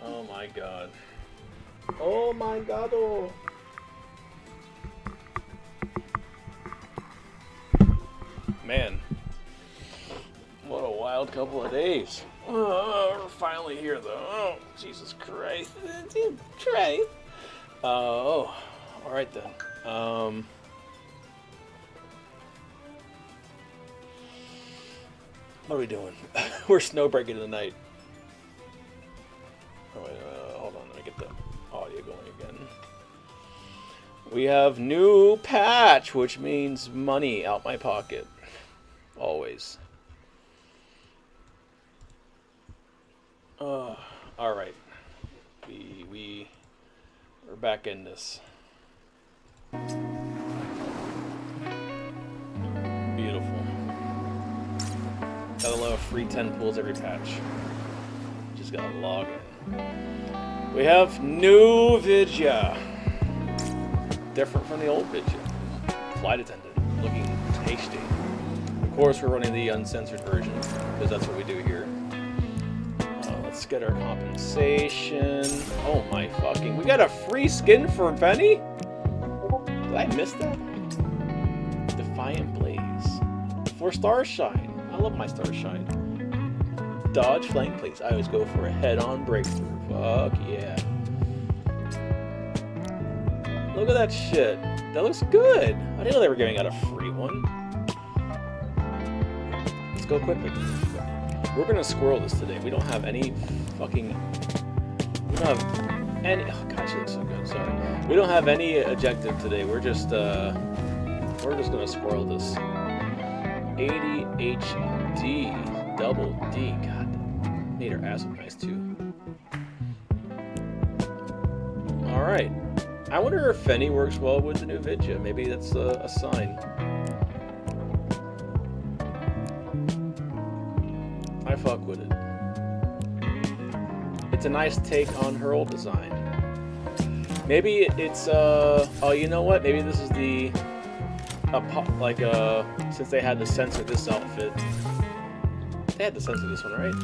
Oh my god. Oh my god. Oh. Man. What a wild couple of days. Oh, we're finally here though. Oh, Jesus Christ. Jesus Christ. Oh, alright then. What are we doing? We're snowbreaking tonight. Oh, wait, hold on, let me get the audio going again. We have new patch, which means money out my pocket. Always. Alright. We're back in this. Beautiful. Gotta love free 10 pulls every patch. Just gotta log in. We have new Vidya. Different from the old Vidya. Flight attendant. Looking tasty. Of course, we're running the uncensored version, because that's what we do here. Let's get our compensation. Oh my fucking... We got a free skin for Penny? Did I miss that? Defiant Blaze. 4 star shine. I love my star shine. Dodge flank, please. I always go for a head-on breakthrough. Fuck yeah. Look at that shit. That looks good. I didn't know they were giving out a free one. Let's go quickly. We're gonna squirrel this today. We don't have any fucking... We don't have any... Oh gosh, it looks so good. Sorry. We don't have any objective today. We're just gonna squirrel this. 80 HD double D. God, made her ass look nice too. All right. I wonder if Fenny works well with the new Vidya. Maybe that's a sign. I fuck with it. It's a nice take on her old design. Maybe it's oh, you know what? Maybe this is the since they had to censor this outfit. They had to censor this one, right?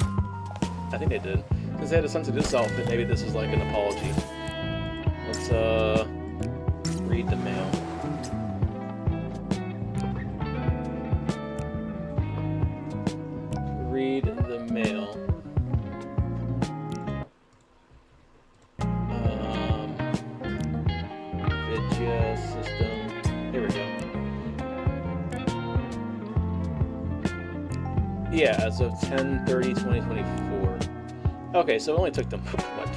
I think they did. Since they had to censor this outfit, maybe this is like an apology. Let's read the mail. Read the mail. Vidya system. Here we go. Yeah, as of 10/30/2024. Okay, so it only took them what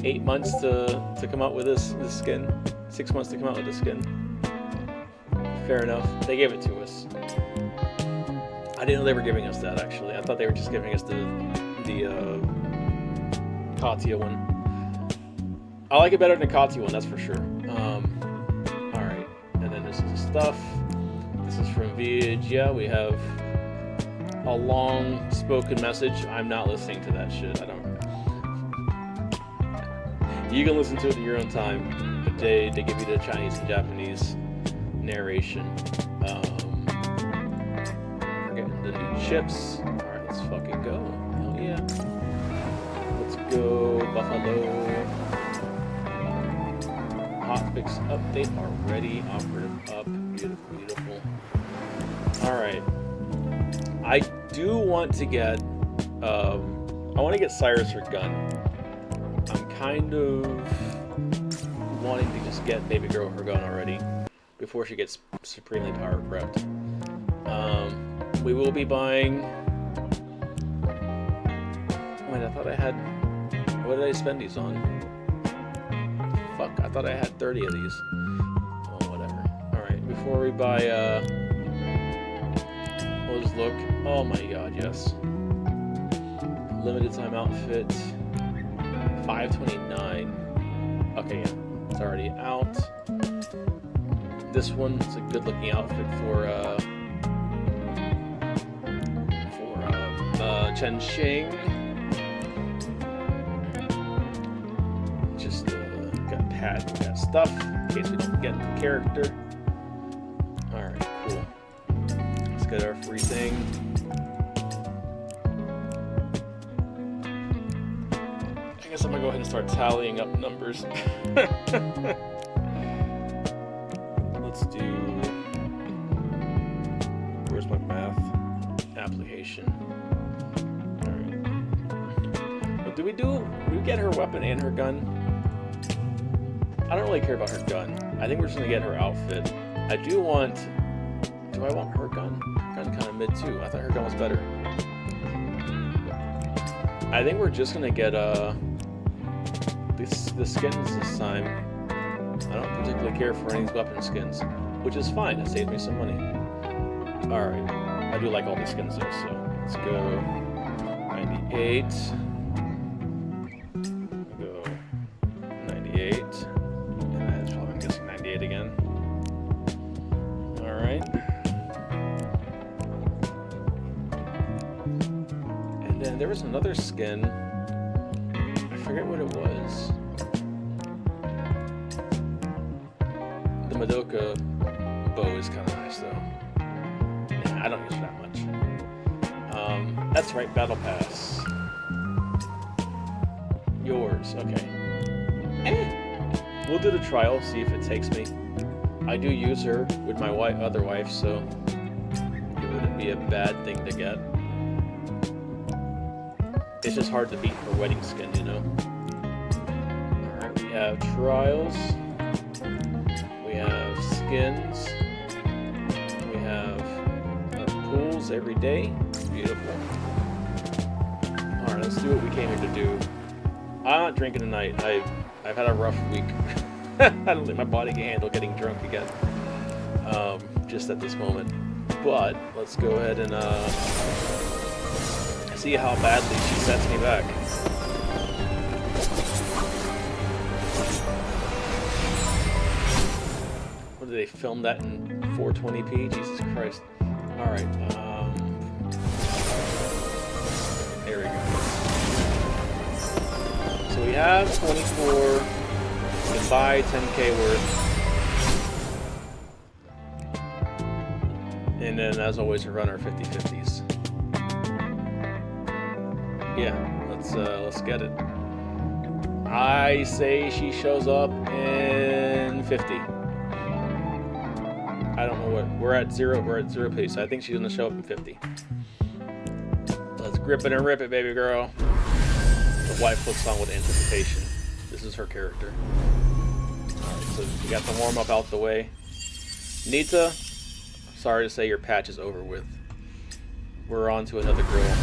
8 months to come out with this skin. 6 months to come out with this skin. Fair enough. They gave it to us. I didn't know they were giving us that, actually. I thought they were just giving us the Katya one. I like it better than the Katya one, that's for sure. Alright. And then this is the stuff. This is from Vidya. We have a long spoken message. I'm not listening to that shit. I don't... You can listen to it at your own time, but they give you the Chinese and Japanese narration. We're getting the new chips. Alright, let's fucking go. Hell yeah. Let's go, Buffalo. Hotfix update already. Operative up. Beautiful, beautiful. Alright. I do want to get... I want to get Cyrus her gun. I'm kind of wanting to just get baby girl her gun already before she gets supremely power prepped. We will be buying... Wait, I thought I had... What did I spend these on? Fuck, I thought I had 30 of these. Oh, whatever. Alright, before we buy, we'll just look. Oh my god, yes. Limited time outfit. 529. Okay, yeah, it's already out. This one is a good looking outfit for Chen Xing. Just got pads, we got stuff in case we don't get the character. Alright, cool. Let's get our free thing. go ahead and start tallying up numbers. Let's do. Where's my math application? Alright. What do we do? Do we get her weapon and her gun? I don't really care about her gun. I think we're just gonna get her outfit. I do want. Do I want her gun? Her gun kind of mid too. I thought her gun was better. I think we're just gonna get the skins this time. I don't particularly care for any of these weapon skins, which is fine. It saves me some money. All right, I do like all these skins though. So let's go 98. Go 98, and that's probably I'm guessing 98 again. All right. Then there was another skin. I forget what it was. The Madoka bow is kind of nice though. Nah, I don't use it that much. That's right, Battle Pass. Yours, okay. We'll do the trial, see if it takes me. I do use her with my other wife, so it wouldn't be a bad thing to get. It's just hard to beat her wedding skin, you know? Alright, we have trials. We have skins. We have pools every day. Beautiful. Alright, let's do what we came here to do. I'm not drinking tonight. I've had a rough week. I don't think my body can handle getting drunk again. Just at this moment. But, let's go ahead and see how badly she sets me back. What did they film that in 420p? Jesus Christ. Alright, there we go. So we have 24. We can buy 10k worth. And then as always we run our 50/50s. Yeah, let's get it. I say she shows up in 50. I don't know what we're at 0 pace, so I think she's gonna show up in 50. Let's grip it and rip it, baby girl. The wife looks on with anticipation. This is her character. Alright, so we got the warm up out the way. Nita, sorry to say your patch is over with. We're on to another girl.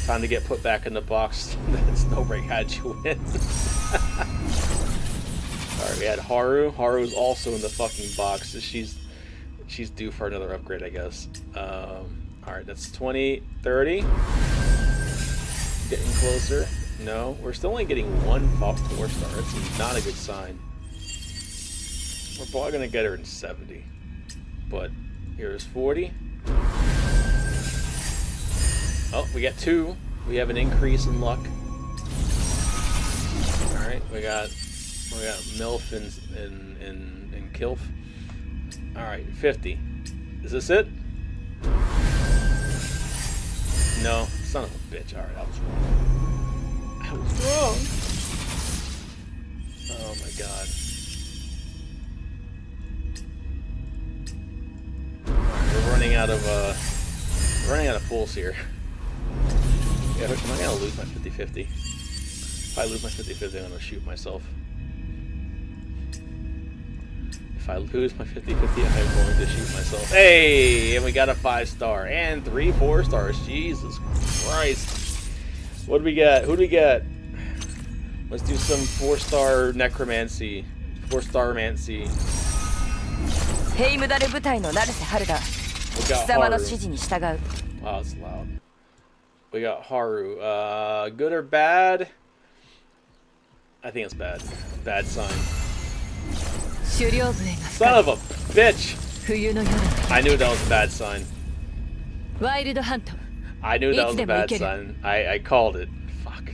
Time to get put back in the box that Snowbreak had you in. Alright, we had Haru. Haru's also in the fucking box. She's due for another upgrade, I guess. Alright, that's 20, 30. Getting closer. No, we're still only getting one 4-star. That's not a good sign. We're probably going to get her in 70. But here's 40. Oh, we got 2. We have an increase in luck. Alright, we got MILF and KILF. Alright, 50. Is this it? No, son of a bitch. Alright, I was wrong. I was wrong. Oh my god. Alright, we're running out of pools here. Yeah, am I gonna lose my 50/50? If I lose my 50/50, I'm gonna shoot myself. If I lose my 50/50, I'm going to shoot myself. Hey, and we got a 5-star and 3 4-stars. Jesus Christ! What do we get? Who do we get? Let's do some 4-star necromancy. 4-star mancy. We got Haru. Wow, it's loud. We got Haru. Good or bad? I think it's bad. Bad sign. Son of a bitch! I knew that was a bad sign. I knew that was a bad sign. I called it. Fuck.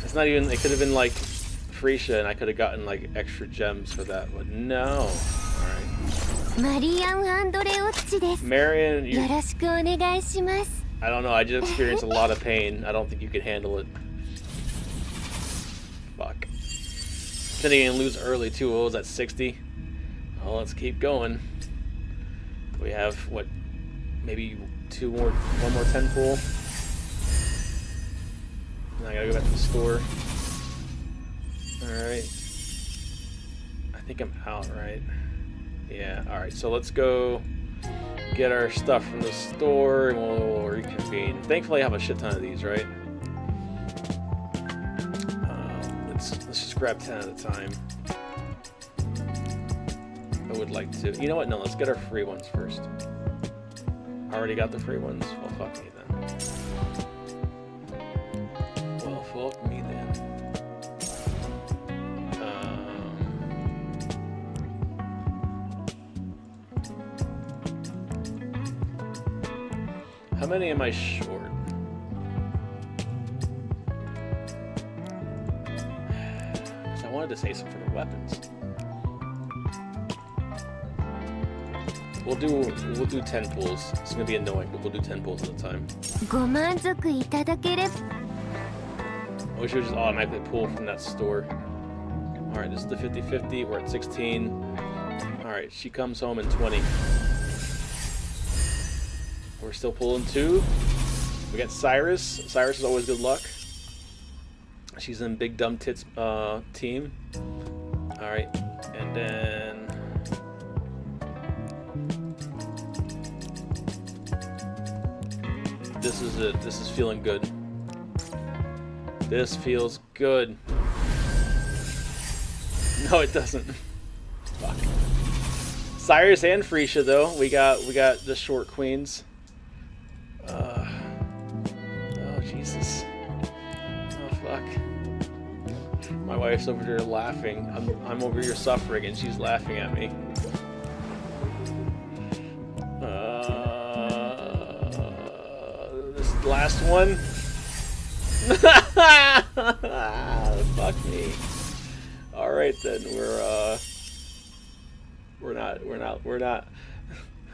It's not even. It could have been like Frisha, and I could have gotten like extra gems for that. But no. All right. Marion, you... I don't know. I just experienced a lot of pain. I don't think you can handle it. Fuck. Then he can lose early too. What was that, 60? Well, let's keep going. We have, what, maybe one more 10 pool. And I gotta go back to the store. Alright. I think I'm out, right? Yeah, alright, so let's go get our stuff from the store and we'll reconvene. Thankfully I have a shit ton of these, right? Let's just grab 10 at a time. I would like to. You know what? No, let's get our free ones first. Already got the free ones? Well, fuck me then. Well, fuck me then. How many am I short? Because I wanted to say something for the weapons. We'll do 10 pulls. It's gonna be annoying, but we'll do 10 pulls at a time. I wish we would just automatically pull from that store. Alright, this is the 50-50. We're at 16. Alright, she comes home in 20. We're still pulling 2. We got Cyrus. Cyrus is always good luck. She's in Big Dumb Tits team. Alright, and then... This is it. This is feeling good. This feels good. No, it doesn't. Fuck. Cyrus and Freesia, though. We got the short queens. Oh Jesus. Oh fuck. My wife's over here laughing. I'm over here suffering, and she's laughing at me. Last one. Fuck me. All right then, we're not.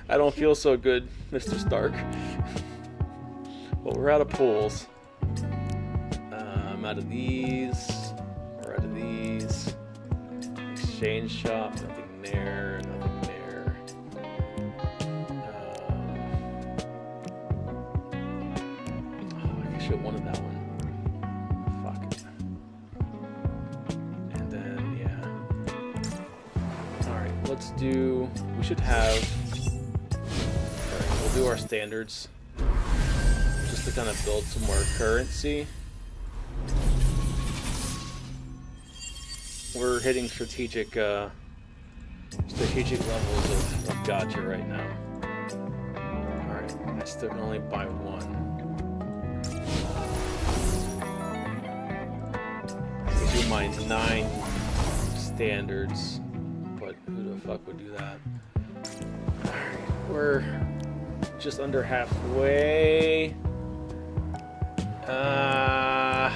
I don't feel so good, Mr. Stark. But we're out of pools. I'm out of these. We're out of these. Exchange shop. Nothing there. Nothing there. I wanted that one. Fuck. And then, yeah. Alright, let's do... We should have... Alright, we'll do our standards. Just to kind of build some more currency. We're hitting strategic levels of gacha right now. Alright, I still can only buy one. Do my 9 standards, but who the fuck would do that? Alright, we're just under halfway. I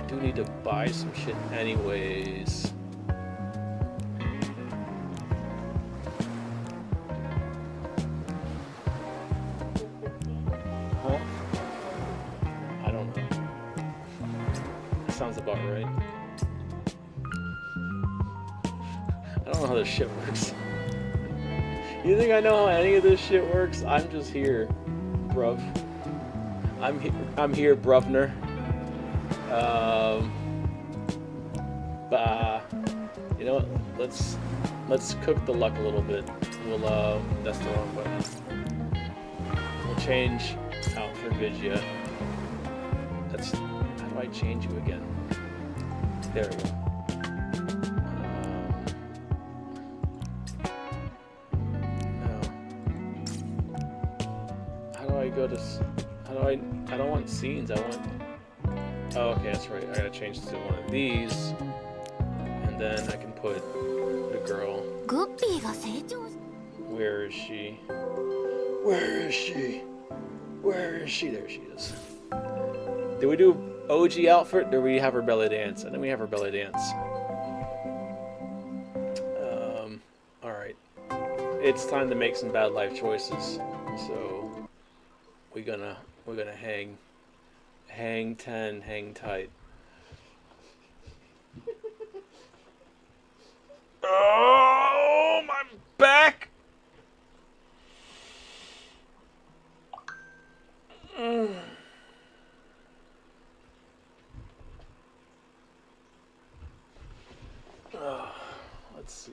do need to buy some shit anyways. Huh? I don't know. Sounds about right. I don't know how this shit works. You think I know how any of this shit works? I'm just here, bruv. I'm here, bruvner. You know what? Let's cook the luck a little bit. That's the wrong button. We'll change out for Vidya. How do I change you again? There we go. No. How do I go to... I don't want scenes, I want... Oh, okay, that's right. I gotta change to one of these. And then I can put the girl. Where is she? Where is she? Where is she? There she is. Did we do OG outfit, or do we have her belly dance? I think we have her belly dance. Alright. It's time to make some bad life choices. So we're gonna hang 10, hang tight. Oh, my back. Let's see.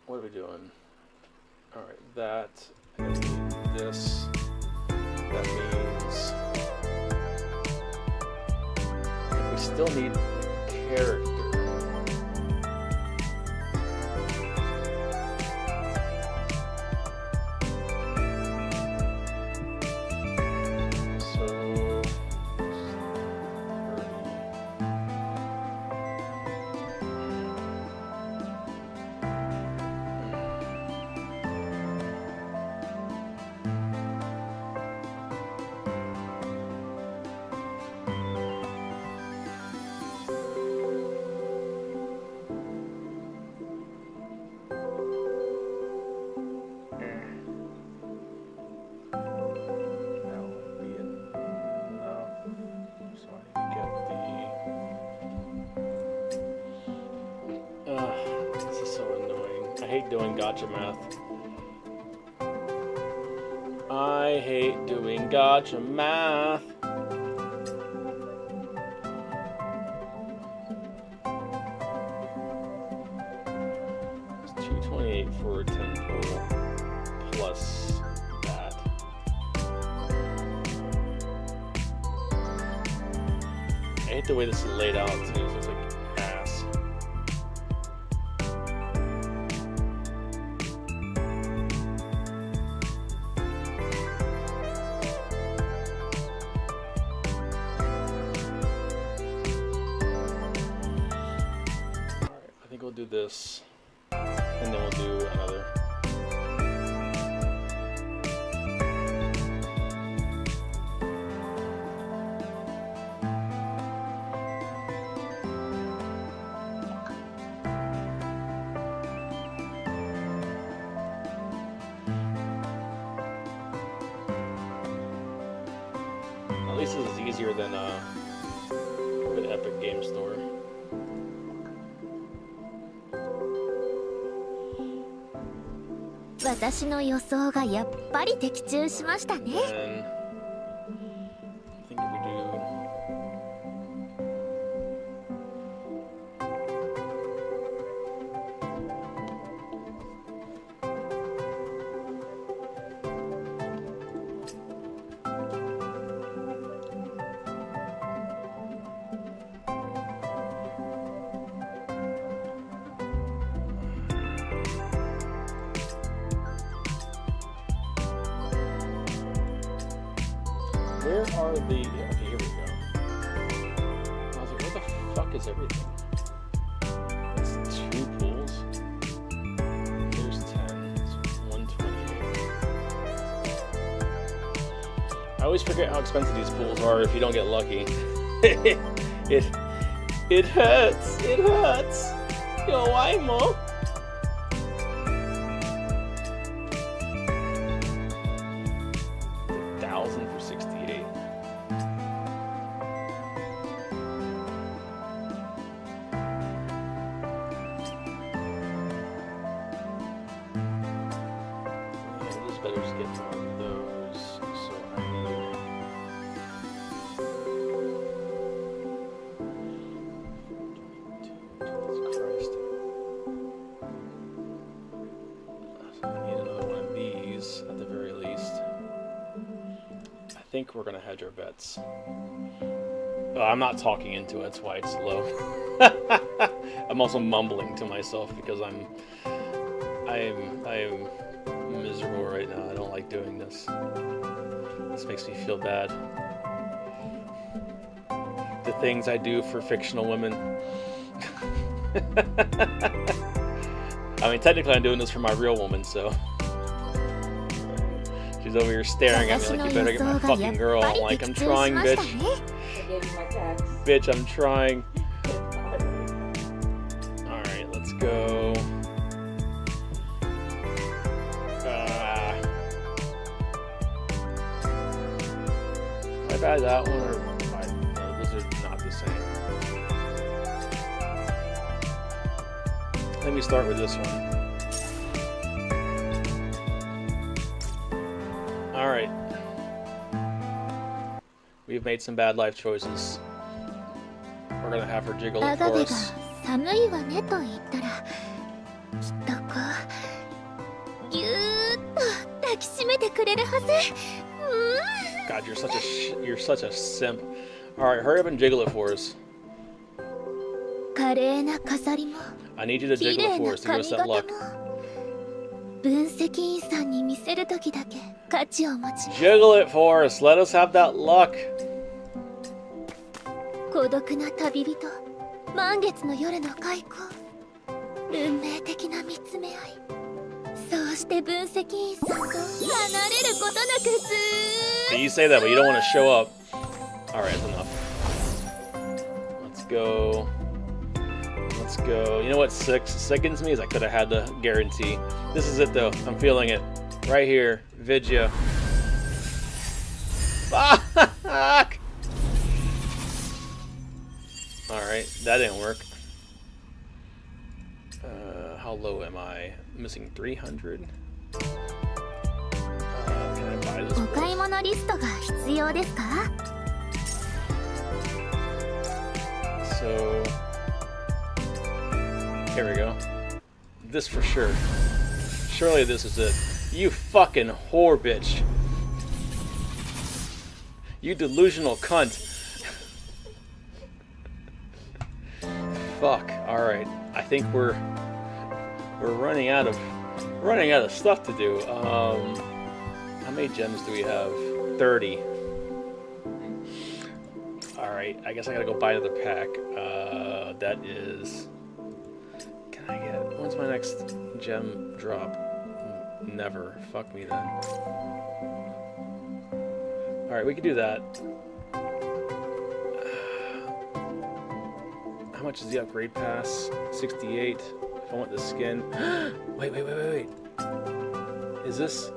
What are we doing? All right, that. And then we need this. That means we still need character. I hate doing gotcha math. I hate doing gotcha math. It's 228 for a 10 pull plus that. I hate the way this is laid out too, so it's like ass. We'll do this, and then we'll do another. At least this is easier than an Epic Game Store. And I think if we do where are the... Okay, here we go. I was like, what the fuck is everything? It's 2 pools. There's 10. It's 128. I always forget how expensive these pools are if you don't get lucky. It hurts. It hurts. Yo, why, Mo? For 68. Yeah, just better just get one of those. So I need. Jesus Christ. So I need another one of these at the very least. I think we're gonna hedge our bets. I'm not talking into it, that's why it's low. I'm also mumbling to myself because I am miserable right now. I don't like doing this. This makes me feel bad. The things I do for fictional women. I mean, technically I'm doing this for my real woman, so. She's over here staring at me like, you better get my fucking girl. I'm like, I'm trying, bitch. Bitch, I'm trying. Alright, let's go. Am I bad that one, or no, those are not the same. Let me start with this one. Alright. We've made some bad life choices. We're gonna have her jiggle it for us. God, you're such a simp. Alright, hurry up and jiggle it for us. I need you to jiggle it for us to give us that luck. Jiggle it for us. Let us have that luck. You say that, but you don't want to show up. Alright, that's enough. Let's go. Let's go. You know what sickens me is I could have had the guarantee. This is it though. I'm feeling it. Right here. Vidya. Fuck! Alright, that didn't work. How low am I? Missing 300? Can I buy this? So here we go. This for sure. Surely this is it. You fucking whore bitch. You delusional cunt. Fuck. Alright. I think we're running out of stuff to do. How many gems do we have? 30. Alright, I guess I gotta go buy another pack. That is... Can I get... When's my next gem drop? Never. Fuck me then. Alright, we can do that. How much is the upgrade pass? 68. If I want the skin... Wait. Is this...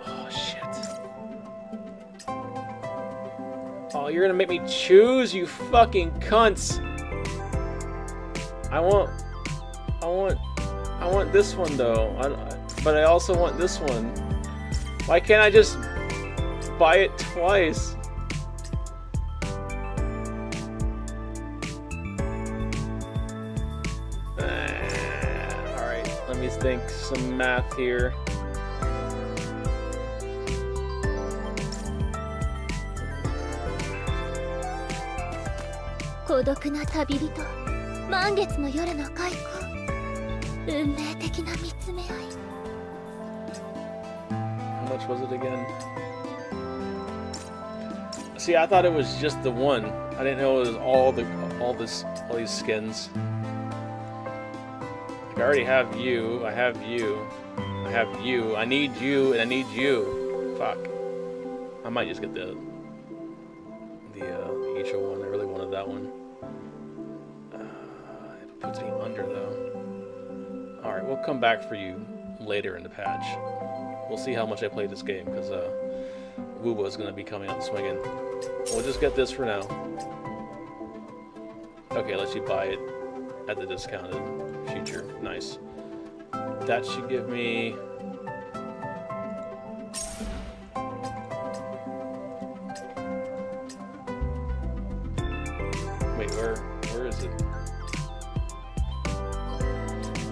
Oh, shit. Oh, you're gonna make me choose, you fucking cunts! I want this one though, but I also want this one. Why can't I just buy it twice? Alright, let me think some math here. How much was it again? See, I thought it was just the one. I didn't know it was all these skins. Like, I already have you. I have you. I have you. I need you, and I need you. Fuck. I might just get the Icho one. I really wanted that one. It puts me under though. Alright, we'll come back for you later in the patch. We'll see how much I play this game, because Wooba's going to be coming out swinging. We'll just get this for now. Okay, let you buy it at the discounted future. Nice. That should give me... Wait, where is it?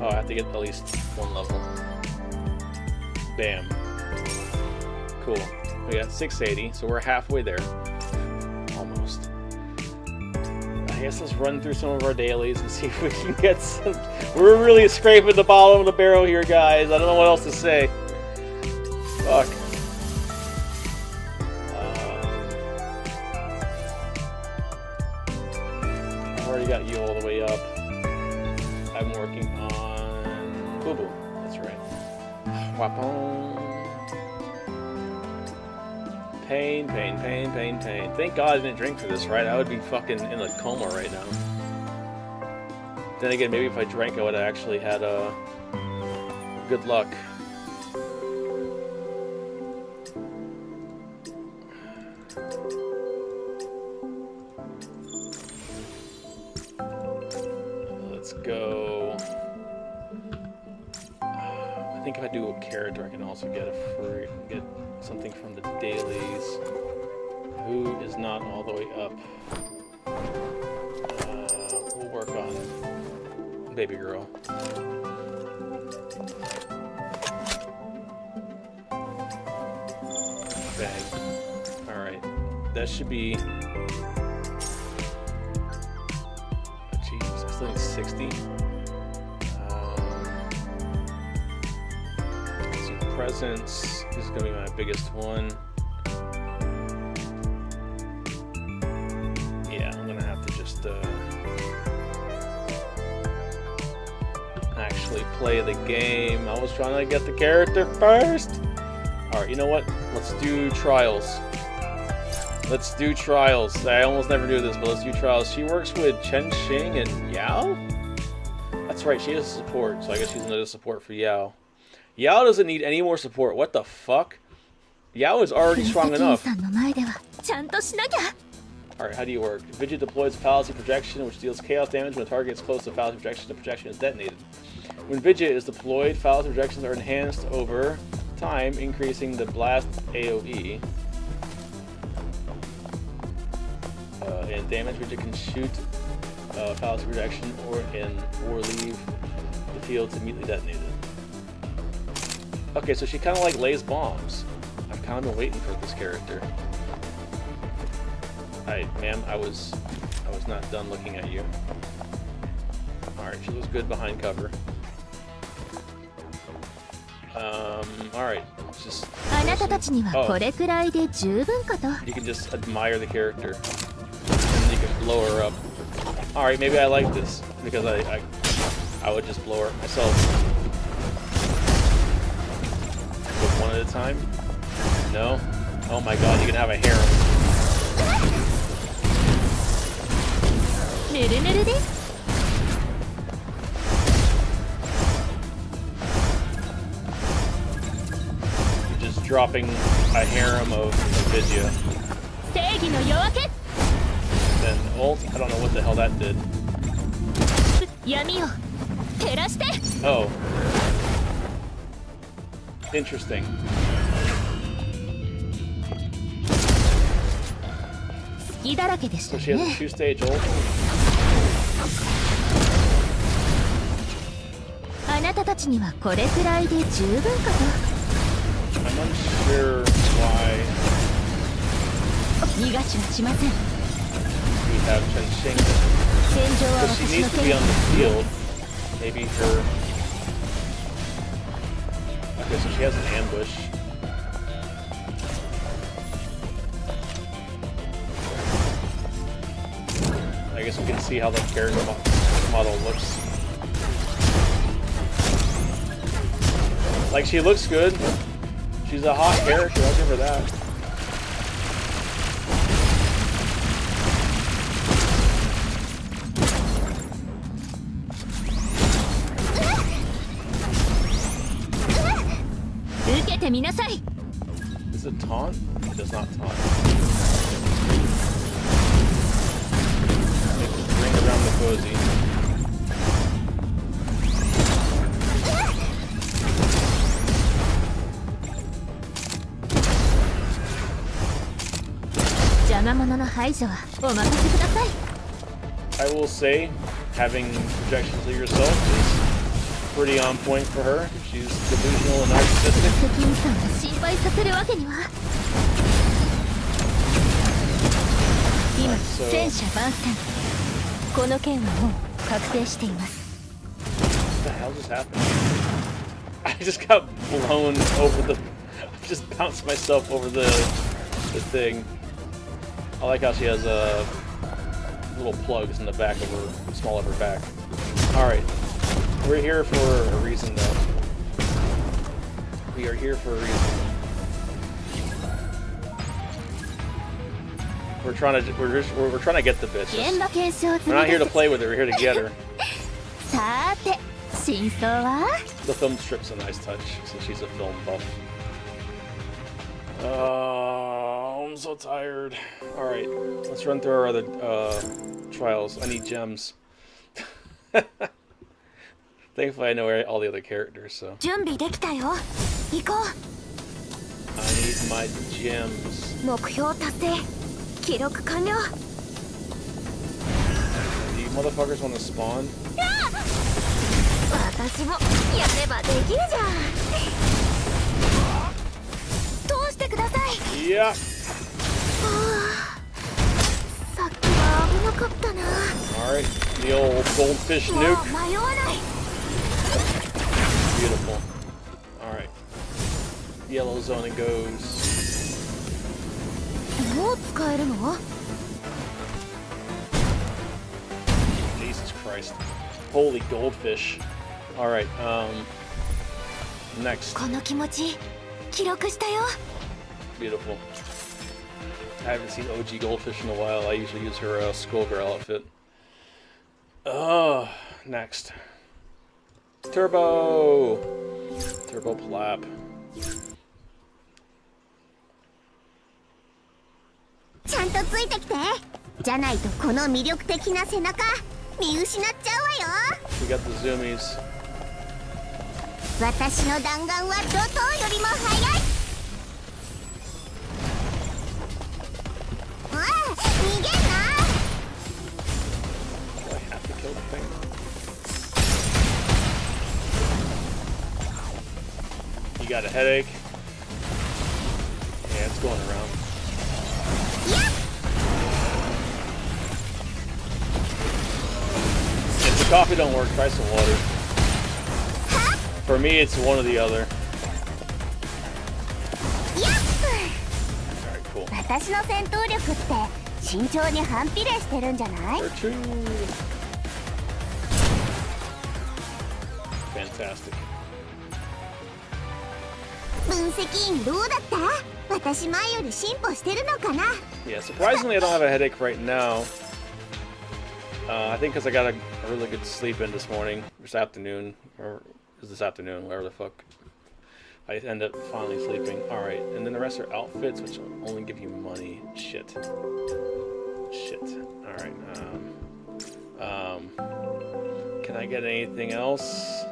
Oh, I have to get at least one level. Bam. Cool. We got 680, so we're halfway there. Almost. I guess let's run through some of our dailies and see if we can get some... We're really scraping the bottom of the barrel here, guys. I don't know what else to say. Fuck. I've already got you all the way up. I'm working on... Boo Boo. That's right. Wapon. Pain. Thank God I didn't drink for this, right? I would be fucking in a coma right now. Then again, maybe if I drank, I would have actually had good luck. Let's go. I think if I do a character, I can also get something from the dailies. Who is not all the way up? We'll work on baby girl. Bang. Alright. That should be... Oh, jeez, it's only 60. So presence is going to be my biggest one. Yeah, I'm going to have to just actually play the game. I was trying to get the character first. Alright, you know what? Let's do trials. Let's do trials. I almost never do this, but let's do trials. She works with Chen Xing and Yao? That's right, she has support, so I guess she's another support for Yao. Yao doesn't need any more support. What the fuck? Yao is already strong enough. Alright, how do you work? Vidya deploys fallacy projection, which deals chaos damage when a target is close to fallacy projection. The projection is detonated. When Vidya is deployed, fallacy projections are enhanced over time, increasing the blast AoE. And damage Vidya can shoot fallacy projection or leave the field to immediately detonated. Okay, so she kind of like lays bombs. I've kind of been waiting for this character. Ma'am, I was not done looking at you. Alright, she looks good behind cover. Alright, just... Oh. You can just admire the character. And you can blow her up. Alright, maybe I like this. Because I would just blow her up myself. With one at a time? No? Oh my god, you can have a harem. You're just dropping a harem of Vidya. Then ult? I don't know what the hell that did. Oh. Interesting. So she has a 2-stage ult. I'm unsure why we have Chen Xing. Because she needs to be on the field. Maybe her... Okay, so she has an ambush. I guess we can see how the character model looks. Like, she looks good. She's a hot character, I'll give her that. Is it taunt? It does not taunt. Ring around the cozy. I will say, having projections of yourself is pretty on point for her. She's delusional and narcissistic. What the hell just happened? I just got blown over the... I just bounced myself over the thing. I like how she has little plugs in the back of her, small of her back. Alright. We're here for a reason, though. We are here for a reason. We're trying to get the bitch. We're not here to play with her. We're here to get her. The film strip's a nice touch, since she's a film buff. I'm so tired. Alright, let's run through our other trials. I need gems. They Thankfully, I know all the other characters, so. 準備できたよ。行こ I need my gems. う。目標達成。記録完了。Do you motherfuckers want to spawn? 私もやればできるじゃん。通してください。Yeah. さっきは危なかったな。 Alright, the old goldfish もう nuke. 迷わない。 Beautiful. Alright. Yellow zone it goes. もう使えるの？ Jesus Christ. Holy goldfish. Alright, next. この気持ち記録したよ。 Beautiful. I haven't seen OG Goldfish in a while. I usually use her Skullgirl outfit. Next. Turbo! Turbo Plap. ちゃんとついてきて。じゃないとこの魅力的な背中見失っちゃうわよ。 We got the zoomies. 私の弾丸は怒涛よりも速い。逃げんな。 Do I have to kill the thing? You got a headache? Yeah, it's going around. If the coffee don't work, try some water. For me, it's one or the other. Alright, cool. 私の戦闘力って慎重に反比例してるんじゃない？ Or two. Fantastic. 分析員どうだった？私前より進歩してるのかな？ Yeah, surprisingly, I don't have a headache right now. I think because I got a really good sleep in this morning, this afternoon, or is this afternoon, whatever the fuck. I end up finally sleeping. Alright, and then the rest are outfits, which will only give you money. Shit. Shit. Alright, can I get anything else?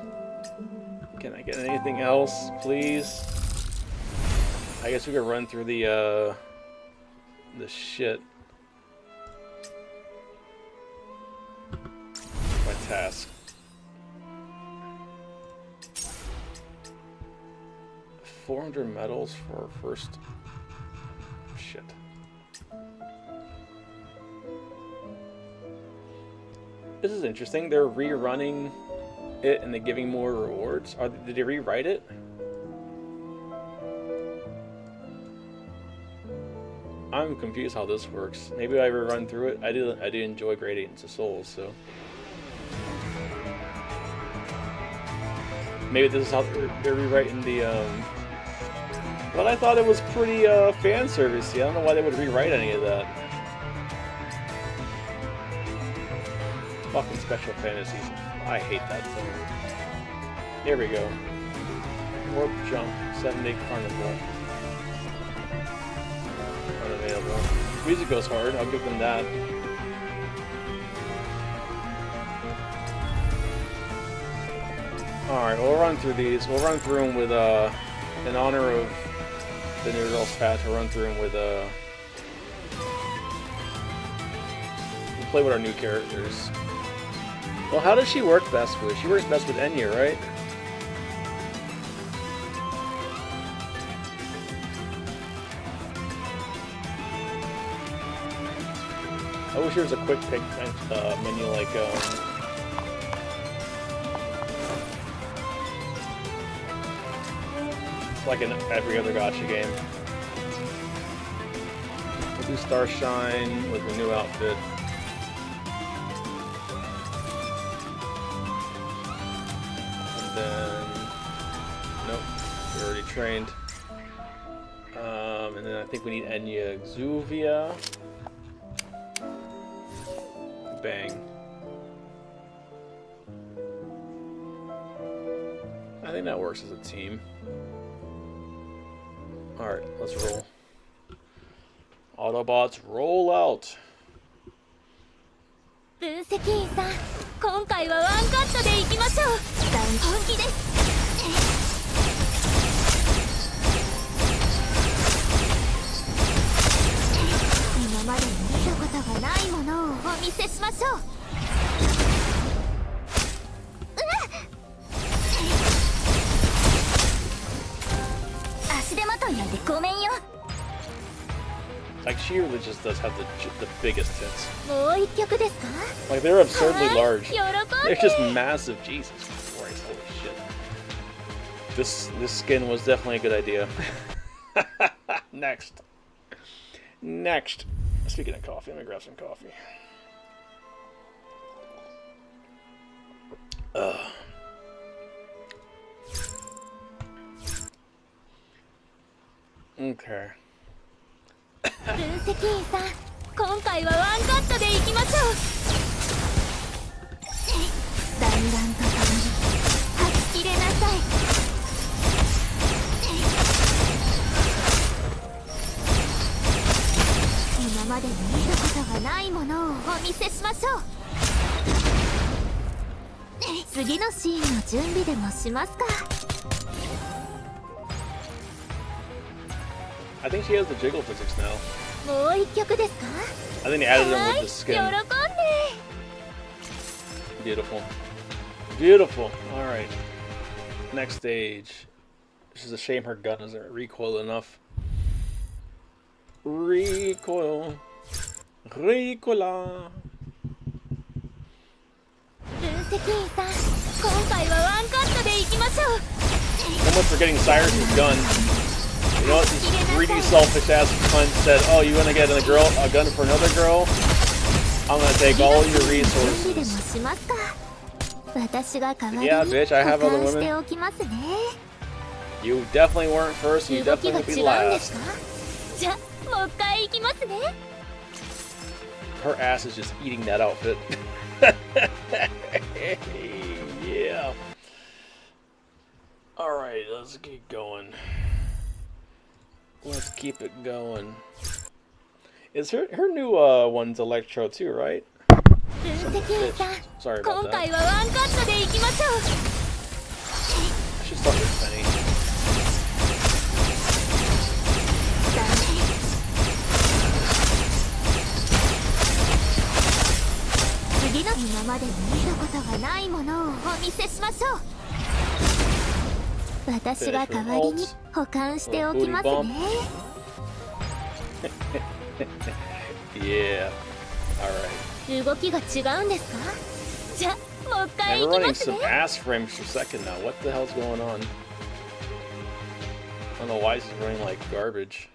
Can I get anything else, please? I guess we could run through the shit. My task. 400 medals for our first shit. This is interesting. They're rerunning it and they're giving more rewards. Did they rewrite it? I'm confused how this works. Maybe I run through it. I do enjoy Gradients of Souls, so maybe this is how they're rewriting the but I thought it was pretty fan servicey. I don't know why they would rewrite any of that. Fucking special fantasies. I hate that thing. Here we go. Warp jump. 7-day carnival. Unavailable. Music goes hard. I'll give them that. Alright, we'll run through these. We'll run through them with, in honor of the New Girls patch, we'll run through them with, we'll play with our new characters. Well, how does she work best with? She works best with Enya, right? I wish there was a quick pick menu like, like in every other gacha game. We'll do Starshine with the new outfit. And then, nope, we're already trained. And then I think we need Enya Exuvia. Bang. I think that works as a team. Alright, let's roll. Autobots, roll out! 分析員さん、今回はワンカットでいきましょう。本気です。今まで見たことがないものをお見せしましょう。足手まといなんてごめんよ。Like she really just does have the biggest tits. もう一曲ですか？ Like they're absurdly large. 喜んで。 They're just massive. Jesus Christ, holy shit. This skin was definitely a good idea. Next. Speaking of coffee, let me grab some coffee. Okay. 分析員さん、今回はワンカットでいきましょう。弾丸とともに吐き切れなさい。今まで見たことがないものをお見せしましょう。次のシーンの準備でもしますか。I think she has the jiggle physics now. もう一曲ですか？ I think they added them with the skin. 喜んで。 Beautiful. Beautiful. Alright. Next stage. It's just a shame her gun doesn't recoil enough. Recoil. Recoila. 分析員さん、今回はワンカットでいきましょう。 Someone forgetting Cyrus's gun. You know what? This greedy, selfish ass cunt said, "Oh, you wanna get a gun for another girl? I'm gonna take all your resources." Yeah, bitch, I have other women. You definitely weren't first, and you definitely will be last. Her ass is just eating that outfit. Yeah. Alright, let's keep going. Let's keep it going. Is her new one's Electro too, right? Sorry about that. I should start with Penny. Yeah. Alright. 動きが違うんですか？じゃ、もう一回 And 行 we're きま running すね。 some ass frames per second now. What the hell's going on? I don't know why this is running like garbage.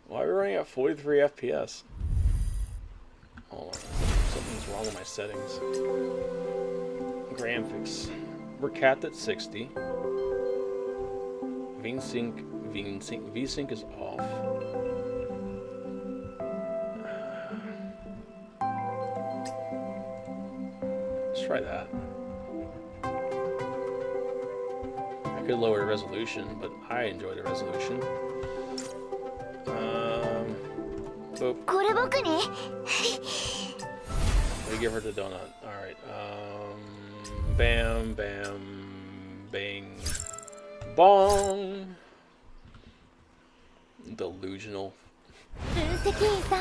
Why are we running at 43 FPS? Hold on. Something's wrong with my settings. Graphics. We're capped at 60. VSync is off. Let's try that. I could lower the resolution, but I enjoy the resolution. Boop. これ僕に We give her the donut. Alright. Bam, bam, bang, bong. Delusional. 分析員さん、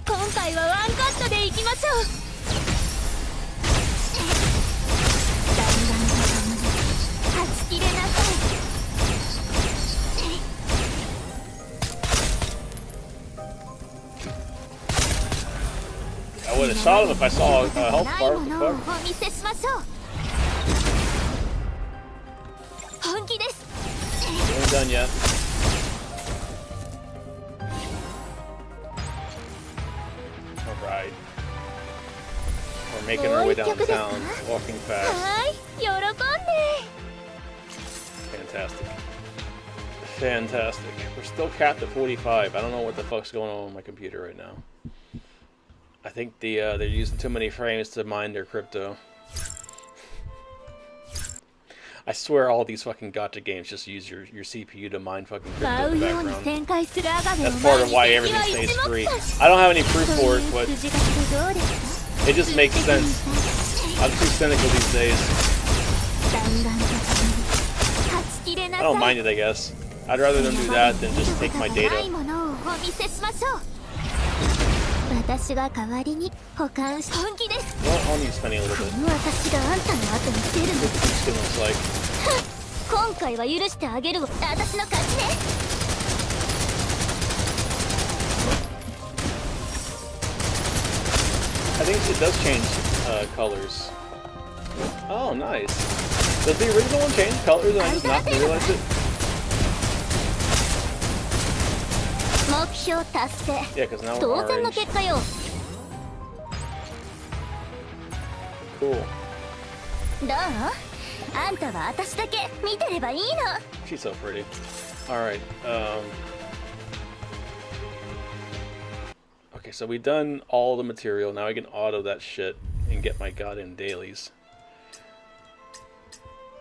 今回はワンカットでいきましょう。弾丸とともに吐き切れなさい。I would have shot him if I saw a health bar. What the ないものを fuck? お見せしましょう。本気です。 We ain't done yet. Alright. We're making our way downtown, walking fast. はい、喜んで。 Fantastic. Fantastic. We're still capped at 45. I don't know what the fuck's going on with my computer right now. I think they're using too many frames to mine their crypto. I swear all these fucking gacha games just use your CPU to mine fucking crypto in the background. That's part of why everything stays free. I don't have any proof for it, but it just makes sense. I'm too cynical these days. I don't mind it, I guess. I'd rather them do that than just take my data. Well, only spending a little bit. What the skin looks like. I think it does change colors. Oh, nice. Does the original one change colors and I just not realize it? Yeah, because now we're orange. Cool. She's so pretty. Alright, okay, so we've done all the material. Now I can auto that shit and get my goddamn dailies.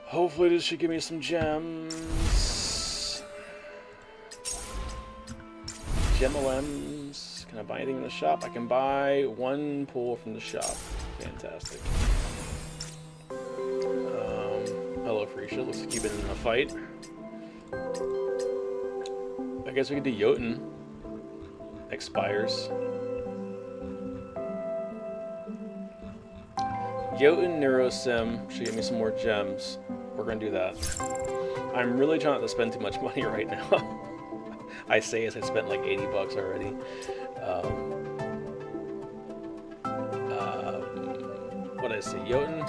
Hopefully this should give me some gems. Gem-LMs. Can I buy anything in the shop? I can buy one pull from the shop. Fantastic. Hello, Freesia. Looks like you've been in a fight. I guess we could do Jotun. Expires. Jotun Neurosim should give me some more gems. We're gonna do that. I'm really trying not to spend too much money right now. I say as I spent like 80 bucks already. What did I say? Jotun?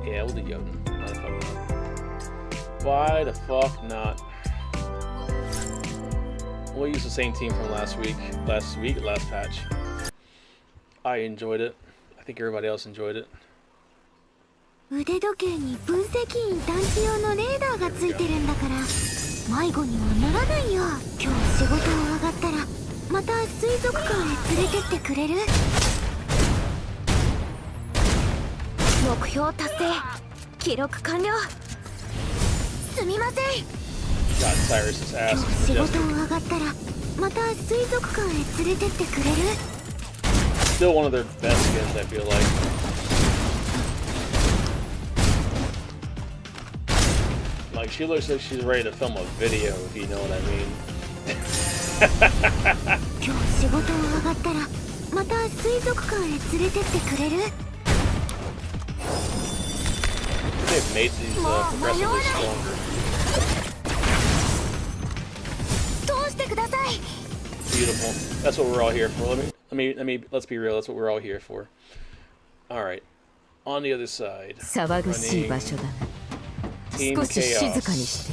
Yeah, we'll do Jotun. Why the fuck not? We'll use the same team from last patch. I enjoyed it. I think everybody else enjoyed it. 腕時計に分析員探知用のレーダーがついてるんだから迷子にはならないよ。今日仕事終わったらまた水族館へ連れてってくれる？目標達成。記録完了。すみません。God, Cyrus is asking for 仕事終わったらまた水族館へ連れてってくれる？ Still one of their best skins, I feel like. Like, she looks like she's ready to film a video, if you know what I mean. They've made these progressively stronger. Beautiful. That's what we're all here for. Let's be real. That's what we're all here for. All right. On the other side, running Team Chaos.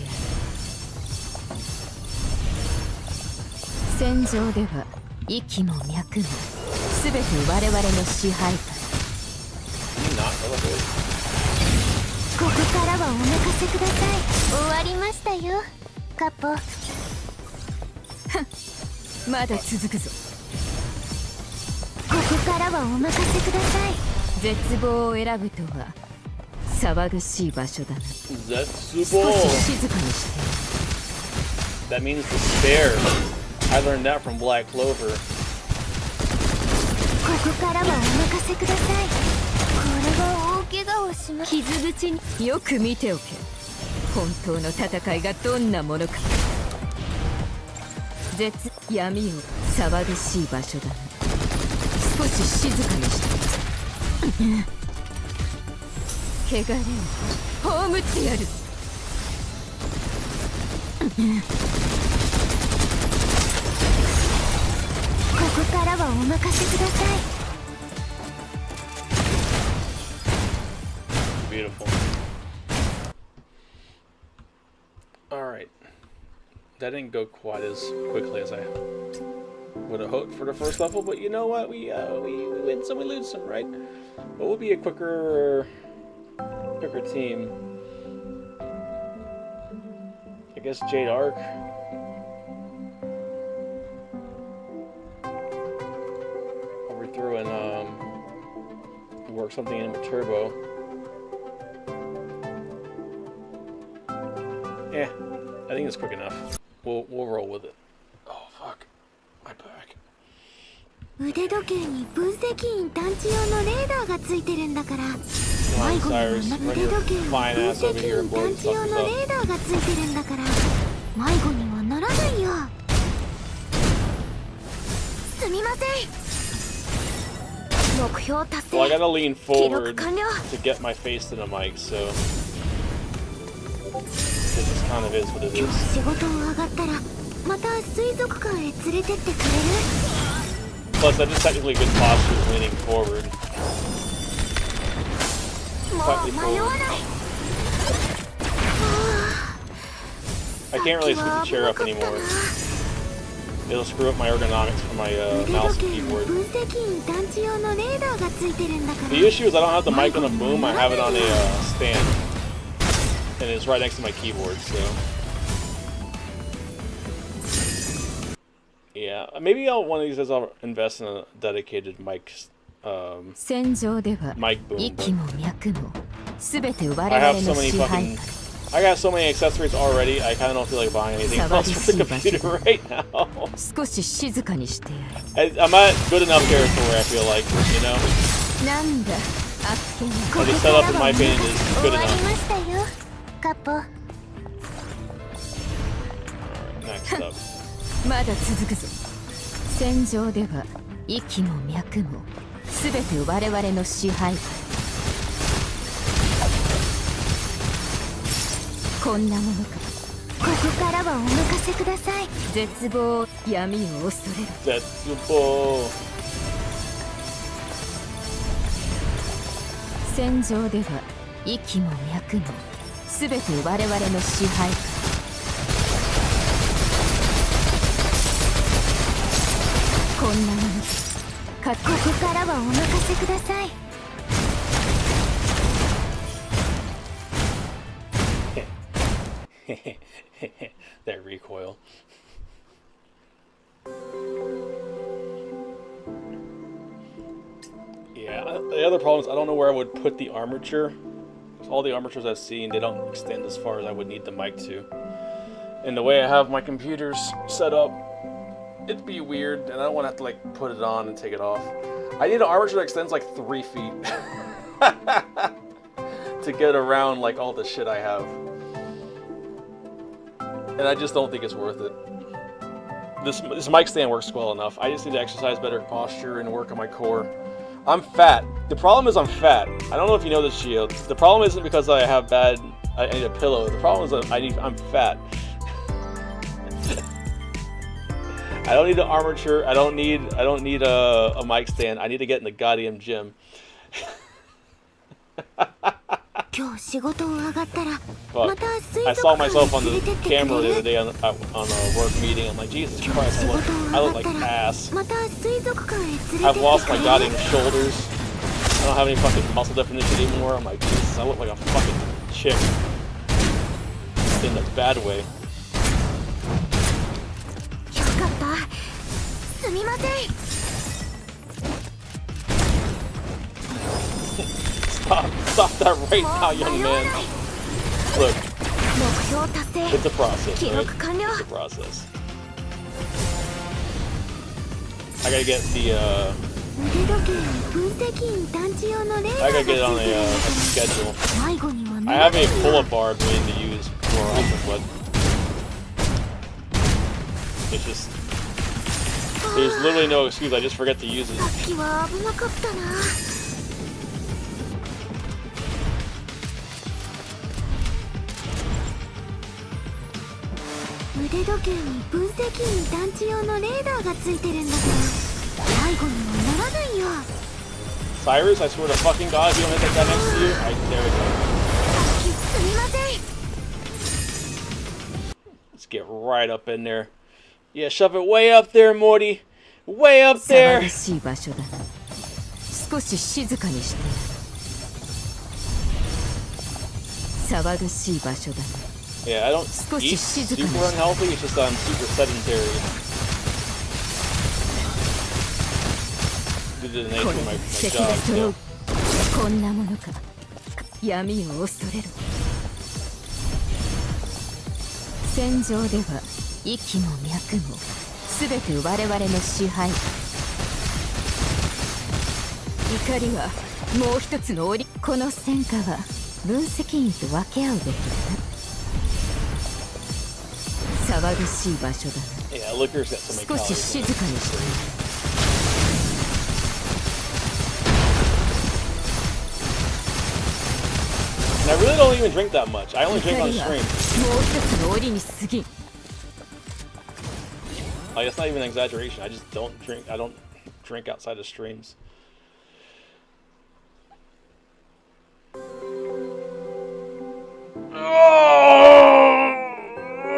戦場では息も脈もすべて我々の支配下。ここからはお任せください。終わりましたよ、カポ。まだ続くぞ。ここからはお任せください。絶望を選ぶとは騒ぐしい場所だな。少し静かにして。That means despair. I learned that from Black Clover. ここからはお任せください。これは大怪我をします。傷口によく見ておけ。本当の戦いがどんなものか。闇を騒ぐしい場所だな。少し静かにして。汚れを葬ってやる。ここからはお任せください。Beautiful. Alright. That didn't go quite as quickly as I would have hoped for the first level, but you know what? We win some, we lose some, right? What would be a quicker team? I guess Jade Arc. Overthrow and work something in with Turbo. Yeah, I think it's quick enough. We'll roll with it. Oh fuck, my back. 腕時計に分析員探知用のレーダーがついてるんだから、迷子には腕時計に分析員探知用のレーダーがついてるんだから迷子にはならないよ。すみません。目標達成。 Well, I gotta lean forward to get my face to the mic, so this kind of is what it 今 is. 日仕事を上がったらまた水族館へ連れてってくれる？ Plus, that is technically good posture, leaning forward. も Slightly う迷わ forward. ない。 I can't really scoot the chair up anymore. It'll screw up my ergonomics for my mouse and keyboard. 分析員探知用のレーダーがついてるんだから。 The issue is I don't have the mic on a boom, I have it on a stand. And it's right next to my keyboard, so... Yeah, maybe one of these days I'll invest in a dedicated mic, 戦場では mic boom. 息も脈もすべて我 I 々 have の so many 支配 fucking... I got so many accessories already, I kinda don't feel like buying anything else for the computer right now. 少し静かにしてやる。 I'm at good enough territory, I feel like, you know? なんだあっけな。 The setup, in my opinion, is 終 good わり enough. ましたよ、カッポ。 Next up. まだ続くぞ。戦場では息も脈もすべて我々の支配。こんなものか。ここからはお任せください。絶望闇を恐れる。絶望。戦場では息も脈もすべて我々の支配。こんなものか。ここからはお任せください。 That recoil. Yeah, the other problem is I don't know where I would put the armature. All the armatures I've seen, they don't extend as far as I would need the mic to. And the way I have my computers set up, it'd be weird, and I don't want to have to like put it on and take it off. I need an armature that extends like 3 feet to get around like all the shit I have. And I just don't think it's worth it. This mic stand works well enough. I just need to exercise better posture and work on my core. I'm fat. The problem is I'm fat. I don't know if you know this, Gio. The problem isn't because I have I need a pillow. The problem is that I'm fat. I don't need an armature. I don't need a mic stand. I need to get in the goddamn gym. But I saw myself on the camera the other day on a work meeting. I'm like, Jesus Christ, I look like ass. I've lost my goddamn shoulders. I don't have any fucking muscle definition anymore. I'm like, Jesus, I look like a fucking chick. In a bad way. Stop that right now, young man. Look, it's a process, right? It's a process. I gotta get the, I gotta get it on a schedule. I have a pull-up bar I'm waiting to use more often, but it's just, there's literally no excuse, I just forget to use it. 腕時計に分析員探知用のレーダーがついてるんだから迷子にはならないよ。 Cyrus, I swear to fucking God, if you don't hit that guy next to you, there we go. すみません。 Let's get right up in there. Yeah, shove it way up there, Morty. Way up there. 騒がしい場所だな。少し静かにして。騒がしい場所だな。 Yeah, I don't eat super unhealthy, it's just I'm super sedentary. Due to the nature of my job, so. こんなものか。闇を恐れる。戦場では息も脈もすべて我々の支配。怒りはもう一つの折り。この戦果は分析員と分け合うべきだな。騒がしい場所だな。 Yeah, Liquor's got so many 少し calories. 静かにして。 And I really don't even drink that much. I only drink on stream. もう一つの折に過ぎん。 Like, it's not even an exaggeration. I just don't drink. I don't drink outside of streams.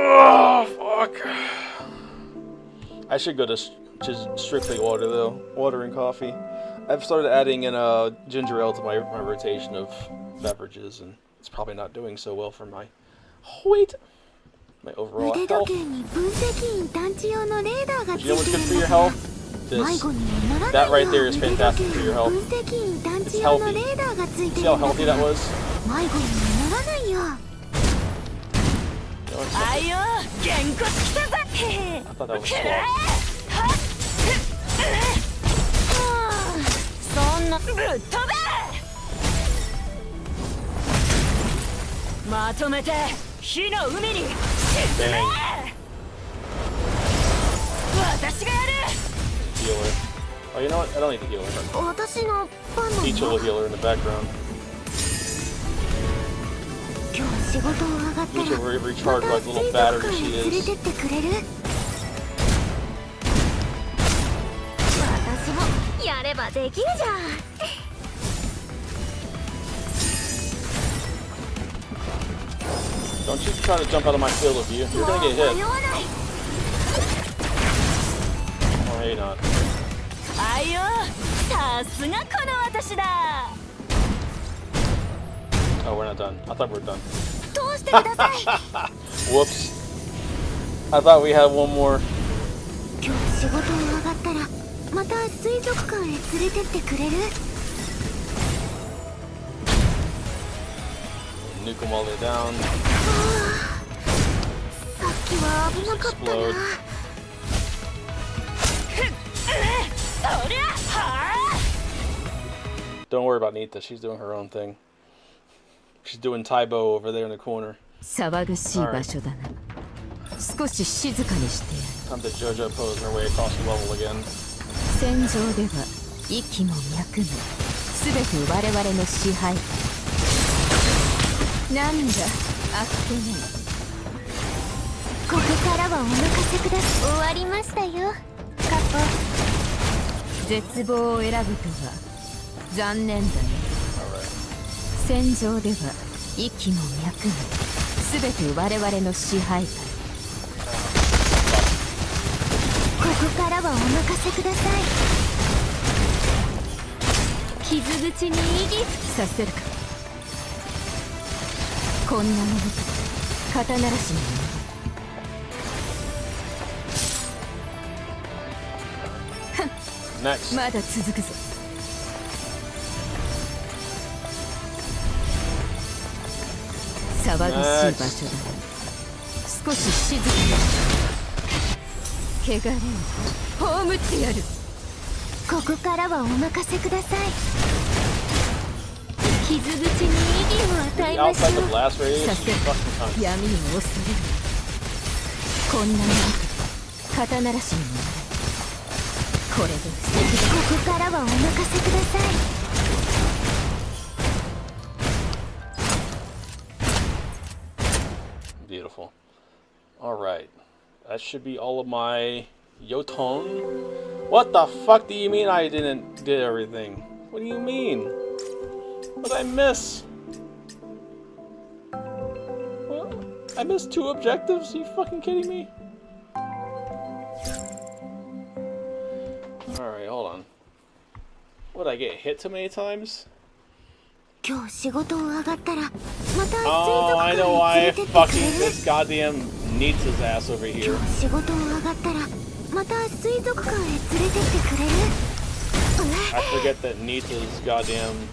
Oh, fuck. I should go to just strictly water though. Water and coffee. I've started adding in ginger ale to my rotation of beverages, and it's probably not doing so well for my weight. My overall health. You know what's good for your health? This. That right there is fantastic for your health. It's healthy. See how healthy that was? I thought that was slow. まとめて火の海に沈め。私がやる。 Healer. Oh, you know what? I don't need the healer. Each will healer in the background. Each will recharge like the little battery she is. Don't you try to jump out of my field of view. You're gonna get hit. Or maybe not. Oh, we're not done. I thought we were done. Whoops. I thought we had one more. Nuke them all the way down. Explode. Don't worry about Nita. She's doing her own thing. She's doing Taibo over there in the corner. 騒がしい場所だな。少し静かにしてやる。 Time to JoJo pose her way across the level again. 戦場では息も脈も全て我々の支配。なんだ、あっけねえ。ここからはお任せください。終わりましたよ、カポ。絶望を選ぶとは残念だね。戦場では息も脈も全て我々の支配下。ここからはお任せください。傷口に意義させるか。こんなものと肩慣らしのもの。 Next. まだ続くぞ。騒がしい場所だな。少し静かに。汚れを葬ってやる。ここからはお任せください。傷口に意義を与えましょう。させ闇を恐れる。こんなものと肩慣らしのもの。 これでここからはお任せください。Beautiful. All right, that should be all of my Yoton. What the fuck do you mean I didn't did everything? What do you mean? What did I miss? What? I missed 2 objectives? Are you fucking kidding me? Alright, hold on. What, did I get hit too many times? Oh, I know why I fucking this goddamn needs his ass over here. I forget that Nita's goddamn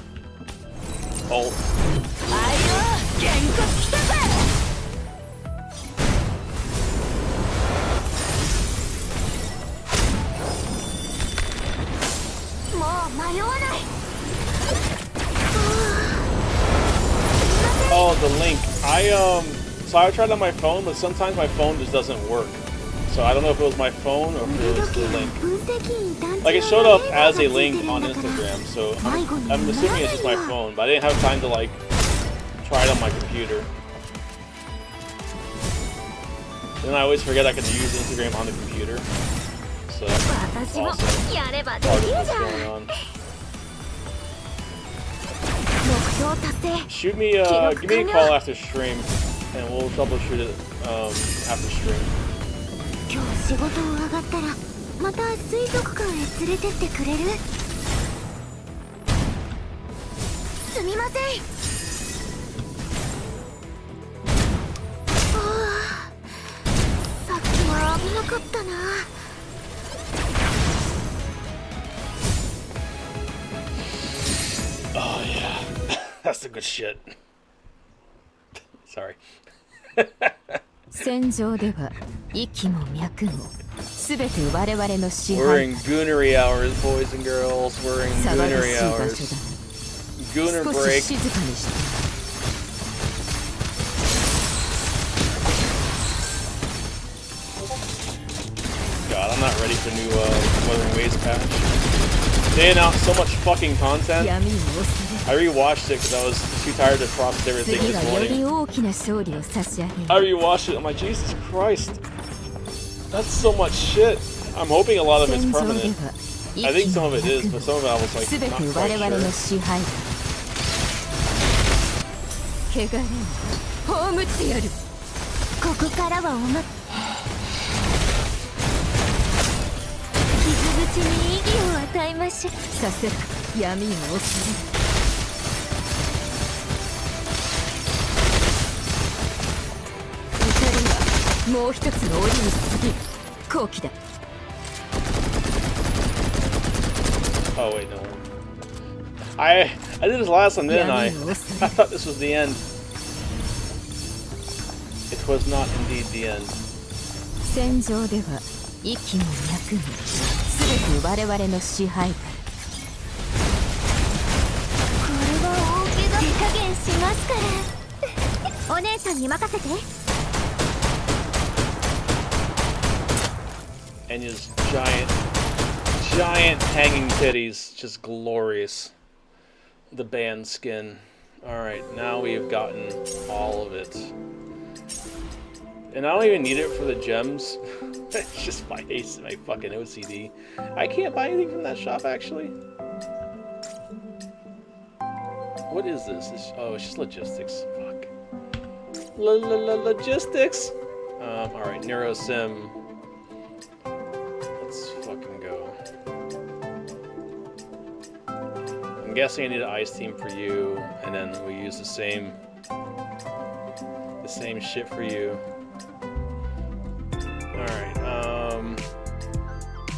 ult. So I tried on my phone, but sometimes my phone just doesn't work. So I don't know if it was my phone or if it was the link. Like it showed up as a link on Instagram, so I'm assuming it's just my phone, but I didn't have time to like try it on my computer. Then I always forget I can use Instagram on the computer. So that's also part of what's going on. Shoot me, give me a call after stream, and we'll troubleshoot it after stream. 今日仕事終わったらまた水族館へ連れてってくれる？すみません。ああ、さっきは危なかったな。Oh yeah, that's the good shit. Sorry. 戦場では息も脈もすべて我々の支配。We're in goonery hours, boys and girls. We're in goonery hours. Gooner break. 静かにして。God, I'm not ready for new Wuthering Waves patch. They announced so much fucking content. I rewatched it because I was too tired to process everything this morning. I rewatched it. I'm like, Jesus Christ. That's so much shit. I'm hoping a lot of it's permanent. I think some of it is, but some of it I was like, not quite sure. ここからは傷口に意義を与えましょう。させら闇を恐れる。怒りはもう一つの檻に過ぎる。好機だ。Oh wait, no. I did this last one, didn't I? I thought this was the end. It was not indeed the end. 戦場では息も脈もすべて我々の支配だ。これは大怪我。手加減しますから。お姉さんに任せて。And his giant hanging titties, just glorious. The band skin. Alright, now we have gotten all of it. And I don't even need it for the gems. It's just my fucking OCD. I can't buy anything from that shop, actually. What is this? Oh, it's just logistics. Fuck. Logistics! Alright, NeuroSim. Let's fucking go. I'm guessing I need an ice team for you, and then we use the same shit for you. Alright,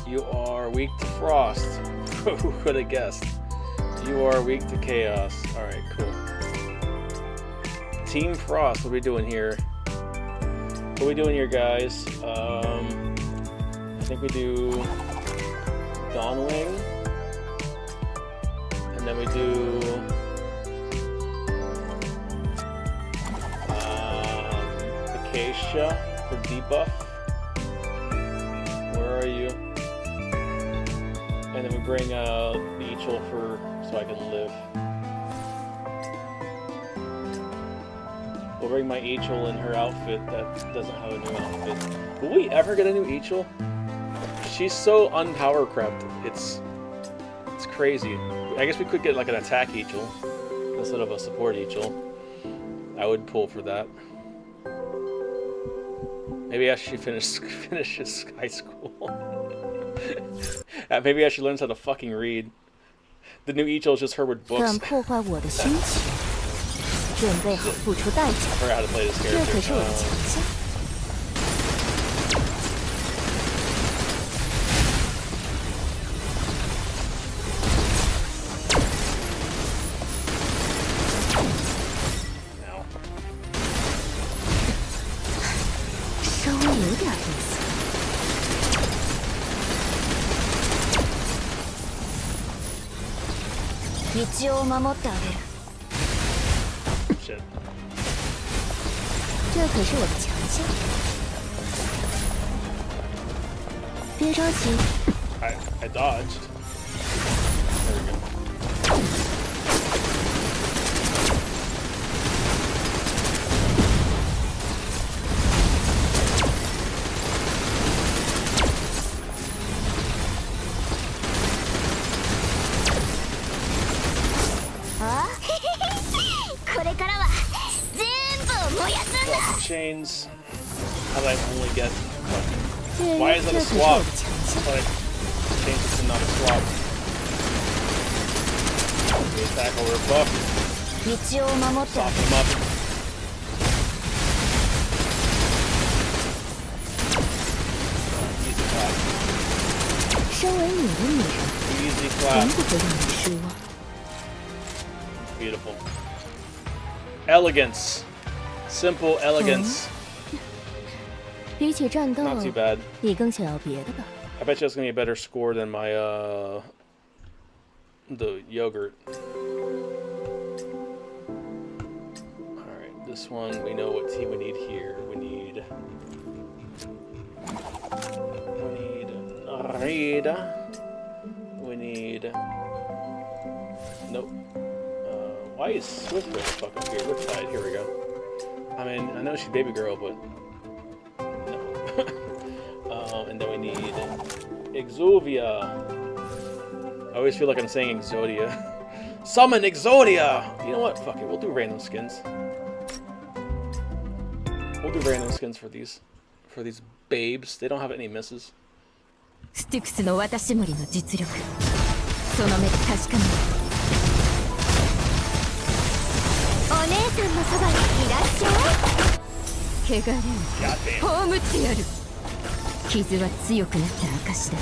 you are weak to frost. Who could have guessed? You are weak to chaos. Alright, cool. Team Frost, what are we doing here? What are we doing here, guys? I think we do Dawnwing. And then we do Acacia for debuff. Where are you? And then we bring Beechel for so I can live. We'll bring my Echel in her outfit that doesn't have a new outfit. Will we ever get a new Echel? She's so unpower crept. It's crazy. I guess we could get like an attack Echel instead of a support Echel. I would pull for that. Maybe after she finishes high school. Maybe after she learns how to fucking read. The new Echel is just her with books. I forgot how to play this character. Shit. 今这可是我的强项。别着急。I dodged. There we go. これからは全部燃やすんだ。 Chains. How do I only get? Why is it a swap? I thought I changed it to not a swap. The attack over buff. 道を守ってあ Soften げ him up. Easy clap. 稍微拧一拧， Easy 从 clap. 不会让你失望。 Beautiful. Elegance. Simple elegance. 比起战斗， Not too bad. 你更想要别的吧？ I bet you that's gonna be a better score than my the yogurt. Alright, this one we know what team we need here. We need Rita. We need nope. Why is Swift the fuck up here? Riptide, here we go. I mean, I know she's baby girl, but no. And then we need Exovia. I always feel like I'm saying Exodia. Summon Exodia! You know what? Fuck it, we'll do random skins. We'll do random skins for these babes. They don't have any misses. スティクスの渡し森の実力、その目で確かめる。お姉さんのそばにいらっしゃい。汚れを葬ってやる。傷は強くなった証だ。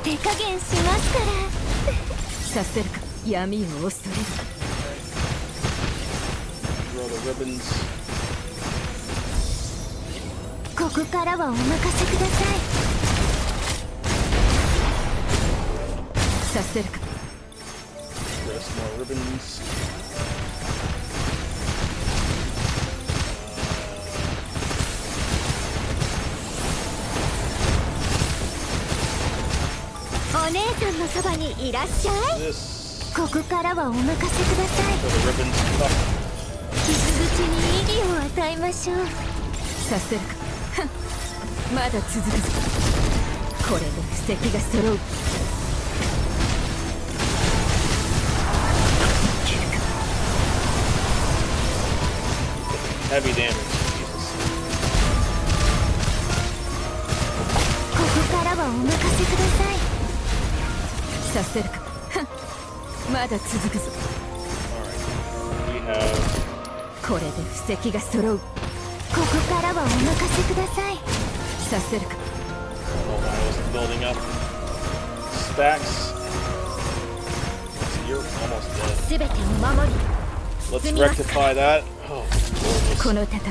手加減しますから。させるか、闇を恐れる。 Throw the ribbons. ここからはお任せください。させるか。 Throw some more ribbons. お姉さんのそばにいらっしゃい。 This. ここからはお任せください。 Throw the ribbons up. 傷口に意義を与えましょう。させるか。まだ続くぞ。これで布石が揃う。 Heavy damage. Jesus. ここからはお任せください。させるか。まだ続くぞ。 Alright. We have. これで布石が揃う。ここからはお任せください。させるか。 Oh, I was building up. Stacks. You're almost dead. すべてを守り。 Let's rectify that. Oh, gorgeous. この戦い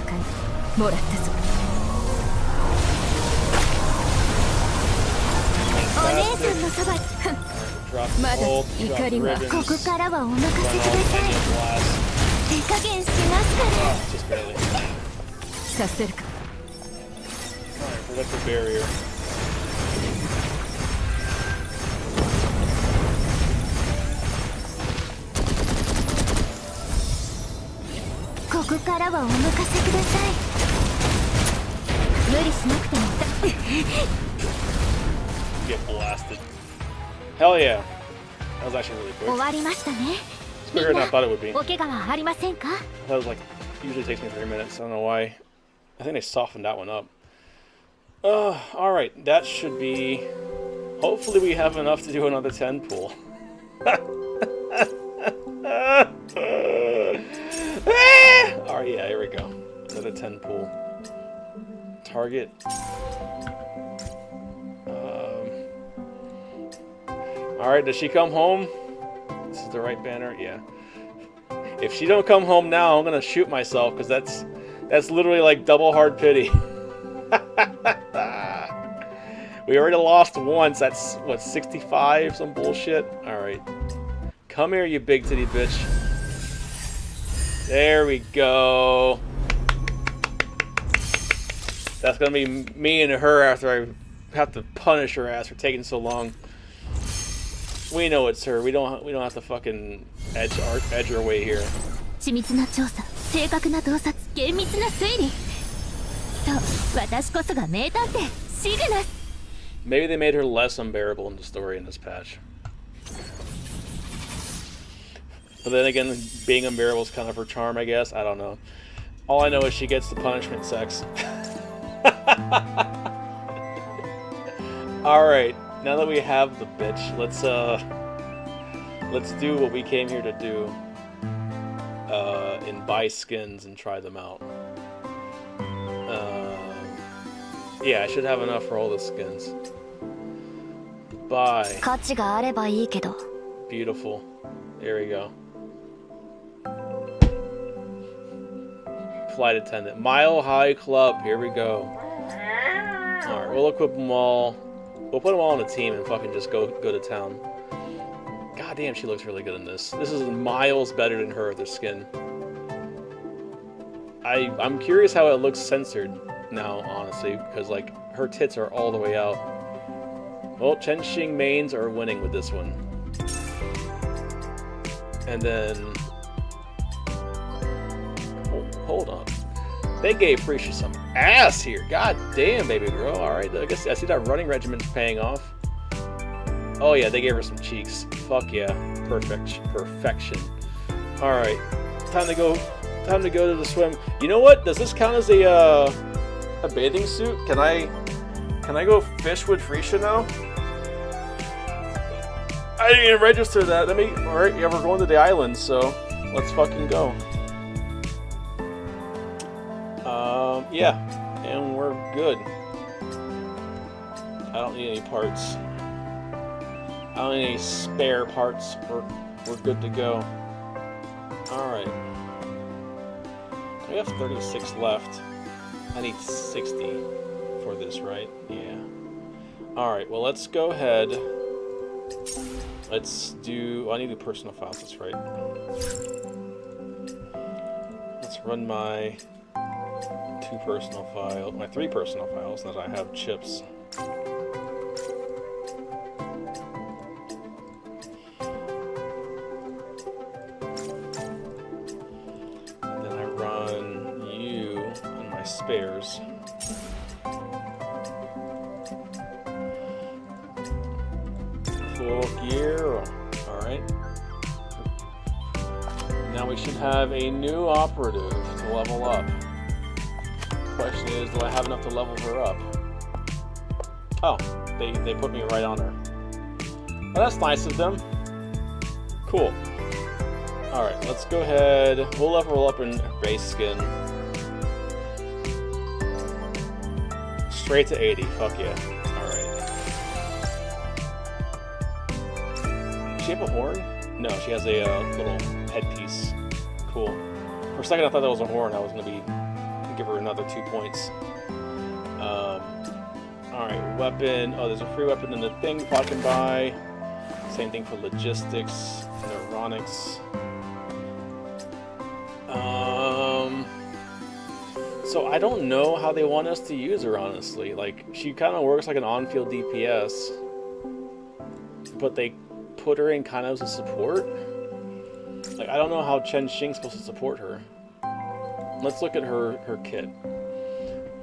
もらったぞ。お姉さんのそばに。 Drop the ult, drop the ribbons. ここからはお任せくだ Run さ all い。 the blast. 手加減しますから。 Just barely. させるか。 Alright, protect the barrier. ここからはお任せください。無理しなくても。 Get blasted. Hell yeah. That was actually really 終 quick. わりましたね。 It's quicker than I thought it would be. お怪我はありませんか？ That was like, usually takes me 3 minutes. I don't know why. I think they softened that one up. Alright. That should be... Hopefully we have enough to do another 10 pool. Alright, yeah, here we go. Another 10 pool. Target. Alright, does she come home? This is the right banner? Yeah. If she don't come home now, I'm gonna shoot myself, because that's literally like double hard pity. We already lost once. That's, what, 65? Some bullshit? Alright. Come here, you big titty bitch. There we go. That's gonna be me and her after I have to punish her ass for taking so long. We know it's her. We don't have to fucking edge our way here. 緻密な調査、正確な洞察、厳密な推理。そう、私こそが名探偵シグナス。 Maybe they made her less unbearable in the story in this patch. But then again, being unbearable is kind of her charm, I guess. I don't know. All I know is she gets the punishment sex. Alright, now that we have the bitch, let's do what we came here to do. And buy skins and try them out. Yeah, I should have enough for all the skins. Buy. Beautiful. There we go. Flight attendant. Mile High Club. Here we go. Alright, we'll equip them all. We'll put them all on a team and fucking just go to town. God damn, she looks really good in this. This is miles better than her, the skin. I'm curious how it looks censored now, honestly, because like her tits are all the way out. Well, Chen Xing mains are winning with this one. And then hold on. They gave Prisha some ass here. God damn, baby girl. Alright, I guess I see that running regiment's paying off. Oh yeah, they gave her some cheeks. Fuck yeah. Perfection. Alright. Time to go to the swim. You know what? Does this count as a bathing suit? Can I go fish with Prisha now? I didn't even register that. Alright, yeah, we're going to the island, so let's fucking go. Yeah, and we're good. I don't need any parts. I don't need any spare parts. We're good to go. Alright. We have 36 left. I need 60 for this, right? Yeah. Alright, well let's go ahead. Let's do... I need to do personal files, that's right. Let's run my my 3 personal files that I have chips. And then I run you and my spares. Full gear, alright. Now we should have a new operative to level up. Question is, do I have enough to level her up? Oh, they put me right on her. Well, that's nice of them. Cool. Alright, let's go ahead. We'll level up in base skin. Straight to 80. Fuck yeah. Alright. Does she have a horn? No, she has a little headpiece. Cool. For a second I thought that was a horn. I was going to give her another 2 points. Alright, weapon. Oh, there's a free weapon in the thing I can buy. Same thing for logistics, neuronics. So I don't know how they want us to use her, honestly. Like, she kind of works like an on-field DPS, but they put her in kind of as a support. Like, I don't know how Chen Xing's supposed to support her. Let's look at her kit.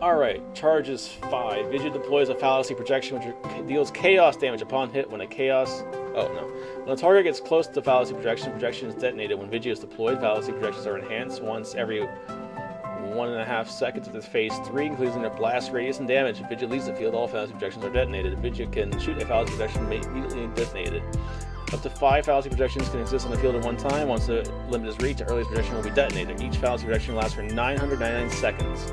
Alright, charges 5. Vidya deploys a fallacy projection which deals chaos damage upon hit when a chaos... Oh, no. When a target gets close to the fallacy projection is detonated. When Vidya is deployed, fallacy projections are enhanced once every 1.5 seconds with phase 3, including their blast radius and damage. If Vidya leaves the field, all fallacy projections are detonated. If Vidya can shoot a fallacy projection immediately detonated. Up to 5 fallacy projections can exist on the field at one time. Once the limit is reached, the earliest projection will be detonated. Each fallacy projection lasts for 999 seconds.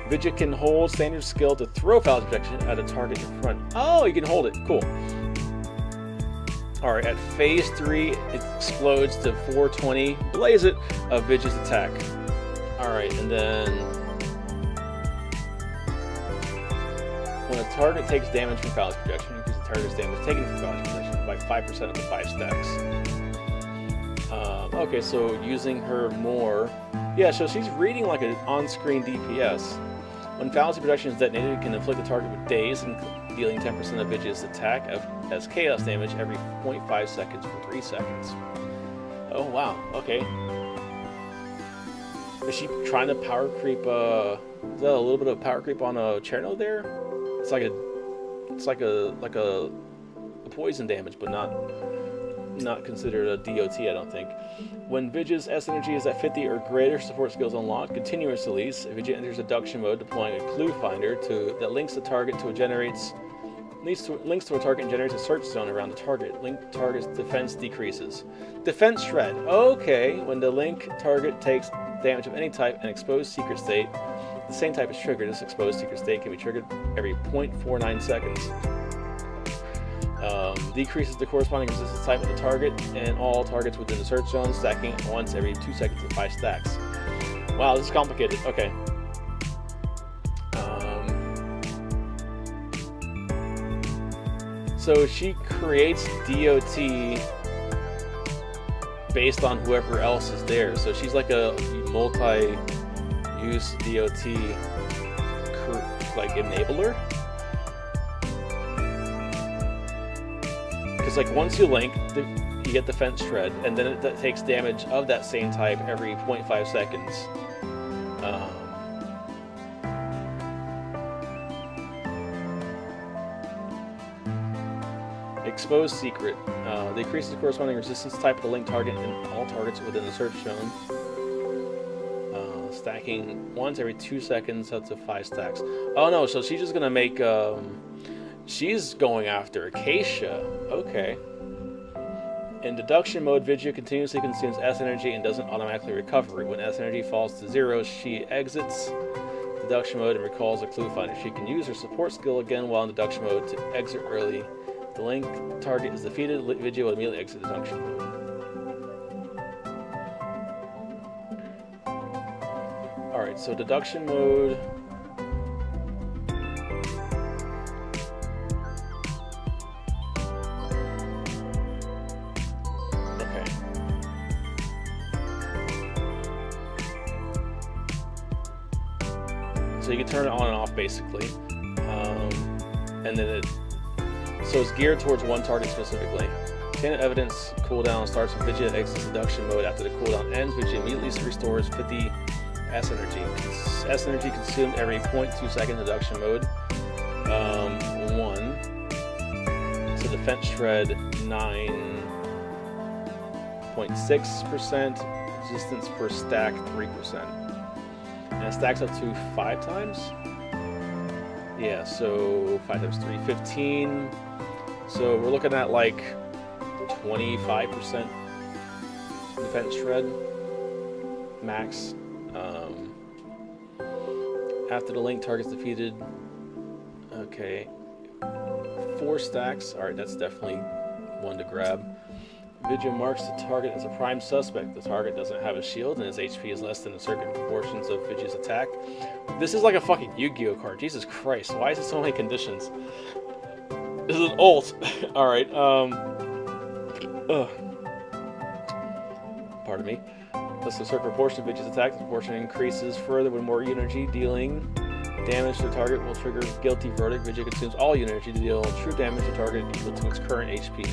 Vidya can hold standard skill to throw fallacy projection at a target in front. Oh, you can hold it. Cool. Alright, at phase 3, it explodes to 420. Blaze it of Vidya's attack. Alright, and then... when a target takes damage from fallacy projection, increase the target's damage taken from fallacy projection by 5% of the 5 stacks. Okay, so using her more. Yeah, so she's reading like an on-screen DPS. When fallacy projection is detonated, it can inflict the target with daze, and dealing 10% of Vidya's attack as chaos damage every 0.5 seconds for 3 seconds. Oh wow, okay. Is she trying to power creep, is that a little bit of power creep on a Cherno there? It's like a poison damage, but not considered a DOT, I don't think. When Vidya's S energy is at 50 or greater, support skills unlocked. Continuous release. Vidya enters deduction mode, deploying a clue finder that links the target to links to a target and generates a search zone around the target. Link target's defense decreases. Defense shred. Okay, when the link target takes damage of any type and exposed secret state, the same type is triggered. This exposed secret state can be triggered every 0.49 seconds. Decreases the corresponding resistance type of the target and all targets within the search zone, stacking once every 2 seconds with 5 stacks. Wow, this is complicated. Okay. So she creates DOT based on whoever else is there. So she's like a multi-use DOT like enabler. Because like once you link, you get defense shred, and then it takes damage of that same type every 0.5 seconds. Exposed secret. Decreases the corresponding resistance type of the link target and all targets within the search zone. Stacking once every 2 seconds up to 5 stacks. Oh no, so she's just gonna make she's going after Acacia. Okay. In deduction mode, Vidya continuously consumes S energy and doesn't automatically recover. When S energy falls to 0, she exits deduction mode and recalls a clue finder. She can use her support skill again while in deduction mode to exit early. If the link target is defeated, Vidya will immediately exit deduction mode. Alright, so deduction mode. So you can turn it on and off basically, and then so it's geared towards one target specifically. Chain of evidence cooldown starts with Vidya exits deduction mode. After the cooldown ends, Vidya immediately restores 50 S energy. S energy consumed every 0.2 second deduction mode. 1. So defense shred 9.6%. Resistance per stack 3%. And it stacks up to 5 times. Yeah, so 5 times 3, 15. So we're looking at like 25% defense shred max. After the link target's defeated. Okay. 4 stacks. Alright, that's definitely one to grab. Vidya marks the target as a prime suspect. The target doesn't have a shield and his HP is less than the certain proportions of Vidya's attack. This is like a fucking Yu-Gi-Oh card. Jesus Christ, why is it so many conditions? This is an ult. Alright, pardon me. Less than a certain proportion of Vidya's attack. The proportion increases further when more energy. Dealing damage to the target will trigger guilty verdict. Vidya consumes all energy to deal true damage to the target equal to its current HP.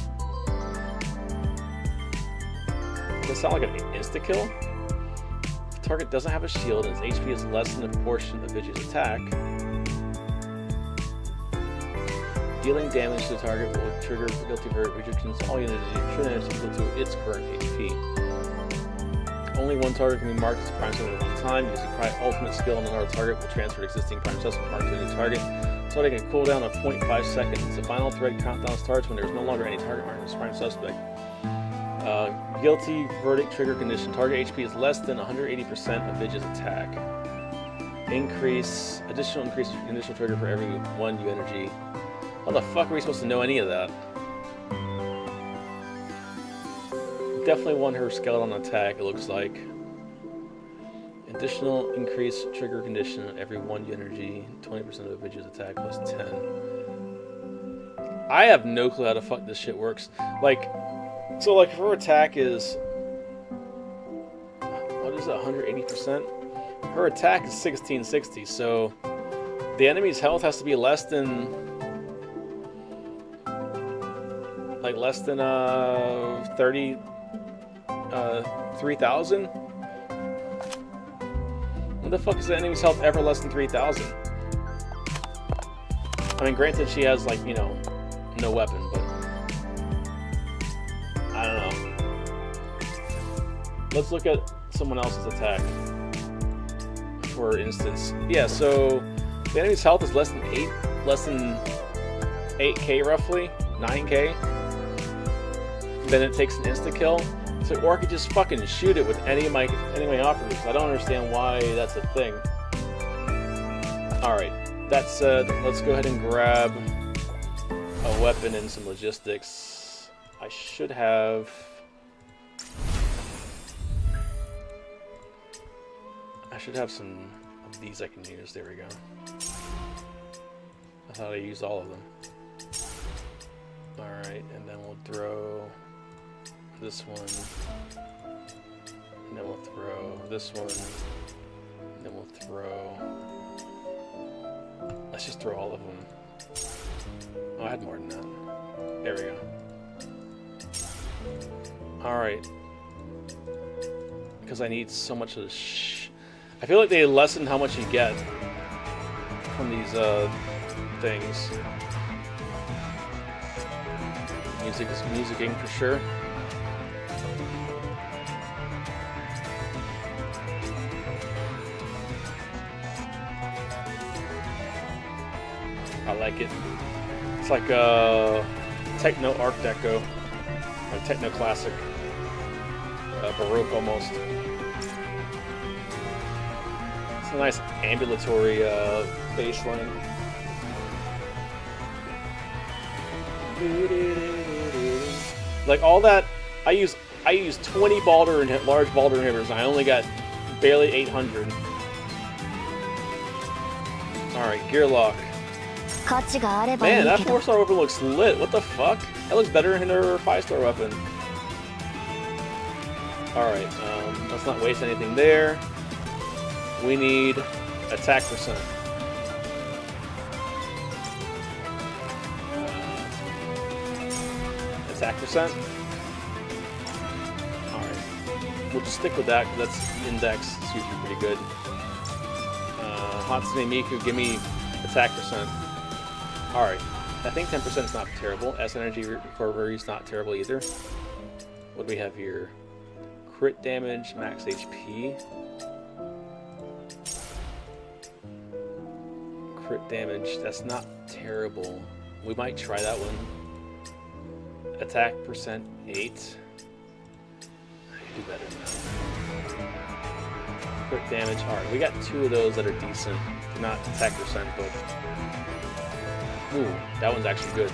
Does that sound like an insta-kill? If the target doesn't have a shield and its HP is less than the proportion of Vidya's attack, dealing damage to the target will trigger guilty verdict. Vidya consumes all energy, true damage equal to its current HP. Only one target can be marked as a prime suspect at one time. Using prime ultimate skill on another target will transfer existing prime suspect mark to a new target. Starting a cooldown of 0.5 seconds. The final thread countdown starts when there is no longer any target marked as prime suspect. Guilty verdict trigger condition. Target HP is less than 180% of Vidya's attack. Additional increase conditional trigger for every 1 U energy. How the fuck are we supposed to know any of that? Definitely won her skeleton attack, it looks like. Additional increase trigger condition every 1 U energy. 20% of Vidya's attack plus 10. I have no clue how the fuck this shit works. So like if her attack is is it, 180%? Her attack is 1660, so the enemy's health has to be less than 3,000? When the fuck is the enemy's health ever less than 3,000? I mean, granted, she has, like, you know, no weapon, but I don't know. Let's look at someone else's attack. For instance, yeah, so the enemy's health is less than 8k roughly, 9k. Then it takes an insta kill. So, or I could just fucking shoot it with any of my operatives. I don't understand why that's a thing. All right, that said, let's go ahead and grab a weapon and some logistics. I should have. Some of these I can use. There we go. I thought I used all of them. Alright, and then we'll throw this one. And then we'll throw this one. And then we'll throw... Let's just throw all of them. Oh, I had more than that. There we go. Alright. Because I need so much of this I feel like they lessened how much you get from these things. Music is musicking for sure. I like it. It's like a techno art deco, like techno classic, Baroque almost. A nice ambulatory bass line. Like all that, I use 20 large Balder inhibitors, and I only got barely 800. All right, gear lock. Man, that 4-star weapon looks lit. What the fuck? That looks better than her 5-star weapon. All right, let's not waste anything there. We need attack percent. Attack percent. Alright. We'll just stick with that because that's index. It's usually pretty good. Hatsune Miku, give me attack percent. Alright. I think 10% is not terrible. S energy recovery is not terrible either. What do we have here? Crit damage, max HP. Crit damage, that's not terrible. We might try that one. Attack percent 8. I could do better than that. Crit damage, alright, we got 2 of those that are decent. Not attack percent, but... Ooh, that one's actually good.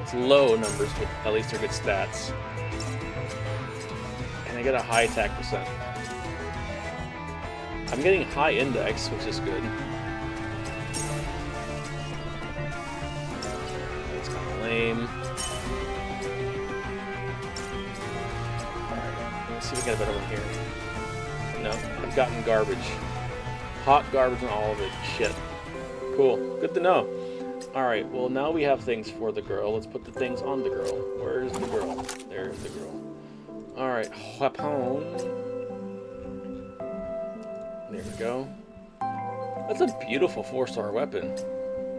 It's low numbers, but at least they're good stats. And I get a high attack percent. I'm getting high index, which is good. That's kind of lame. Alright, let's see if we get a better one here. No, I've gotten garbage. Hot garbage and all of it. Shit. Cool. Good to know. Alright, well now we have things for the girl. Let's put the things on the girl. Where's the girl? There's the girl. Alright, weapon. There we go. That's a beautiful 4-star weapon.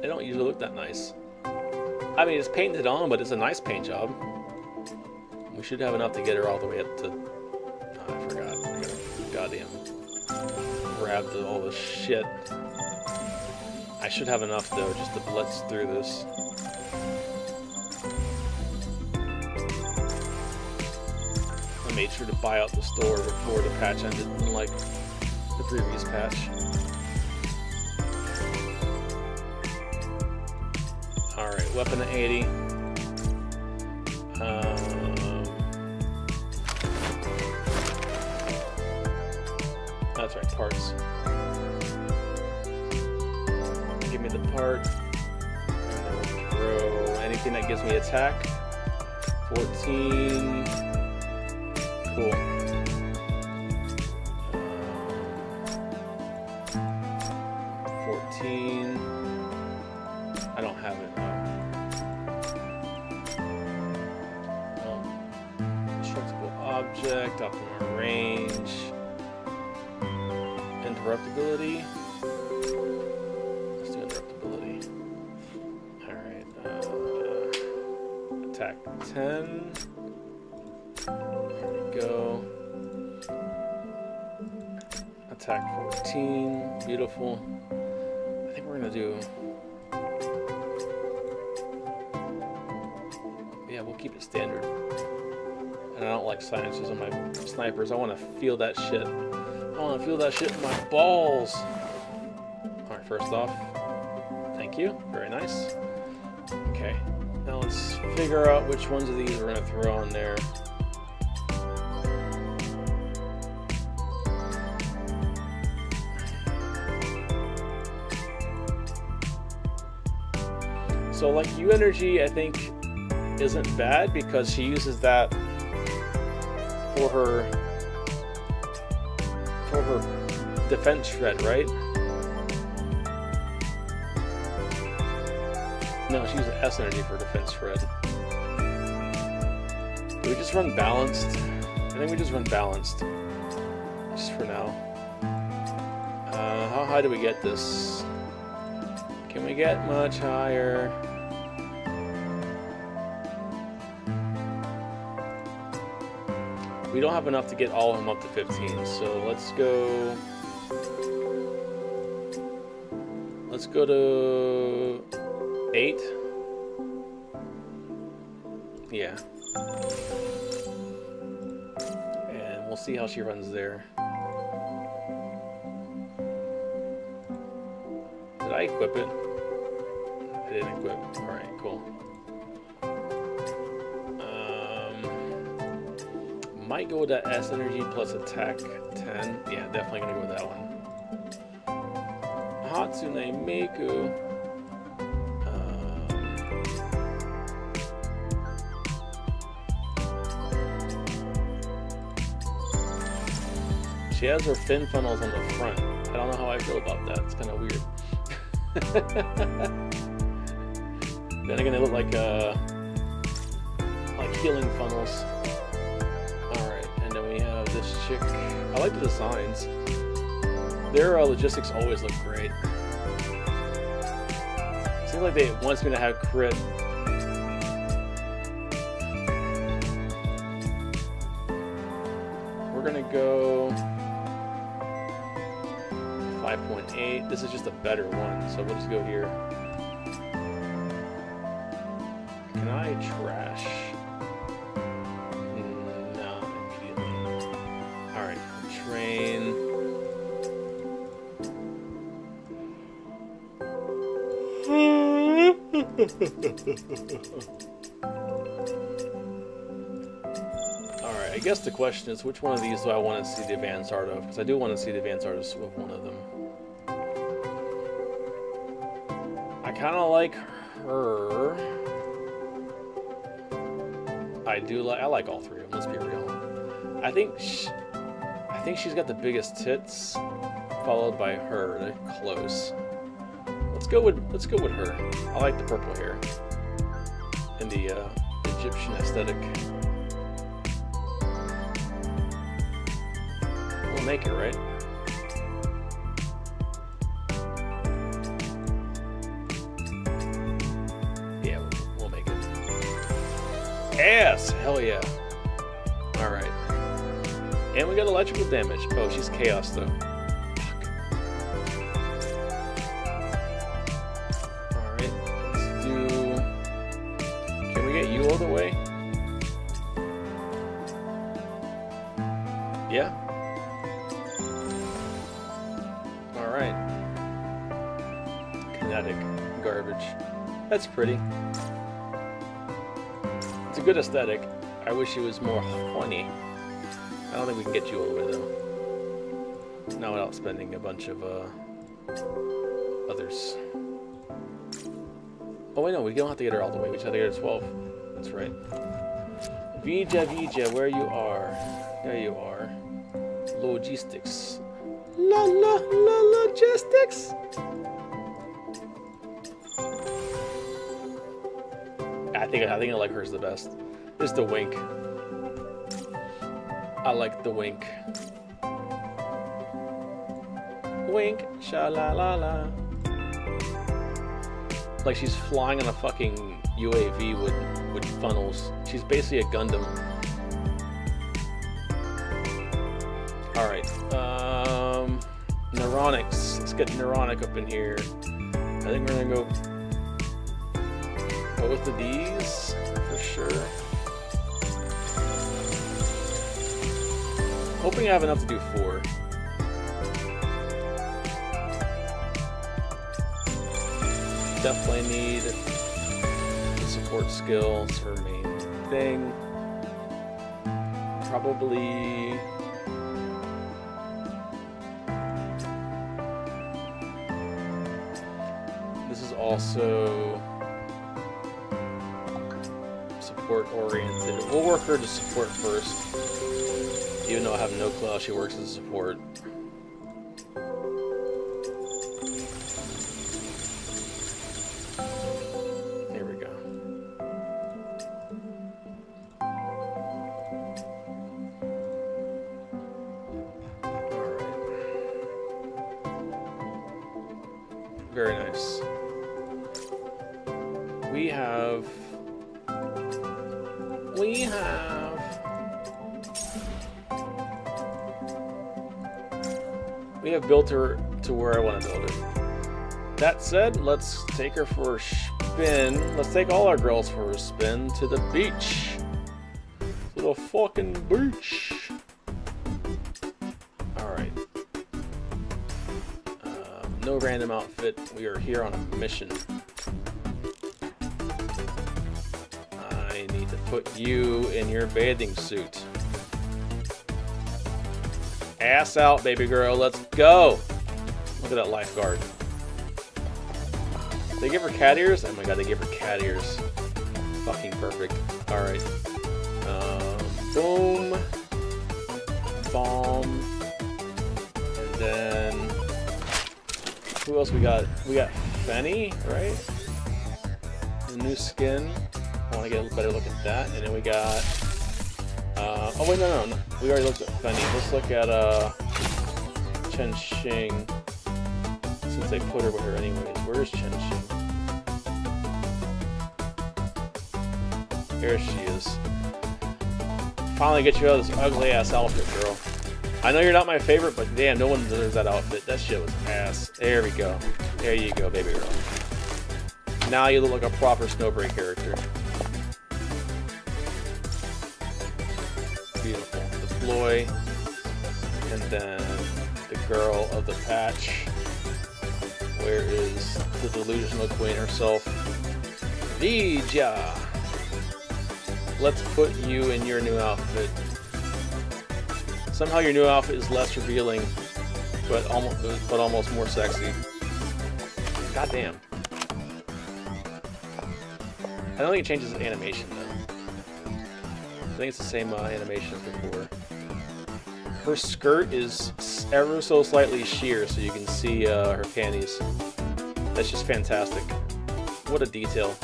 They don't usually look that nice. I mean, it's painted on, but it's a nice paint job. We should have enough to get her all the way up to... Oh, I forgot. I gotta goddamn grab all this shit. I should have enough, though, just to blitz through this. I made sure to buy out the store before the patch ended, unlike the previous patch. Alright, weapon at 80. That's right, parts. Give me the part. And then we'll throw anything that gives me attack. 14. Cool. 15. I don't have it. Destructible object, optimal range, interruptibility. Let's do interruptibility. Alright. Attack 10. There we go. Attack 14. Beautiful. I think we're gonna do. Yeah, we'll keep it standard. And I don't like silencers on my snipers. I want to feel that shit. I want to feel that shit in my balls. Alright, first off, thank you. Very nice. Okay, now let's figure out which ones of these we're going to throw in there. So, like, U energy, I think, isn't bad because she uses that for her defense shred, right? No, she uses S energy for defense shred. Do we just run balanced? I think we just run balanced, just for now. How high do we get this? Can we get much higher? We don't have enough to get all of them up to 15, so let's go to 8. Yeah. And we'll see how she runs there. Did I equip it? I didn't equip. Alright, cool. Might go with that S energy plus attack 10. Yeah, definitely gonna go with that one. Hatsune Miku. She has her fin funnels on the front. I don't know how I feel about that. It's kind of weird. Then again, they look like healing funnels. This chick, I like the designs. Their logistics always look great. Seems like they wants me to have crit. We're gonna go 5.8. This is just a better one, so we'll just go here. Can I trash? Train. Alright, I guess the question is which one of these do I want to see the advanced art of? Because I do want to see the advanced art of one of them. I kind of like her. I like all three of them, let's be real. I think she's got the biggest tits, followed by her. They're close. Let's go with her. I like the purple hair and the Egyptian aesthetic. We'll make it, right? Yeah, we'll make it. Yes, hell yeah. All right. And we got electrical damage. Oh, she's chaos though. Fuck. Alright, let's do... Can we get you all the way? Yeah? Alright. Kinetic garbage. That's pretty. It's a good aesthetic. I wish it was more horny. I don't think we can get you all the way though. Not without spending a bunch of others. Oh wait, no, we don't have to get her all the way. We just have to get her to 12. That's right. Vidya, where you are? There you are. Logistics. Logistics. I think I like hers the best. It's the wink. I like the wink. Wink, sha la la la. Like she's flying on a fucking UAV with funnels. She's basically a Gundam. All right, Neuronics. Let's get Neuronic up in here. I think we're gonna go both of these for sure. Hoping I have enough to do 4. Definitely need the support skill. It's her main thing. Probably this is also support oriented. We'll work her to support first, even though I have no clue how she works as a support. Very nice. We have built her to where I want to build her. That said, let's take her for a spin. Let's take all our girls for a spin to the beach. To the fucking beach. Alright. No random outfit. We are here on a mission. I need to put you in your bathing suit. Ass out, baby girl. Let's go. Look at that lifeguard. They give her cat ears? Oh my god, they give her cat ears. Fucking perfect. Alright. Boom. Bomb. And then... who else we got? We got Fenny, right? The new skin. I want to get a better look at that. And then we got... oh wait, no. We already looked at Fenny. Let's look at Chen Xing. Since they put her with her anyways. Where's Chen Xing? Here she is. Finally get you out of this ugly ass outfit, girl. I know you're not my favorite, but damn, no one deserves that outfit. That shit was ass. There we go. There you go, baby girl. Now you look like a proper Snowbreak character. Beautiful. Deploy. And then the girl of the patch. Where is the delusional queen herself? Vidya! Let's put you in your new outfit. Somehow your new outfit is less revealing, but almost more sexy. God damn. I don't think it changes the animation though. I think it's the same animation as before. Her skirt is ever so slightly sheer, so you can see her panties. That's just fantastic. What a detail.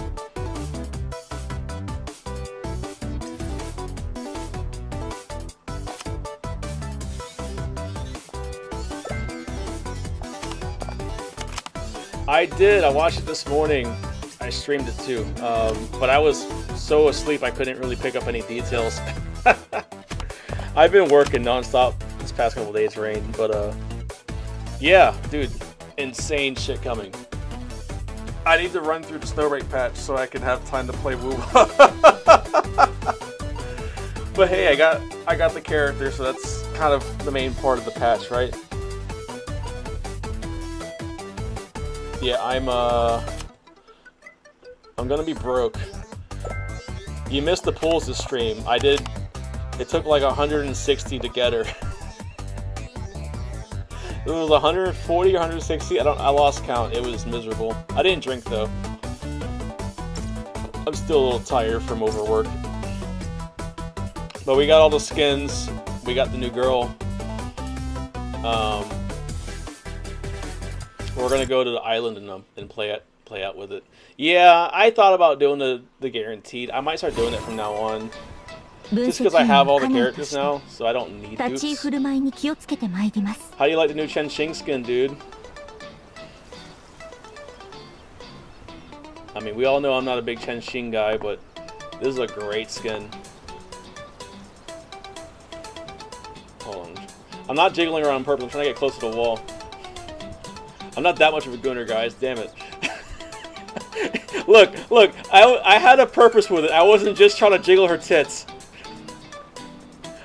I did. I watched it this morning. I streamed it too. But I was so asleep I couldn't really pick up any details. I've been working nonstop this past couple days, Rain. But yeah, dude, insane shit coming. I need to run through the Snowbreak patch so I can have time to play Woo. But hey, I got the character, so that's kind of the main part of the patch, right? Yeah, I'm gonna be broke. You missed the pools this stream. I did. It took like 160 to get her. It was 140 or 160. I lost count. It was miserable. I didn't drink though. I'm still a little tired from overwork. But we got all the skins. We got the new girl. We're gonna go to the island and play play out with it. Yeah, I thought about doing the guaranteed. I might start doing it from now on. Just because I have all the characters now, so I don't need dupes. How do you like the new Chen Xing skin, dude? I mean, we all know I'm not a big Chen Xing guy, but this is a great skin. Hold on. I'm not jiggling around on purpose. I'm trying to get close to the wall. I'm not that much of a gooner, guys. Damn it. Look. I had a purpose with it. I wasn't just trying to jiggle her tits.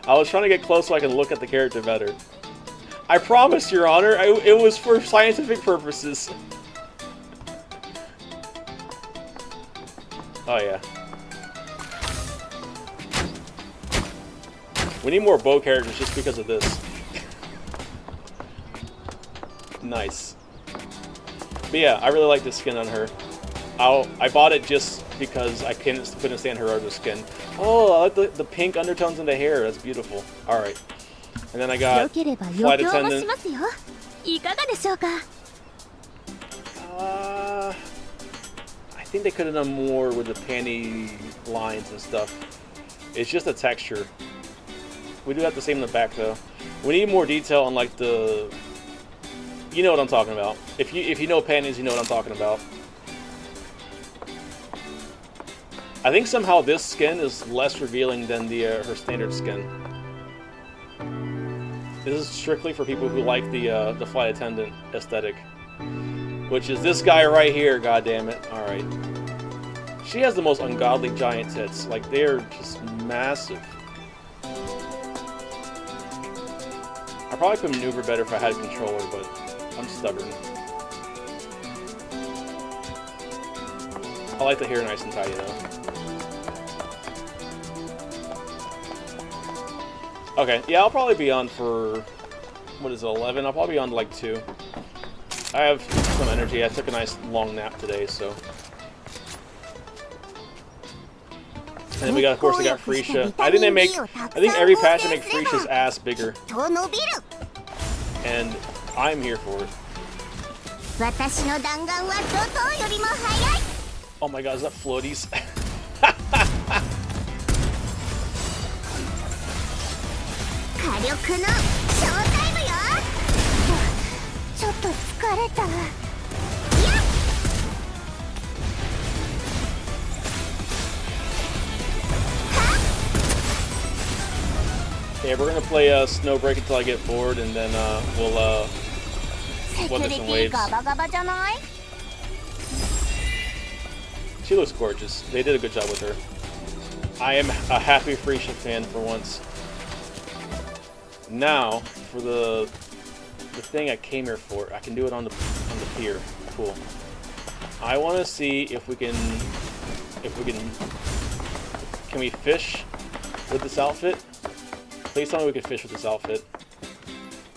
I was trying to get close so I can look at the character better. I promise, Your Honor, it was for scientific purposes. Oh, yeah. We need more bow characters just because of this. Nice. But yeah, I really like this skin on her. I bought it just because I couldn't stand her other skin. Oh, I like the pink undertones in the hair. That's beautiful. Alright. And then I got Flight Attendant. I think they could have done more with the panty lines and stuff. It's just a texture. We do have the same in the back though. We need more detail on like the... You know what I'm talking about. If you know panties, you know what I'm talking about. I think somehow this skin is less revealing than her standard skin. This is strictly for people who like the flight attendant aesthetic, which is this guy right here. God damn it! All right, she has the most ungodly giant tits. Like they're just massive. I probably could maneuver better if I had a controller, but I'm stubborn. I like the hair nice and tidy though. Okay, yeah, I'll probably be on for, what is it, 11? I'll probably be on to like 2. I have some energy. I took a nice long nap today, so. And then we got, of course, we got Freesia. I think every patch they make Freesia's ass bigger. And I'm here for it. Oh my god, is that floaties? Okay, we're gonna play Snowbreak until I get bored, and then we'll weather some waves. She looks gorgeous. They did a good job with her. I am a happy Freesia fan for once. Now, for the thing I came here for, I can do it on the pier. Cool. I want to see if we can we fish with this outfit? Please tell me we can fish with this outfit.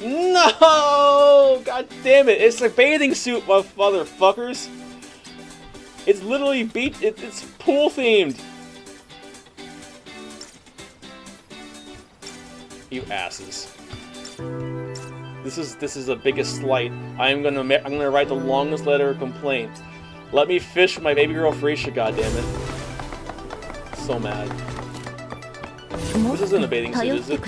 No! God damn it! It's a bathing suit, motherfuckers. It's literally it's pool themed. You asses. This is the biggest slight. I'm gonna write the longest letter of complaint. Let me fish with my baby girl Freesia, goddammit. So mad. This isn't a bathing suit, is it?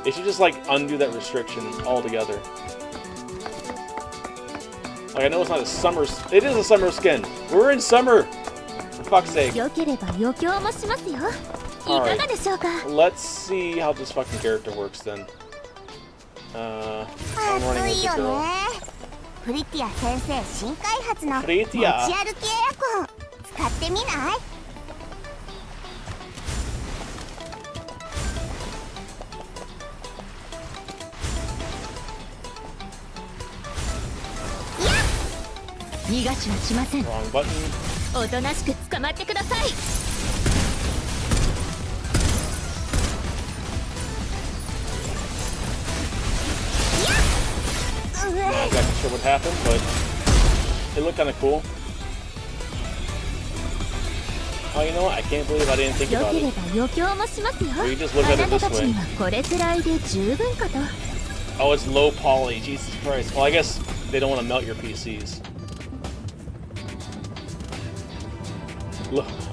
It should just like undo that restriction altogether. Like I know it's not a summer. It is a summer skin. We're in summer. For fuck's sake. Alright, let's see how this fucking character works then. I'm running with the girl. Vidya. Wrong button. I'm not exactly sure what happened, but it looked kind of cool. Oh, you know what? I can't believe I didn't think about it. We just look at it this way. Oh, it's low poly. Jesus Christ. Well, I guess they don't want to melt your PCs.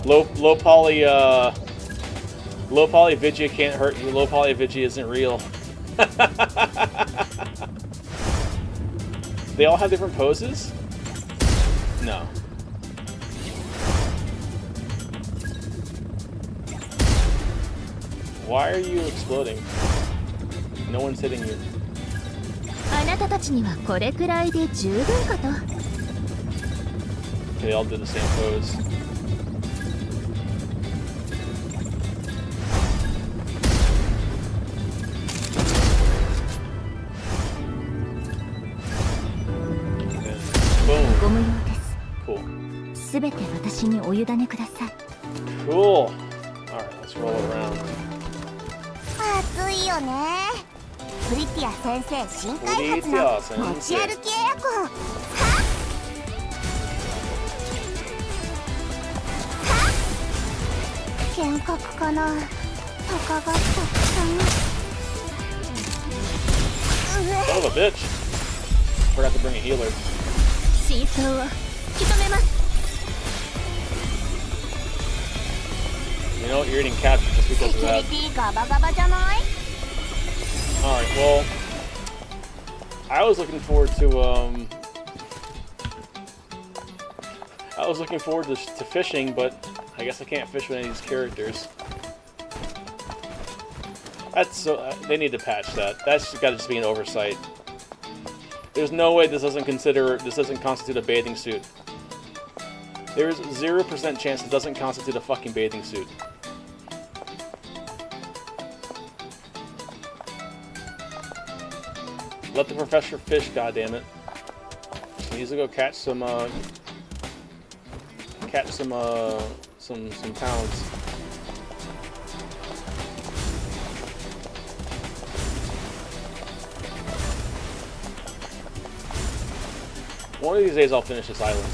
Low poly. Low poly Vidya can't hurt you. Low poly Vidya isn't real. They all have different poses? No. Why are you exploding? No one's hitting you. あなたたちにはこれくらいで十分かと。They all do the same pose. Boom. ご無用です。 Cool. すべて私にお委ねください。 Cool. Alright, let's roll it around. 暑いよね。プリティア先生新開発の持ち歩きエアコン。は幻覚かな。たかがたくさん。Son of a bitch. Forgot to bring a healer. 真相を突き止めます。 You know, you're getting captured just セ because キ of ュ that. リティガバガバじゃない？ Alright, well, I was looking forward to fishing, but I guess I can't fish with any of these characters. That's so, they need to patch that. That's got to just be an oversight. There's no way this doesn't constitute a bathing suit. There's 0% chance it doesn't constitute a fucking bathing suit. Let the professor fish, goddammit. He needs to go catch some pounds. One of these days I'll finish this island.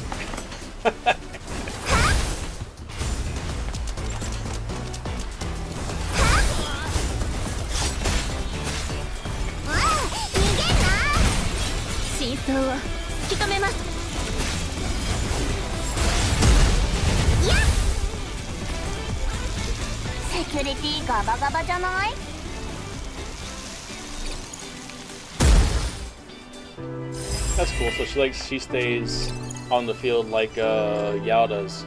Security ガバガバじゃない？ That's cool. So she stays on the field like Yao does.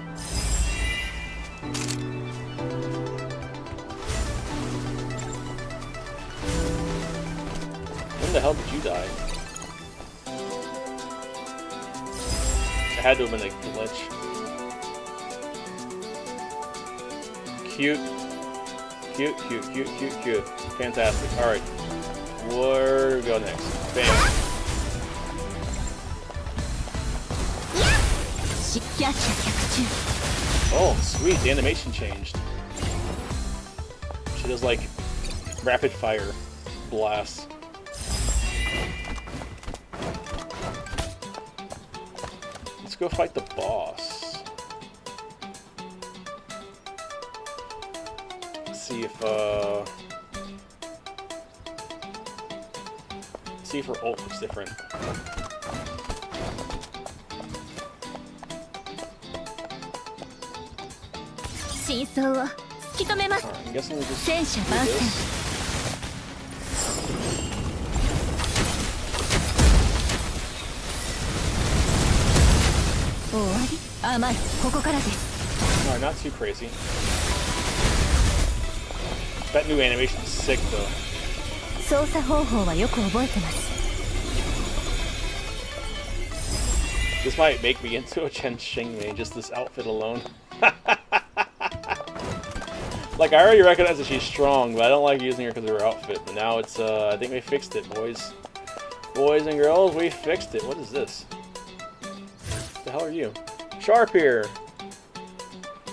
When the hell did you die? It had to have been a glitch. Cute. Cute, cute, cute, cute, cute. Fantastic. Alright. Where do we go next? Bam. Oh, sweet. The animation changed. She does like rapid fire blasts. Let's go fight the boss. See if her ult looks different. Alright, I'm guessing we just do 戦車番宣 this. 終わり甘いここからです Alright, not too crazy. That new animation is sick though. 操作方法はよく覚えてます This might make me into a Chen Xing main, just this outfit alone. Like, I already recognize that she's strong, but I don't like using her because of her outfit. But now it's, I think we fixed it, boys. Boys and girls, we fixed it. What is this? What the hell are you? Sharp here!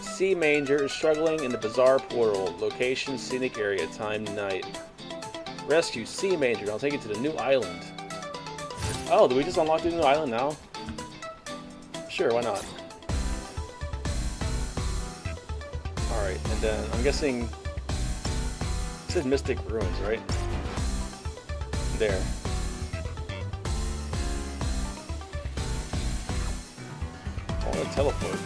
Sea Manger is struggling in the bizarre portal. Location, scenic area, time, night. Rescue Sea Manger. I'll take you to the new island. Oh, did we just unlock the new island now? Sure, why not? Alright, and then I'm guessing it said Mystic Ruins, right? There. want to teleport.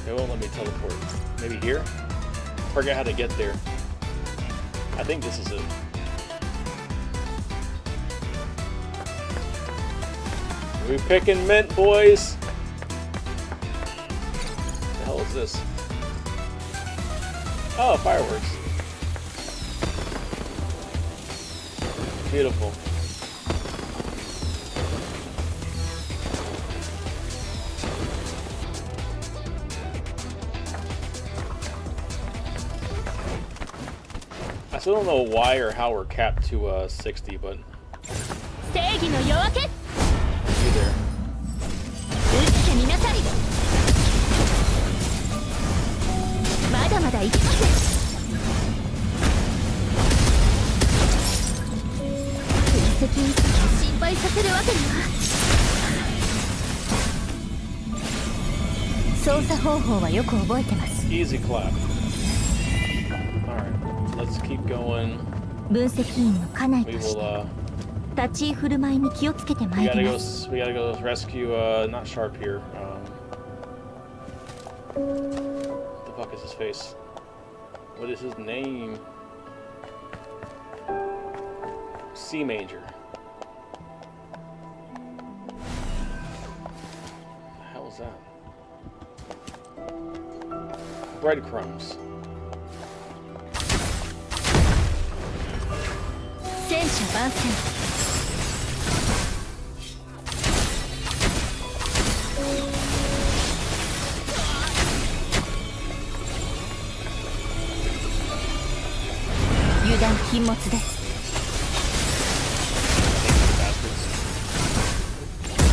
It won't let me teleport. Maybe here? Forget how to get there. I think this is it. We picking mint, boys. What the hell is this? Oh, fireworks. Beautiful. I still don't know why or how we're capped to 60, but be there. Easy clap. Alright, let's keep going. We will, we gotta go rescue, not Sharp here. What the fuck is his face? What is his name? Sea Major. What the hell is that? Breadcrumbs.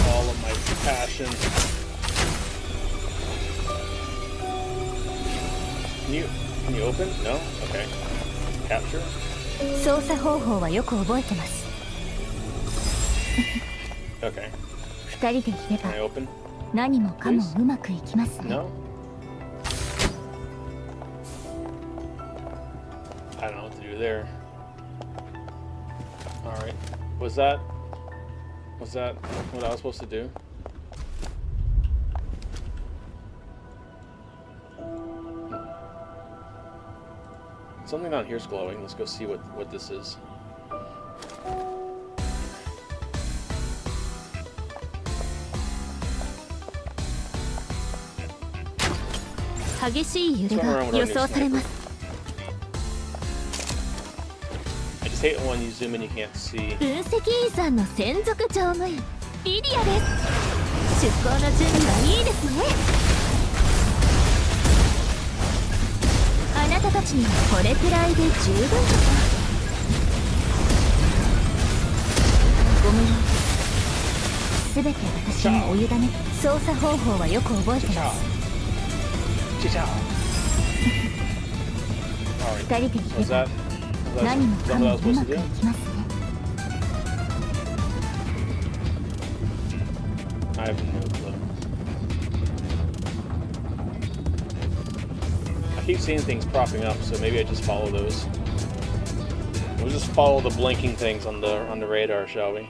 All of my passion. Can you open? No? Okay. Capture? Okay. Can I open? Please? No? I don't know what to do there. Alright. Was that what I was supposed to do? Something down here's glowing. Let's go see what this is. I just hate when you zoom in you can't see. 分析員さんの専属乗務員ビディアです。出航の準備はいいですね。あなたたちにはこれくらいで十分かと。ご無用。すべて私にお委ね。操作方法はよく覚えてます。2人で行けば何もかもうまくいきますね。I have no clue. I keep seeing things propping up, so maybe I just follow those. We'll just follow the blinking things on the radar, shall we?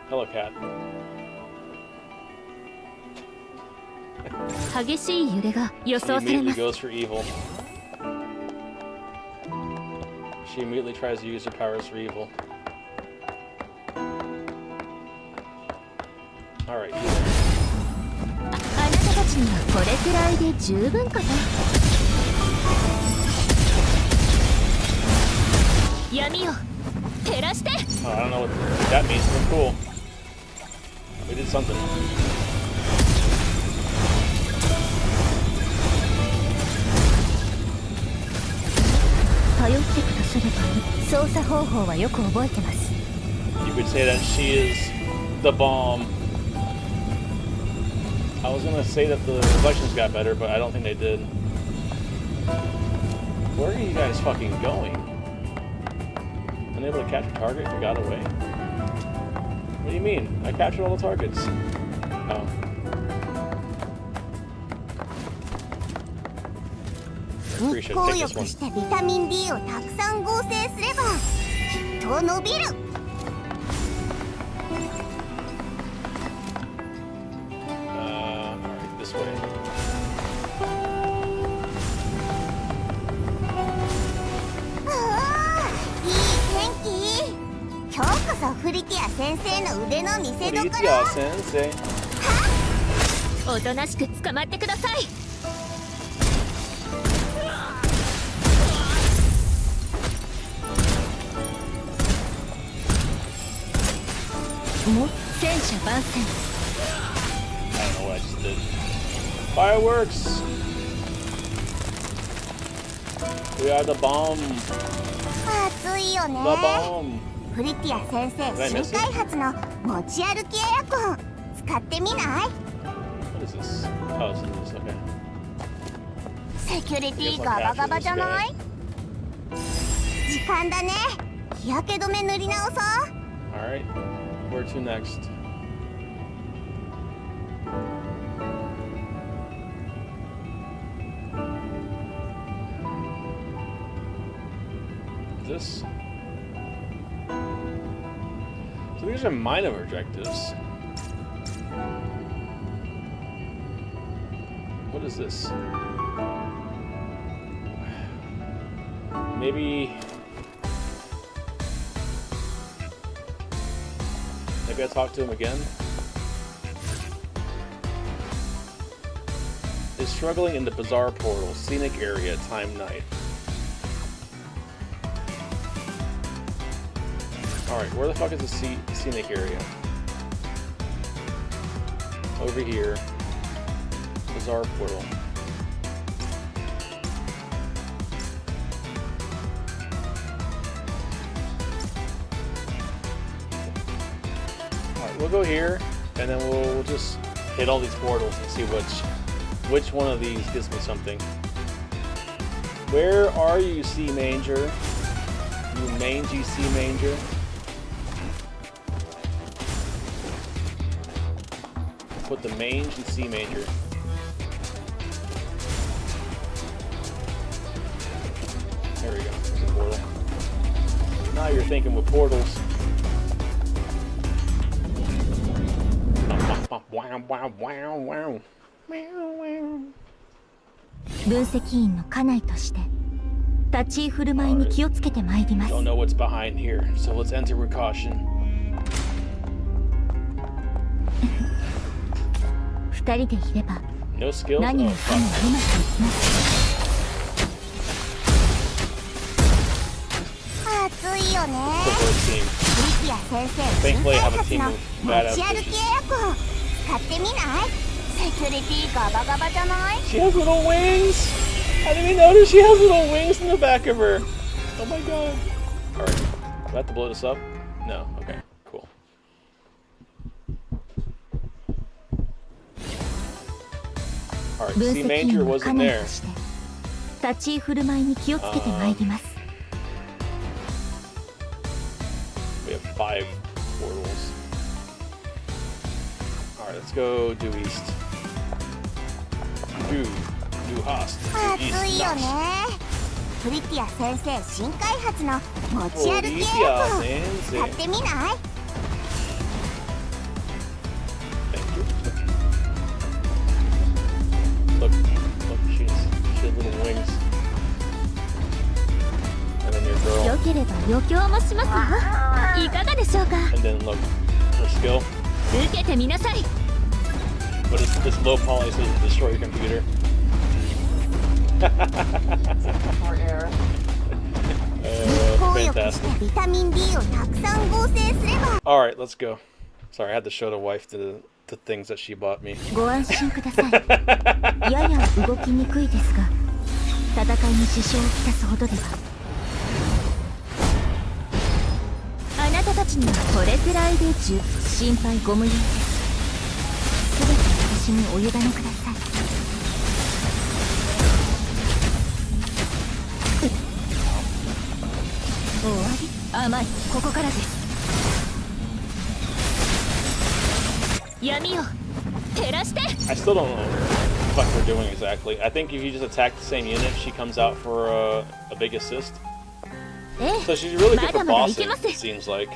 Hello, cat. 激しい揺れが予想され She ま immediately す。 goes for evil. She immediately tries to use her powers for evil. Alright, あなたたちにはこれくらいで十分かと。闇を照らして。 I don't know what that means, but cool. We did something. 頼ってくださればいい。操作方法はよく覚えてます。 You could say that she is the bomb. I was gonna say that the reflections got better, but I don't think they did. Where are you guys fucking going? Unable to capture target? You got away? What do you mean? I captured all the targets. Oh. pretty 日 sure 光 take 浴 this one. してビタミン D をたくさん合成すればきっと伸びる。Alright, this way. いい天気。今日こそフリティア先生の腕の見せ所。 Vidya sensei. おとなしく捕まってください。も戦車番宣。 I don't know what I just did. Fireworks! We are the bomb! 暑いよね。 The bomb! フリティア先生新開発の持ち歩きエアコン使ってみない？ What is this? Oh, it's in this, okay. セキュリティガバガバじゃない？時間だね。日焼け止め塗り直そう。 Alright, where to next? This? So these are minor objectives. What is this? Maybe I talk to him again. Is struggling in the bizarre portal, scenic area, time night. Alright, where the fuck is the scenic area? Over here. Bizarre portal. Alright, we'll go here, and then we'll just hit all these portals and see which one of these gives me something. Where are you, Sea Manger? You mangy Sea Manger? Put the mange and Sea Manger. There we go. There's a portal. Now you're thinking with portals. Wow, wow, wow, wow. 分析員の家内として立ち居振る舞いに気をつけてまいります。 Don't know what's behind here, so let's enter with caution. 二人でいれば No skills? 何 Oh, もかも fuck. うまくいきます。暑いよね。 The worst team. フリティア先生新 Thankfully, I 開 have a 発 team の of 持 badass ち歩き bitches. エアコン使ってみない？セキュリティガバガバじゃない？ She has little wings! I didn't even notice she has little wings in the back of her. Oh my god. Alright. Do I have to blow this up? No. Okay. Cool. Alright, 分 Sea 析 Manger 員の家 wasn't 内 there. として立ち居振る舞いに気をつけてまいります。 We have 5 portals. Alright, let's go due east. Due host. Due 暑い east よね。 knox. フリティア先生新開発の持ち歩きエ Vidya アコン sensei. 使ってみない？ Thank you. Look, she has little wings. And then your 良 girl. ければ余興もしますよ。いかがでしょうか。 And then look, her skill. 受けてみなさい。 But it's low poly, so it doesn't destroy your computer. Or error. 光浴し Fantastic. てビタミン D をたくさん合成すれば。 Alright, let's go. Sorry, I had to show the wife the things that she bought me. ご安心ください。やや動きにくいですが、戦いに支障をきたすほどでは。あなたたちにはこれくらいで心配ご無用です。すべて私にお委ねください。終わり？甘い。ここからです。闇を照らして。 I still don't know fuck they're doing exactly. I think if you just attack the same unit, she comes out for a big assist. So she's really good for bossing, it seems like.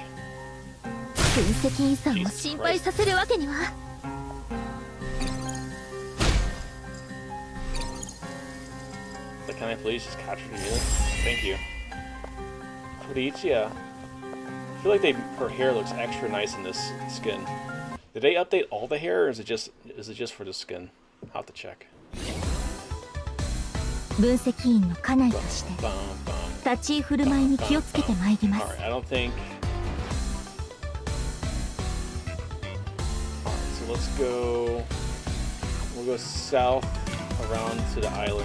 分析員さんを心配させるわけには。So can I please just capture the unit? Thank you. Vidya. I feel like her hair looks extra nice in this skin. Did they update all the hair, or is it just for the skin? I'll have to check. 分析員の家内として立ち居振る舞いに気をつけてまいります。 Alright, I don't think. Alright, so let's go. We'll go south around to the island.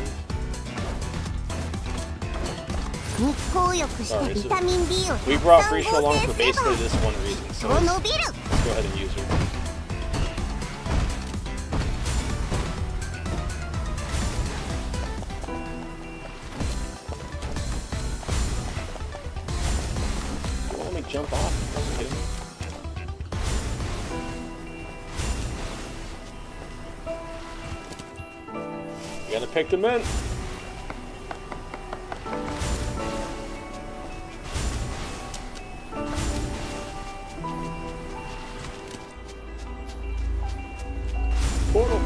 日光浴してビタミン D を We brought Frisha along for basically this one reason. So let's 伸びる。 go ahead and use her. Let me jump off. Are you kidding me? You gotta pick them in. Portal.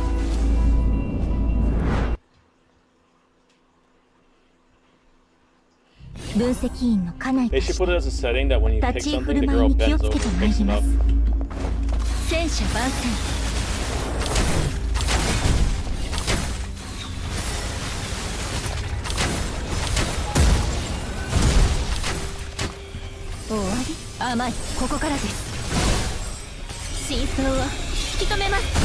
They should put it as a setting that when you pick something, the girl bends over and picks it up. 戦車万戦。終わり？甘い。ここからです。真相は引き止めます。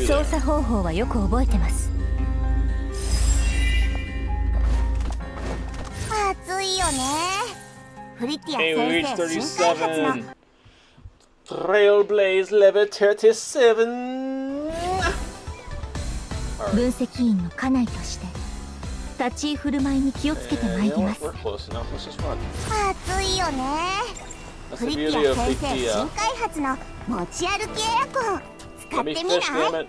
操作方法はよく覚えてます。暑いよね。フリティア Hey, we 先 reached 生新開発の 37. Trailblaze level 37. 分析員の家内として立ち居振る舞いに気をつけてまいります。 We're close enough. Let's just run. 暑いよね。 That's フ the リテ beauty ィア of 先生 Vidya. 新開発の持ち歩きエアコン使 Let っ me てみない？ fish, damn it.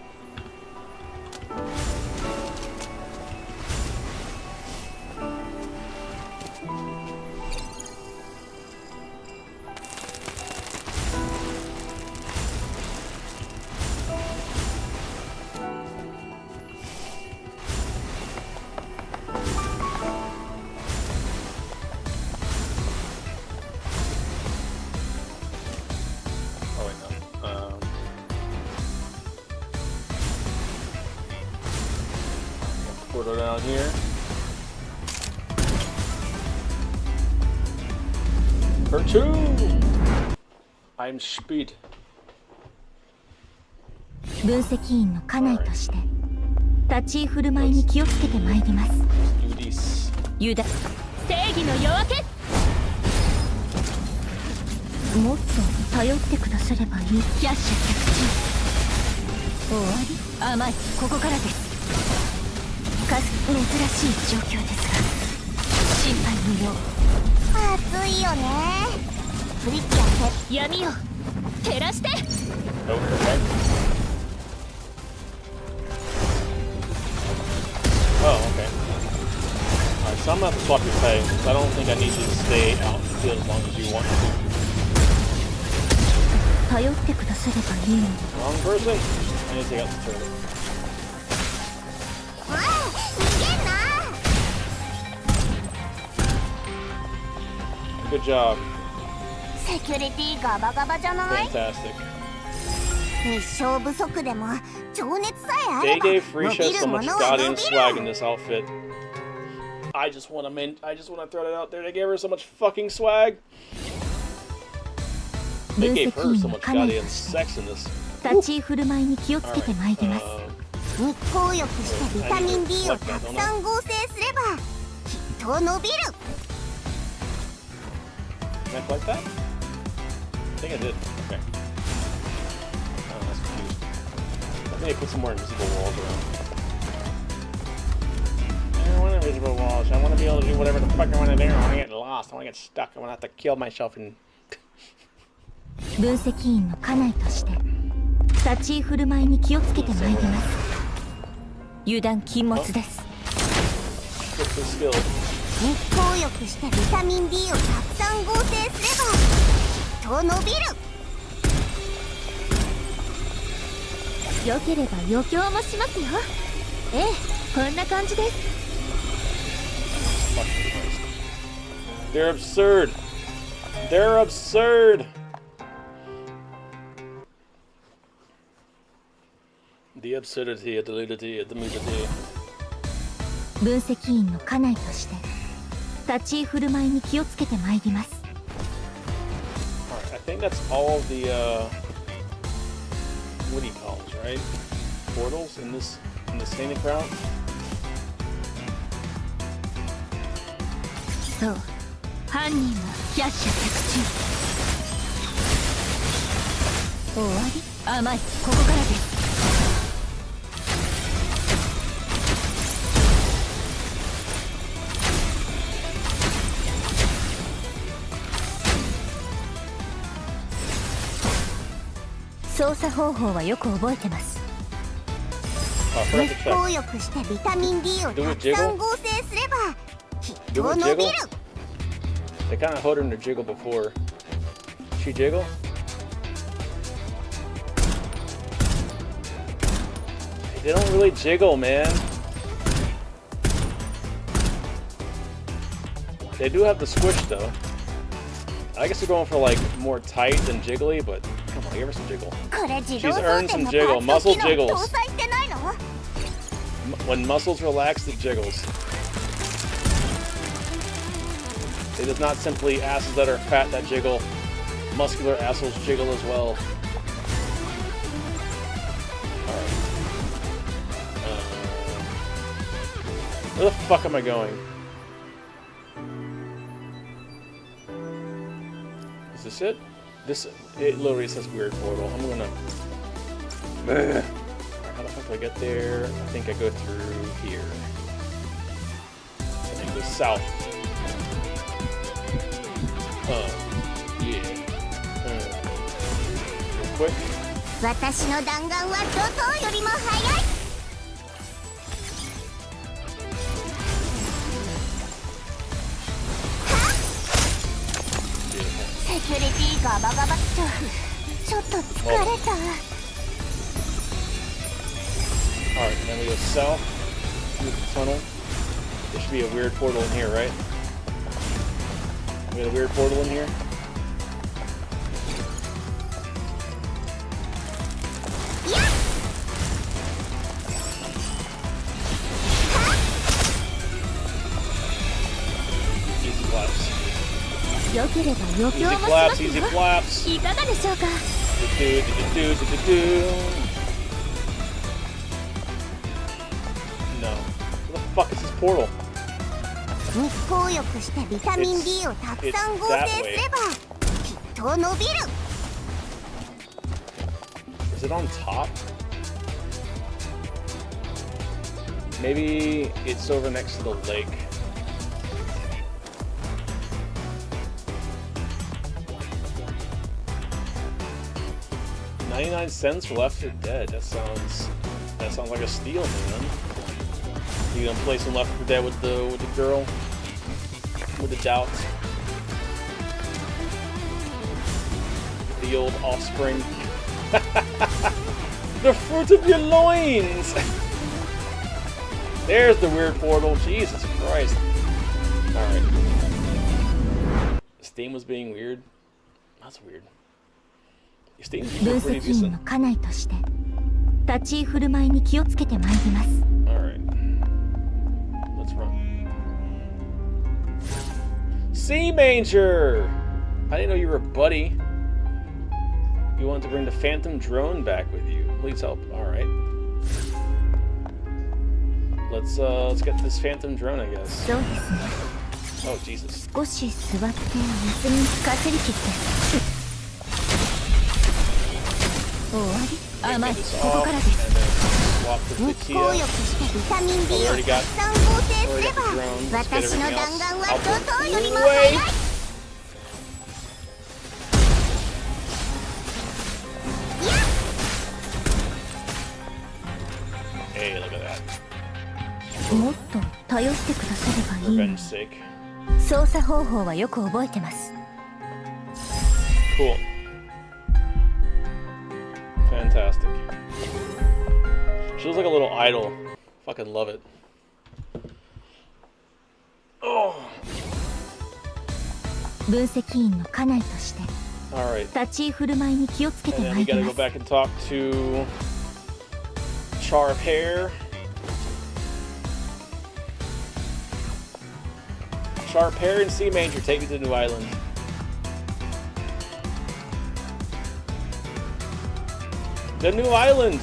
Oh wait, no. Portal down here. For 2. I'm speed. 分析員の家内として立ち居振る舞いに気をつけてまいります。 Do this. ユダ正義の夜明け。もっと頼ってくださればいい。キャッシュ着地。終わり？甘い。ここからです。珍しい状況ですが心配無用。暑いよね。フリティア先闇を照らして。 Oh, okay. Oh, okay. Alright, so I'm gonna have to swap your pay, because I don't think I need you to stay out in the field as long as you want to. 頼ってくださればいいのに。 Wrong person? I need to take out the turret. 逃げんな。 Good job. セキュリティガバガバじゃない？ Fantastic. 日照不足でも情熱さえあ They れば gave 伸 Frisha び so るも much のは goddamn 伸び swag in る。 this outfit. I just wanna throw that out there. They gave her so much fucking swag. They gave her so much goddamn sex in this. 立ち居振る舞いに気をつけてまいります。 日光浴してビタミン D をたくさん合成すればきっと伸びる。 Can I collect that? I think I did. Okay. Maybe put some more invisible walls around. I don't want invisible walls. I want to be able to do whatever the fuck I want to do. I want to get lost. I want to get stuck. I want to have to kill myself and... 分析員の家内として立ち居振る舞いに気をつけてまいります。油断禁物です。日光浴してビタミン D をたくさん合成すればきっと伸びる。良ければ余興もしますよ。ええ、こんな感じです。They're absurd. They're absurd. The absurdity of the nudity of the nudity. 分析員の家内として立ち居振る舞いに気をつけてまいります。Alright, I think that's all of the what do you call it, right? Portals in this scenic route. そう、犯人は百射百中。終わり？甘い。ここからです。操作方法はよく覚えてます。日光浴してビタミン D をたくさん合成すればきっと伸びる。They kind of hold her in the jiggle before. She jiggle? They don't really jiggle, man. They do have the squish though. I guess they're going for like more tight than jiggly, but come on, give her some jiggle. She's earned some jiggle. Muscle jiggles. When muscles relax, it jiggles. It is not simply asses that are fat that jiggle. Muscular assholes jiggle as well. Alright. Where the fuck am I going? Is this it? It literally says weird portal. I'm gonna... Alright, how the fuck do I get there? I think I go through here. And then go south. Yeah. Real quick. 私の弾丸は怒涛よりも速い。セキュリティガバガバっとちょっと疲れた。Alright, then we go south through the tunnel. There should be a weird portal in here, right? We got a weird portal in here. Easy claps. 良ければ余興もしますよ。 Easy claps. いかがでしょうか。No. What the fuck is this portal? 日光浴してビタミン D をたくさん合成すればきっと伸びる。 Is it on top? Maybe it's over next to the lake. $0.99 for Left 4 Dead. That sounds like a steal, man. You gonna play some Left 4 Dead with the girl? With the doubt? The old offspring. The fruit of your loins! There's the weird portal. Jesus Christ. Alright. Steam was being weird. That's weird. Steam's pretty decent. 家内として立ち居振る舞いに気をつけてまいります。 Alright. Let's run. Sea Manger! I didn't know you were a buddy. You wanted to bring the Phantom drone back with you. Please help. Alright. Let's get this Phantom drone, I guess. そうですね。 Oh, Jesus. 少し座って休みかせりきって。終わり？ Maybe get this off, and then swap to 日光浴 Vidya. してビタミン D を We た already く got さん合成すれ the ば drones. Let's get 私の everything 弾 else 丸は out 怒涛より the も way. 速い。 Hey, look at that. もっと頼ってくださればいいの Revenge に sake. 操作方法はよく覚えてます。 Cool. Fantastic. She looks like a little idol. Fucking love it. Oh. 分析員の家内として Alright. 立ち居振る舞いに気をつけ And て then ま we いり gotta ま go す。 back and talk to Sharp Hair. Sharp Hair and Sea Manger, take me to the new island. The new island!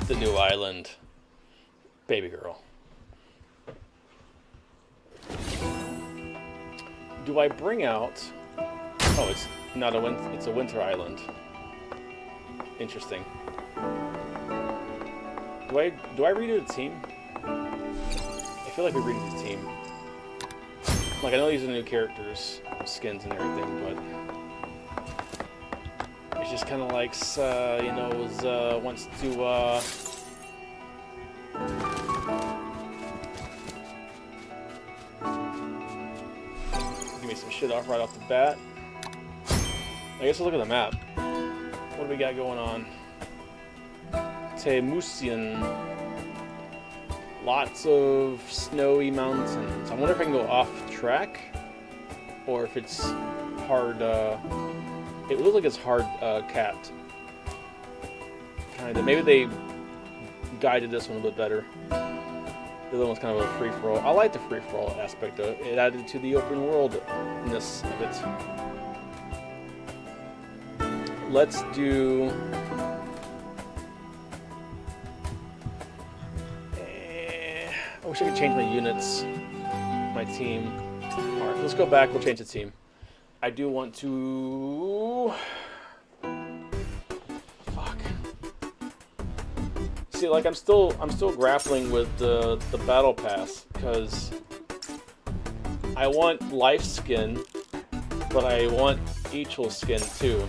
The new island. Baby girl. Do I bring out... Oh, it's not a winter, it's a winter island. Interesting. Do I redo the team? I feel like we redo the team. Like, I know these are new characters, skins and everything, but it's just kind of like, you know, wants to, give me some shit off right off the bat. I guess we'll look at the map. What do we got going on? Temusian. Lots of snowy mountains. I wonder if I can go off track, or if it's hard. It looks like it's hard capped. Kinda. Maybe they guided this one a bit better. The other one's kind of a free-for-all. I like the free-for-all aspect of it. It added to the open worldness of it. Let's do. I wish I could change my units, my team. Alright, let's go back, we'll change the team. I do want to... Fuck. See, like, I'm still grappling with the battle pass, because I want life skin, but I want Ichil skin too.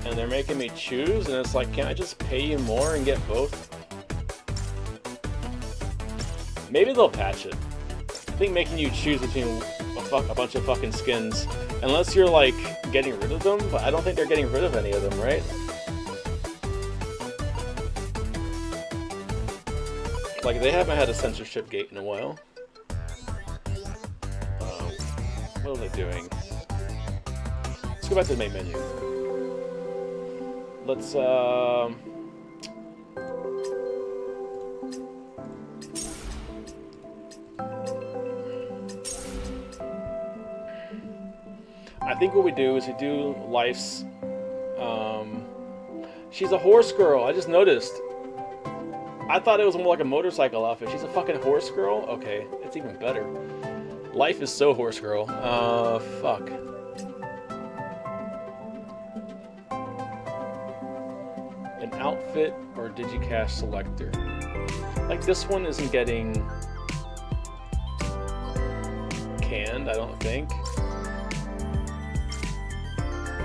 And they're making me choose, and it's like, can't I just pay you more and get both? Maybe they'll patch it. I think making you choose between a bunch of fucking skins, unless you're like getting rid of them, but I don't think they're getting rid of any of them, right? Like, they haven't had a censorship gate in a while. What are they doing? Let's go back to the main menu. Let's, I think what we do is we do Life's, she's a horse girl, I just noticed. I thought it was more like a motorcycle outfit. She's a fucking horse girl? Okay, it's even better. Life is so horse girl. Fuck. An outfit or digicash selector. Like, this one isn't getting canned, I don't think.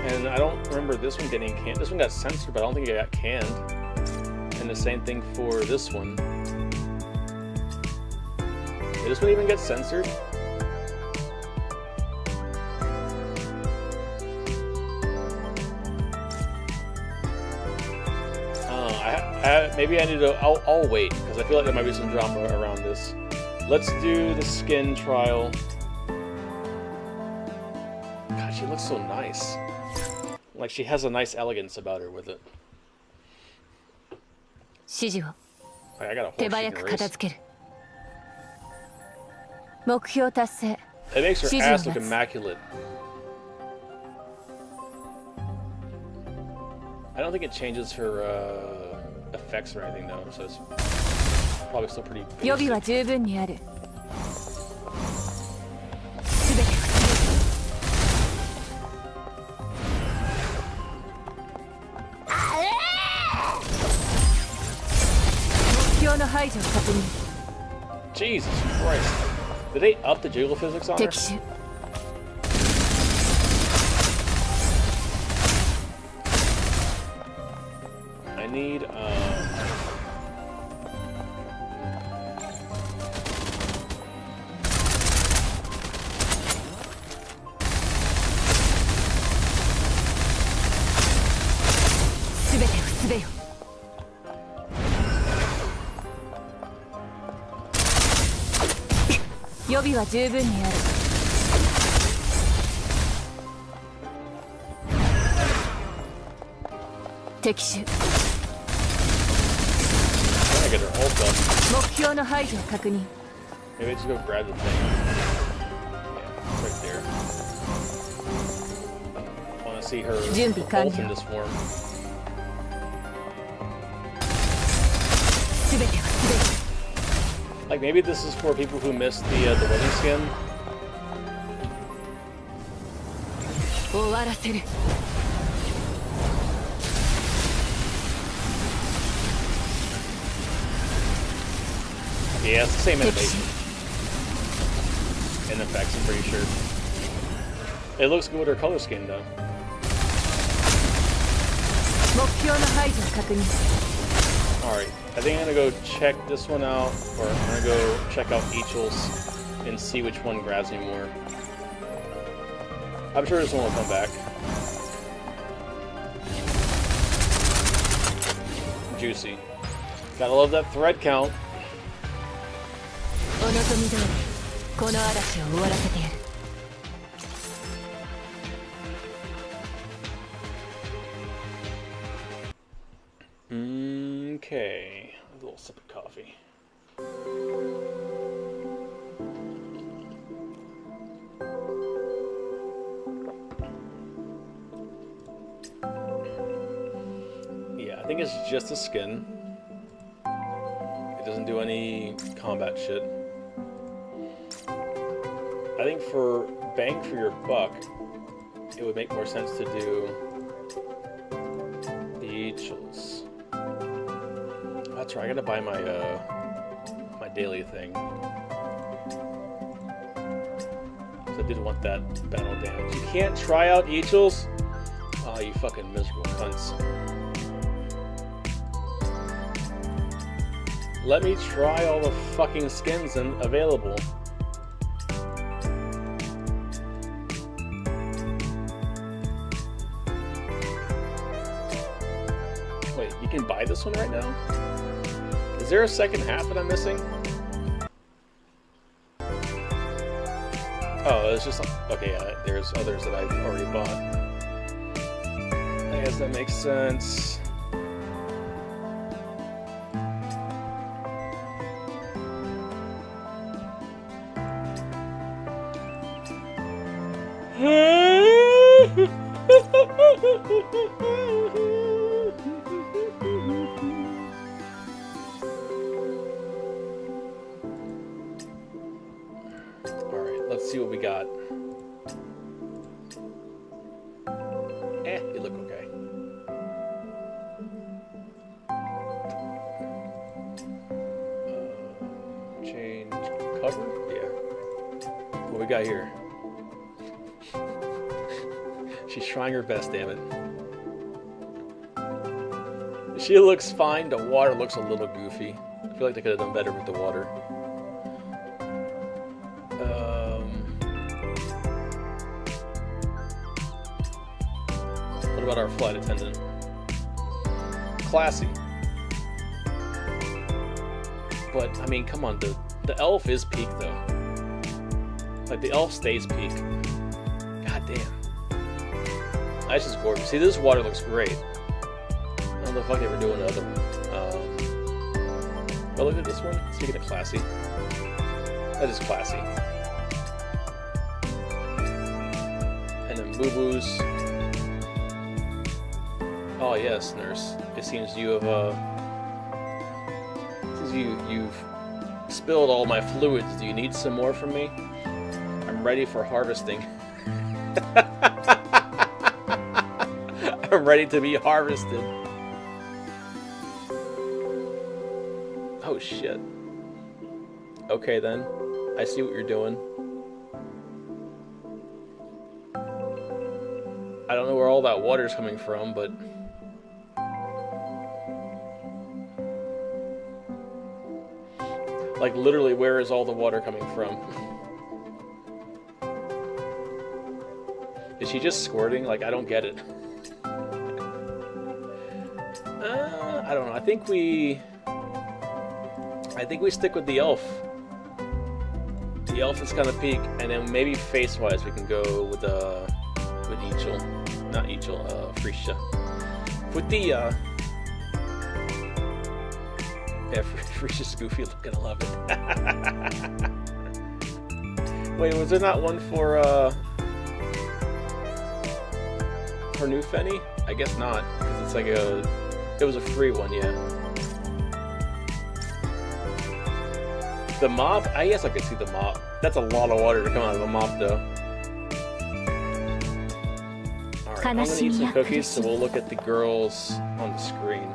And I don't remember this one getting canned. This one got censored, but I don't think it got canned. And the same thing for this one. Did this one even get censored? Maybe I need to. I'll wait, because I feel like there might be some drama around this. Let's do the skin trial. God, she looks so nice. Like, she has a nice elegance about her with it. 指示を I got a 手 horse 早 she く can 片 race. 付ける。目標達成。 It makes her 指示 ass を look 出す。 immaculate. I don't think it changes her effects or anything though, so it's probably still pretty 予備 basic. は十分にある。すべてを Jesus Christ. Did they up the jiggle physics on her? I need,予備は十分にある。敵手。目標の排除を確認。 Maybe I just go grab the thing. Yeah, it's right there. I want to see her ult in this form. Like maybe this is for people who missed the wedding skin. Yeah, it's the same animation. And effects, I'm pretty sure. It looks good with her color scheme though. Alright, I think I'm gonna go check this one out, or I'm gonna go check out Eachel's and see which one grabs me more. I'm sure this one will come back. Juicy. Gotta love that thread count. Okay, a little sip of coffee. Yeah, I think it's just a skin. It doesn't do any combat shit. I think for bang for your buck, it would make more sense to do the Eachels. That's right, I gotta buy my my daily thing. So I did want that battle damage. You can't try out Eachels? Oh, you fucking miserable cunts. Let me try all the fucking skins available. Wait, you can buy this one right now? Is there a second half that I'm missing? Oh, it's just... Okay, yeah, there's others that I've already bought. I guess that makes sense. Alright, let's see what we got. You look okay. Change cover? Yeah. What we got here? She's trying her best, damn it. She looks fine, the water looks a little goofy. I feel like they could have done better with the water. What about our flight attendant? Classy. But, I mean, come on, the elf is peak, though. Like, the elf stays peak. God damn. That's just gorgeous. See, this water looks great. I don't know the fuck they were doing the other one. But look at this one. Speaking of classy. That is classy. And then boo-boos. Oh yes, nurse. It seems you have, you've spilled all my fluids. Do you need some more from me? I'm ready for harvesting. I'm ready to be harvested. Oh Oh shit. Okay then. I see what you're doing. I don't know where all that water's coming from, but... Like, literally, where is all the water coming from? Is she just squirting? Like, I don't get it. I don't know. I think we stick with the elf. The elf is kind of peak, and then maybe face-wise we can go with Ichil. Not Ichil, Frisha. Vidya. Yeah, Frisha's goofy looking, I love it. Wait, was there not one for New Fenny? I guess not, because it's like it was a free one, yeah. The mop? I guess I could see the mop. That's a lot of water to come out of a mop, though. Alright, I'm gonna eat some cookies, so we'll look at the girls on the screen.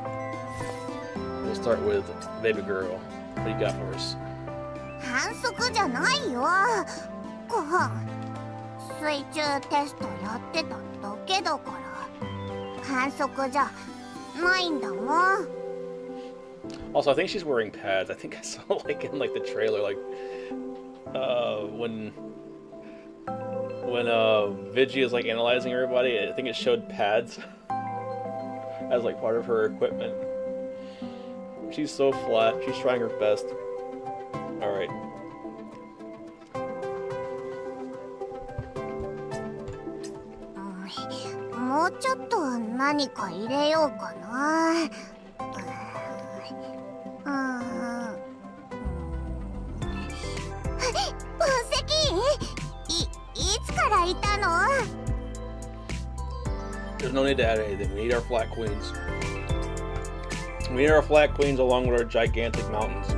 We'll start with baby girl. What do you got for us? 反則じゃないよ。ご飯。水中テストやってただけだから。反則じゃないんだもん。 Also, I think she's wearing pads. I think I saw like in like the trailer, like when Vidya is like analyzing everybody. I think it showed pads as like part of her equipment. She's so flat. She's trying her best. All right. More ちょっと何か入れようかな。分析いつからいたの？ There's no need to add anything. We need our flat queens. We need our flat queens along with our gigantic mountains.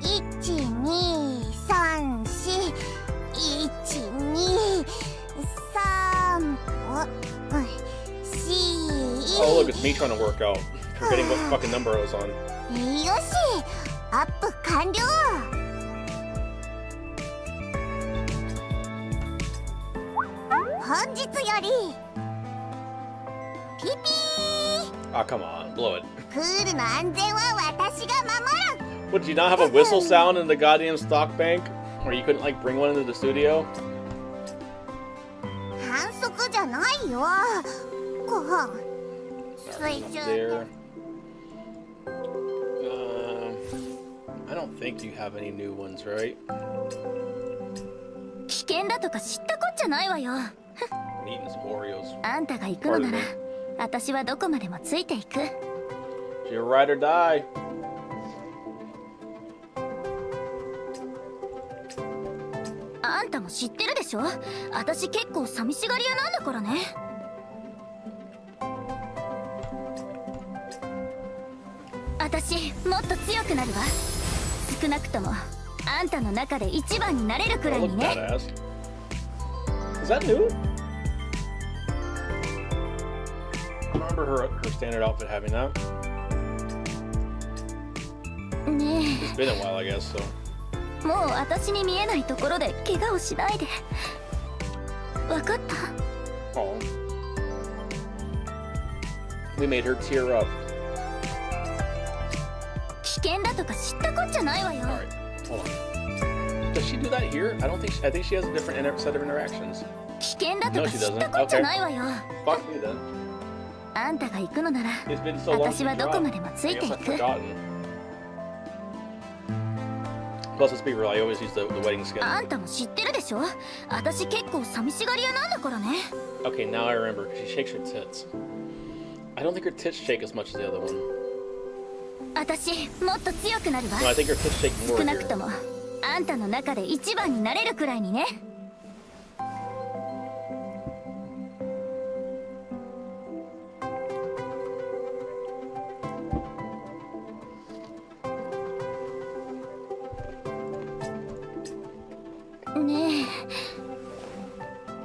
12345。 Oh look, it's me trying to work out. Forgetting what fucking number I was on. よし、アップ完了。本日よりピピー。 Ah, come on, blow it. プールの安全は私が守る。 What, did you not have a whistle sound in the goddamn stock bank? Or you couldn't like bring one into the studio? 反則じゃないよ。ご飯。水中。 There. I don't think you have any new ones, right? 危険だとか知ったこっちゃないわよ。 I'm eating some Oreos. あんたが行くのなら私はどこまでもついていく。 You're ride or die. あんたも知ってるでしょ。私結構寂しがり屋なんだからね。私もっと強くなるわ。少なくともあんたの中で一番になれるくらい Look にね。 badass. Is that new? I remember her standard outfit having that. ね It's been a while, I guess, so. え、もう私に見えないところで怪我をしないで。わかった？ Oh. We made her tear up. 危険だとか知ったこっちゃないわよ。 Alright, hold on. Does she do that here? I think she has a different set of interactions. 危険だとか知ったこっちゃないわよ。 Fuck me then. あんたが行くのなら It's been so long 私は since ど you こま dropped. でもつ I いて guess い I've く。 forgotten. Plus, let's be real, I always use the wedding skin. あんたも知ってるでしょ。私結構寂しがり屋なんだからね。 Okay, now I remember. She shakes her tits. I don't think her tits shake as much as the other one. 私もっと強くなるわ。 No, I think her tits shake more 少なくと here. もあんたの中で一番になれるくらいにね。ね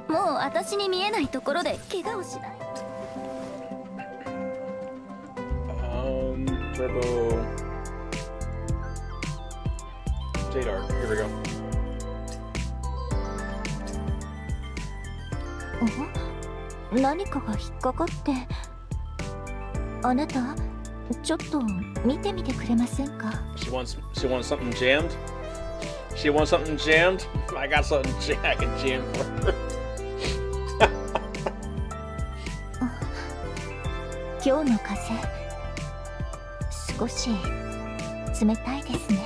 え、もう私に見えないところで怪我をしない。 Turbo. Jade art. Here we go. 何かが引っかかって。あなた、ちょっと見てみてくれませんか？ She wants something jammed. She wants something jammed. I got something I can jam for her. 今日の風、少し冷たいですね。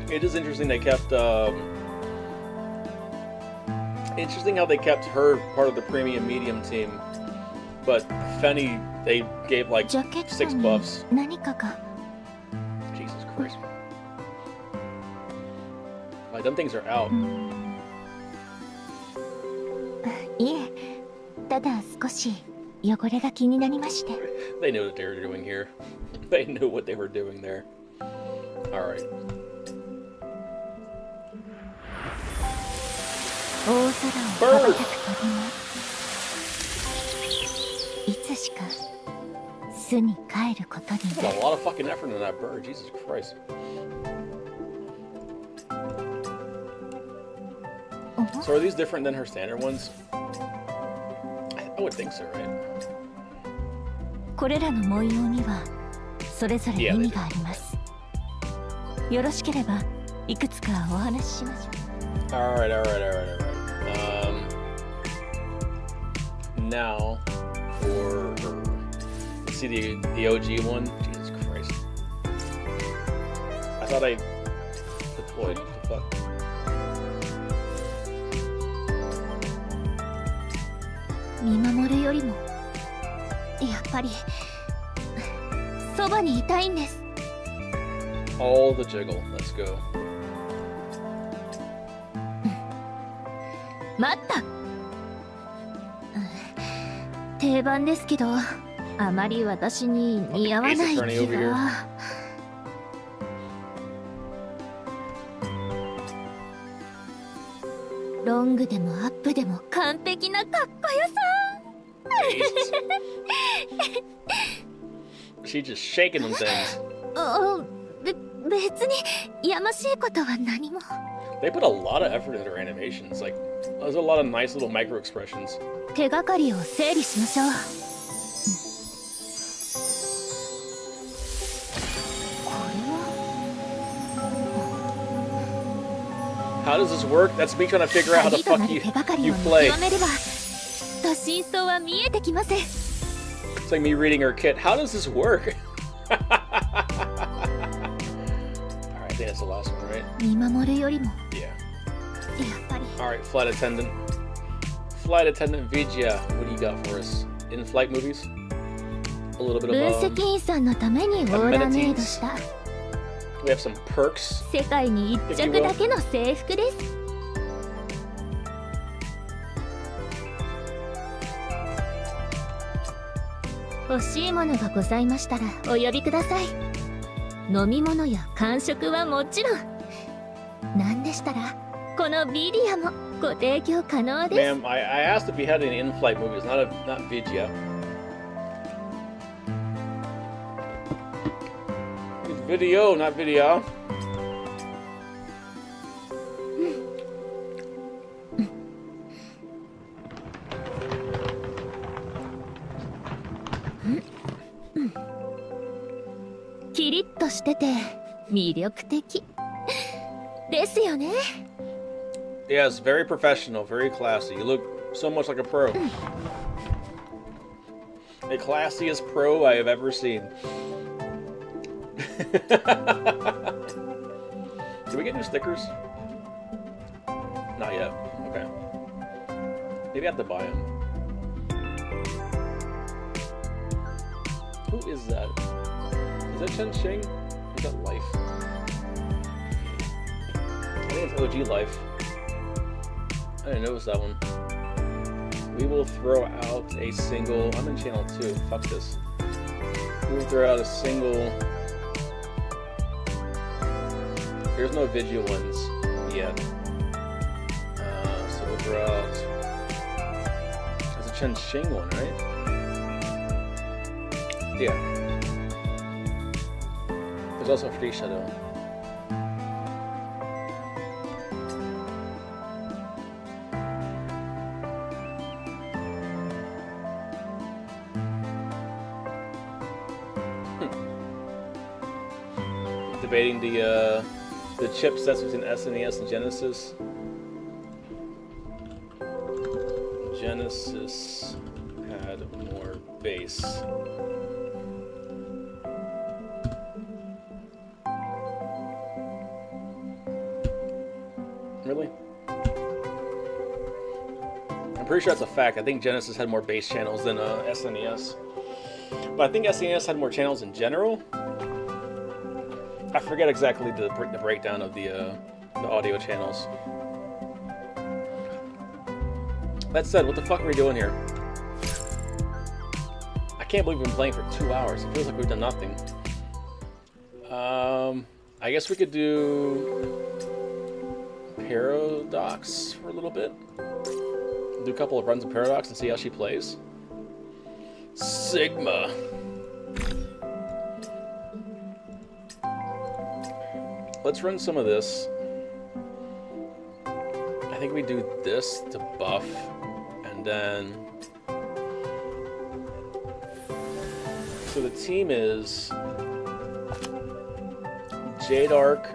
It is interesting they kept. Interesting how they kept her part of the premium medium team, but Fenny they gave like ジャケット 6 に buffs. 何かが。 Jesus Christ. Like them things are out. いえ、ただ少し汚れが気になりまして。They knew what they were doing here. They knew what they were doing there. All right. 大空を羽ばたく鳥もいつしか巣に帰ることに There's な a る。 lot of fucking effort in that bird. Jesus Christ. So are these different than her standard ones? I would think so, right? これらの模様にはそれぞれ意味があります。よろしければいくつかお話ししましょう。 All right. Now for her. Let's see the OG one. Jesus Christ. I thought I deployed. What the fuck? 見守るよりもやっぱりそばにいたいんです。 All the jiggle. Let's go. 待った。定番ですけど、あまり私に似合わない気が。ロングでもアップでも完璧なかっこよさ。She's just shaking them things. 別にやましいことは何も。 They put a lot of effort into her animations. Like, there's a lot of nice little micro expressions. 手がかりを整理しましょう。これは How does this work? That's me trying to figure out how the 鍵とな fuck る手がかり you を見 play. 極めれば、きっと真相は見えてきます。 It's like me reading her kit. How does this work? Alright, I think that's the last one, right? 見守るよりも Yeah. やっぱり Alright, flight attendant. Flight attendant Vidya, what do you got for us? In-flight movies? A little bit 分 of 析員さんのためにオーダーメイドした we have some perks. 世界に一着だけの制服です。欲しいものがございましたらお呼びください。飲み物や間食はもちろん、なんでしたらこのビディアもご提供可能です。 Ma'am, I asked if we had any in-flight movies, not Vidya. It's video, not video. Mm. キリッとしてて魅力的ですよね。 Yes, very professional, very classy. You look so much like a pro. The classiest pro I have ever seen. Do we get new stickers? Not yet. Okay. Maybe I have to buy them. Who is that? Is that Chen Xing? Or is that Life? I think it's OG Life. I didn't notice that one. We will throw out a single. I'm in channel 2. Fuck this. We will throw out a single. There's no video ones yet. So we'll throw out. There's a Chen Xing one, right? Yeah. There's also a Free Shadow. debating the chipsets between SNES and Genesis. Genesis had more bass. Really? I'm pretty sure that's a fact. I think Genesis had more bass channels than SNES. But I think SNES had more channels in general. I forget exactly the breakdown of the audio channels. That said, what the fuck are we doing here? I can't believe we've been playing for 2 hours. It feels like we've done nothing. I guess we could do Paradox for a little bit. Do a couple of runs of Paradox and see how she plays. Sigma. Let's run some of this. I think we do this to buff, and then... So the team is... J-Dark,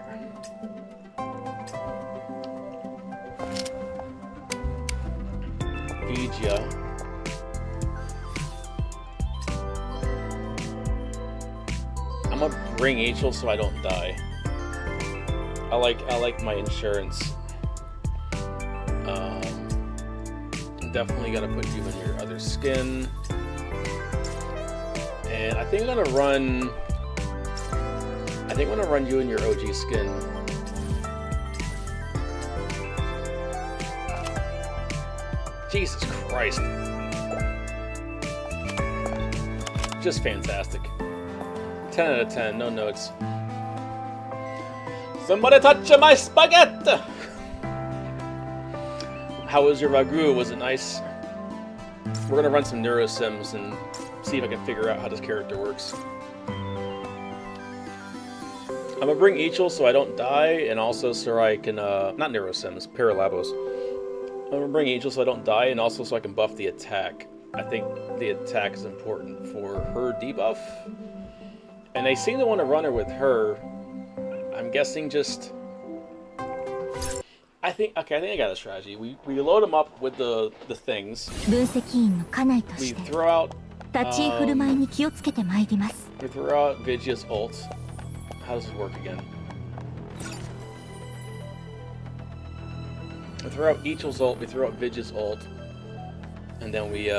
Vidya, I'm gonna bring Angel so I don't die. I like my insurance. Definitely gotta put you in your other skin. And I think I'm gonna run you in your OG skin. Jesus Christ. Just fantastic. 10 out of 10, no notes. Somebody touch my spaghetti! How was your ragu? Was it nice? We're gonna run some neurosims and see if I can figure out how this character works. I'm gonna bring Ichil so I don't die, and also so I can, not neurosims, paralabos. I'm gonna bring Ichil so I don't die, and also so I can buff the attack. I think the attack is important for her debuff. And they seem to want to run her with her. I'm guessing just... I think I got a strategy. We load them up with the things. We throw out... we throw out Vidya's ult. How does this work again? We throw out Ichil's ult, we throw out Vidya's ult. And then we,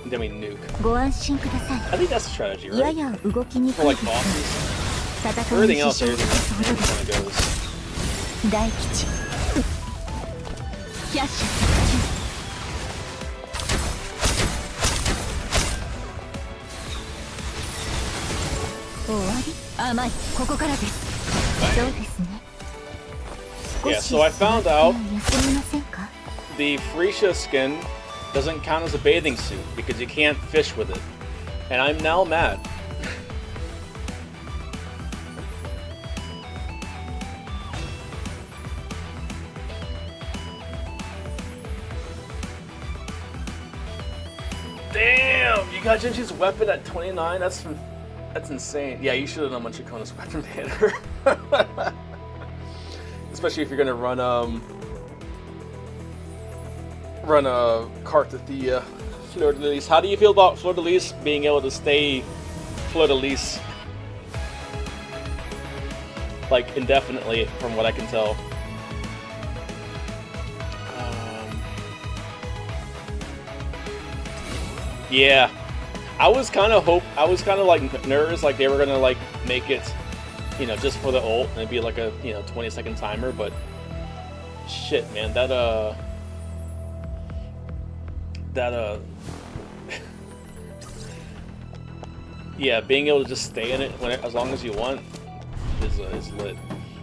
then we nuke. I think that's the strategy, right? For like bosses. For everything else, everything kind of goes. Yeah, so I found out the Freesia skin doesn't count as a bathing suit because you can't fish with it. And I'm now mad. Damn! You got Genji's weapon at 29? That's insane. Yeah, you should have done Munchikona's weapon banner. Especially if you're gonna run a cart at the Fleur de Lis. How do you feel about Fleur de Lis being able to stay Fleur de Lis like indefinitely, from what I can tell? Yeah, I was kind of like nervous, like they were gonna like make it, you know, just for the ult, and it'd be like a 20-second timer. But shit, man, yeah, being able to just stay in it as long as you want is lit.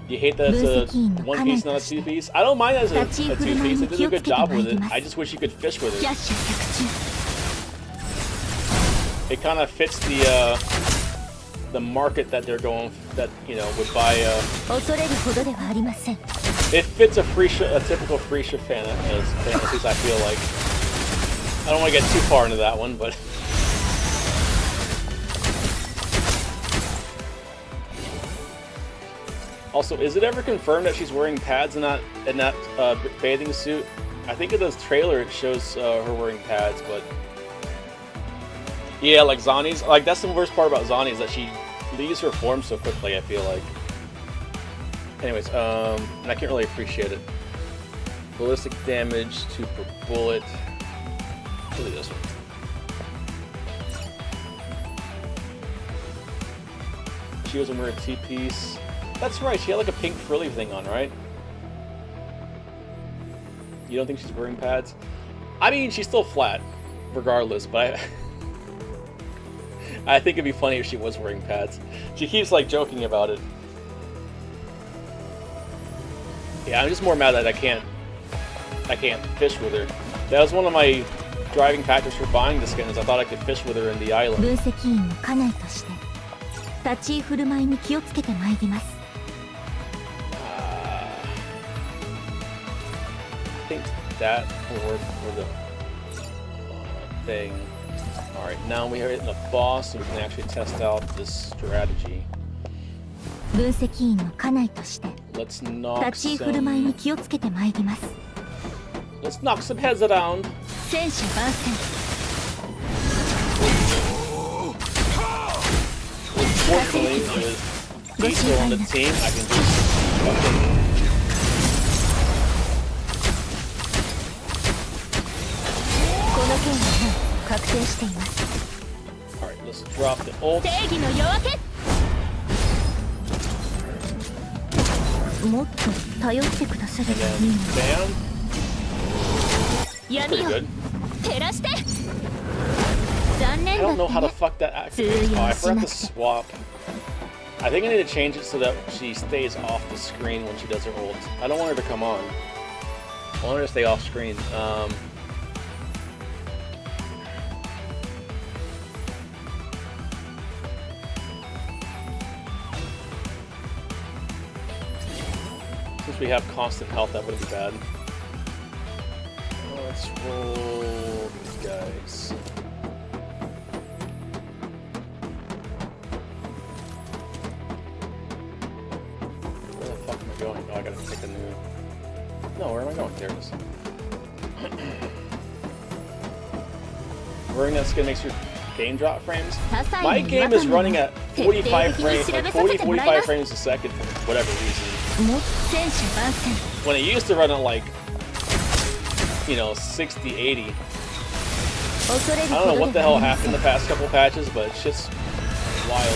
You hate that it's a one piece, not a two piece? I don't mind as a two piece. They did a good job with it. I just wish you could fish with it. It kind of fits the market that they're going, that would buy. It fits a typical Freesia fan, at least I feel like. I don't want to get too far into that one, but Also, is it ever confirmed that she's wearing pads in that bathing suit? I think in this trailer it shows her wearing pads, but yeah, like Zani's, like that's the worst part about Zani is that she leaves her form so quickly. I feel like. Anyways, and I can't really appreciate it. Ballistic damage 2 per bullet. Look at this one. She wasn't wearing a T-piece. That's right, she had like a pink frilly thing on, right? You don't think she's wearing pads? I mean, she's still flat, regardless, but I think it'd be funny if she was wearing pads. She keeps like joking about it. Yeah, I'm just more mad that I can't fish with her. That was one of my driving factors for buying the skin, is I thought I could fish with her in the island. 分析員の家内として立ち居振る舞いに気をつけてまいります。I think that will work for the thing. Alright, now we are hitting the boss, so we can actually test out this strategy. 分析員の家内として Let's knock 立ち居振る舞いに some... 気をつけてまいります。 Let's knock some heads around. 戦車番宣 Fortunately, with Diesel on the team, I can just fucking... この件はもう確定しています。 Alright, let's drop the ult. 正義の夜明けもっと頼ってくだされ And ば then いいの bam. 闇 Pretty を good. 照らして残 I 念だ don't っ know た how to ね fuck that activates. Oh, I forgot to swap. I think I need to change it so that she stays off the screen when she does her ult. I don't want her to come on. I want her to stay off screen. Since we have constant health, that wouldn't be bad. Let's roll these guys. Where the fuck am I going? Oh, I gotta take a new... No, where am I going? There it is. Wearing that skin makes your game drop frames. My game is running at 45 frames, like 45 frames a second for whatever reason. もっと戦車番宣 When it used to run at like, you know, 60, 80. 恐れる I こ don't know と what the で hell はありま happened せ the ん past couple patches, but it's just wild.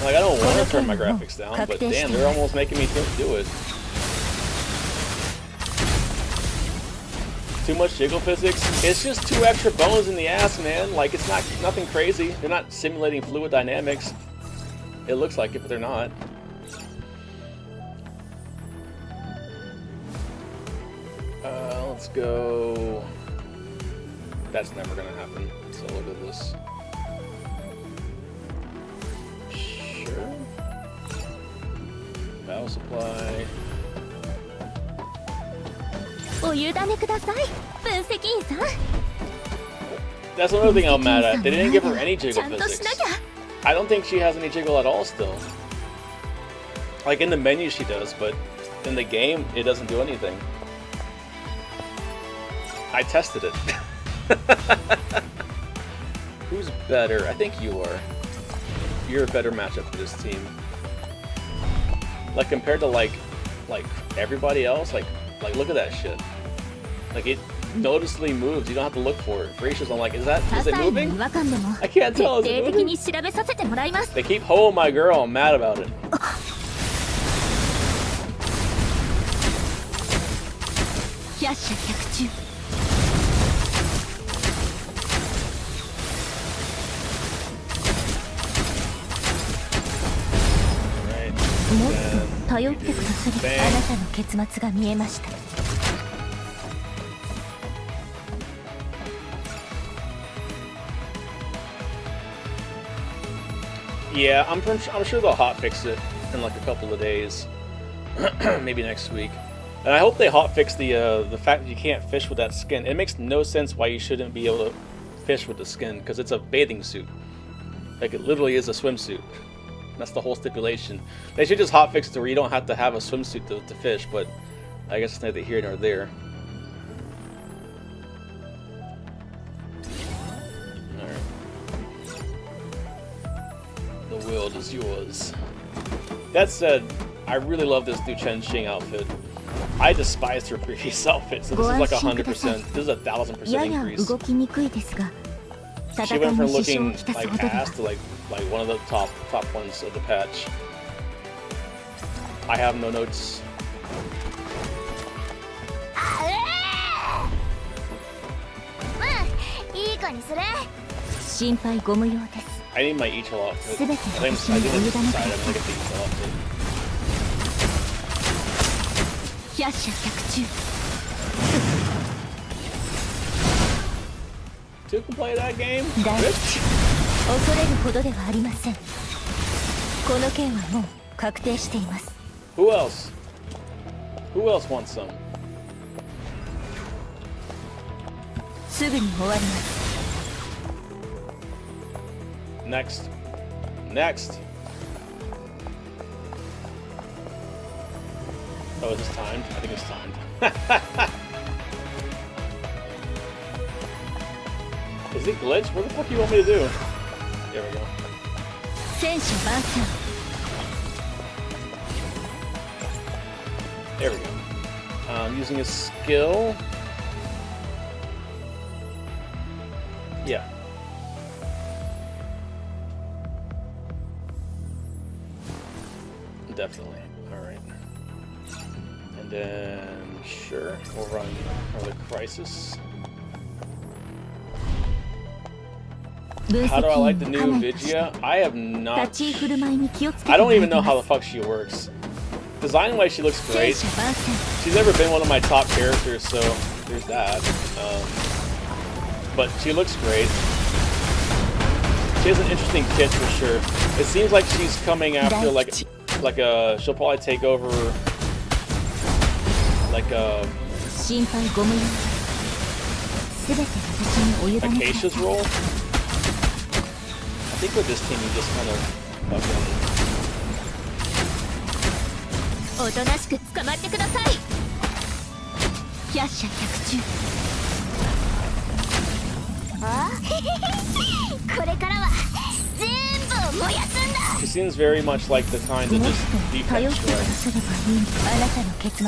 Like, I don't want to turn my graphics down, but damn, they're almost making me do it. Too much jiggle physics? It's just 2 extra bones in the ass, man. Like, it's nothing crazy. They're not simulating fluid dynamics. It looks like it, but they're not. Let's go. That's never gonna happen. So look at this. Sure. Battle supply. お委ねください分析員さん That's another thing I'm mad at. They didn't give her any ち jiggle ゃんとしな physics. きゃ I don't think she has any jiggle at all still. Like in the menu she does, but in the game it doesn't do anything. I tested it. Who's better? I think you are. You're a better matchup for this team. Like compared to like everybody else, like look at that shit. Like it noticeably moves. You don't have to look for it. For Aisha's, I'm like, is it 些細な moving? 違和感でも I can't 徹 tell. 底 Is it 的 moving? に調べさせてもらいます They keep holding my girl. I'm mad about it. 百射百中 Right. もっと頼ってくださり Bang. あなたの結末が見えました Yeah, I'm sure they'll hotfix it in like a couple of days, maybe next week. And I hope they hotfix the fact that you can't fish with that skin. It makes no sense why you shouldn't be able to fish with the skin because it's a bathing suit. Like, it literally is a swimsuit. That's the whole stipulation. They should just hotfix it to where you don't have to have a swimsuit to fish, but I guess it's neither here nor there. Alright. The world is yours. That said, I really love this new Chen Xing outfit. I despised her previous outfit, so this is like 100%. This is 1,000% increase. She went from looking like ass to like one of the top ones of the patch. I have no notes. I need my Ichil outfit. I didn't decide I'm gonna get the Ichil outfit. Two can play that game? Bitch. Who else? Who else wants some? Next. Next. Oh, is this timed? I think it's timed. Is it glitched? What the fuck do you want me to do? There we go. There we go. Using a skill. Yeah. Definitely. Alright. And then, sure, we'll run another crisis. How do I like the new Vidya? I have not. I don't even know how the fuck she works. Design-wise, she looks great. She's never been one of my top characters, so there's that. But she looks great. She has an interesting kit for sure. It seems like she's coming after like a. She'll probably take over like a Acacia's role. I think with this team you just kind of fucking. She seems very much like the kind to just defense strike.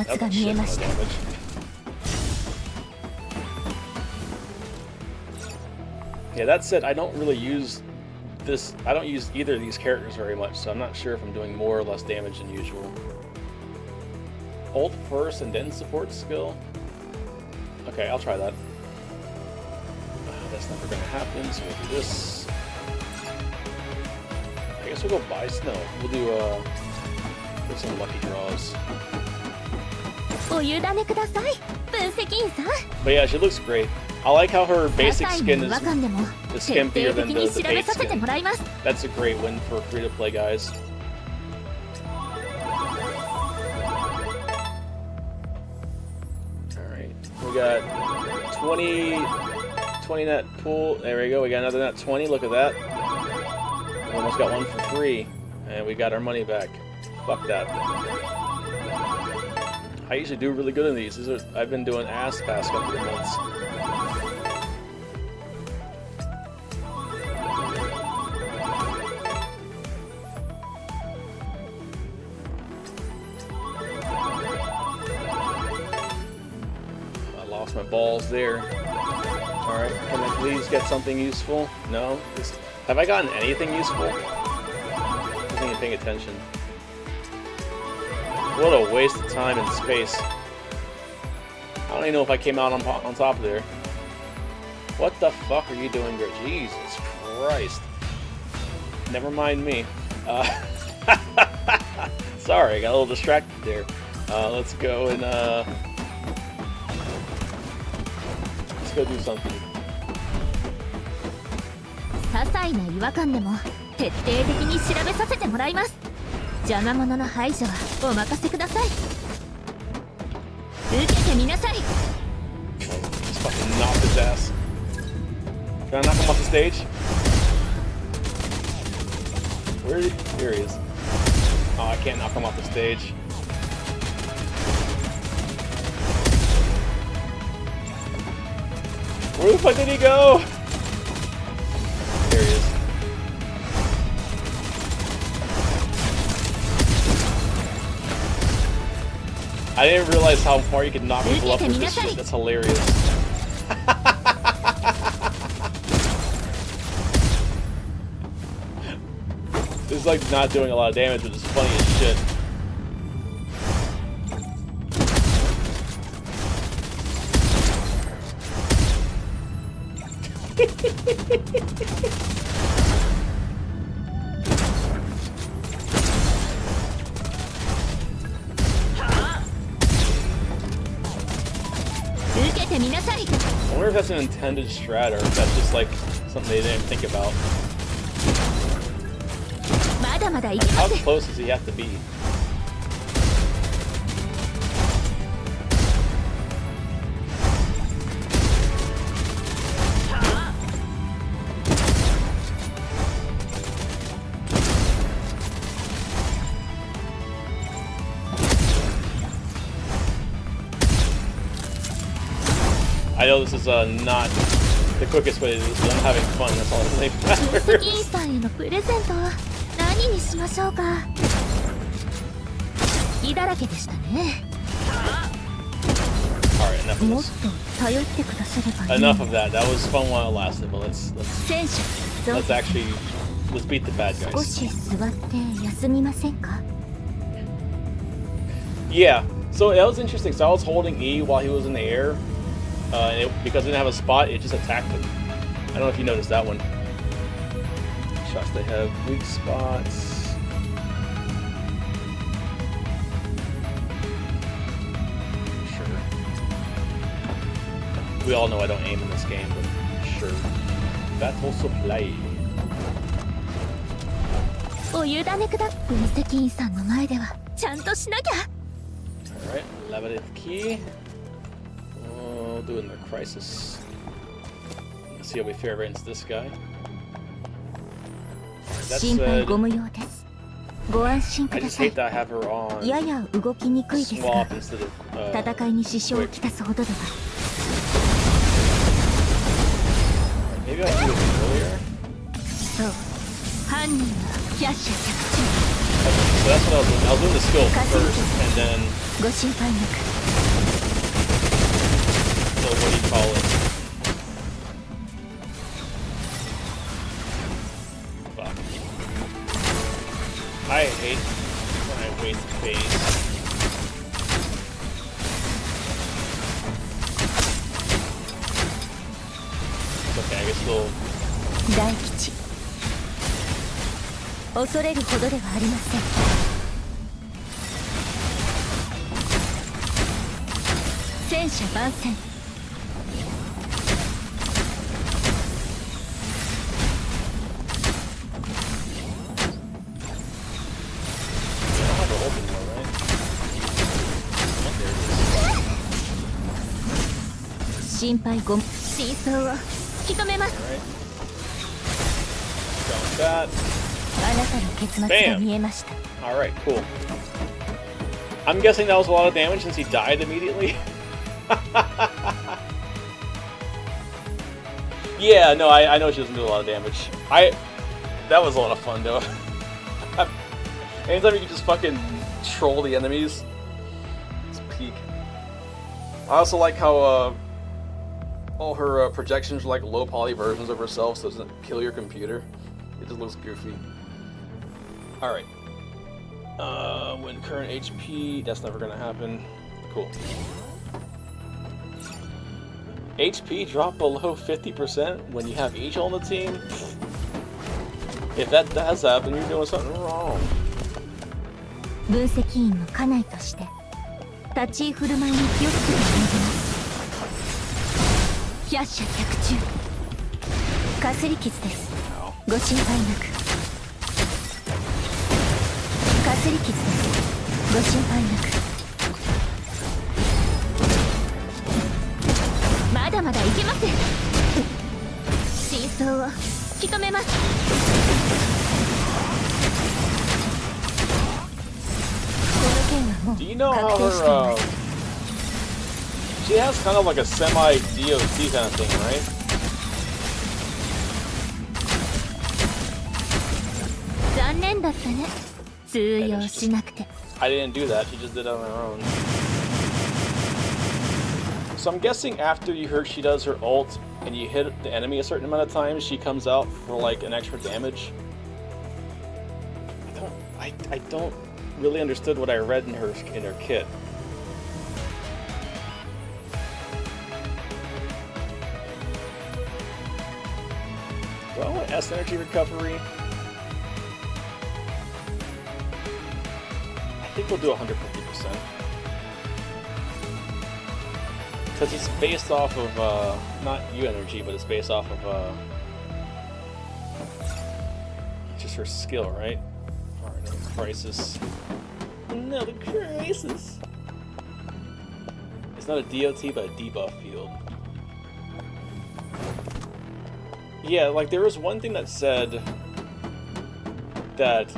That's a shit ton of damage. Yeah, that said, I don't really use this. I don't use either of these characters very much, so I'm not sure if I'm doing more or less damage than usual. Ult first and then support skill? Okay, I'll try that. That's never gonna happen, so we'll do this. I guess we'll go buy snow. We'll do some lucky draws. But yeah, she looks great. I like how her basic skin is skimpier than the base skin. That's a great win for free-to-play guys. Alright, we got 20 net pool. There we go, we got another net 20, look at that. We almost got one for free, and we got our money back. Fuck that. I usually do really good in these. I've been doing ass the past couple of months. My balls there. Alright, can I please get something useful? No? Have I gotten anything useful? I wasn't even paying attention. What a waste of time and space. I don't even know if I came out on top of there. What the fuck are you doing here? Jesus Christ. Never mind me. Sorry, I got a little distracted there. Let's go and go do something. Just fucking knock his ass. Can I knock him off the stage? Where is he? Here he is. Oh, I can't knock him off the stage. Where the fuck did he go? There he is. I didn't realize how far you could knock people up with this shit. That's hilarious. This is like not doing a lot of damage, but it's funny as shit. I wonder if that's an intended strat or if that's just like something they didn't think about. Like, how close does he have to be? I know this is not the quickest way to do this, but I'm having fun. That's all that really matters. Alright, enough of this. Enough of that. That was fun while it lasted, but let's beat the bad guys. Yeah, so that was interesting. So I was holding E while he was in the air. And because it didn't have a spot, it just attacked him. I don't know if you noticed that one. Shots they have weak spots. Sure. We all know I don't aim in this game, but sure. Battle supply. Alright, level key. Doing the crisis. Let's see how we fare against this guy. That said, I just hate that I have her on swap instead of quick. Maybe I should do it earlier. So that's what I was doing. I was doing the skill first, and then what do you call it? Fuck. I hate when I waste phase. It's okay, I guess we'll... Bam! Alright, cool. I'm guessing that was a lot of damage since he died immediately. Yeah, no, I know she doesn't do a lot of damage. That was a lot of fun though. Anytime you can just fucking troll the enemies, it's peak. I also like how all her projections are like low poly versions of herself, so it doesn't kill your computer. It just looks goofy. Alright. When current HP, that's never gonna happen. Cool. HP drop below 50% when you have each on the team? If that does happen, you're doing something wrong. も Do you know 確 how 定していま her, す she has kind of like a semi-DOT kind of thing, right? 残念だったね通用しなくて I didn't do that, she just did it on her own. So I'm guessing after you heard she does her ult and you hit the enemy a certain amount of times, she comes out for like an extra damage. I don't really understood what I read in her kit. Do I want S energy recovery? I think we'll do 150%. Because it's based off of, not U energy, but it's based off of, just her skill, right? Alright, another crisis. Another crisis! It's not a DOT, but a debuff field. Yeah, like there was one thing that said that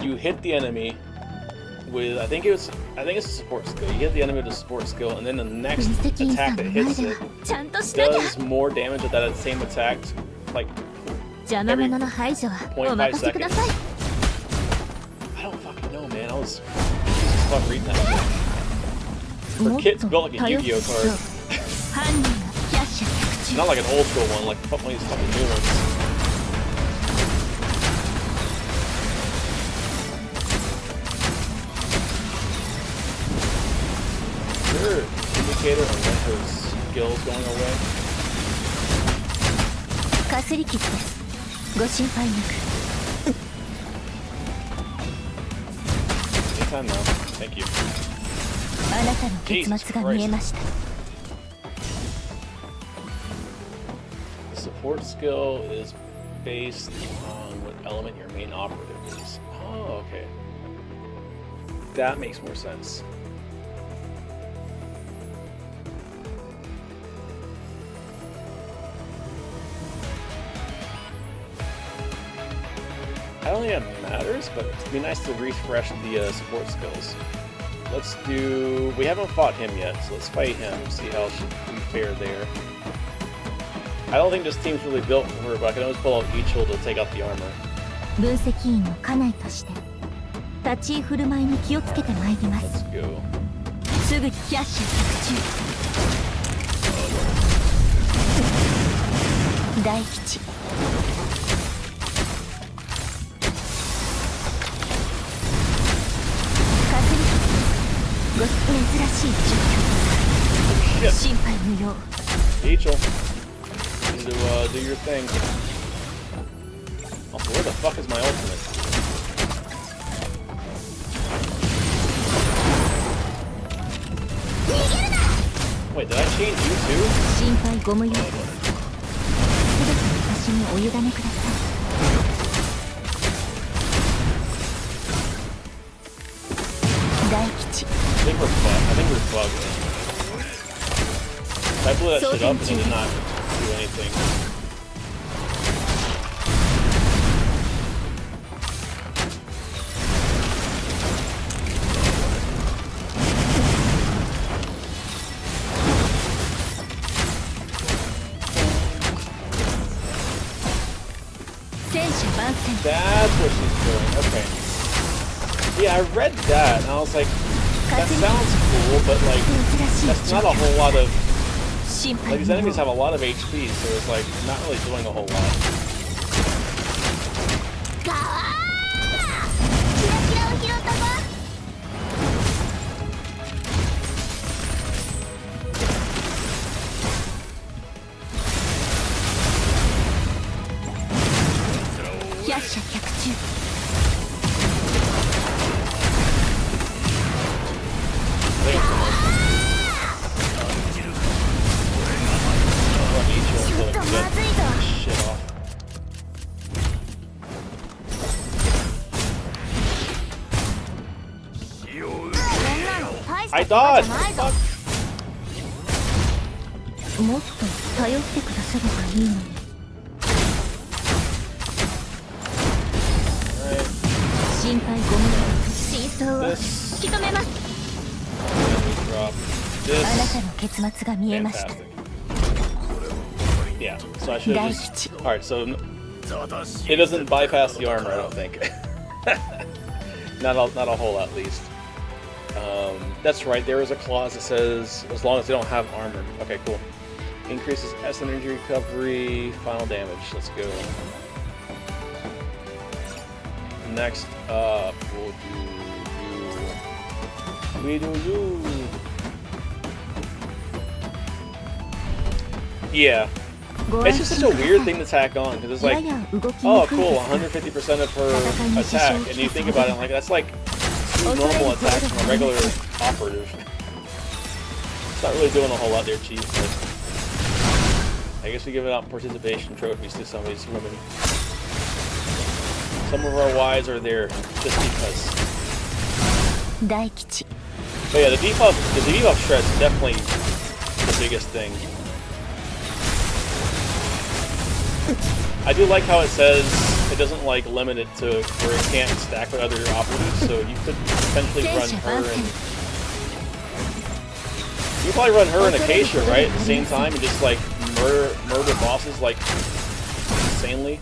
you hit the enemy with, I think it's a support skill. You hit the enemy with a support skill, and then the next attack that hits it does more damage at that same attack, like every 0.5 seconds. I don't fucking know, man. I was fucking reading that shit. Her kit's built like a Yu-Gi-Oh card. Not like an old school one, like one of these fucking new ones. Is there an indicator on when her skill's going away? かすり傷ですご心配なく Anytime now. Thank you. あなたの結末が見えました The support skill is based on what element your main operative is. Oh, okay. That makes more sense. I don't think that matters, but it'd be nice to refresh the support skills. Let's do... We haven't fought him yet, so let's fight him, see how we fare there. I don't think this team's really built for her, but I can always pull out Ichil to take out the armor. 分析員の家内として立ち居振る舞いに気をつけてまいります Let's go. すぐにキャッシュ着中大吉かすりご珍しい状況心配無用 Ichil, need to do your thing. Also, where the fuck is my ultimate? Wait, did I change you too? 心配ご無用です全て私にお委ねください大吉 I think we're bugged. I blew that shit up and it did not do anything. That's what she's doing. Okay. Yeah, I read that and I was like, that sounds cool, but like, that's not a whole lot of... Like, these enemies have a lot of HP, so it's like, not really doing a whole lot. I dodged! Fuck. もっと頼ってくださればいいのに Alright. 心配ご無用新作を this. 引き止めます And we drop あな this. たの結末が見えました Fantastic. Yeah, so I should have just. Alright, so it doesn't bypass the armor, I don't think. not a whole lot, at least. That's right, there is a clause that says as long as they don't have armor. Okay, cool. Increases S energy recovery, final damage. Let's go. Next up, we'll do you. Yeah. It's just such a weird thing to tack on because it's like, oh, cool, 150% of her attack, and you think about it, like that's like two normal attacks from a regular operative. It's not really doing a whole lot there, Chief. But I guess we give out participation trophies to some of these women. Some of our wives are there just because. But yeah, the debuff shred is definitely the biggest thing. I do like how it says it doesn't like limit it to where it can't stack with other operatives, so you could potentially run her and you could probably run her and Acacia, right, at the same time and just like murder bosses like insanely.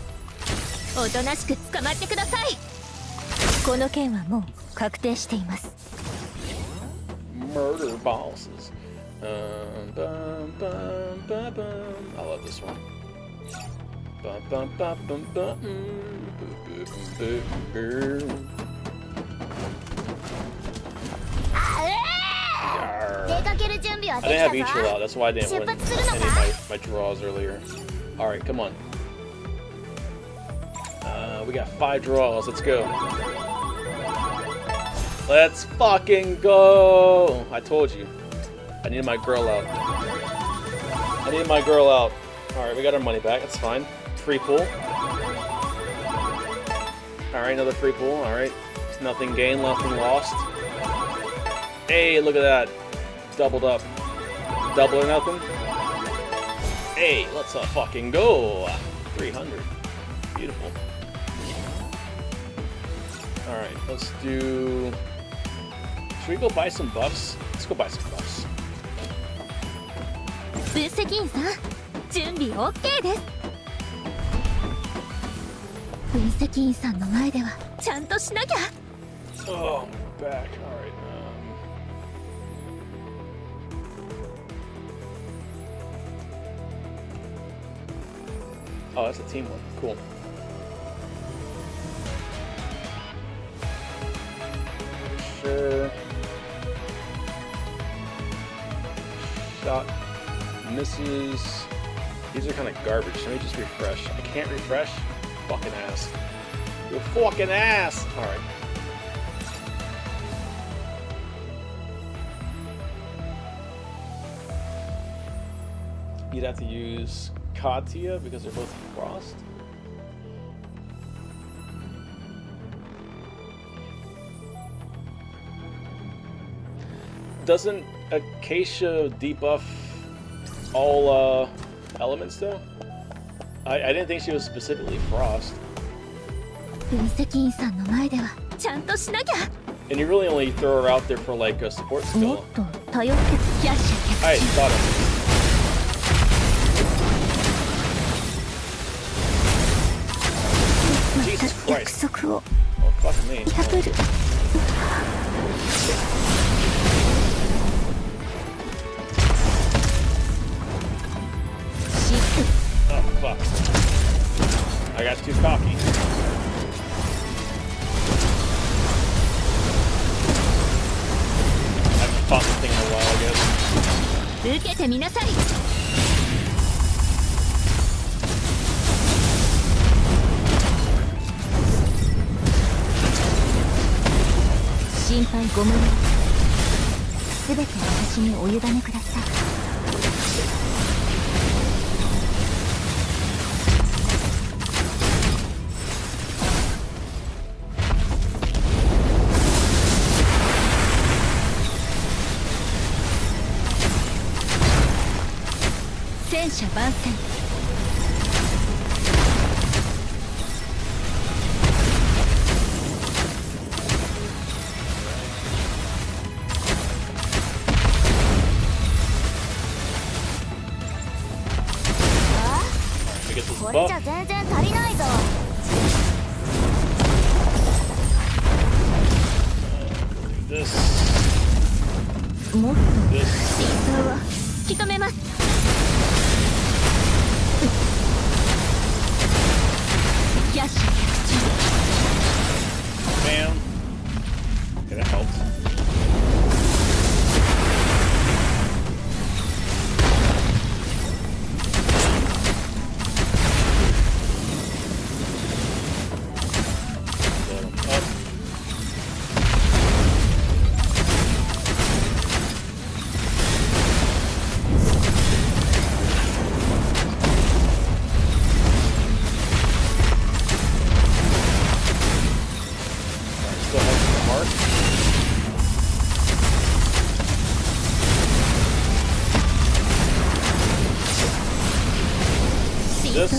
おとなしく捕まってくださいこの件はもう確定しています Murder bosses. Bum, bum, bum, bum. I love this one. Bum, bum, bum, bum, bum. I didn't have Ichiro out, that's why I didn't win any of my draws earlier. Alright, come on. We got 5 draws, let's go. Let's fucking go! I told you. I needed my girl out. I needed my girl out. Alright, we got our money back, that's fine. Free pull. Alright, another free pull, alright. Nothing gained, nothing lost. Hey, look at that. Doubled up. Double or nothing. Hey, let's fucking go. 300. Beautiful. Alright, let's do... Should we go buy some buffs? Let's go buy some buffs. 分析員さん準備 OK です分析員さんの前ではちゃんとしなきゃ Oh, my back. Alright, Oh, that's a team one. Cool. Sure. Shot misses. These are kind of garbage. Let me just refresh. I can't refresh. Fucking ass. You fucking ass. All right. You'd have to use Katya because they're both frost. Doesn't Acacia debuff all elements though? I didn't think she was specifically frost. 分析員さんの前ではちゃんとしなきゃ And you really only throw her out there for like a support も skill. っと頼ってキャッシャ Alright, got him. Jesus 約 Christ. 束を Oh, fuck me. 破る Oh, fuck. I got too cocky. I haven't fought this thing in a while, I guess. 受けてみなさい心配ご無用すべて私にお委ねください戦車番宣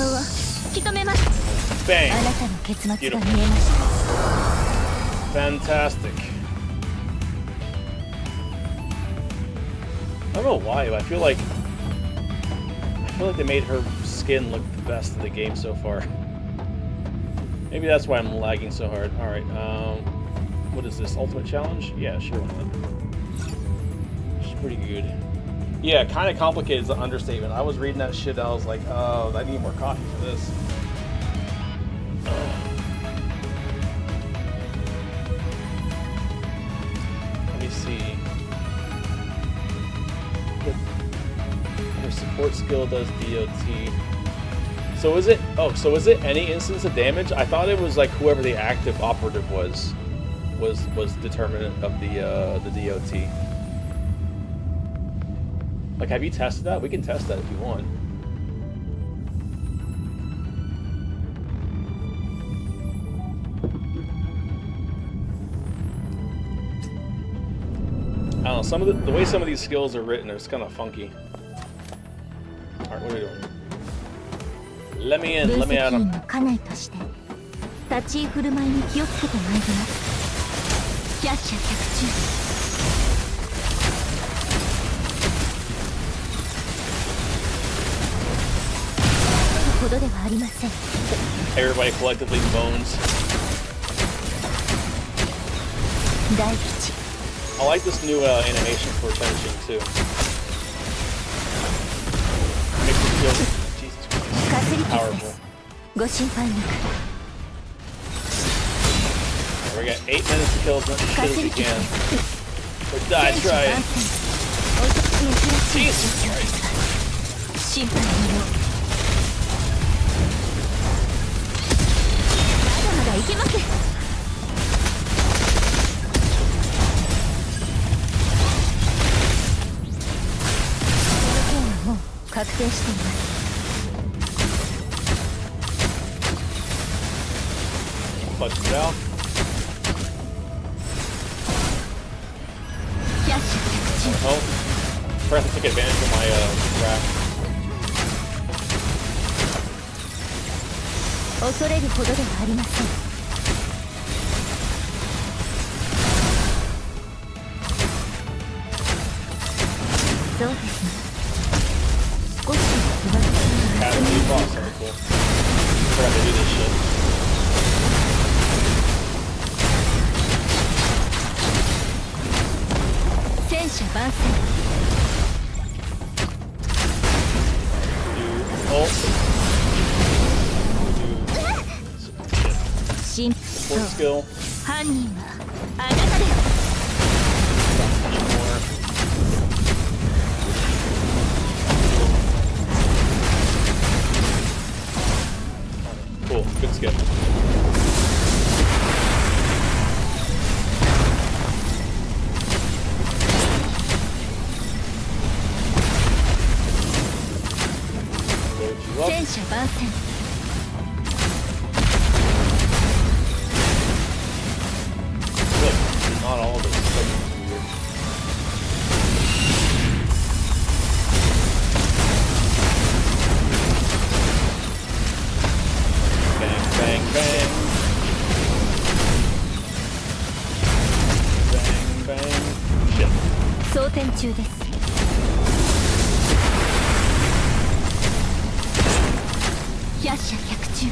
を引き止めます。 Bang. あなたの結末が見えま Beautiful. した。 Fantastic. I don't know why, but I feel like they made her skin look the best in the game so far. Maybe that's why I'm lagging so hard. All right. What is this? Ultimate challenge? Yeah, sure. Why not? She's pretty good. Yeah, kind of complicated is an understatement. I was reading that shit. I was like, oh, I need more coffee for this. Let me see. Her support skill does DOT. So is it? Oh, so is it any instance of damage? I thought it was like whoever the active operative was determinant of the DOT. Like, have you tested that? We can test that if you want. I don't know. Some of the way some of these skills are written, it's kind of funky. All right, what are we doing? Let me in. Let me out. 分析員の家内として立ち居振る舞いに気をつけてまいります。キャッシャ客中。 ほどではありません。 Everybody collectively moans. 大吉。 I like this new animation for finishing too. Makes me feel Jesus かすり Christ, 傷で powerful. す。ご心配なく。 We got 8 minutes to kill as much shit as we can. Or die 選手 trying. 番線。追いつき珍しい Jesus 状況です Christ. が心配無用。まだまだいけます。 もう確定しています。 Punch it out. キャッシュ的中。 Oh, forgot to take advantage of my rack. 恐れるほどではありません。そうですね。少し上手 Academy boss, very cool. Forgot to do this shit. 戦車番線。 Do ult. Do 心 support skill. 犯人はあなたです。 Need more. Cool, good skip. Load you up. 戦車番線。 Look, not all of this stuff is weird. Bang, bang, bang. Bang, bang. Shit. 装填中です。キャッシャ客中。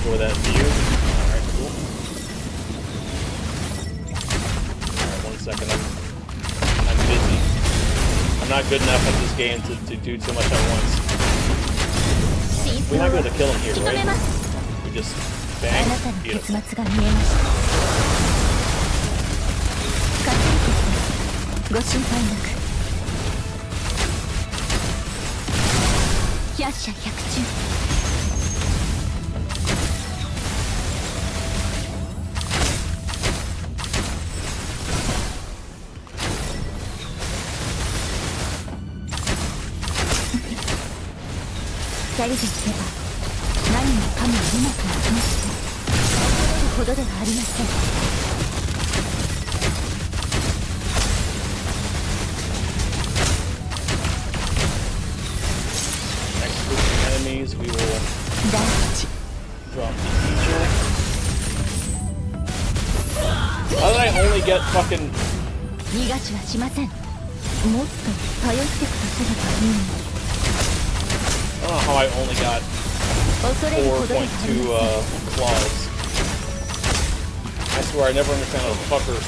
For that view. Alright, cool. Alright, 1 second. I'm busy. I'm not good enough at this game to do too much at once. 真 We 相 might を be able to kill him 引 here, き止め right? ます。 We just あ bang. なたの結 Beautiful. 末が見えました。かすり傷です。ご心配なく。キャッシャ百中。 二人で行けば何もかもうまくいきますほどではありません。 戦 enemies, we will drop the teacher. How did I only get fucking... I don't know how I only got 4.2 claws. I swear I never understand how the fuck her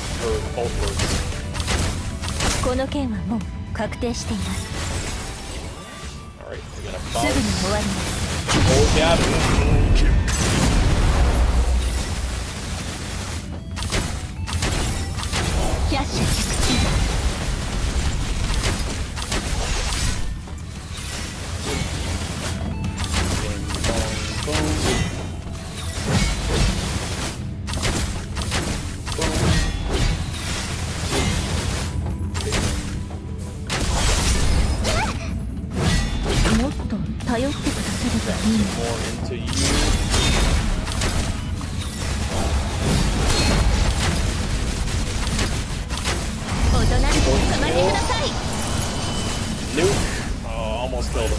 ult works. Alright, we're gonna bounce. Oh god. More into you. Nuke. Oh, almost killed him.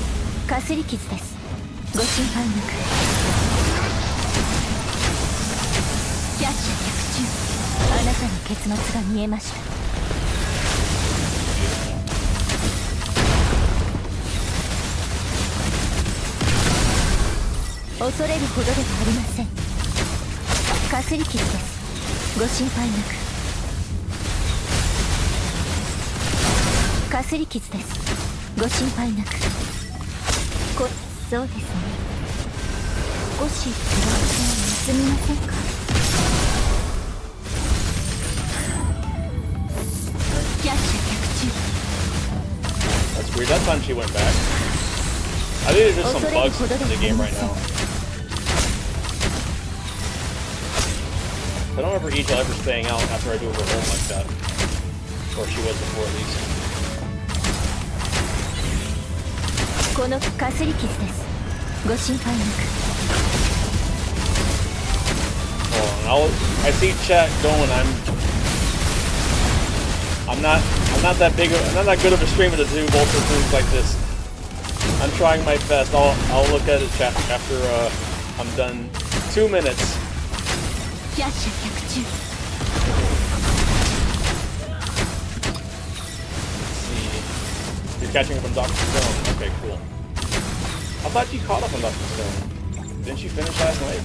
That's weird. That time she went back. I think there's just some bugs in the game right now. I don't remember Ija ever staying out after I do her home like that. Or she was before at least. Oh, I see chat going. I'm not that big. I'm not that good of a streamer to do both of things like this. I'm trying my best. I'll look at it chat after I'm done. 2 minutes. Let's see. You're catching up on Dr. Stone. Okay, cool. I thought you caught up on Dr. Stone. Didn't you finish last night?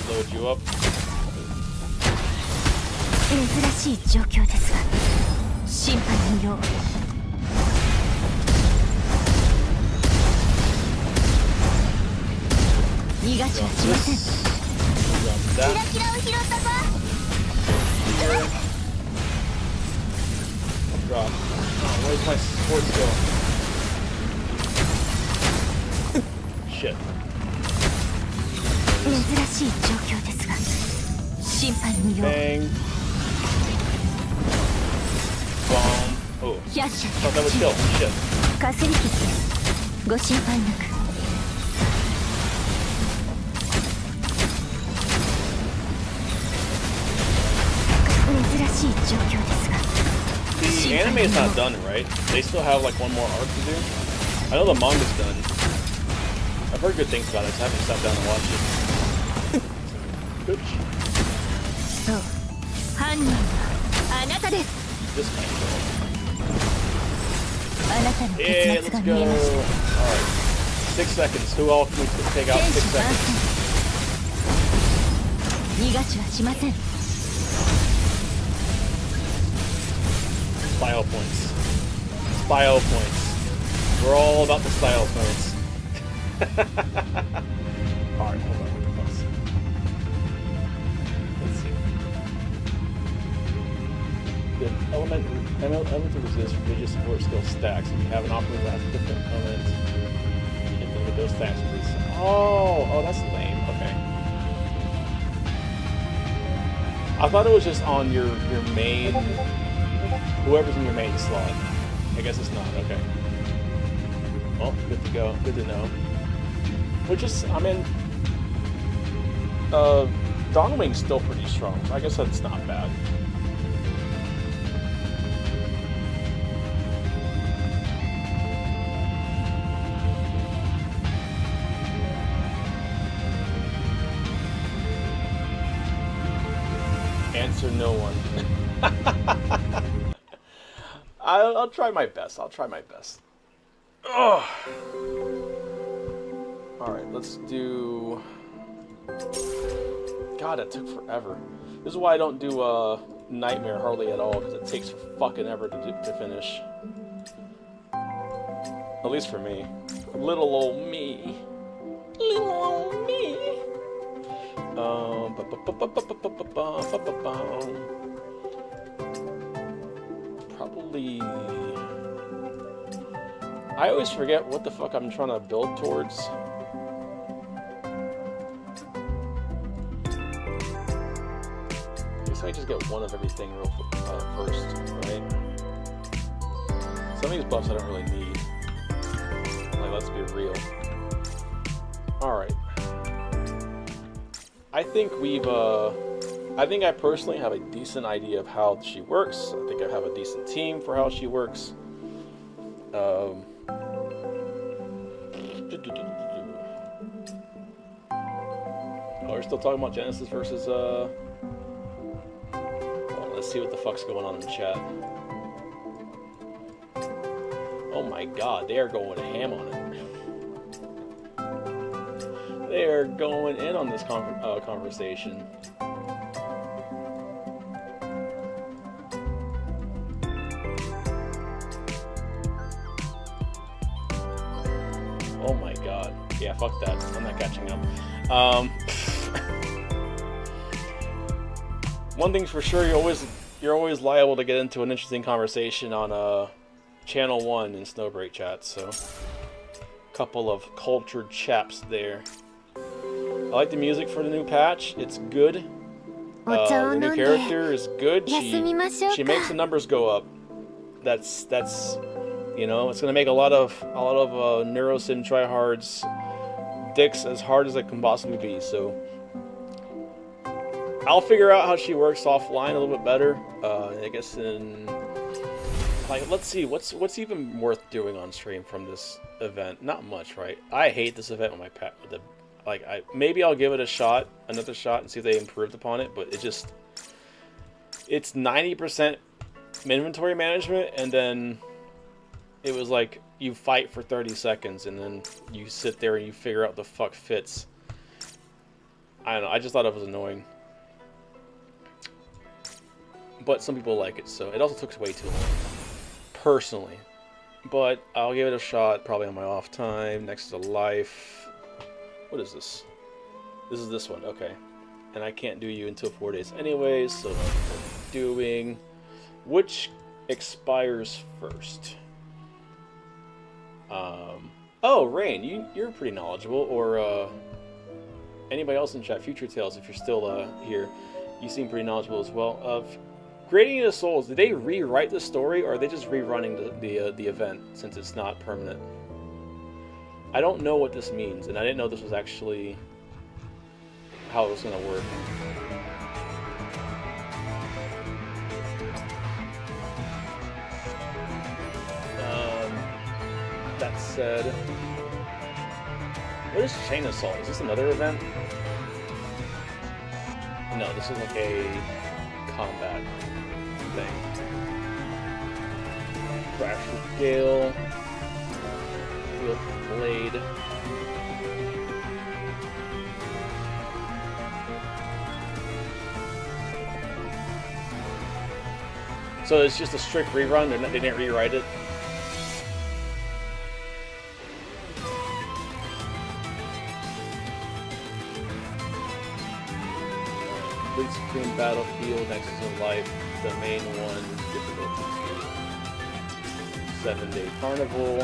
Load you up. Drop. Oh, where's my sports going? Shit. Bang. Bomb. Oh. Thought that was kill. Shit. The anime is not done, right? They still have like one more arc to do. I know the manga's done. I've heard good things about it, so I haven't sat down and watched it. Bitch. This man. Yeah, let's go. Alright. 6 seconds. Who all can we take out in 6 seconds? Style points. Style points. We're all about the style points. Alright, hold on with the bus. Let's see. The element Element to resist Vidya support skill stacks. If you have an operator that has a different component, you can limit those stacks with this. Oh, that's lame. Okay. I thought it was just on your main, whoever's in your main slot. I guess it's not. Okay. Well, good to go. Good to know. Which is, I mean, Dawnwing's still pretty strong. I guess that's not bad. Answer no one. I'll try my best. I'll try my best. Ugh. Alright, let's do... God, that took forever. This is why I don't do Nightmare hardly at all, because it takes fucking ever to finish. At least for me. Little old me. Little old me. Probably... I always forget what the fuck I'm trying to build towards. I guess I just get one of everything real first, right? Some of these buffs I don't really need. Like, let's be real. Alright. I think I personally have a decent idea of how she works. I think I have a decent team for how she works. Oh, we're still talking about Genesis versus, well, let's see what the fuck's going on in the chat. Oh my god, they are going ham on it. They are going in on this conversation. Oh my god. Yeah, fuck that. I'm not catching up. One thing's for sure, you're always liable to get into an interesting conversation on Channel 1 in Snowbreak chat, so couple of cultured chaps there. I like the music for the new patch. It's good. The new character is good. She makes the numbers go up. That's you know, it's gonna make a lot of Neurosyn tryhards dicks as hard as it can possibly be. So I'll figure out how she works offline a little bit better. I guess in like, let's see what's even worth doing on stream from this event. Not much, right? I hate this event with my pet. Maybe I'll give it a shot, another shot, and see if they improved upon it. But it's 90% inventory management, and then it was like you fight for 30 seconds, and then you sit there and you figure out the fuck fits. I don't know. I just thought it was annoying. But some people like it, so it also took way too long, personally. But I'll give it a shot, probably on my off time, next to life. What is this? This is this one, okay. And I can't do you until 4 days anyways, so that's what I'm doing. Which expires first? Oh, Rain, you're pretty knowledgeable, or anybody else in chat, Future Tales, if you're still here, you seem pretty knowledgeable as well. Grading of Souls, did they rewrite the story, or are they just rerunning the event since it's not permanent? I don't know what this means, and I didn't know this was actually how it was going to work. That said, what is Chain Assault? Is this another event? No, this is like a combat thing. Crash with Gale. Wield Blade. So it's just a strict rerun? They didn't rewrite it? Complete Supreme Battlefield, Nexus of Life, the main one, difficulty 2. 7-Day Carnival.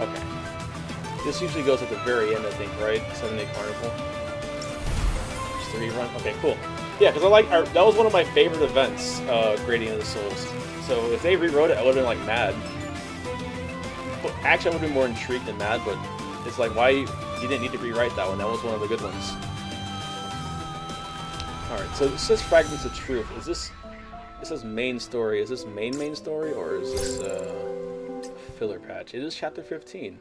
Okay. This usually goes at the very end, I think, right? 7-Day Carnival. Just the rerun. Okay, cool. Yeah, because that was one of my favorite events, Grading of the Souls. So if they rewrote it, I would have been like mad. But actually, I would have been more intrigued than mad. But it's like, why you didn't need to rewrite that one? That was one of the good ones. All right. So it says Fragments of Truth. Is this? It says main story. Is this main story, or is this filler patch? It is chapter 15.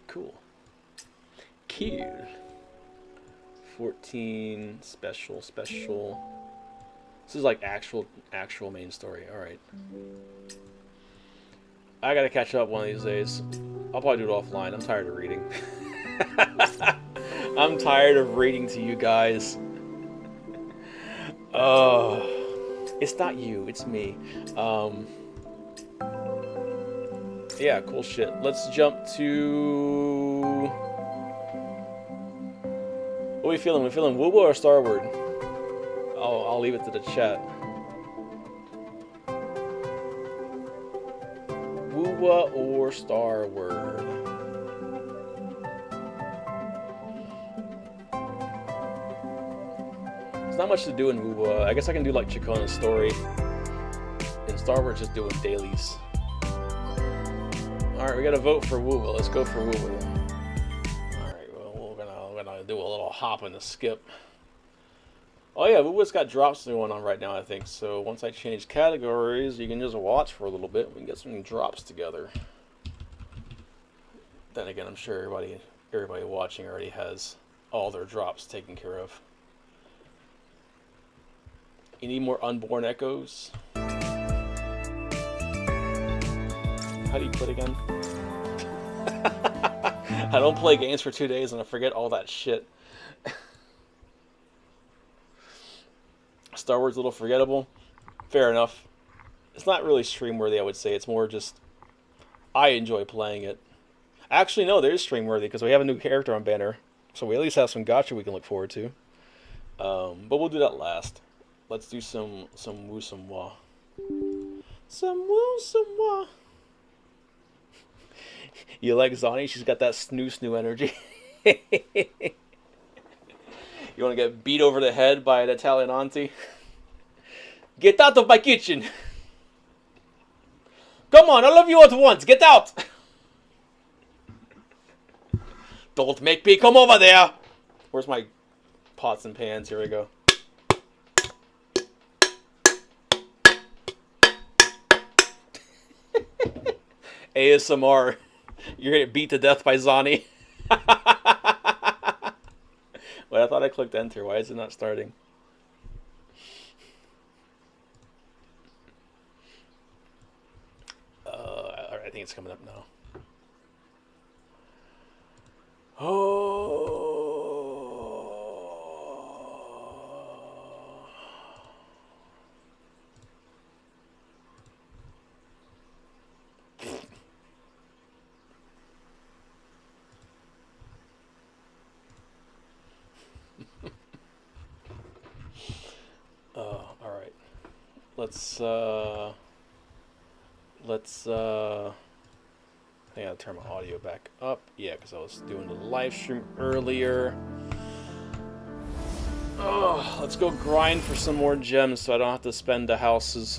Cool. Cute. 14 special. This is like actual main story. All right. I gotta catch up one of these days. I'll probably do it offline. I'm tired of reading. I'm tired of reading to you guys. It's not you, it's me. Yeah, cool shit. Let's jump to... What are we feeling? We feeling Woowa or Starward? I'll leave it to the chat. Woowa or Starward? There's not much to do in Woowa. I guess I can do like Chacona's story. And Starward's just doing dailies. Alright, we gotta vote for Woowa. Let's go for Woowa then. Alright, well, we're gonna do a little hop and a skip. Oh yeah, Woowa's got drops going on right now, I think. So once I change categories, you can just watch for a little bit. We can get some drops together. Then again, I'm sure everybody watching already has all their drops taken care of. You need more unborn echoes? How do you quit again? I don't play games for 2 days and I forget all that shit. Star Wars a little forgettable. Fair enough. It's not really stream worthy, I would say. It's more just I enjoy playing it. Actually, no, there is stream worthy because we have a new character on banner, so we at least have some gacha we can look forward to. But we'll do that last. Let's do some woo some wah. Some woo some wah. You like Zani? She's got that snoo energy. You want to get beat over the head by an Italian auntie? Get out of my kitchen! Come on, all of you at once, get out! Don't make me come over there! Where's my pots and pans? Here we go. ASMR. You're gonna get beat to death by Zani. Wait, I thought I clicked enter. Why is it not starting? Alright, I think it's coming up now. Oh. Alright. Let's I think I'll turn my audio back up. Yeah, because I was doing the live stream earlier. Oh, let's go grind for some more gems so I don't have to spend the houses,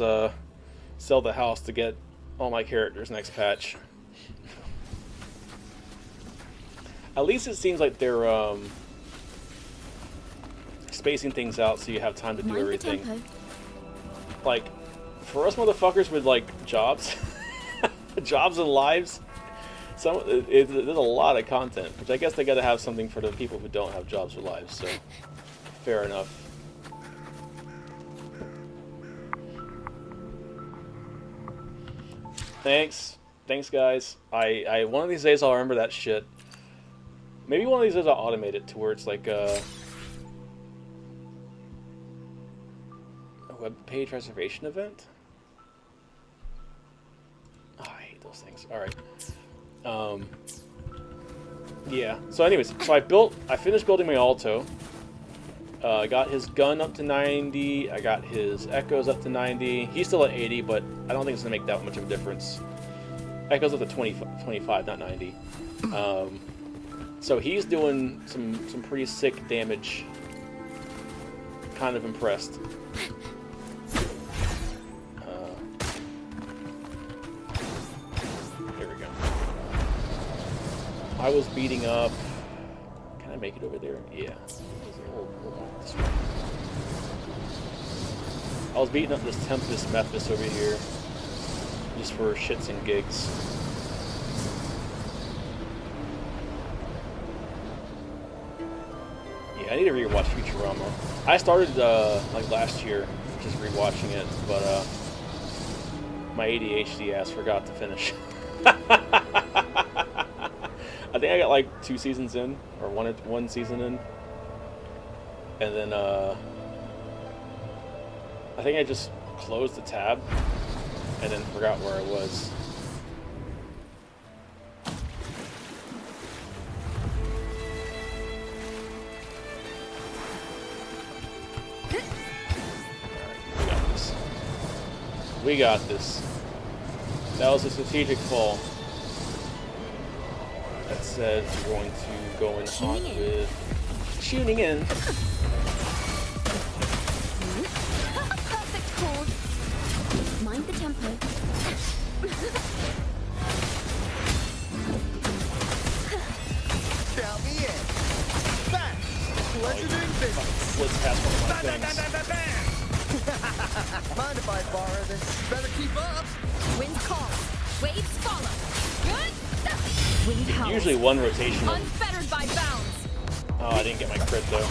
sell the house to get all my characters next patch. At least it seems like they're spacing things out so you have time to do everything. Like, for us motherfuckers with like jobs, jobs and lives, there's a lot of content, which I guess they got to have something for the people who don't have jobs or lives. So, fair enough. Thanks, guys. I one of these days I'll remember that shit. Maybe one of these days I'll automate it to where it's like a web page reservation event. Oh, I hate those things. All right. Yeah. So anyways, so I finished building my Alto. I got his gun up to 90. I got his echoes up to 90. He's still at 80, but I don't think it's gonna make that much of a difference. Echoes up to 25, not 90. So he's doing some pretty sick damage. Kind of impressed. Here we go. I was beating up. Can I make it over there? Yeah. I was beating up this Tempest Memphis over here, just for shits and gigs. Yeah, I need to rewatch Futurama. I started like last year, just rewatching it, but my ADHD ass forgot to finish. I think I got like 2 seasons in, or one season in, and then I think I just closed the tab and then forgot where I was. We got this. That was a strategic fall. That said, we're going to go in hot with tuning in. Perfect chord. Mind the tempo. Count me in. Back. Pleasure doing business. Let's pass one of my things. Mind if I borrow this? Better keep up. Wind calls, waves follow. Good. Wind howls. Usually one rotation. Unfettered by bounds. Oh, I didn't get my crit though.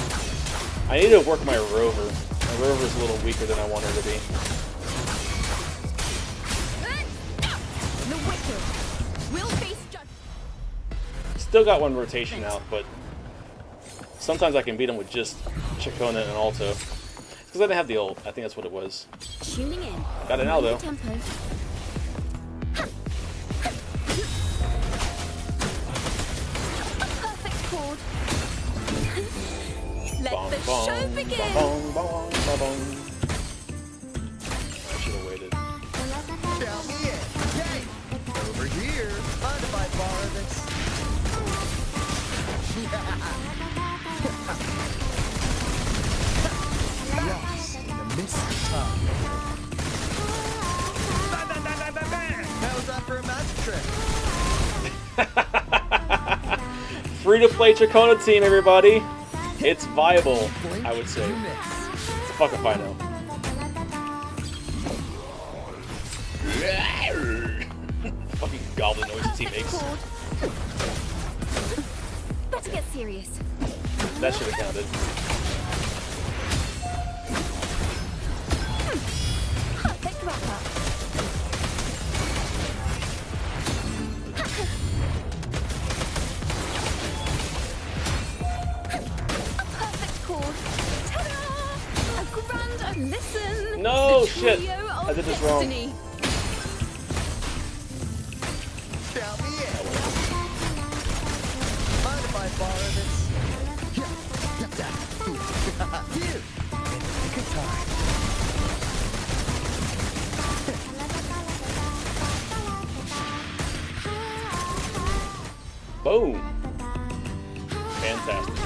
I need to work my rover. My rover's a little weaker than I want her to be. The wicked will face judgment. Still got one rotation out, but sometimes I can beat him with just Chacona and Alto. Because I didn't have the ult. I think that's what it was. Tuning in. Got it now though. Tempo. Perfect chord. Let Bong, the bong, show begin. bong, bong, bong, bong. I should have waited. Count me in. Yay. Over here. Mind if I borrow this? Lost in the mist of time. How's that for a magic trick? Free to play Chacona team, everybody. It's viable, I would say. You miss. Fuck if I know. Fucking goblin noises he makes. Better get serious. That should have counted. Perfect wrap up. A perfect chord. Ta-da! A grand listen. No, The shit. trio I of did this wrong. destiny. Count me in. Mind if I borrow this? You. In the nick of time. Boom. Fantastic.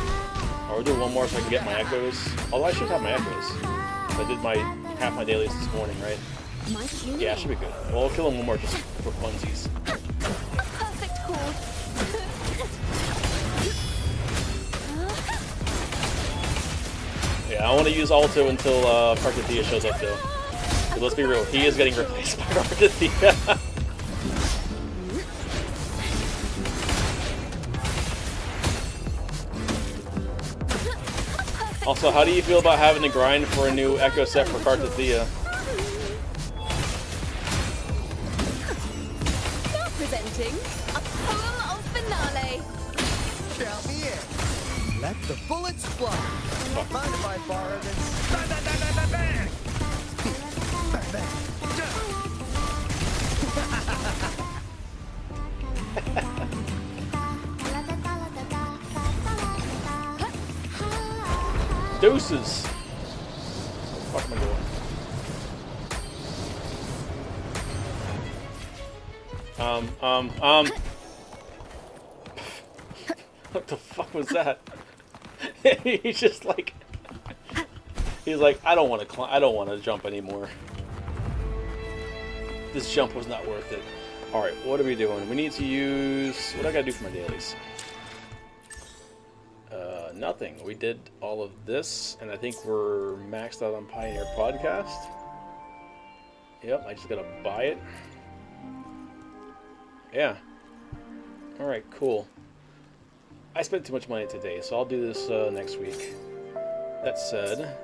I'll do one more so I can get my echoes. Although I should have my echoes. I did my half my dailies this morning, right? My tuning Yeah, it in. should be good. Well, I'll kill him one more just for funsies. Perfect chord. Yeah, I want to use Alto until Carcathia shows up, though. 'Cause let's be real, he is getting replaced by Carcathia. Also, how do you feel about having to grind for a new Echo set for Carcathia? Now presenting a poem of finale. Count me in. Let the bullets fly. Mind if I borrow this? Bang, bang, bang, bang, bang, bang. Bang, bang. Deuces. Where the fuck am I going? What the fuck was that? He's just like, he's like, I don't want to climb. I don't want to jump anymore. This jump was not worth it. All right, what are we doing? We need to use. What do I gotta do for my dailies? Nothing. We did all of this, and I think we're maxed out on Pioneer Podcast. Yep, I just gotta buy it. Yeah. All right, cool. I spent too much money today, so I'll do this next week. That said,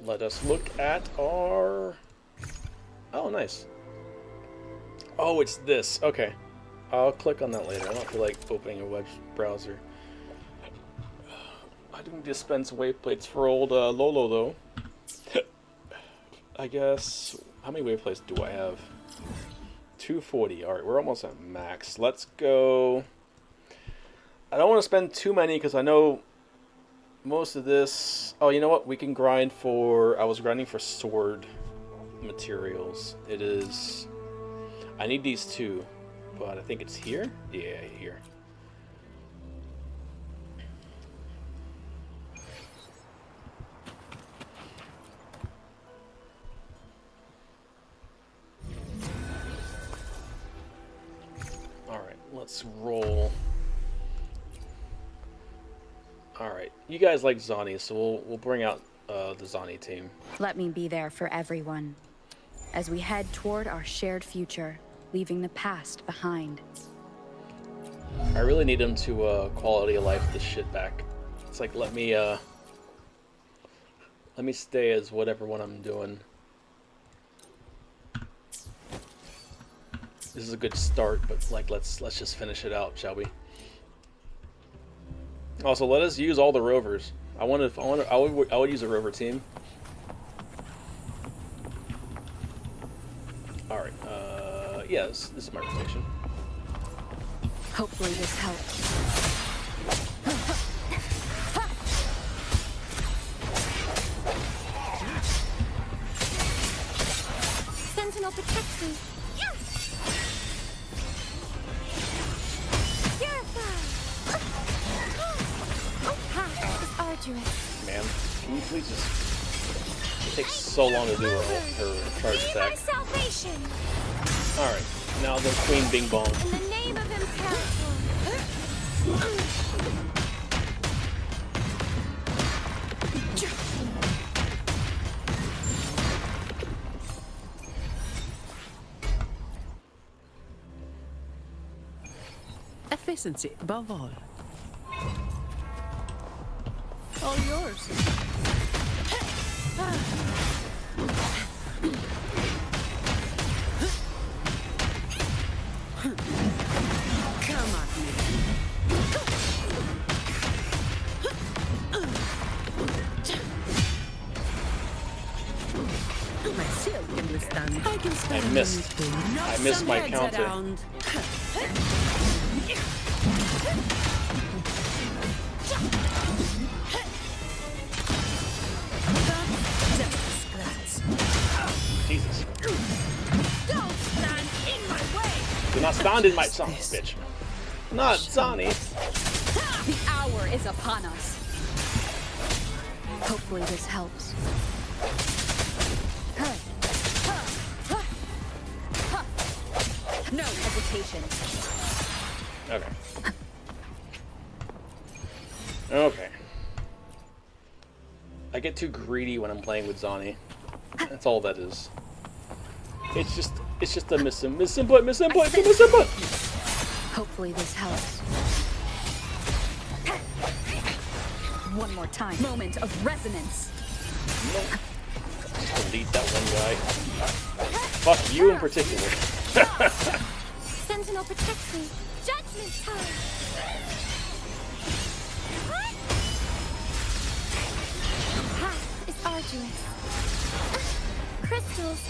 let us look at our... Oh, nice. Oh, it's this. Okay. I'll click on that later. I don't feel like opening a web browser. I didn't dispense wave plates for old Lolo, though. I guess... How many wave plates do I have? 240. Alright, we're almost at max. Let's go... I don't want to spend too many because I know most of this... Oh, you know what? We can grind for... I was grinding for sword materials. It is... I need these two, but I think it's here? Yeah, here. Alright, let's roll... Alright, you guys like Zani, so we'll bring out the Zani team. Let me be there for everyone as we head toward our shared future, leaving the past behind. I really need him to quality of life this shit back. It's like let me stay as whatever one I'm doing. This is a good start, but like let's just finish it out, shall we? Also, let us use all the rovers. I would use a rover team. All right. Yeah, this is my rotation. Hopefully this helps. Sentinel protects me. Yeah. Man, can you please just... It takes so long to do her charge attack. Alright, now the Queen Bing Bong. In the name of Imperator. Efficiency above all. All yours. Come on, my shield can withstand. I missed my counter. Jesus. Don't stand in my way. Do not stand in my son, bitch. Not Zani. The hour is upon us. Hopefully this helps. No hesitation. Okay. Okay. I get too greedy when I'm playing with Zani. That's all that is. It's just a misinput. Hopefully this helps. One more time. Moment of resonance. Nope. Just delete that one guy. Fuck you in particular. Sentinel protects me. Judgment time. Path is arduous. Crystals,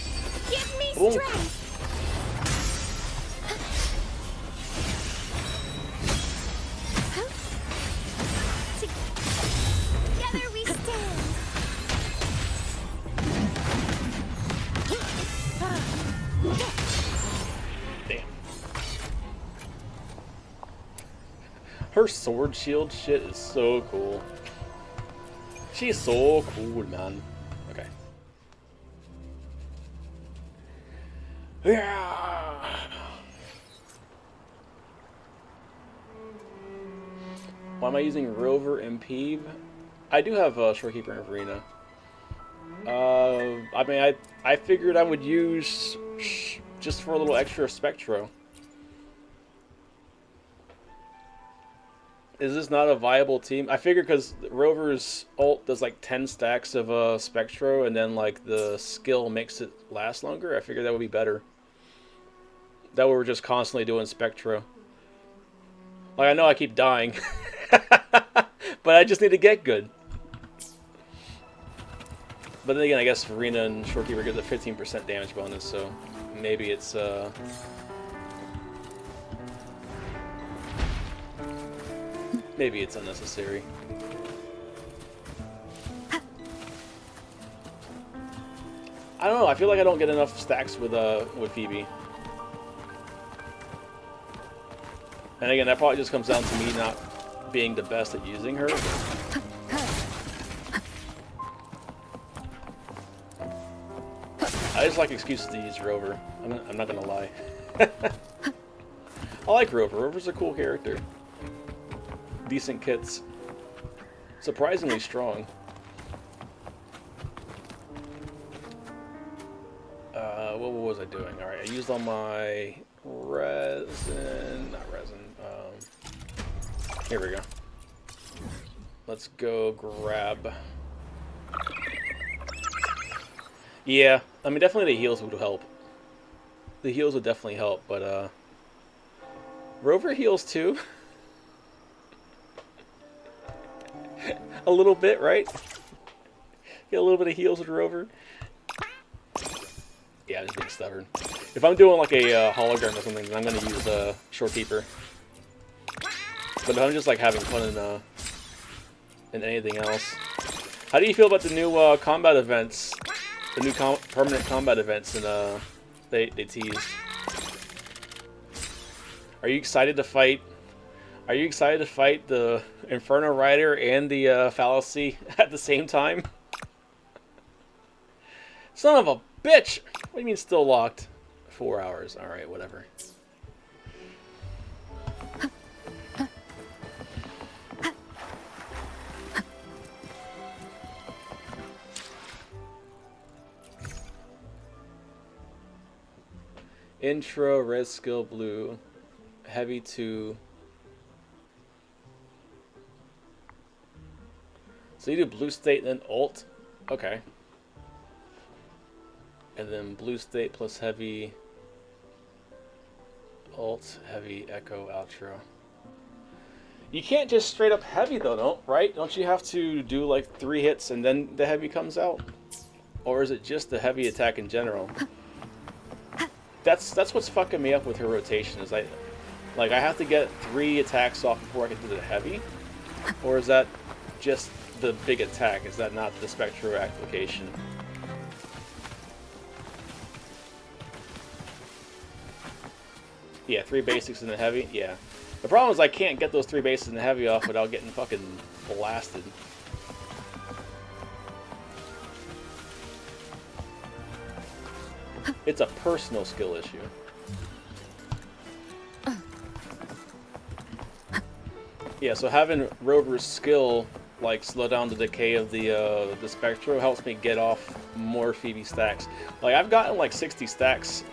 give me strength. Together we stand. Her sword shield shit is so cool. She's so cool, man. Okay. Yeah. Why am I using Rover and Peeve? I do have Shorekeeper and Arena. I mean, I figured I would use just for a little extra Spectro. Is this not a viable team? I figured because Rover's ult does like 10 stacks of Spectro, and then like the skill makes it last longer. I figured that would be better. That way we're just constantly doing Spectro. Like, I know I keep dying, but I just need to get good. But then again, I guess Arena and Shorekeeper get the 15% damage bonus, so maybe it's maybe it's unnecessary. I don't know. I feel like I don't get enough stacks with Phoebe. And again, that probably just comes down to me not being the best at using her. I just like excuses to use Rover. I'm not gonna lie. I like Rover. Rover's a cool character. Decent kits. Surprisingly strong. What was I doing? Alright, I used all my resin. Not resin. Here we go. Let's go grab. Yeah, I mean, definitely the heals would help. The heals would definitely help, but Rover heals too. A little bit, right? Get a little bit of heals with Rover. Yeah, I'm just being stubborn. If I'm doing like a hologram or something, then I'm gonna use Shorekeeper. But if I'm just like having fun in anything else. How do you feel about the new combat events? The new permanent combat events and they teased. Are you excited to fight? Are you excited to fight the Inferno Rider and the Fallacy at the same time? Son of a bitch! What do you mean still locked? 4 hours. Alright, whatever. Intro, red skill, blue, heavy 2. So you do blue state then ult? Okay. And then blue state plus heavy, ult, heavy, echo, outro. You can't just straight up heavy though, right? Don't you have to do like 3 hits and then the heavy comes out? Or is it just the heavy attack in general? That's what's fucking me up with her rotation. Is I have to get 3 attacks off before I can do the heavy, or is that just the big attack? Is that not the Spectro application? Yeah, 3 basics in the heavy. Yeah. The problem is I can't get those 3 basics in the heavy off without getting fucking blasted. It's a personal skill issue. Yeah, so having Rover's skill like slow down the decay of the Spectro helps me get off more Phoebe stacks. Like I've gotten like 60 stacks,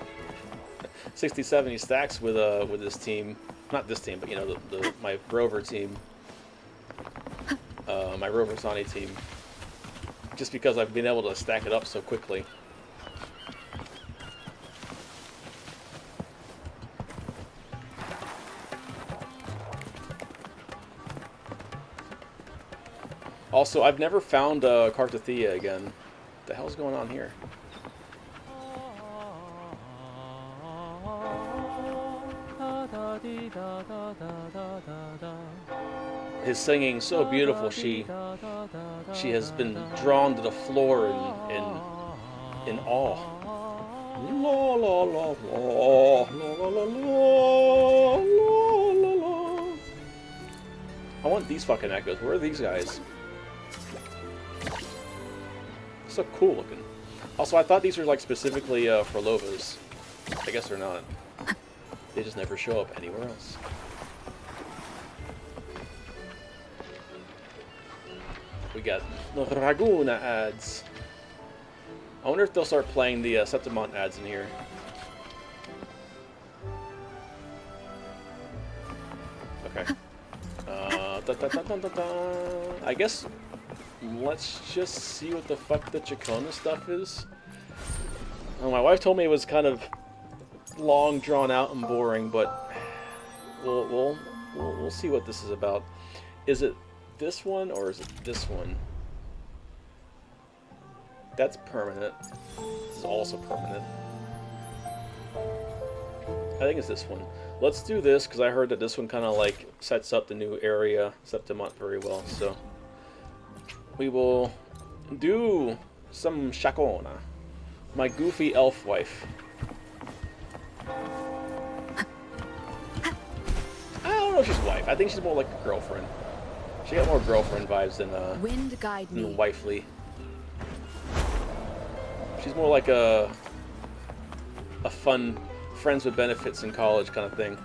60, 70 stacks with this team. Not this team, but you know my Rover team, my Rover Sonny team. Just because I've been able to stack it up so quickly. Also, I've never found Cartothea again. What the hell's going on here? His singing so beautiful. She has been drawn to the floor in awe. La la la la la la la la la la. these fucking echoes? Where are these guys? So cool looking. Also, I thought these were like specifically for Lovas. I guess they're not. They just never show up anywhere else. We got the Raguna ads. I wonder if they'll start playing the Septimont ads in here. Okay. I guess let's just see what the fuck the Chacona stuff is. My wife told me it was kind of long, drawn out, and boring, but we'll see what this is about. Is it this one or is it this one? That's permanent. This is also permanent. I think it's this one. Let's do this because I heard that this one kind of like sets up the new area Septimont very well. So we will do some Chacona, my goofy elf wife. I don't know if she's wife. I think she's more like a girlfriend. She got more girlfriend vibes than Wind guide me. wifely. She's more like a fun friends with benefits in college kind of thing.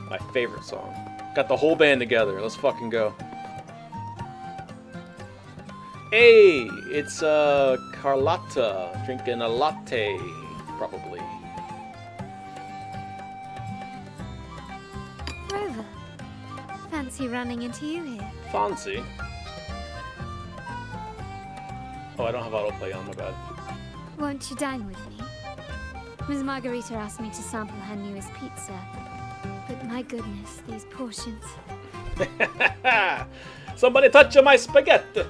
My favorite song. Got the whole band together. Let's fucking go. Hey, it's Carlotta drinking a latte, probably. Rover, fancy running into you here. Fancy. Oh, I don't have autoplay on, my bad. Won't you dine with me? Ms. Margarita asked me to sample her newest pizza. But my goodness, these portions. Somebody touch my spaghetti!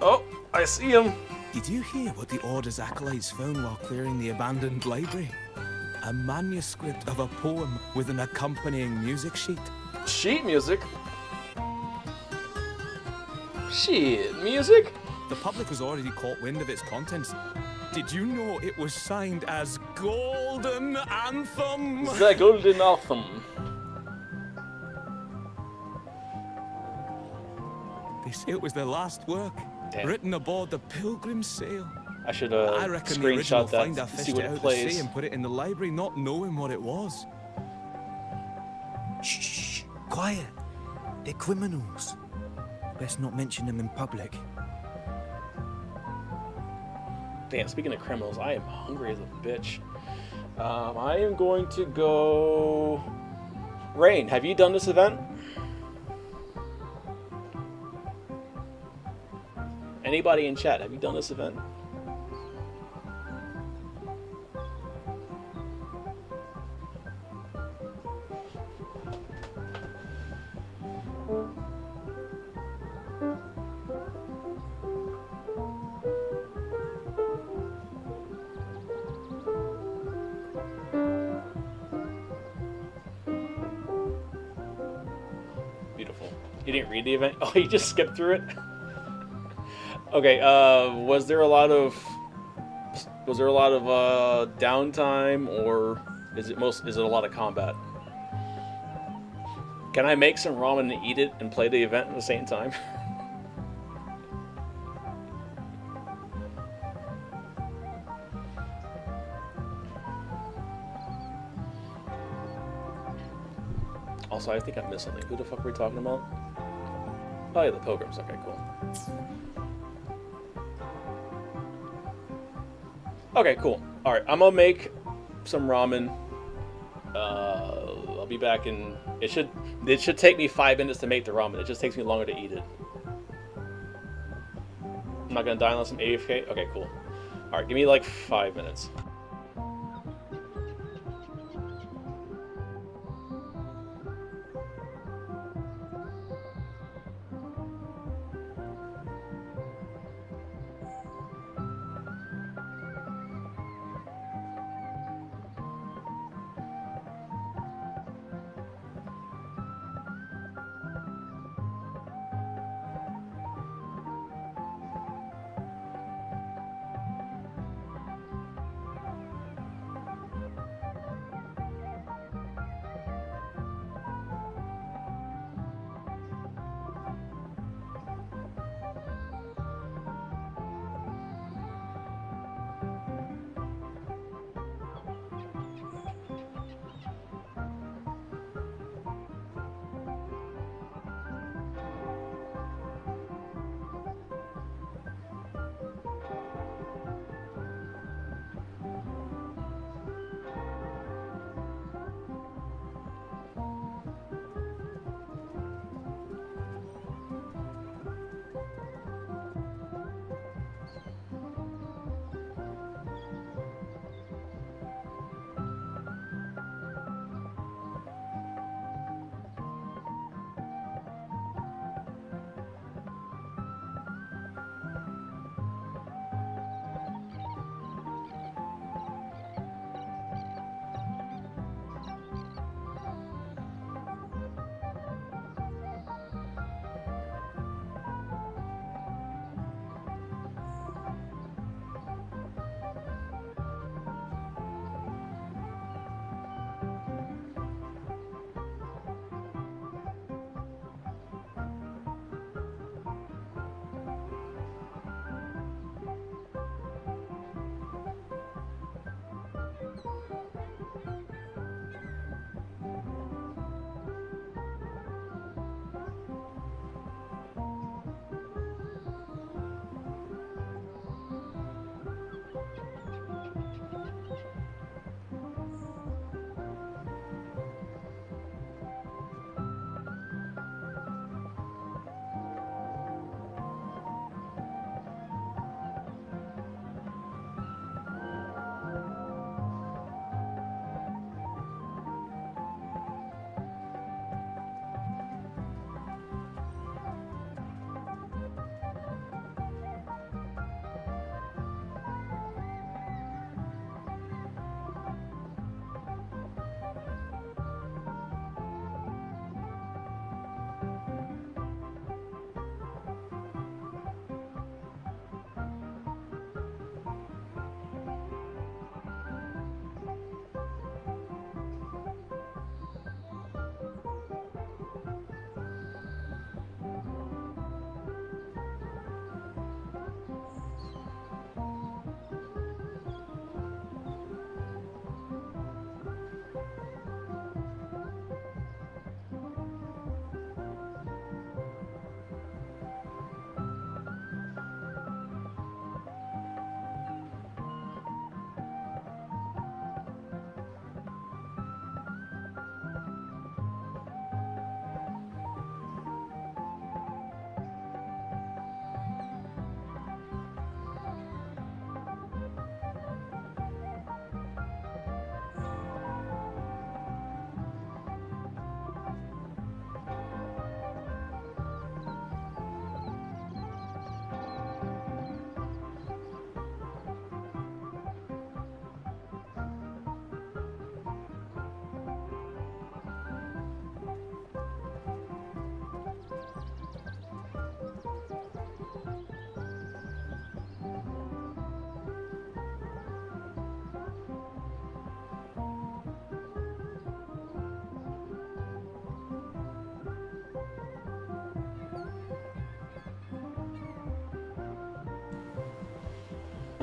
Oh, I see him. Did you hear what the Order's acolytes found while clearing the abandoned library? A manuscript of a poem with an accompanying music sheet. Sheet music? Shit, music? The public has already caught wind of its contents. Did you know it was signed as Golden Anthem? The Golden Anthem. They say it was their last work, Damn. written aboard the Pilgrim's Sail. I should I reckon the original screenshot that finder to see fished what it it out the sea plays. and put it in the library, not knowing what it was. Shh, quiet. They're criminals. Best not mention them in public. Damn, speaking of criminals, I am hungry as a bitch. I am going to go... Rain, have you done this event? Anybody in chat, have you done this event? Beautiful. You didn't read the event? Oh, you just skipped through it? Okay, was there a lot of downtime, or is it a lot of combat? Can I make some ramen and eat it and play the event at the same time? Also, I think I missed something. Who the fuck were we talking about? Oh yeah, the pilgrims. Okay, cool. Okay, cool. Alright, I'm gonna make some ramen. I'll be back in... It should take me 5 minutes to make the ramen. It just takes me longer to eat it. I'm not gonna die unless I'm AFK? Okay, cool. Alright, give me like 5 minutes.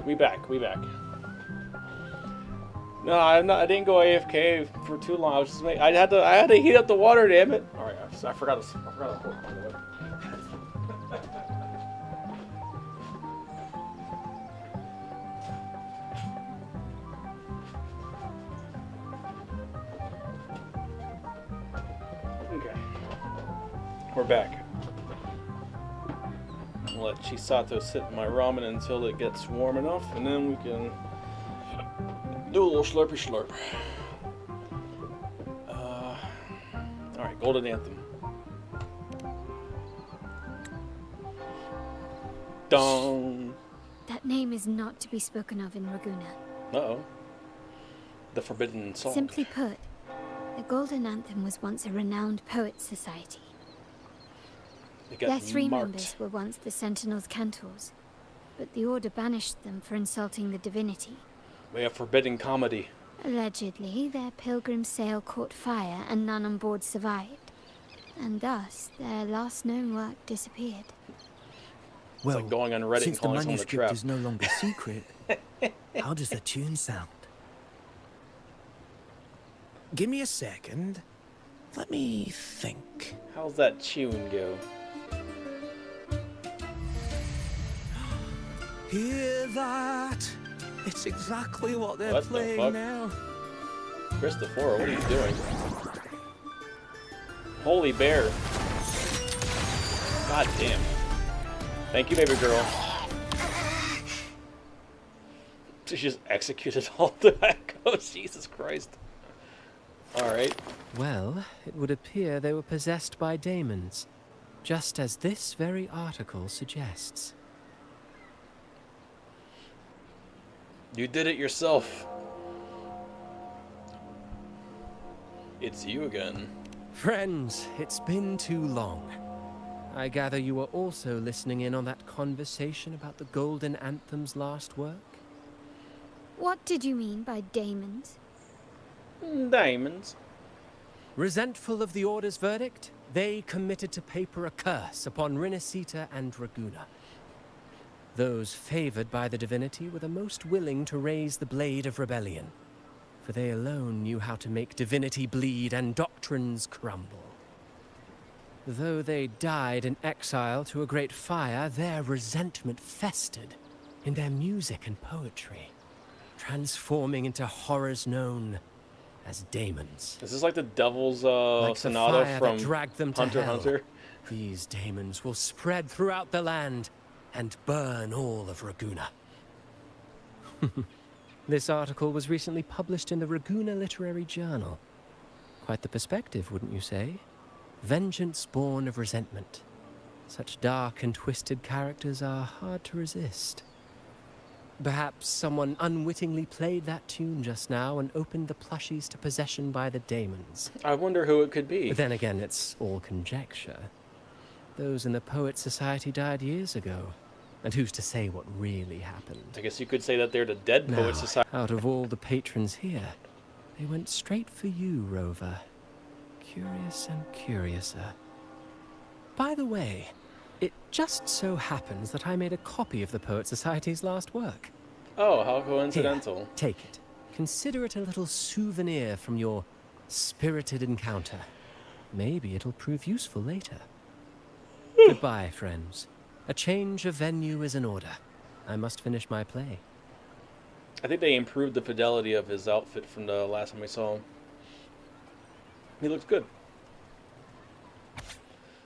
We back. No, I'm not. I didn't go AFK for too long. I was just I had to heat up the water. Damn it! All right, I forgot to pour it, by the way. Okay, we're back. I'll let Chisato sit in my ramen until it gets warm enough, and then we can do a little slurpy slurp. Alright, Golden Anthem. Dong! That name is not to be spoken of in Raguna. Uh-oh. The Forbidden Song. Simply put, the Golden Anthem was once a renowned poets' society. Their three members were once the Sentinels' Cantors, but the Order banished them for insulting the divinity. We have forbidden comedy. Allegedly, their pilgrim sail caught fire and none on board survived. And thus, their last known work disappeared. Well, like going on Reddit since and calling the someone a manuscript trap. is no longer secret, how does the tune sound? Give me a second. Let me think. How's that tune go? Hear that? It's exactly what they're What the playing fuck? now. Christopher, what are you doing? Holy bear. God damn. Thank you, baby girl. She just executed all the echoes. Jesus Christ. Alright. Well, it would appear they were possessed by daemons, just as this very article suggests. You did it yourself. It's you again. Friends, it's been too long. I gather you were also listening in on that conversation about the Golden Anthem's last work? What did you mean by daemons? Diamonds. Resentful of the Order's verdict, they committed to paper a curse upon Rinasita and Raguna. Those favored by the divinity were the most willing to raise the blade of rebellion, for they alone knew how to make divinity bleed and doctrines crumble. Though they died in exile to a great fire, their resentment festered in their music and poetry, transforming into horrors known as daemons. Is this like the Devil's Like the Sonata fire from that dragged them to Hunter x hell, Hunter? these daemons will spread throughout the land and burn all of Raguna. This article was recently published in the Raguna Literary Journal. Quite the perspective, wouldn't you say? Vengeance born of resentment. Such dark and twisted characters are hard to resist. Perhaps someone unwittingly played that tune just now and opened the plushies to possession by the daemons. I wonder who it could be. But then again, it's all conjecture. Those in the Poets Society died years ago. And who's to say what really happened? I guess you could say that they're the Dead Poets Now, Society. out of all the patrons here, they went straight for you, Rover. Curious and curiouser. By the way, it just so happens that I made a copy of the Poet Society's last work. Oh, how coincidental. Here, take it. Consider it a little souvenir from your spirited encounter. Maybe it'll prove useful later. Goodbye, friends. A change of venue is in order. I must finish my play. I think they improved the fidelity of his outfit from the last time we saw him. He looks good.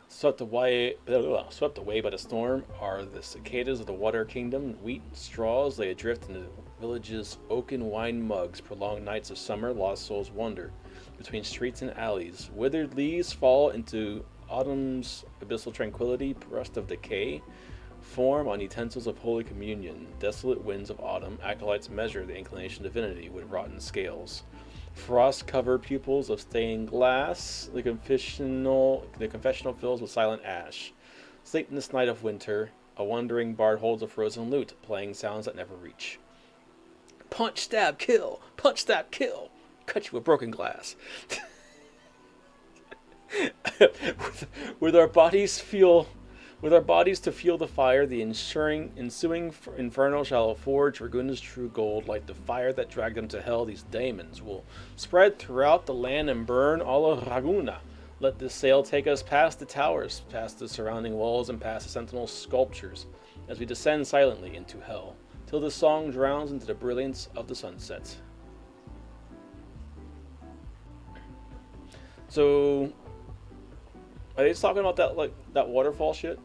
Swept away by the storm are the cicadas of the Water Kingdom. Wheat and straws lay adrift in the village's oaken wine mugs. Prolonged nights of summer, lost souls wander between streets and alleys. Withered leaves fall into autumn's abyssal tranquility. Rust of decay form on utensils of Holy Communion. Desolate winds of autumn, acolytes measure the inclination of divinity with rotten scales. Frost-covered pupils of stained glass. The confessional fills with silent ash. Sleep in this night of winter. A wandering bard holds a frozen lute, playing sounds that never reach. Punch, stab, kill. Punch, stab, kill. Cut you with broken glass. with our bodies feel With our bodies to fuel the fire, the ensuing inferno shall forge Raguna's true gold. Like the fire that dragged them to hell, these daemons will spread throughout the land and burn all of Raguna. Let this sail take us past the towers, past the surrounding walls, and past the sentinel sculptures, as we descend silently into hell, till the song drowns into the brilliance of the sunset. So, are they just talking about that, like, that waterfall shit?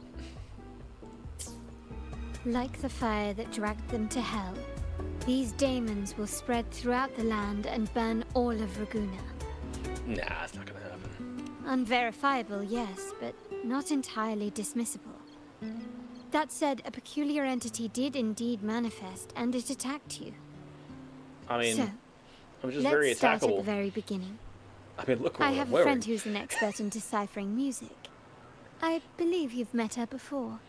Like the fire that dragged them to hell, these daemons will spread throughout the land and burn all of Raguna. Nah, it's not gonna happen. Unverifiable, yes, but not entirely dismissible. That said, a peculiar entity did indeed manifest, and it attacked you. I mean, so, I'm just very let's start at attackable. the very beginning. I mean, look what I I'm have a wearing. friend who's an expert in deciphering music. I believe you've met her before.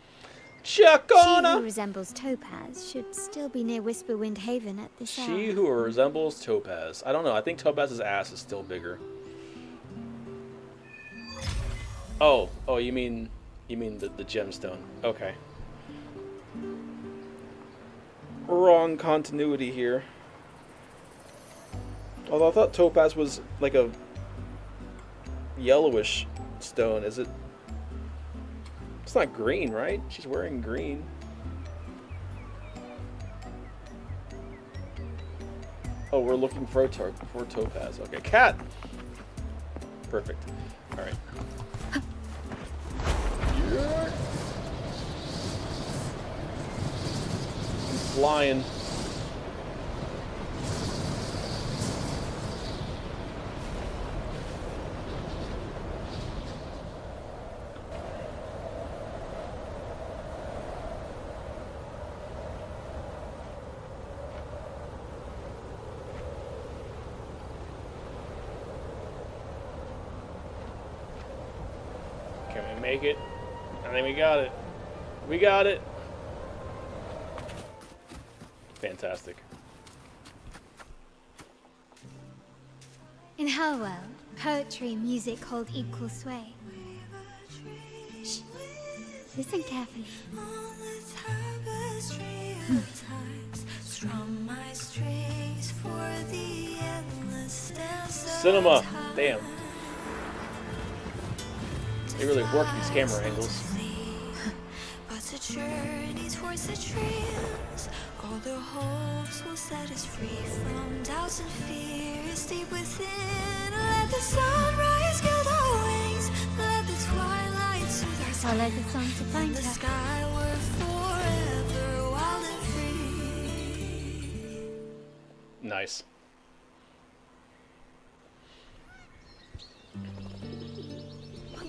She Chacona! who resembles Topaz should still be near Whisperwind Haven at this hour. She who resembles Topaz. I don't know. I think Topaz's ass is still bigger. Oh, you mean the gemstone? Okay. Wrong continuity here. Although I thought Topaz was like a yellowish stone. Is it? It's not green, right? She's wearing green. Oh, we're looking for Topaz. Okay, cat. Perfect. All right. I'm flying. Can we make it? I think we got it. We got it. Fantastic. In her world, poetry and music hold equal sway. Shh. Listen carefully. Cinema. Damn. They really work these camera angles. But a journey towards the dreams, all the hopes will set us free from doubts and fears deep within. Let the sunrise gild our wings, let the twilight soothe our Follow the song to find the her. sky we're forever wild and free. Nice.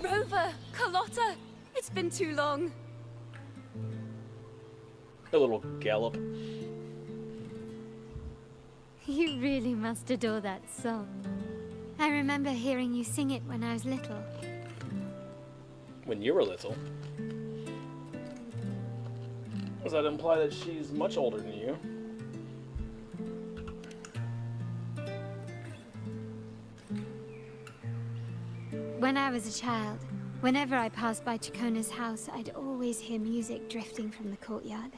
Rover, Carlotta, it's been too long. A little gallop. You really must adore that song. I remember hearing you sing it when I was little. When you were little. Does that imply that she's much older than you? When I was a child, whenever I passed by Chacona's house, I'd always hear music drifting from the courtyard.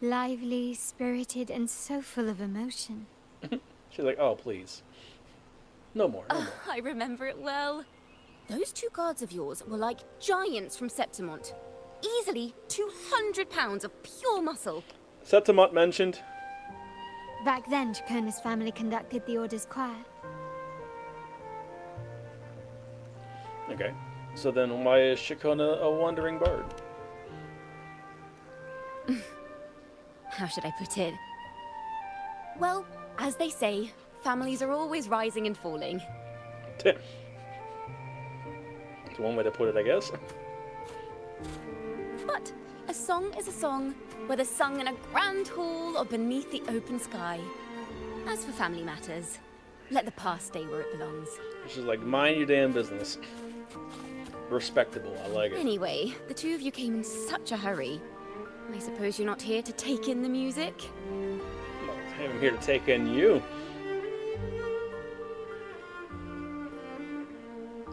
Lively, spirited, and so full of emotion. She's like, oh, please. No more, no more. I remember it well. Those two guards of yours were like giants from Septimont. Easily 200 pounds of pure muscle. Septimont mentioned. Back then, Chacona's family conducted the Order's choir. Okay. So then why is Chacona a wandering bard? How should I put it? Well, as they say, families are always rising and falling. It's one way to put it, I guess. But a song is a song, whether sung in a grand hall or beneath the open sky. As for family matters, let the past stay where it belongs. She's like, mind your damn business. Respectable, I like it. Anyway, the two of you came in such a hurry. I suppose you're not here to take in the music? Well, I'm here to take in you.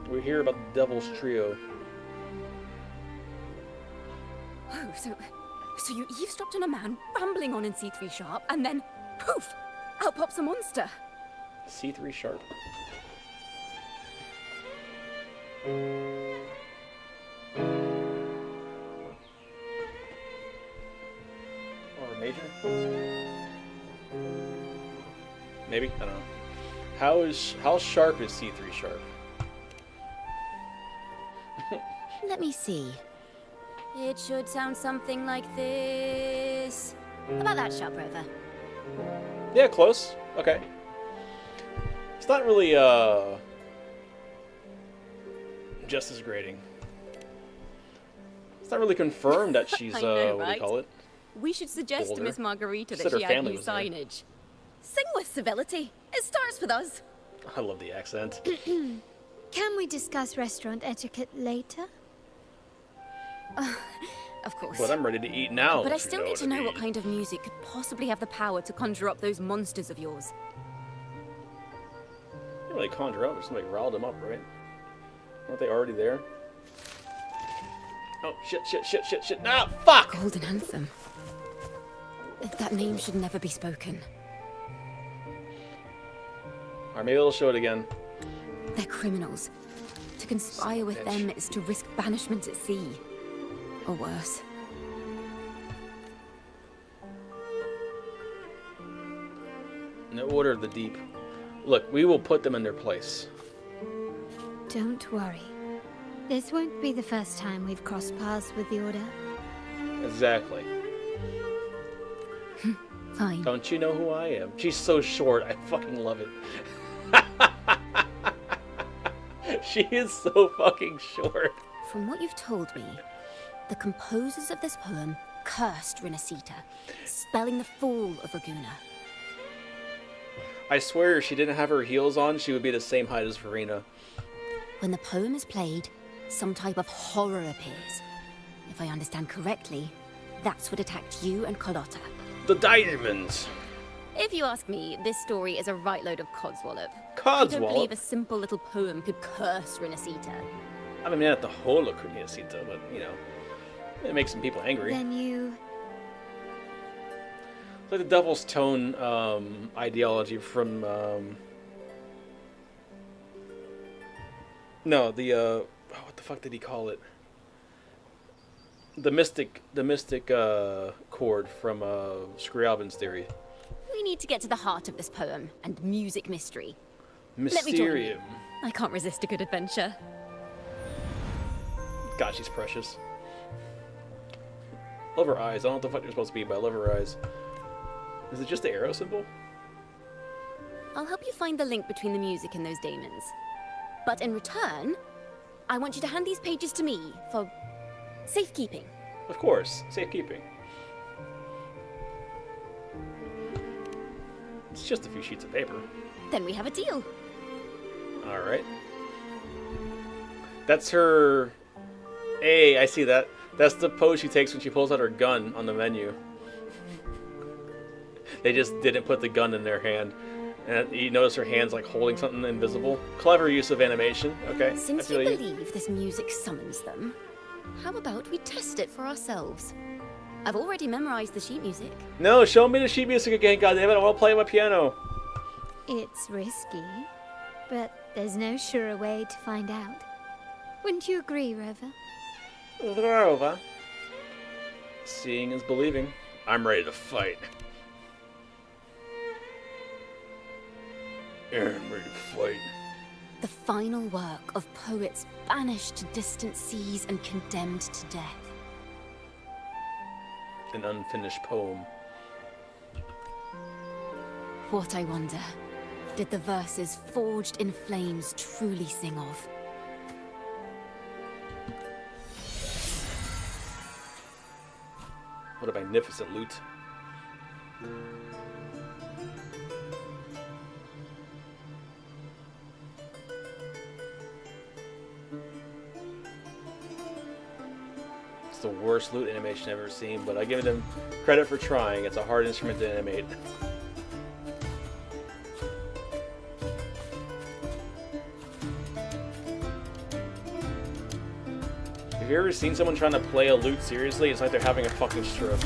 We're here about the Devil's Trio. So you eavesdropped on a man rambling on in C3 Sharp, and then, poof, out pops a monster. C3 Sharp? Or major? Maybe? I don't know. How sharp is C3 Sharp? Let me see. It should sound something like this. About that sharp, Rover. Yeah, close. Okay. It's not really just as grading. It's not really confirmed that she's I know, what do you call it? We should suggest Older. to Miss Margarita Said that her she add family new was there. signage. Sing with civility. It starts with us. I love the accent. Can we discuss restaurant etiquette later? Of course. But I'm ready to eat now. But I if you still need to know what I mean. kind of music could possibly have the power to conjure up those monsters of yours. You didn't really conjure up, somebody riled them up, right? Weren't they already there? Oh, shit. Ah, fuck! Golden Anthem. That name should never be spoken. Alright, maybe they'll show it again. They're criminals. To conspire with them is to risk banishment at sea. Or worse. No order of the deep. Look, we will put them in their place. Don't worry. This won't be the first time we've crossed paths with the Order. Exactly. Fine. Don't you know who I am? She's so short, I fucking love it. She is so fucking short. From what you've told me, the composers of this poem cursed Rinasita, spelling the fall of Raguna. I swear if she didn't have her heels on, she would be the same height as Verena. When the poem is played, some type of horror appears. If I understand correctly, that's what attacked you and Carlotta. The diamonds! If you ask me, this story is a right load of codswallop. I Codswallop? don't believe a simple little poem could curse Rinasita. I mean, not the whole of Rinasita, but, you know, it makes some people angry. Then you... It's like the Devil's Tone ideology from, no, the, what the fuck did he call it? The mystic chord from Scriabin's theory. We need to get to the heart of this poem and music mystery. Let me join you. Mysterium. I can't resist a good adventure. God, she's precious. Love her eyes. I don't know what the fuck they're supposed to be, but I love her eyes. Is it just the arrow symbol? I'll help you find the link between the music and those daemons. But in return, I want you to hand these pages to me for safekeeping. Of course, safekeeping. It's just a few sheets of paper. Then we have a deal. Alright. That's her... Hey, I see that. That's the pose she takes when she pulls out her gun on the menu. They just didn't put the gun in their hand. And you notice her hand's like holding something invisible. Clever use of animation. Okay. Since you believe this music summons them, how about we test it for ourselves? I've already memorized the sheet music. No, show me the sheet music again, goddammit. I want to play my piano. It's risky, but there's no surer way to find out. Wouldn't you agree, Rover? Rover. Seeing is believing. I'm ready to fight. I'm ready to fight. The final work of poets banished to distant seas and condemned to death. An unfinished poem. What, I wonder, did the verses forged in flames truly sing of? What a magnificent loot. It's the worst loot animation I've ever seen, but I give them credit for trying. It's a hard instrument to animate. If you ever seen someone trying to play a lute seriously? It's like they're having a fucking stroke.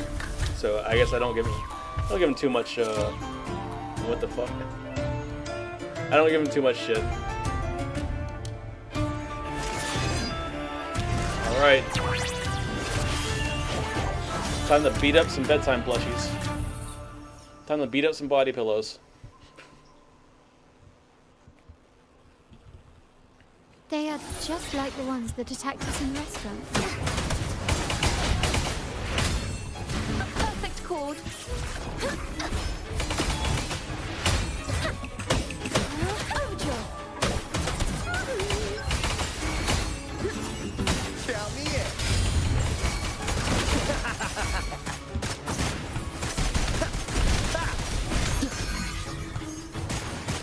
So I guess I don't give him too much. What the fuck? I don't give him too much shit. All right. Time to beat up some bedtime plushies. Time to beat up some body pillows. They are just like the ones that attacked us in the restaurant. A perfect chord. Overture. Count me in.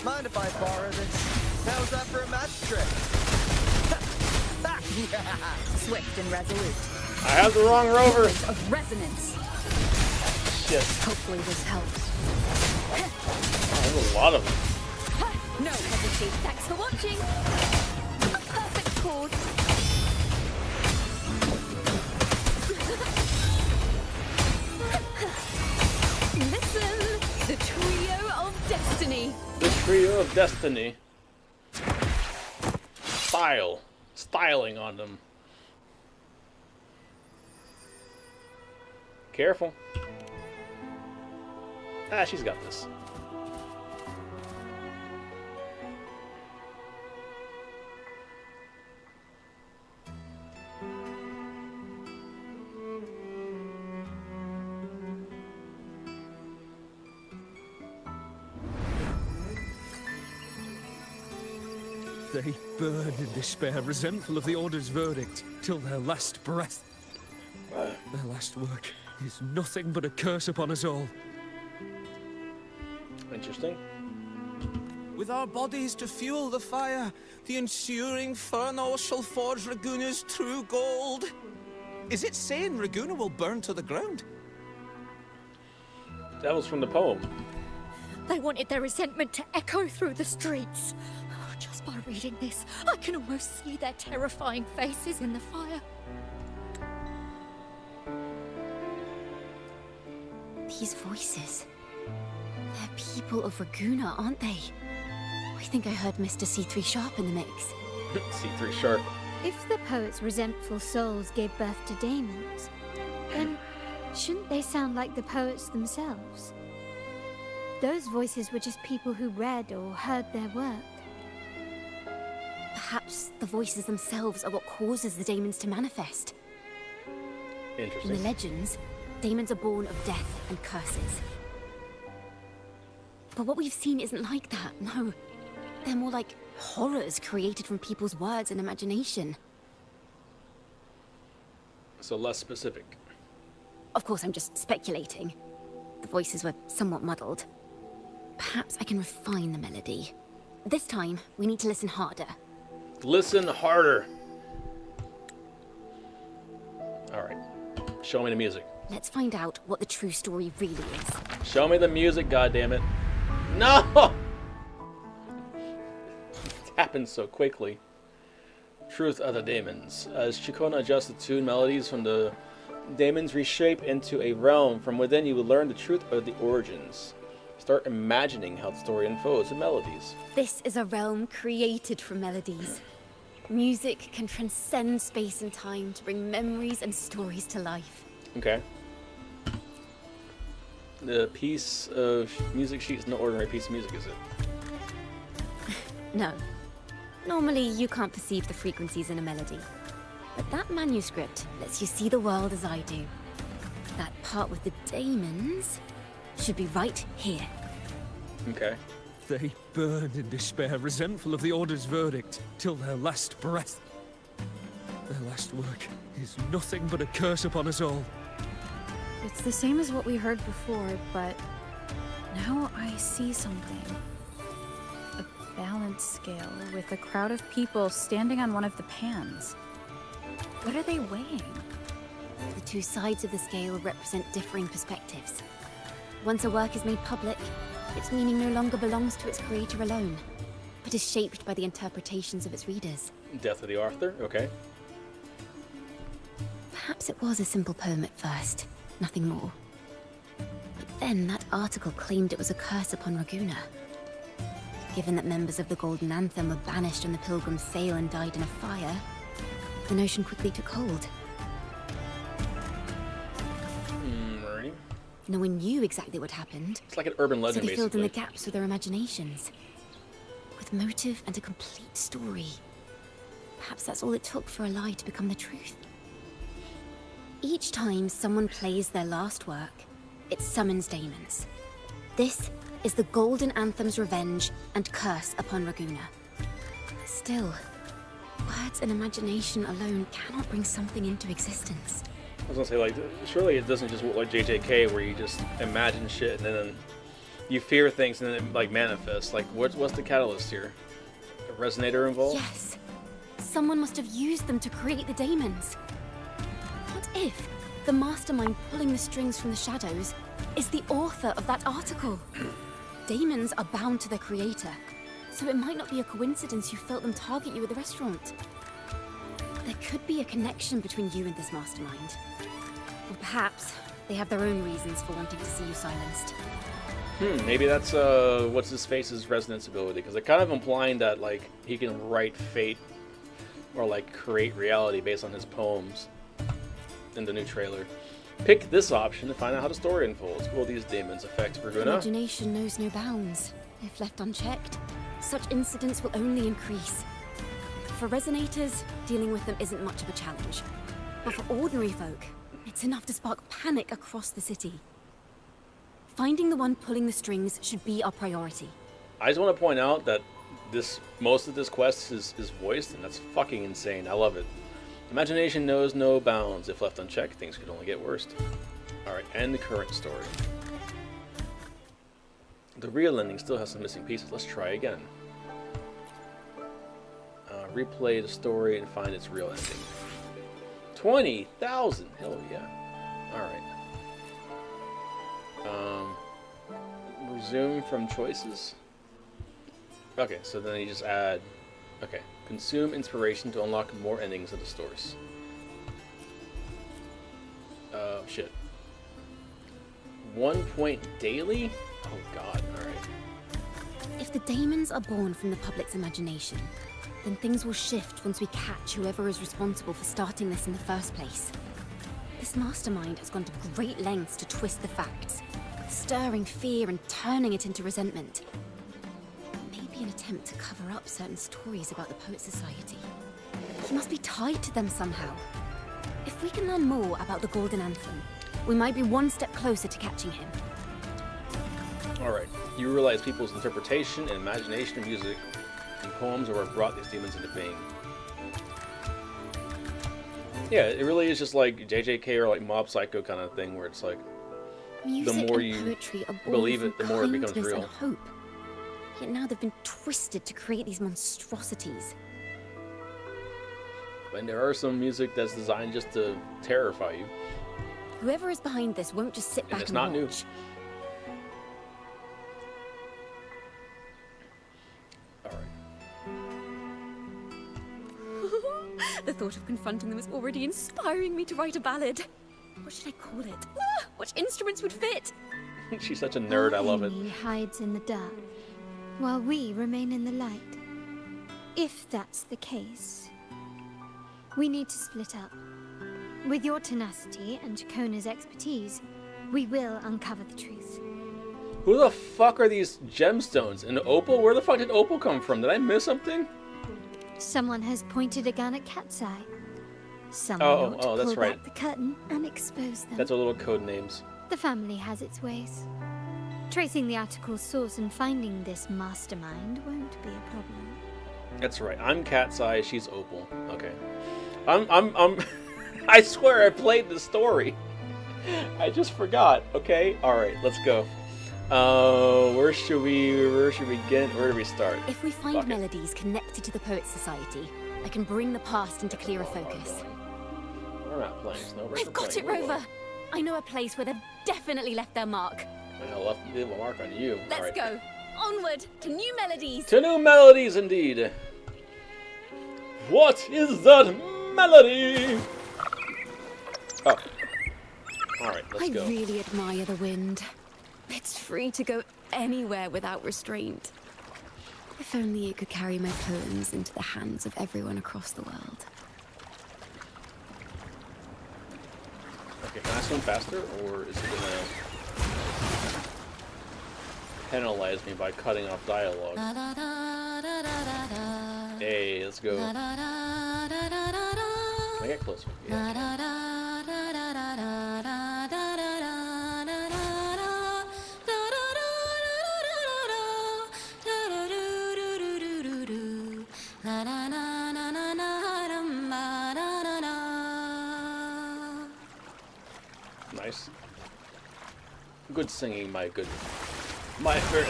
Mind if I borrow this? How's that for a match trick? Swift and resolute. I have the wrong rover. Of resonance. Shit. Hopefully this helps. Oh, there's a lot of them. No hesitate. Thanks for watching. A perfect chord. Listen, the trio of destiny. The trio of destiny. Styling on them. Careful. Ah, she's got this. They burn in despair, resentful of the Order's verdict, till their last breath. Their last work is nothing but a curse upon us all. Interesting. With our bodies to fuel the fire, the ensuing furnace shall forge Raguna's true gold. Is it saying Raguna will burn to the ground? That was from the poem. They wanted their resentment to echo through the streets. Just by reading this, I can almost see their terrifying faces in the fire. These voices. They're people of Raguna, aren't they? I think I heard Mr. C3 Sharp in the mix. C3 Sharp. If the poet's resentful souls gave birth to daemons, then shouldn't they sound like the poets themselves? Those voices were just people who read or heard their work. Perhaps the voices themselves are what causes the daemons to manifest. Interesting. In the legends, daemons are born of death and curses. But what we've seen isn't like that, no. They're more like horrors created from people's words and imagination. So less specific. Of course, I'm just speculating. The voices were somewhat muddled. Perhaps I can refine the melody. This time, we need to listen harder. Listen harder. Alright. Show me the music. Let's find out what the true story really is. Show me the music, goddammit. No! It happened so quickly. Truth of the Daemons. As Chikona adjusts the tune melodies from the daemons reshape into a realm from within, you will learn the truth of the origins. Start imagining how the story unfolds in melodies. This is a realm created from melodies. Music can transcend space and time to bring memories and stories to life. Okay. The piece of music sheet is no ordinary piece of music, is it? No. Normally, you can't perceive the frequencies in a melody. But that manuscript lets you see the world as I do. That part with the daemons should be right here. Okay. They burn in despair, resentful of the Order's verdict, till their last breath. Their last work is nothing but a curse upon us all. It's the same as what we heard before, but now I see something. A balance scale with a crowd of people standing on one of the pans. What are they weighing? The two sides of the scale represent differing perspectives. Once a work is made public, its meaning no longer belongs to its creator alone, but is shaped by the interpretations of its readers. Death of the author, okay. Perhaps it was a simple poem at first, nothing more. But then that article claimed it was a curse upon Raguna. Given that members of the Golden Anthem were banished on the Pilgrim's sail and died in a fire, the notion quickly took hold. Right. No one knew exactly what happened. It's like an urban legend, so they filled in basically. the gaps with their imaginations. With motive and a complete story. Perhaps that's all it took for a lie to become the truth. Each time someone plays their last work, it summons daemons. This is the Golden Anthem's revenge and curse upon Raguna. Still, words and imagination alone cannot bring something into existence. I was gonna say, like, surely it doesn't just work like JJK, where you just imagine shit and then you fear things and then it, like, manifests. Like, what's the catalyst here? A resonator involved? Yes. Someone must have used them to create the daemons. What if the mastermind pulling the strings from the shadows is the author of that article? Daemons are bound to their creator, so it might not be a coincidence you felt them target you at the restaurant. There could be a connection between you and this mastermind. Or perhaps they have their own reasons for wanting to see you silenced. Maybe that's what's his face's resonance ability, because they're kind of implying that, like, he can write fate or, like, create reality based on his poems in the new trailer. Pick this option to find out how the story unfolds. Will these daemons affect Raguna? Imagination knows no bounds. If left unchecked, such incidents will only increase. For resonators, dealing with them isn't much of a challenge. But for ordinary folk, it's enough to spark panic across the city. Finding the one pulling the strings should be our priority. I just want to point out that most of this quest is voiced, and that's fucking insane. I love it. Imagination knows no bounds. If left unchecked, things could only get worse. Alright, and the current story. The real ending still has some missing pieces. Let's try again. Replay the story and find its real ending. 20,000! Hell yeah. Alright. Resume from choices. Okay, so then you just add... Okay. Consume inspiration to unlock more endings of the stories. Shit. 1 point daily? Oh god, alright. If the daemons are born from the public's imagination, then things will shift once we catch whoever is responsible for starting this in the first place. This mastermind has gone to great lengths to twist the facts, stirring fear and turning it into resentment. An attempt to cover up certain stories about the Poet Society. He must be tied to them somehow. If we can learn more about the Golden Anthem, we might be one step closer to catching him. Alright, you realize people's interpretation and imagination of music and poems are what brought these demons into being. Yeah, it really is just like JJK or like Mob Psycho kind of thing, where it's like, music the more and you poetry are born believe from it, the more it becomes kindness real. and hope. Yet now they've been twisted to create these monstrosities. And there are some music that's designed just to terrify you. Whoever is behind this won't just sit back it's and not new. watch. Alright. The thought of confronting them is already inspiring me to write a ballad. What should I call it? Which instruments would fit? She's such a nerd, I love it. Our enemy hides in the dark, while we remain in the light. If that's the case, we need to split up. With your tenacity and Kona's expertise, we will uncover the truth. Who the fuck are these gemstones? An opal? Where the fuck did opal come from? Did I miss something? Someone has pointed a gun at Cat's Eye. Someone ought to that's pull right. back the curtain and expose them. That's our little code names. The family has its ways. Tracing the article's source and finding this mastermind won't be a problem. That's right. I'm Cat's Eye. She's Opal. Okay. I'm. I swear I played the story. I just forgot. Okay. All right. Let's go. Where should we begin? Where do we start? If we find melodies connected to the Poet Society, I can bring the past into clearer focus. We're not playing Snowbird. I've got it, Rover. I know a place where they've definitely left their mark. I left a mark on you. Let's go. Onward to new melodies. To new melodies, indeed. What is that melody? Oh. Alright, let's I go. really admire the wind. It's free to go anywhere without restraint. If only it could carry my poems into the hands of everyone across the world. Okay, can I swim faster, or is it gonna penalize me by cutting off dialogue? Hey, let's go. Can I get closer? Yeah. Nice. Good singing, my fair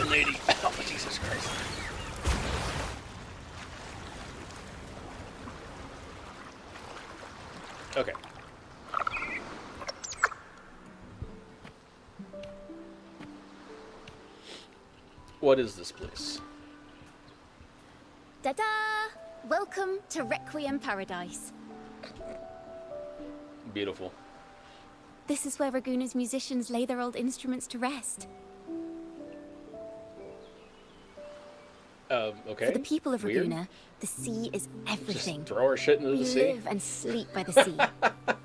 lady. Oh, Jesus Christ. Okay. What is this place? Da-da! Welcome to Requiem Paradise. Beautiful. This is where Raguna's musicians lay their old instruments to rest. Okay. For the people of Weird. Raguna, the sea is everything. Just throw our shit into We the sea? live and sleep by the sea,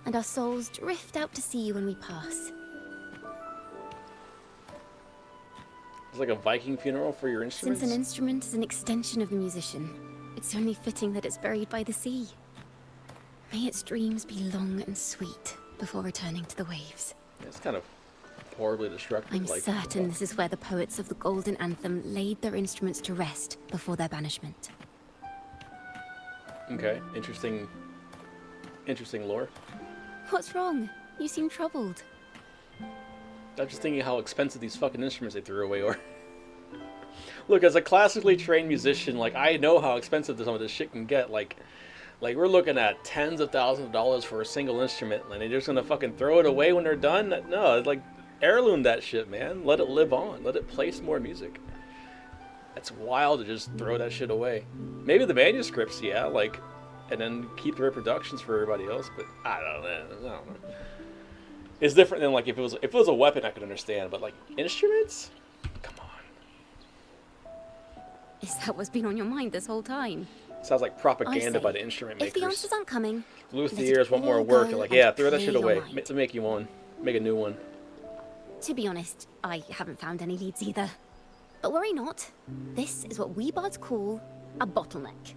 and our souls drift out to sea when we pass. It's like a Viking funeral for your instruments? Since an instrument is an extension of the musician, it's only fitting that it's buried by the sea. May its dreams be long and sweet before returning to the waves. It's kind of horribly destructive. I'm like, certain this is where the poets of the Golden Anthem laid their instruments to rest before their banishment. Okay, interesting lore. What's wrong? You seem troubled. I'm just thinking how expensive these fucking instruments they threw away are. Look, as a classically trained musician, like, I know how expensive some of this shit can get. Like we're looking at tens of thousands of dollars for a single instrument, and they're just gonna fucking throw it away when they're done? No, it's like, heirloom that shit, man. Let it live on. Let it play some more music. That's wild to just throw that shit away. Maybe the manuscripts, yeah, like, and then keep the reproductions for everybody else, but I don't know. It's different than, like, if it was a weapon, I could understand, but, like, instruments? Come on. Is that what's been on your mind this whole time? Sounds like propaganda I by say, the instrument if the makers. answers aren't coming, Luthiers want more all work. go They're like, and yeah, throw that clear shit your away. mind. To make you one. Make a new one. to be honest, I haven't found any leads either. But worry not. This is what we bards call a bottleneck.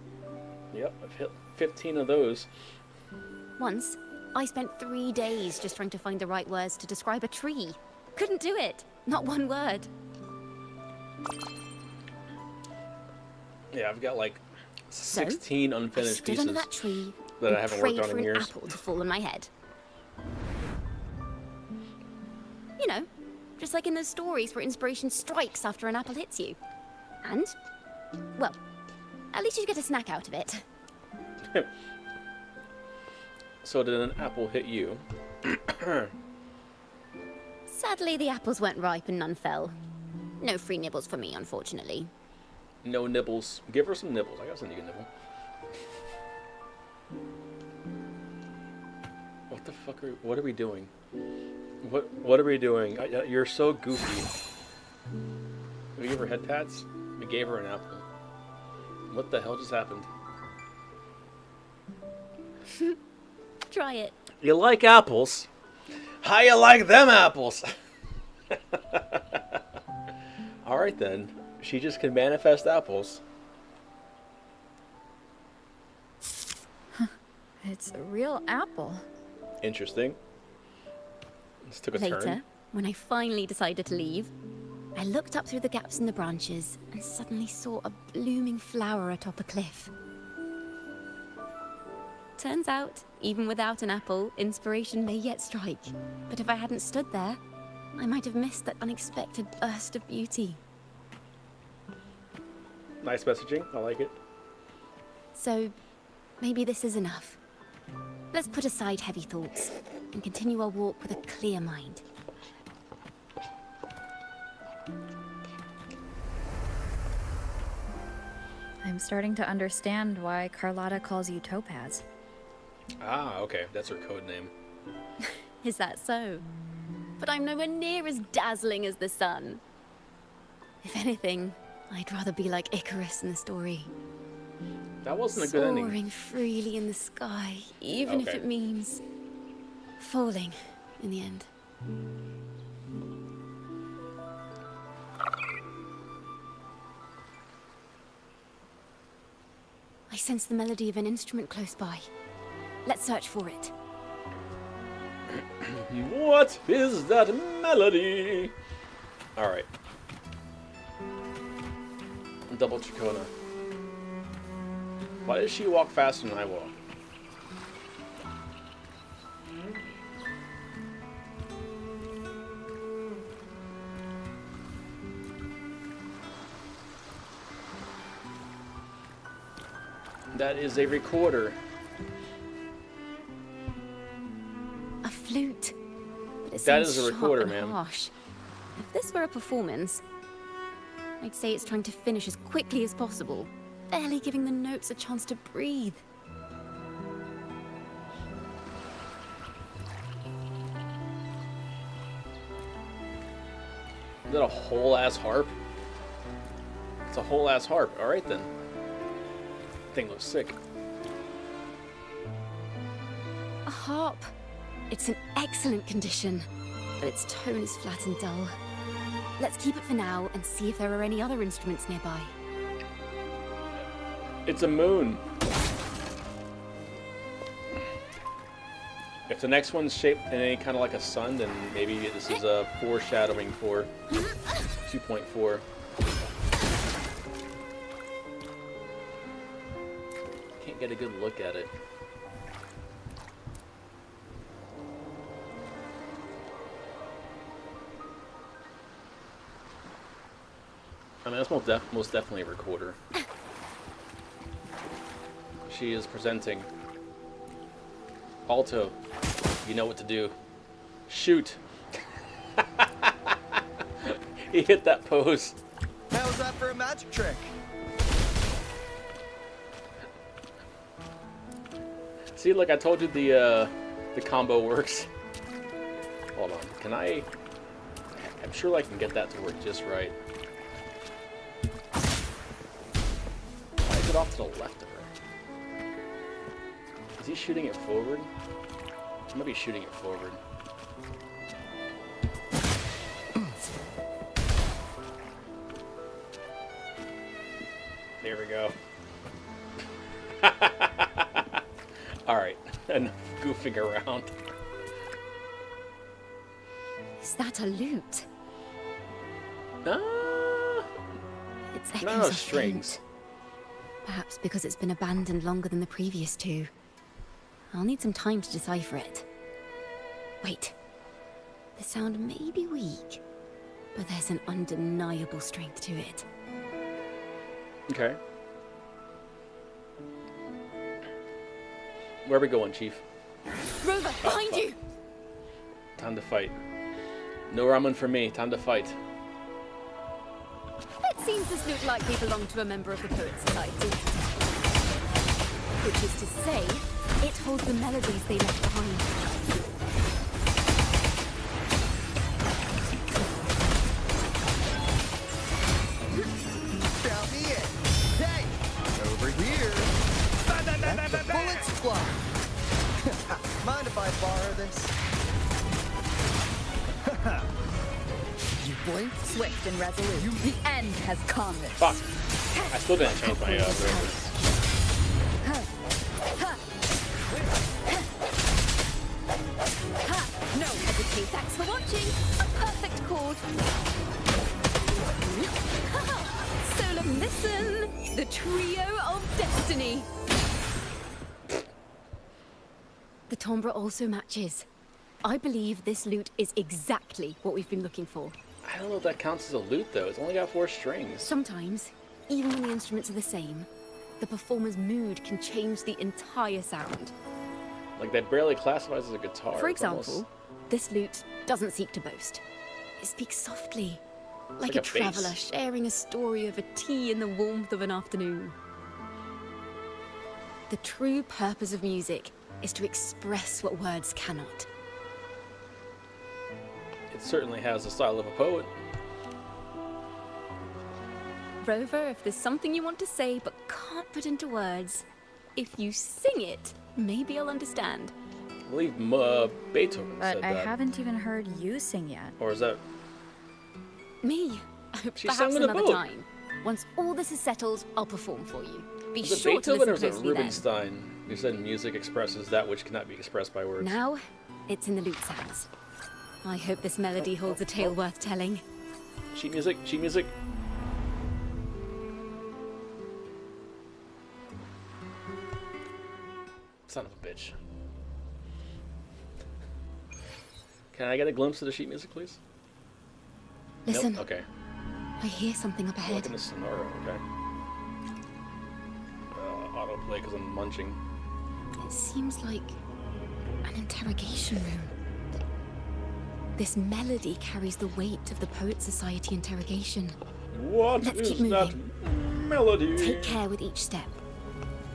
Yep, I've hit 15 of those. Once, I spent 3 days just trying to find the right words to describe a tree. Couldn't do it. Not one word. Yeah, I've got like 16 I unfinished stood pieces under that tree that and I haven't prayed worked on for in an years. apple to fall on my head. You know, just like in those stories where inspiration strikes after an apple hits you. And, well, at least you get a snack out of it. So did an apple hit you? Sadly, the apples weren't ripe and none fell. No free nibbles for me, unfortunately. No nibbles. Give her some nibbles. I got something you can nibble. What the fuck what are we doing? What are we doing? You're so goofy. We gave her head pats? We gave her an apple. What the hell just happened? Try it. You like apples? How you like them apples? Alright then. She just can manifest apples. It's a real apple. Interesting. This took a Later, turn. when I finally decided to leave, I looked up through the gaps in the branches and suddenly saw a blooming flower atop a cliff. Turns out, even without an apple, inspiration may yet strike. But if I hadn't stood there, I might have missed that unexpected burst of beauty. Nice messaging. I like it. So, maybe this is enough. Let's put aside heavy thoughts and continue our walk with a clear mind. I'm starting to understand why Carlotta calls you Topaz. Ah, okay. That's her code name. Is that so? But I'm nowhere near as dazzling as the sun. If anything, I'd rather be like Icarus in the story. That wasn't a good ending. Soaring freely in the sky, even if it means falling in the end. I sense the melody of an instrument close by. Let's search for it. What is that melody? Alright. Double Chakona. Why does she walk faster than I walk? That is a recorder. A flute. But it That is sounds a recorder, sharp and ma'am. harsh. If this were a performance, I'd say it's trying to finish as quickly as possible, barely giving the notes a chance to breathe. Is that a whole ass harp? It's a whole ass harp. Alright then. Thing looks sick. A harp. It's in excellent condition, but its tone is flat and dull. Let's keep it for now and see if there are any other instruments nearby. It's a moon. If the next one's shaped in any kind of like a sun, then maybe this is a foreshadowing for 2.4. Can't get a good look at it. I mean, that's most definitely a recorder. She is presenting. Alto, you know what to do. Shoot. He hit that pose. How was that for a magic trick? See, like I told you, the combo works. Hold on, can I? I'm sure I can get that to work just right. Why is it off to the left of her? Is he shooting it forward? He might be shooting it forward. There we go. Alright, enough goofing around. Is that a lute? Its echoes No, are strings. faint. Perhaps because it's been abandoned longer than the previous two. I'll need some time to decipher it. Wait. The sound may be weak, but there's an undeniable strength to it. Okay. Where are we going, Chief? Rover, behind you! Time to fight. No ramen for me. Time to fight. It seems this lute likely belonged to a member of the Poet Society. Which is to say, it holds the melodies they left behind. Count me in. Hey, over here. Let the bullets fly. Mind if I borrow this? You blink? Swift and resolute. The end has come. Fuck. I still didn't change my rover. No hesitate. Thanks for watching. A perfect chord. Solemn listen. The trio of destiny. The timbre also matches. I believe this lute is exactly what we've been looking for. I don't know if that counts as a lute, though. It's only got 4 strings. Sometimes, even when the instruments are the same, the performer's mood can change the entire sound. Like, that barely classifies as a guitar. For It's example, almost this lute doesn't seek to boast. It speaks softly, like like a a bass. traveller sharing a story over tea in the warmth of an afternoon. The true purpose of music is to express what words cannot. It certainly has the style of a poet. Rover, if there's something you want to say but can't put into words, if you sing it, maybe I'll understand. I believe Beethoven But said I that. haven't even heard you sing yet. Or is that... Me? She Perhaps sang in a another book. time. Once all this is settled, I'll perform for you. Be Was it sure to Beethoven or listen was it closely then. Rubinstein who said music expresses that which cannot be expressed by words? Now, it's in the lute sounds. I hope this melody holds a tale worth telling. Sheet music, sheet music. Son of a bitch. Can I get a glimpse of the sheet music, please? Listen, Nope? Okay. I hear something up ahead. Look in the sonoro, okay. Autoplay because I'm munching. It seems like an interrogation room. This melody carries the weight of the Poet Society interrogation. What Let's is keep that moving. melody? Take care with each step.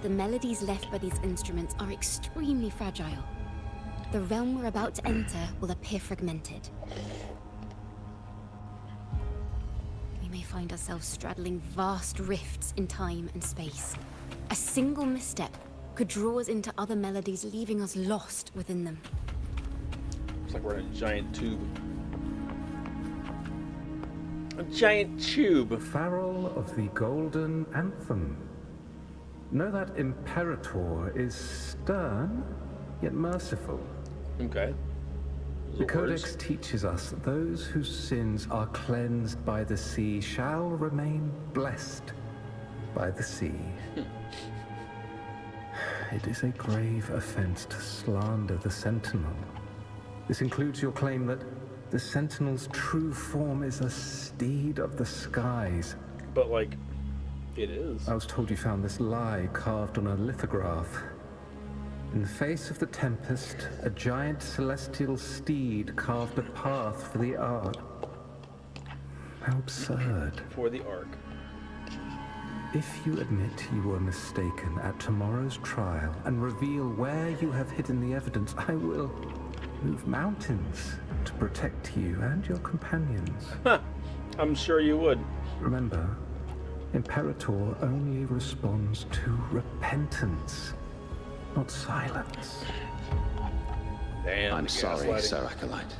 The melodies left by these instruments are extremely fragile. The realm we're about to enter will appear fragmented. We may find ourselves straddling vast rifts in time and space. A single misstep could draw us into other melodies, leaving us lost within them. Looks like we're in a giant tube. A giant tube. Farrell of the Golden Anthem. Know that Imperator is stern, yet merciful. Okay. The Codex teaches us that those whose sins are cleansed by the sea shall remain blessed by the sea. It is a grave offense to slander the Sentinel. This includes your claim that the Sentinel's true form is a steed of the skies. But, like, it is. I was told you found this lie carved on a lithograph. In the face of the tempest, a giant celestial steed carved a path for the Ark. How absurd. For the Ark. If you admit you were mistaken at tomorrow's trial and reveal where you have hidden the evidence, I will move mountains to protect you and your companions. I'm sure you would. Remember, Imperator only responds to repentance, not silence. Damn, I'm sorry, gaslighting. Sir Acolyte.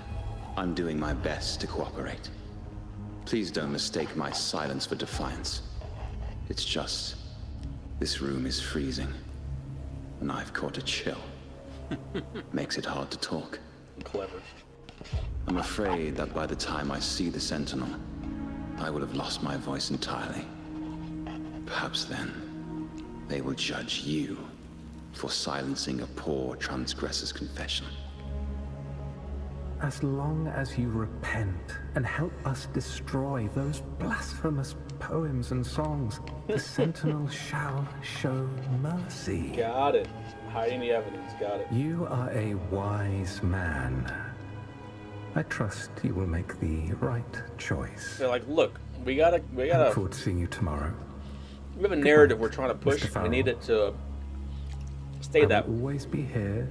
I'm doing my best to cooperate. Please don't mistake my silence for defiance. It's just, this room is freezing, and I've caught a chill. Makes it hard to talk. Clever. I'm afraid that by the time I see the Sentinel, I will have lost my voice entirely. Perhaps then, they will judge you for silencing a poor transgressor's confession. As long as you repent and help us destroy those blasphemous poems and songs, the Sentinel shall show mercy. Got it. Hiding the evidence. Got it. You are a wise man. I trust you will make the right choice. They're like, look, we gotta. I look forward to seeing you tomorrow. We have a narrative we're trying to push. We need it to stay that. I will always be here,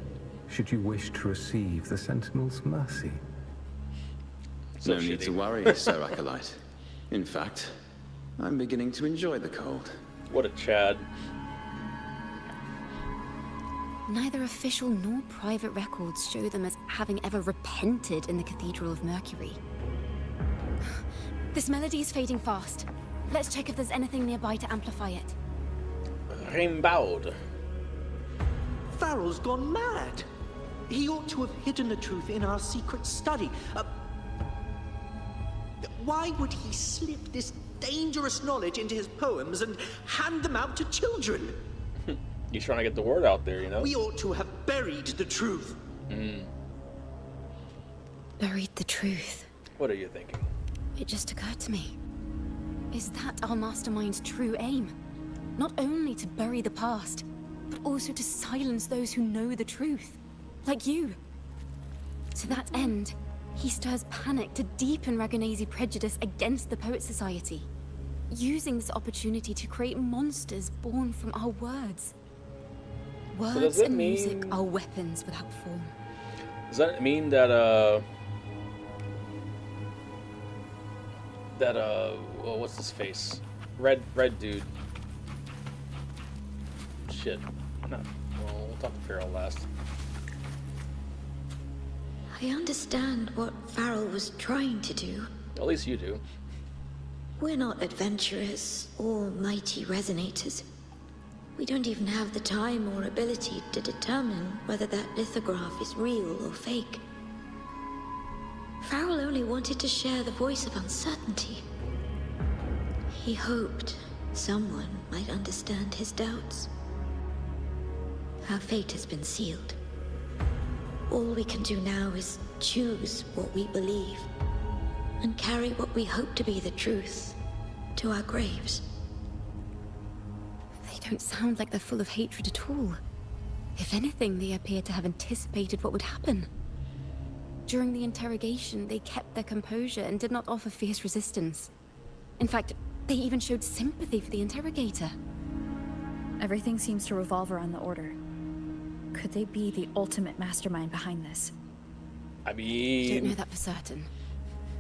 should you wish to receive the Sentinel's mercy. So no need to worry, Sir Acolyte. In fact, I'm beginning to enjoy the cold. What a Chad. Neither official nor private records show them as having ever repented in the Cathedral of Mercury. This melody is fading fast. Let's check if there's anything nearby to amplify it. Rimbaud. Farrell's gone mad. He ought to have hidden the truth in our secret study. Why would he slip this dangerous knowledge into his poems and hand them out to children? He's trying to get the word out there, you know? We ought to have buried the truth. Buried the truth. What are you thinking? It just occurred to me. Is that our mastermind's true aim? Not only to bury the past, but also to silence those who know the truth. Like you. To that end, he stirs panic to deepen Ragonese prejudice against the Poet Society, using this opportunity to create monsters born from our words. Words and music are weapons without form. Does that mean that that well, what's his face? Red dude. Shit. No. Well, we'll talk to Farrell last. I understand what Farrell was trying to do. At least you do. We're not adventurers or mighty resonators. We don't even have the time or ability to determine whether that lithograph is real or fake. Farrell only wanted to share the voice of uncertainty. He hoped someone might understand his doubts. Our fate has been sealed. All we can do now is choose what we believe and carry what we hope to be the truth to our graves. They don't sound like they're full of hatred at all. If anything, they appear to have anticipated what would happen. During the interrogation, they kept their composure and did not offer fierce resistance. In fact, they even showed sympathy for the interrogator. Everything seems to revolve around the Order. Could they be the ultimate mastermind behind this? I We don't know mean, that for certain.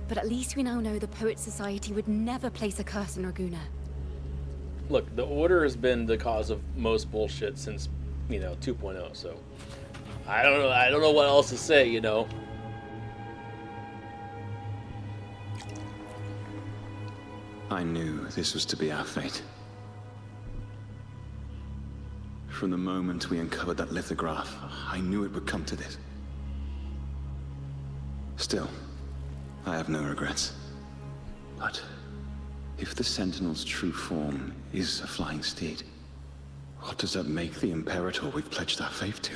But at least we now know the Poets Society would never place a curse on Raguna. look, the Order has been the cause of most bullshit since, 2.0. So I don't know what else to say. I knew this was to be our fate. From the moment we uncovered that lithograph, I knew it would come to this. Still, I have no regrets. But if the Sentinel's true form is a flying steed, what does that make the Imperator we've pledged our faith to?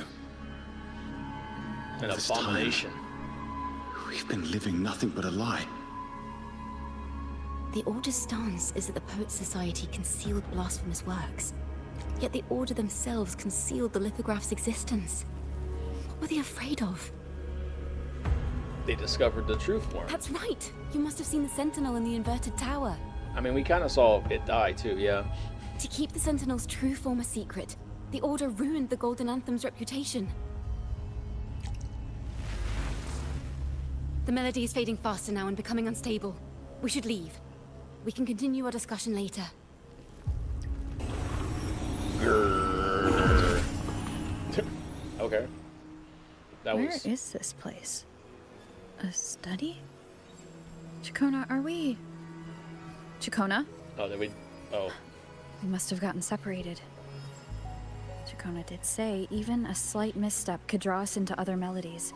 An This abomination. time, we've been living nothing but a lie. The Order's stance is that the Poets Society concealed blasphemous works. Yet the Order themselves concealed the lithograph's existence. What were they afraid of? They discovered the true form. That's right! You must have seen the Sentinel in the inverted tower. I mean, we kind of saw it die too, yeah. To keep the Sentinel's true form a secret, the Order ruined the Golden Anthem's reputation. The melody is fading faster now and becoming unstable. We should leave. We can continue our discussion later. Okay. Where is this place? A study? Chacona, are we... Chacona? Oh, did we... Oh. We must have gotten separated. Chacona did say even a slight misstep could draw us into other melodies.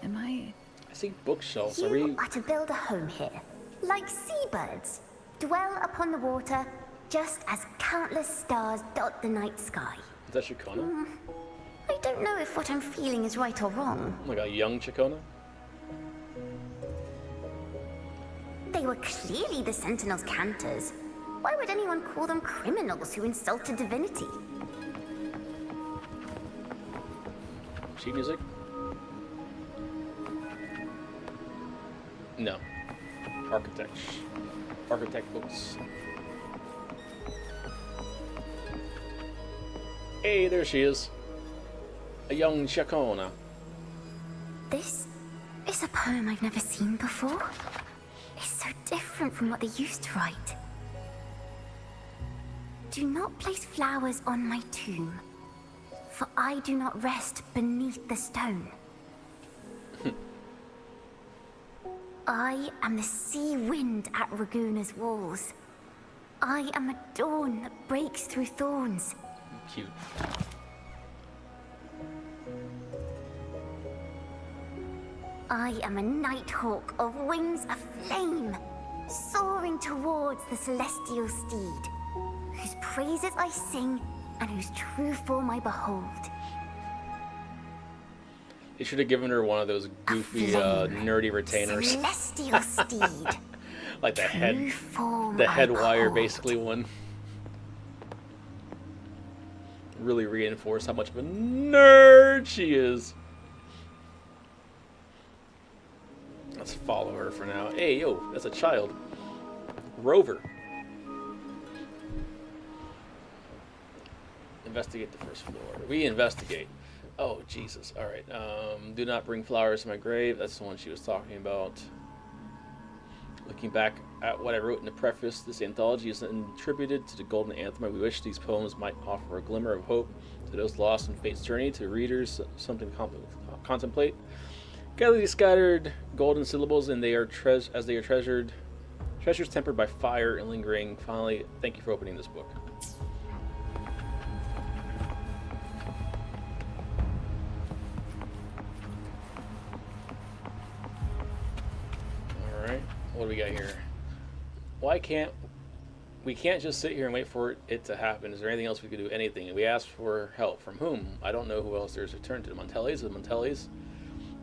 Am I see bookshelves. You are to build a home here, like seabirds. Dwell upon the water, just as countless stars dot the night sky. Is that Chacona? I don't know if what I'm feeling is right or wrong. Like a young Chacona? They were clearly the Sentinel's cantors. Why would anyone call them criminals who insulted divinity? Sheet music? No. Architect books. Hey, there she is. A young Chacona. This is a poem I've never seen before. It's so different from what they used to write. Do not place flowers on my tomb, for I do not rest beneath the stone. I am the sea wind at Raguna's walls. I am a dawn that breaks through thorns. Cute. I am a nighthawk of wings aflame, soaring towards the celestial steed, whose praises I sing and whose true form I behold. They should have given her one of those goofy, nerdy retainers. Celestial steed. Like the head form wire, behold. basically, one. Really reinforce how much of a nerd she is. Let's follow her for now. Hey, yo, that's a child. Rover. Investigate the first floor. We investigate. Oh, Jesus. All right. Do not bring flowers to my grave. That's the one she was talking about. Looking back at what I wrote in the preface, this anthology is attributed to the Golden Anthem. We wish these poems might offer a glimmer of hope to those lost in fate's journey, to readers something to contemplate. Gather these scattered golden syllables, and they are treasured, treasures tempered by fire and lingering. Finally, thank you for opening this book. All right, what do we got here? We can't just sit here and wait for it to happen. Is there anything else we could do? Anything? And we asked for help. From whom? I don't know who else there is to turn to. The Montellis? The Montellis?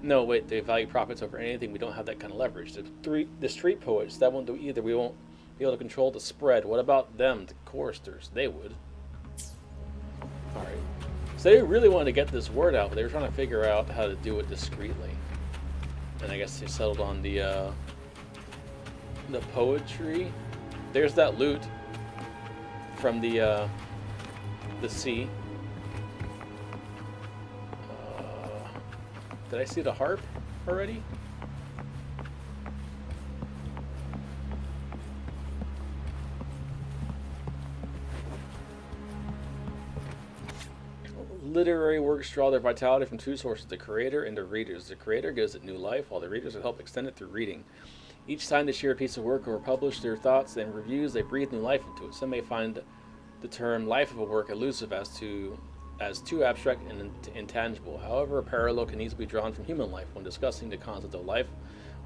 No, wait, they value profits over anything. We don't have that kind of leverage. The street poets, that won't do either. We won't be able to control the spread. What about them, the choristers? They would. Alright. So they really wanted to get this word out, but they were trying to figure out how to do it discreetly. And I guess they settled on the poetry. There's that lute from the sea. Did I see the harp already? Literary works draw their vitality from two sources, the creator and the readers. The creator gives it new life, while the readers will help extend it through reading. Each time they share a piece of work or publish their thoughts and reviews, they breathe new life into it. Some may find the term life of a work elusive as too abstract and intangible. However, a parallel can easily be drawn from human life. When discussing the concept of life,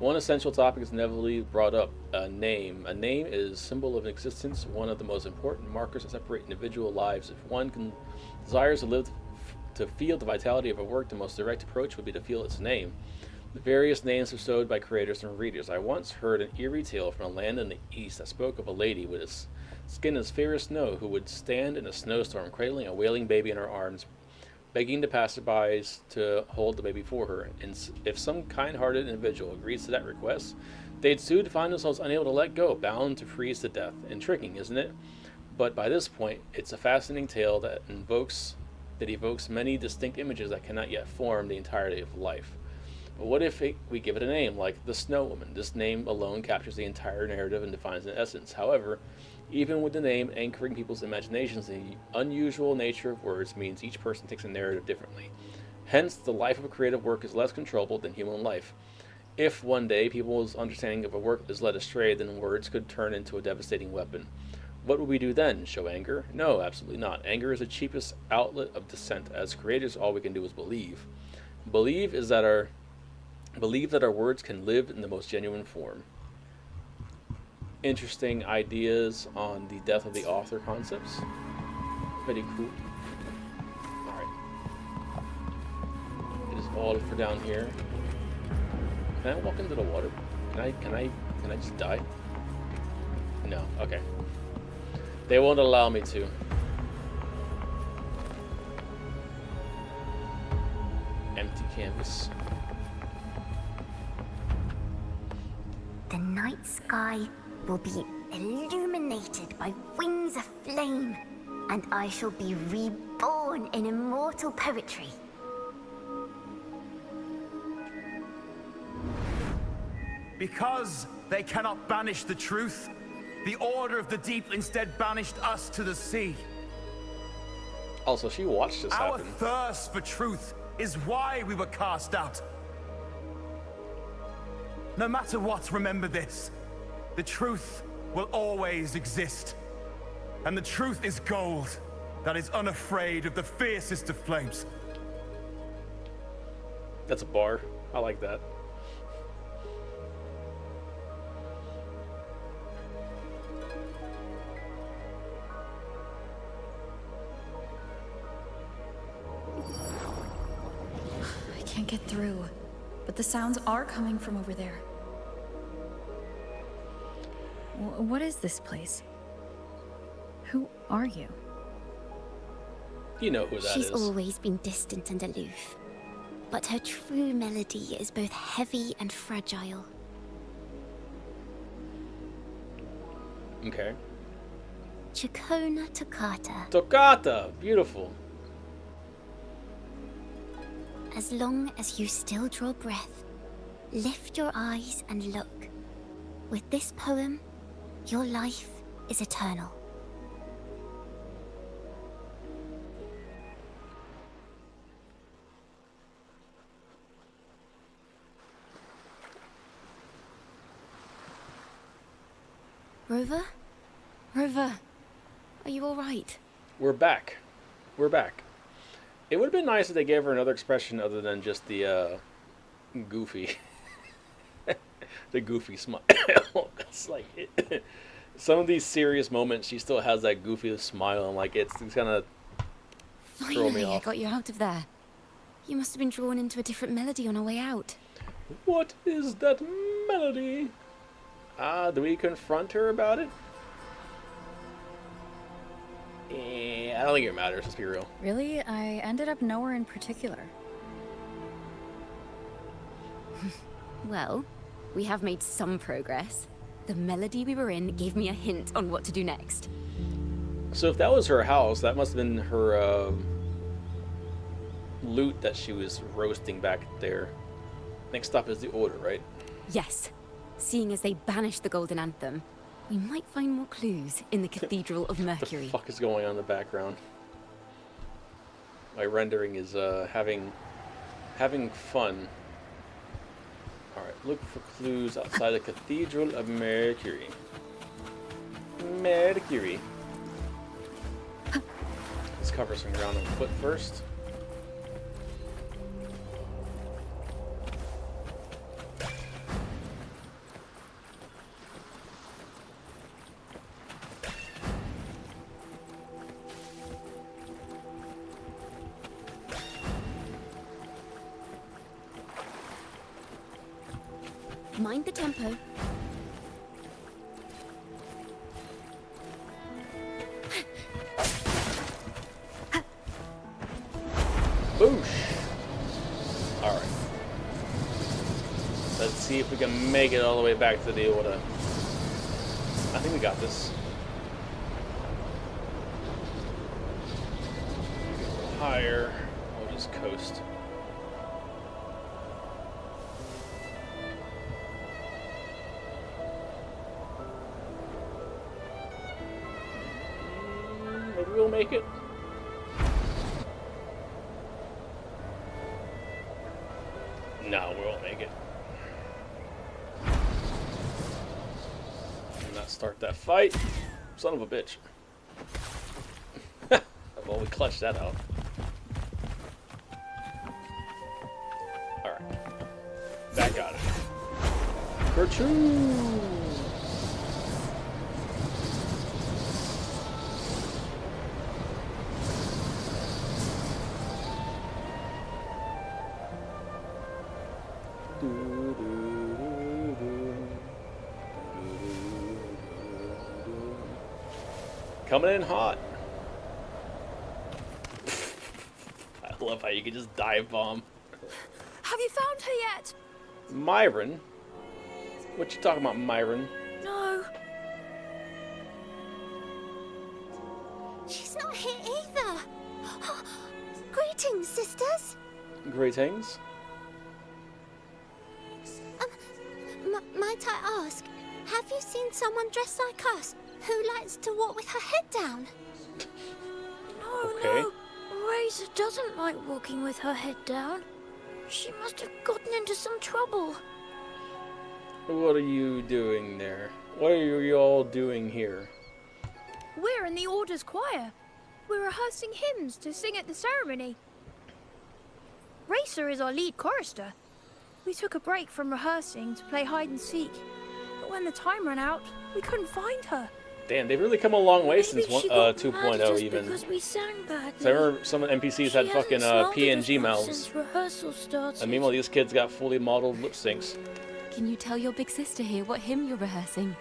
one essential topic is inevitably brought up: a name. A name is a symbol of existence, one of the most important markers that separate individual lives. If one desires to feel the vitality of a work, the most direct approach would be to feel its name. The various names bestowed by creators and readers. I once heard an eerie tale from a land in the east that spoke of a lady with a skin as fair as snow who would stand in a snowstorm cradling a wailing baby in her arms, begging the passerbys to hold the baby for her. And if some kind-hearted individual agrees to that request, they'd soon find themselves unable to let go, bound to freeze to death. Intriguing, isn't it? But by this point, it's a fascinating tale that evokes many distinct images that cannot yet form the entirety of life. But what if we give it a name, like the Snow Woman? This name alone captures the entire narrative and defines an essence. However, even with the name anchoring people's imaginations, the unusual nature of words means each person takes a narrative differently. Hence, the life of a creative work is less controllable than human life. If one day people's understanding of a work is led astray, then words could turn into a devastating weapon. What would we do then? Show anger? No, absolutely not. Anger is the cheapest outlet of dissent. As creators, all we can do is believe. Believe that our words can live in the most genuine form. Interesting ideas on the death of the author concepts. Pretty cool. Alright. It is all for down here. Can I walk into the water? Can I just die? No, okay. They won't allow me to. Empty canvas. The night sky will be illuminated by wings of flame, and I shall be reborn in immortal poetry. Because they cannot banish the truth, the Order of the Deep instead banished us to the sea. Also, she watched this happen. Our thirst for truth is why we were cast out. No matter what, remember this. The truth will always exist. And the truth is gold that is unafraid of the fiercest of flames. That's a bar. I like that. I can't get through, but the sounds are coming from over there. What is this place? Who are you? You know who that is. She's always been distant and aloof, but her true melody is both heavy and fragile. Okay. Chacona Toccata. Toccata! Beautiful. As long as you still draw breath, lift your eyes and look. With this poem, your life is eternal. Rover? Rover, are you alright? We're back. We're back. It would have been nice if they gave her another expression other than just the goofy, the goofy smile. It's like some of these serious moments, she still has that goofy smile, and like it's gonna throw me Finally, I off. got you out of there. You must have been drawn into a different melody on our way out. What is that melody? Do we confront her about it? I don't think it matters, let's be real. Really? I ended up nowhere in particular. Well, we have made some progress. The melody we were in gave me a hint on what to do next. So if that was her house, that must have been her loot that she was roasting back there. Next stop is the Order, right? Yes. Seeing as they banished the Golden Anthem, we might find more clues in the Cathedral of Mercury. What the fuck is going on in the background? My rendering is having fun. Alright, look for clues outside the Cathedral of Mercury. Mercury. Let's cover some ground on foot first. Mind the tempo. Boosh! Alright. Let's see if we can make it all the way back to the Order. I think we got this. Higher. We'll just coast. Maybe we'll make it. No, we won't make it. Do not start that fight. Son of a bitch. Well, we clutched that out. Alright. Back at it. Kerchoo! Coming in hot. I love how you can just dive bomb. Have you found her yet? Myron? What you talking about, Myron? No. She's not here either. Greetings, sisters. Greetings. Might I ask, have you seen someone dressed like us who likes to walk with her head down? Okay. No. Razor doesn't like walking with her head down. She must have gotten into some trouble. What are you doing there? What are you all doing here? We're in the Order's choir. We're rehearsing hymns to sing at the ceremony. Racer is our lead chorister. We took a break from rehearsing to play hide and seek. But when the time ran out, we couldn't find her. Damn, they've really come a long way since Maybe she got 2.0 mad at us even. because we sang badly. So I remember some of the NPCs had fucking PNG mouths. Since rehearsal started. And meanwhile, these kids got fully modeled lip syncs. Can you tell your big sister here what hymn you're rehearsing?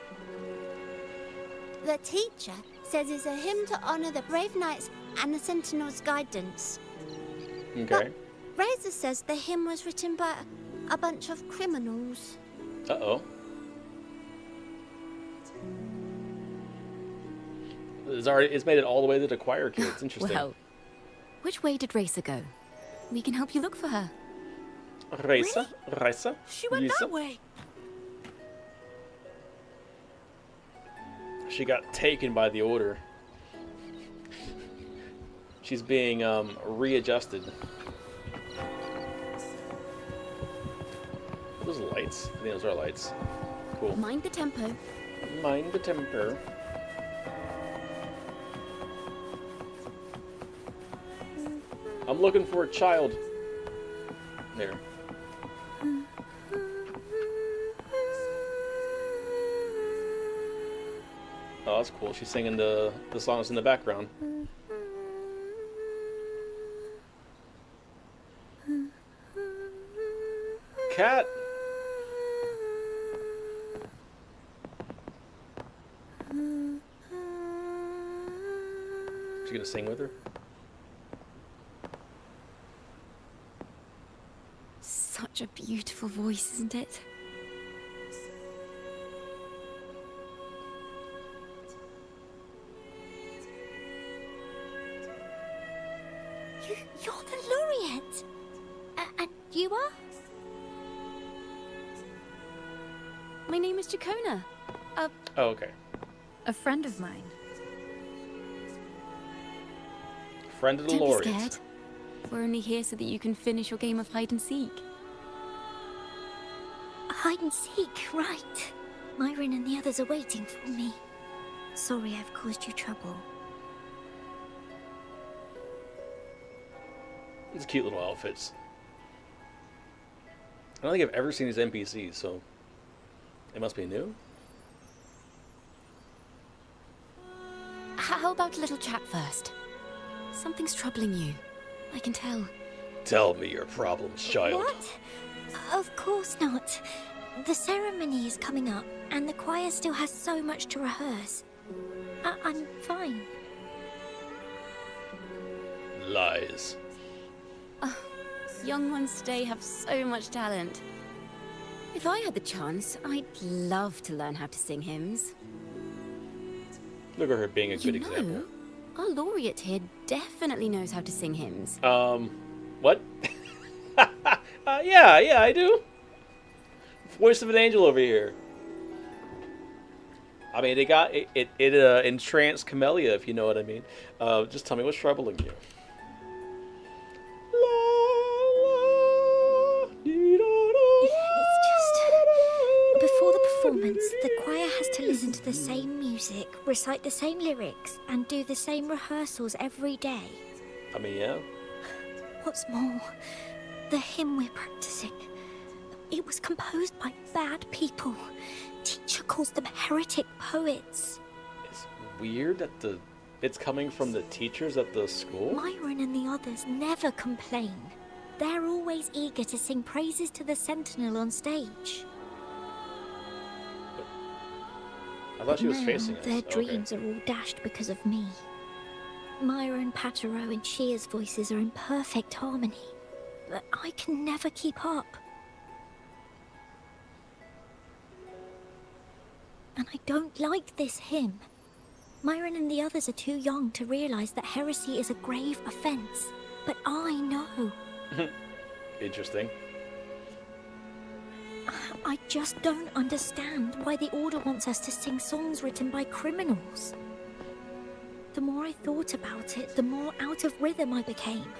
The teacher says it's a hymn to honor the brave knights and the Sentinel's guidance. Okay. Razor says the hymn was written by a bunch of criminals. Uh-oh. It's made it all the way to the choir kids. Interesting. Well, which way did Racer go? We can help you look for her. Racer? Racer? She went that way. She got taken by the order. She's being readjusted. Are those lights? I think those are lights. Cool. Mind the tempo. Mind the tempo. I'm looking for a child. There. Oh, that's cool. She's singing the songs in the background. Cat. She's gonna sing with her. Such a beautiful voice, isn't it? You're the laureate. And you are? My name is Jacona. Oh, okay. A friend of mine. Friend of the Don't laureate. be scared. We're only here so that you can finish your game of hide and seek. Hide and seek, right. Myron and the others are waiting for me. Sorry I've caused you trouble. These cute little outfits. I don't think I've ever seen these NPCs, so it must be new. How about a little chat first? Something's troubling you. I can tell. Tell me your problems, child. What? Of course not. The ceremony is coming up, and the choir still has so much to rehearse. I'm fine. Lies. Young ones today have so much talent. If I had the chance, I'd love to learn how to sing hymns. Look at her being a good example. Our laureate here definitely knows how to sing hymns. What? Yeah, I do. Voice of an angel over here. I mean, they got it entranced Camellia, if you know what I mean. Just tell me what's troubling you. It's just... Before the performance, the choir has to listen to the same music, recite the same lyrics, and do the same rehearsals every day. I mean, yeah. What's more, the hymn we're practicing, it was composed by bad people. Teacher calls them heretic poets. It's weird that it's coming from the teachers at the school. Myron and the others never complain. They're always eager to sing praises to the Sentinel on stage. I thought she was Now, facing us. their Okay. dreams are all dashed because of me. Myron, Patero, and Shear's voices are in perfect harmony, but I can never keep up. And I don't like this hymn. Myron and the others are too young to realize that heresy is a grave offense, but I know. Interesting. I just don't understand why the Order wants us to sing songs written by criminals. The more I thought about it, the more out of rhythm I became.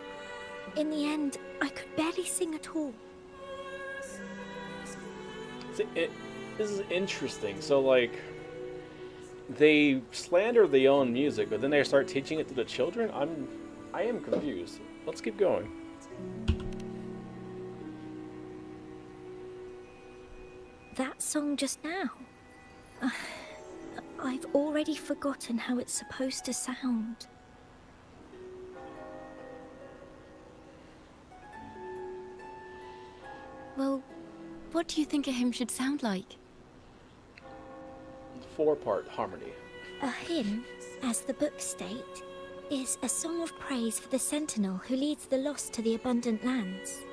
In the end, I could barely sing at all. This is interesting. So, like, they slander their own music, but then they start teaching it to the children? I am confused. Let's keep going. That song just now. I've already forgotten how it's supposed to sound. Well, what do you think a hymn should sound like? 4-part harmony. A hymn, as the books state, is a song of praise for the Sentinel who leads the lost to the abundant lands.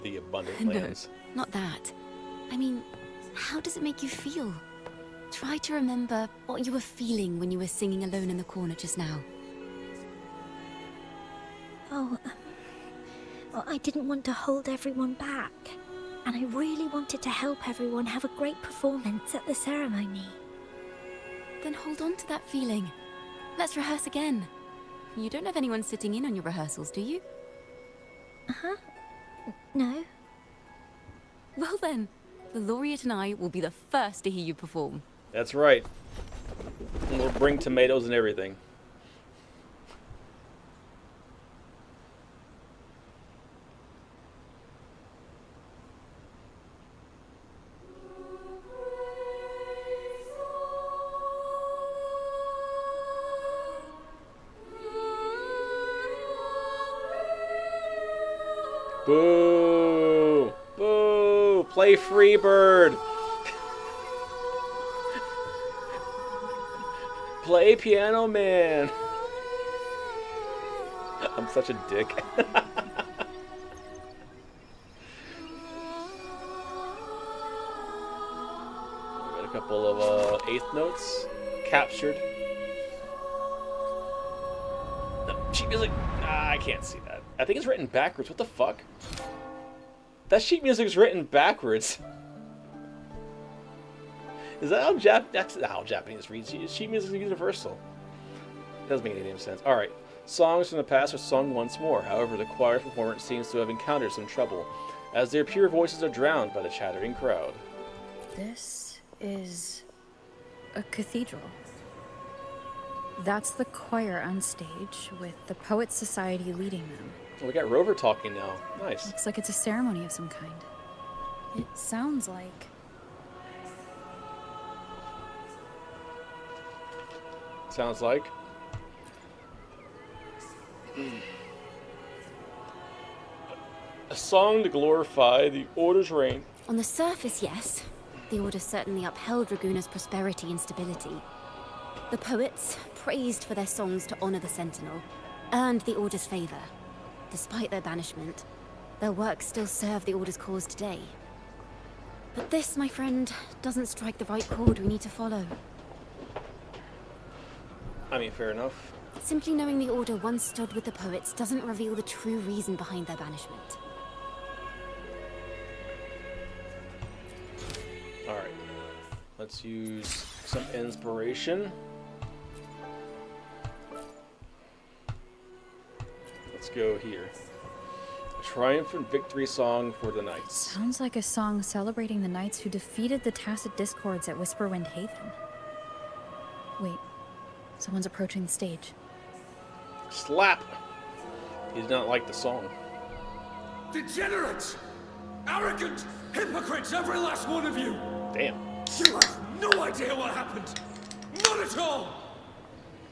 The abundant No, lands. not that. I mean, how does it make you feel? Try to remember what you were feeling when you were singing alone in the corner just now. Oh, I didn't want to hold everyone back. and I really wanted to help everyone have a great performance at the ceremony. Then hold on to that feeling. Let's rehearse again. You don't have anyone sitting in on your rehearsals, do you? Uh-huh. No. Well then, the laureate and I will be the first to hear you perform. That's right. And we'll bring tomatoes and everything. Boo! Boo! Play Freebird! Play Piano Man! I'm such a dick. Got a couple of eighth notes captured. No, sheet music. I can't see that. I think it's written backwards. What the fuck? That sheet music is written backwards. Is that how that's how Japanese reads? Sheet music is universal. Doesn't make any damn sense. Alright. Songs from the past are sung once more. However, the choir performance seems to have encountered some trouble, as their pure voices are drowned by the chattering crowd. This is a cathedral. That's the choir on stage, with the Poets Society leading them. Oh, we got Rover talking now. Nice. Looks like it's a ceremony of some kind. It sounds like... Sounds like... a song to glorify the Order's reign. On the surface, yes. The Order certainly upheld Raguna's prosperity and stability. The poets, praised for their songs to honor the Sentinel, earned the Order's favor. Despite their banishment, their works still serve the Order's cause today. But this, my friend, doesn't strike the right chord we need to follow. I mean, fair enough. Simply knowing the Order once stood with the poets doesn't reveal the true reason behind their banishment. Alright. Let's use some inspiration. Let's go here. A triumphant victory song for the knights. Sounds like a song celebrating the knights who defeated the Tacit Discords at Whisperwind Haven. Wait, someone's approaching the stage. Slap! He did not like the song. Degenerates! Arrogant hypocrites, every last one of you! Damn. You have no idea what happened! Not at all!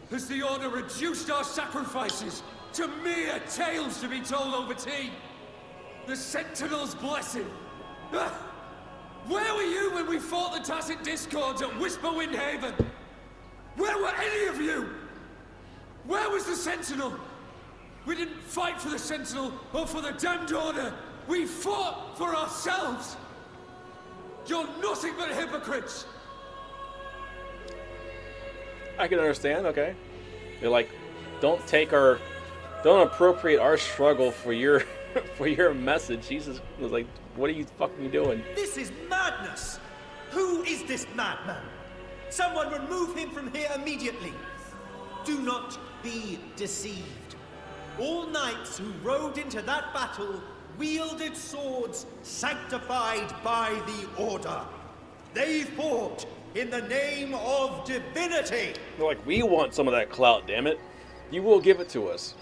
Has the Order reduced our sacrifices to mere tales to be told over tea? The Sentinel's blessing! Ah! Where were you when we fought the Tacit Discords at Whisperwind Haven? Where were any of you? Where was the Sentinel? We didn't fight for the Sentinel or for the damned Order. We fought for ourselves. You're nothing but hypocrites. I can understand, okay. They're like, don't appropriate our struggle for your for your message. Jesus was like, what are you fucking doing? This is madness! Who is this madman? Someone remove him from here immediately. Do not be deceived. All knights who rode into that battle wielded swords sanctified by the Order. They fought in the name of divinity. They're like, we want some of that clout, damn it. You will give it to us.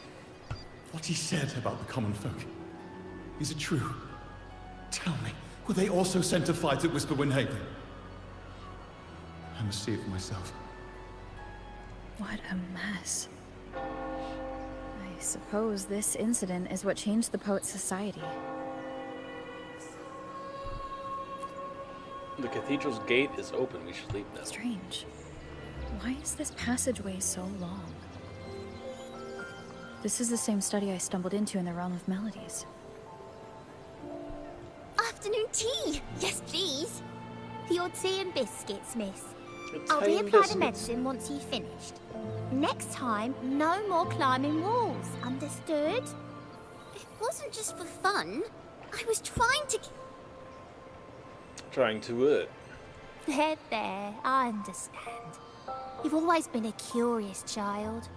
What he said about the common folk, is it true? Tell me, were they also sent to fight at Whisperwind Haven? I must see it for myself. What a mess. I suppose this incident is what changed the Poets Society. The cathedral's gate is open. We should leave now. Strange. Why is this passageway so long? This is the same study I stumbled into in the Realm of Melodies. Afternoon tea! Yes, please. Your tea and biscuits, miss. I'll reapply the medicine once you've finished. Next time, no more climbing walls. Understood? It wasn't just for fun. I was trying to... trying to There, I understand. You've always been a curious child.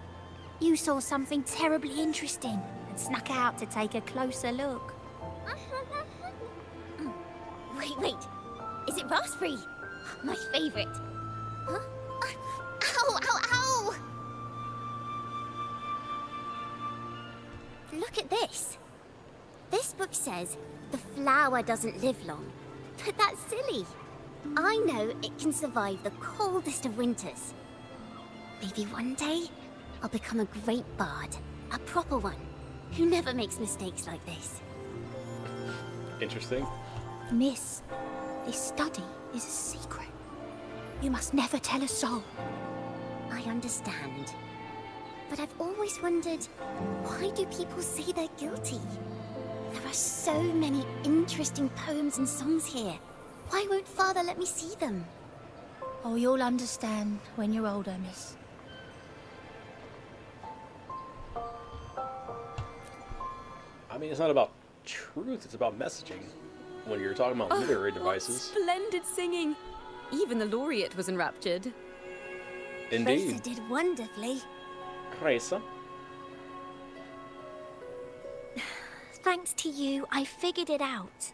You saw something terribly interesting and snuck out to take a closer look. Wait. Is it raspberry? My favorite. Huh? Ow! Look at this. This book says the flower doesn't live long, but that's silly. I know it can survive the coldest of winters. Maybe one day, I'll become a great bard, a proper one, who never makes mistakes like this. Interesting. Miss, this study is a secret. You must never tell a soul. I understand. But I've always wondered, why do people say they're guilty? There are so many interesting poems and songs here. Why won't Father let me see them? Oh, you'll understand when you're older, miss. I mean, it's not about truth, it's about messaging. When you're talking about literary devices. Splendid singing! Even the laureate was enraptured. Indeed. Racer did wonderfully. Racer. Thanks to you, I figured it out.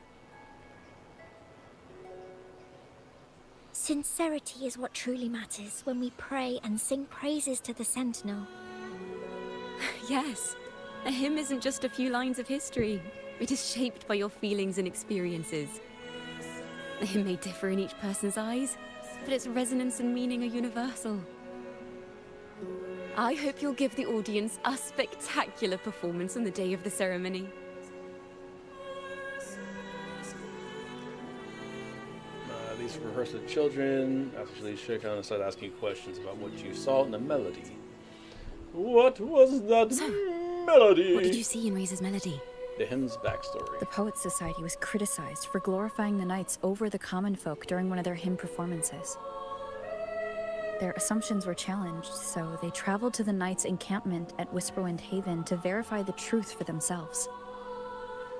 Sincerity is what truly matters when we pray and sing praises to the Sentinel. Yes, a hymn isn't just a few lines of history. It is shaped by your feelings and experiences. It may differ in each person's eyes, but its resonance and meaning are universal. I hope you'll give the audience a spectacular performance on the day of the ceremony. These rehearsal children actually shook on and started asking you questions about what you saw in the melody. What was that melody? What did you see in Razor's melody? The hymn's backstory. The Poets Society was criticized for glorifying the knights over the common folk during one of their hymn performances. Their assumptions were challenged, so they traveled to the knights' encampment at Whisperwind Haven to verify the truth for themselves.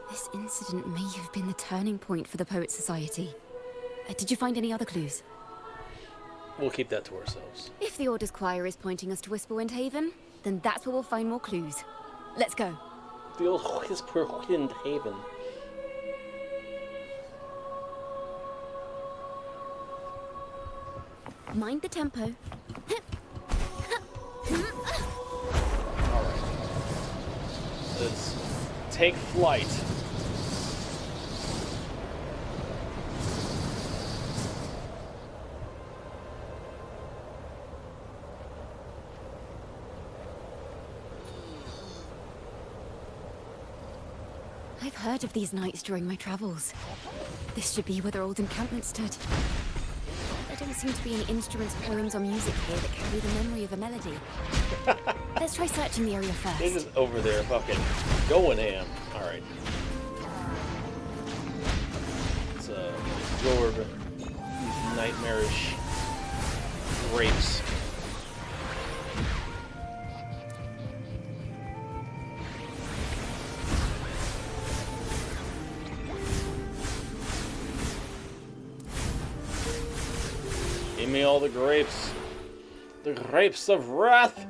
This incident may have been the turning point for the Poets Society. Did you find any other clues? We'll keep that to ourselves. If the Order's choir is pointing us to Whisperwind Haven, then that's where we'll find more clues. Let's go. The old Whisperwind Haven. Mind the tempo. Alright. Let's take flight. I've heard of these nights during my travels. This should be where their old encampment stood. There don't seem to be any instruments, poems, or music here that carry the memory of a melody. Let's try searching the area first. This is over there fucking going ham. Alright. Let's absorb these nightmarish grapes. Give me all the grapes. The grapes of wrath.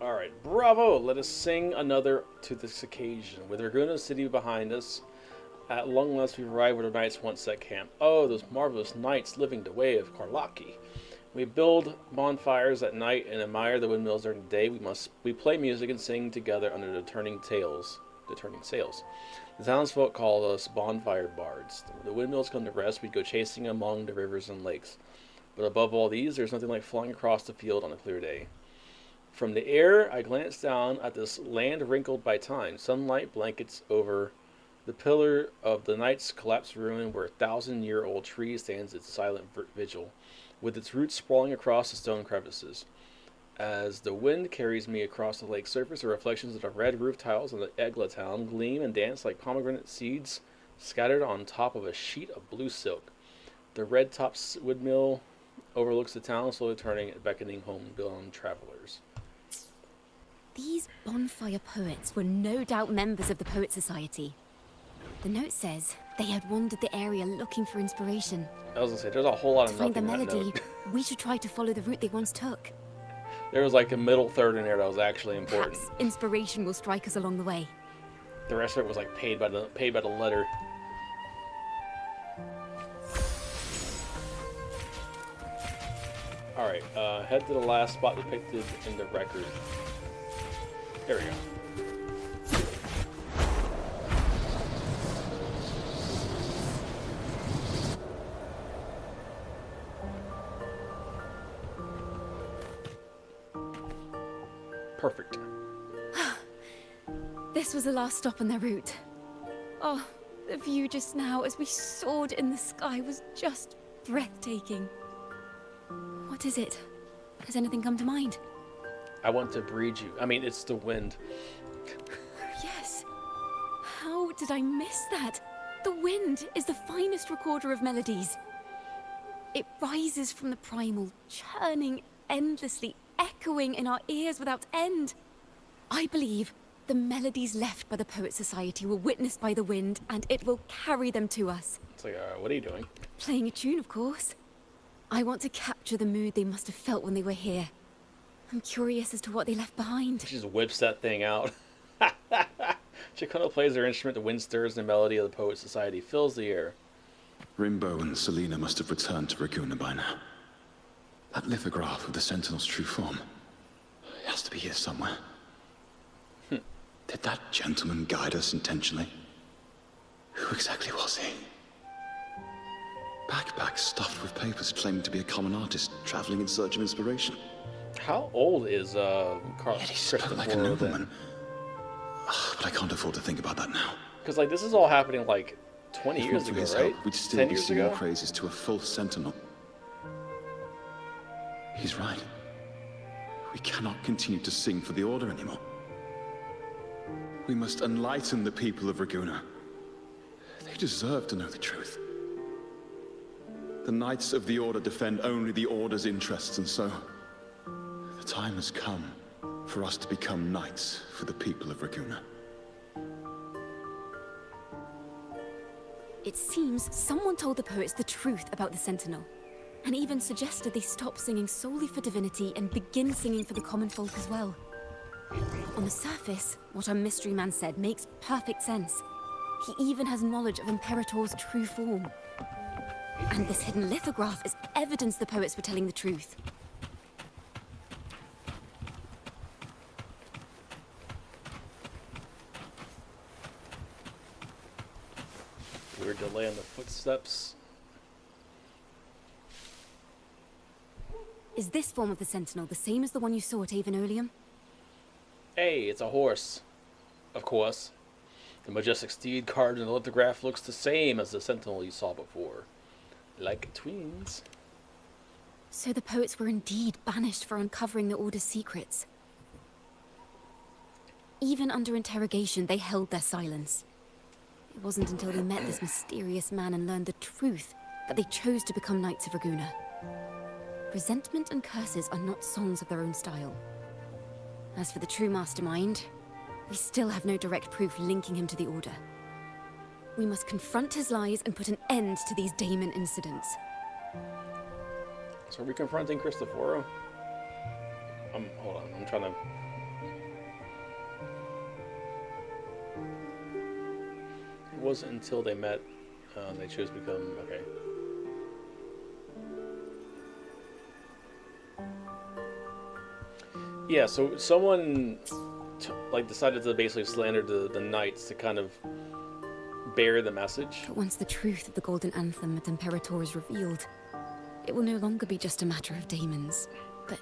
Alright, bravo! Let us sing another to this occasion. With Raguna City behind us, at long last we arrive where the knights once set camp. Oh, those marvelous knights living the way of Karlaki. We build bonfires at night and admire the windmills during the day. We play music and sing together under the turning sails. The townsfolk call us bonfire bards. When the windmills come to rest, we go chasing among the rivers and lakes. But above all these, there's nothing like flying across the field on a clear day. From the air, I glance down at this land wrinkled by time. Sunlight blankets over the pillar of the night's collapsed ruin where a 1,000-year-old tree stands its silent vigil, with its roots sprawling across the stone crevices. As the wind carries me across the lake's surface, the reflections of the red roof tiles on the Egla town gleam and dance like pomegranate seeds scattered on top of a sheet of blue silk. The red-topped windmill overlooks the town, slowly turning and beckoning home-bound travelers. These bonfire poets were no doubt members of the Poet Society. The note says they had wandered the area looking for inspiration. I was gonna say, there's a whole lot of To find the nothing in that melody, note. we should try to follow the route they once took. There was like a middle third in there that was actually important. Perhaps inspiration will strike us along the way. The rest of it was like paid by the letter. Alright, head to the last spot depicted in the record. There we go. Perfect. This was the last stop on their route. Oh, the view just now as we soared in the sky was just breathtaking. What is it? Has anything come to mind? I want to breed you. I mean, it's the wind. Yes. How did I miss that? The wind is the finest recorder of melodies. It rises from the primal, churning endlessly, echoing in our ears without end. I believe the melodies left by the Poet Society were witnessed by the wind, and it will carry them to us. It's like, what are you doing? Playing a tune, of course. I want to capture the mood they must have felt when they were here. I'm curious as to what they left behind. She just whips that thing out. Chikono plays her instrument, the wind stirs, the melody of the Poet Society fills the air. Rimbo and Selena must have returned to Raguna by now. That lithograph of the Sentinel's true form. It has to be here somewhere. Did that gentleman guide us intentionally? Who exactly was he? Backpack stuffed with papers claiming to be a common artist traveling in search of inspiration. How old is Carl? Yet he spoke like a nobleman. But I can't afford to think about that now. Because like this is all happening like 20 If years not for ago, his right? help, we'd still 10 be years singing ago? praises to a false sentinel. He's right. We cannot continue to sing for the Order anymore. We must enlighten the people of Raguna. They deserve to know the truth. The Knights of the Order defend only the Order's interests, and so the time has come for us to become knights for the people of Raguna. It seems someone told the poets the truth about the Sentinel, and even suggested they stop singing solely for divinity and begin singing for the common folk as well. On the surface, what our mystery man said makes perfect sense. He even has knowledge of Imperator's true form. And this hidden lithograph is evidence the poets were telling the truth. Weird delay on the footsteps. Is this form of the Sentinel the same as the one you saw at Avenolium? Hey, it's a horse. Of course. The majestic steed carved in the lithograph looks the same as the sentinel you saw before. Like twins. So the poets were indeed banished for uncovering the Order's secrets. Even under interrogation, they held their silence. It wasn't until they met this mysterious man and learned the truth that they chose to become Knights of Raguna. Resentment and curses are not songs of their own style. As for the true mastermind, we still have no direct proof linking him to the Order. We must confront his lies and put an end to these Daemon incidents. So are we confronting Cristoforo? Hold on, I'm trying to... It wasn't until they met, they chose to become, okay. Yeah, so someone decided to basically slander the Knights to kind of bear the message. But once the truth of the Golden Anthem at Imperator is revealed, it will no longer be just a matter of daemons. But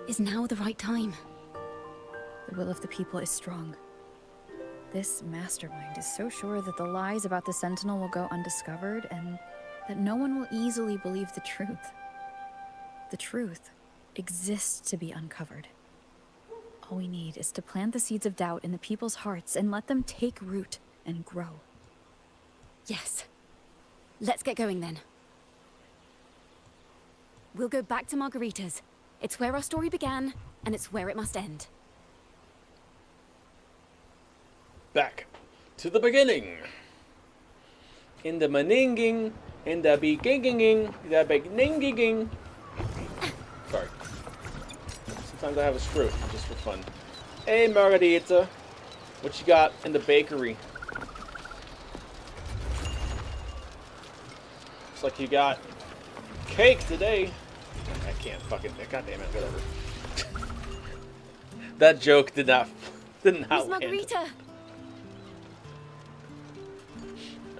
is now the right time? The will of the people is strong. This mastermind is so sure that the lies about the Sentinel will go undiscovered and that no one will easily believe the truth. The truth exists to be uncovered. All we need is to plant the seeds of doubt in the people's hearts and let them take root and grow. Yes. Let's get going then. We'll go back to Margarita's. It's where our story began, and it's where it must end. back to the beginning. In the beginning, Sorry. Sometimes I have a stroke, just for fun. Hey, Margarita. What you got in the bakery? Looks like you got cake today. I can't fucking... God damn it, whatever. That joke did not Miss land. Margarita!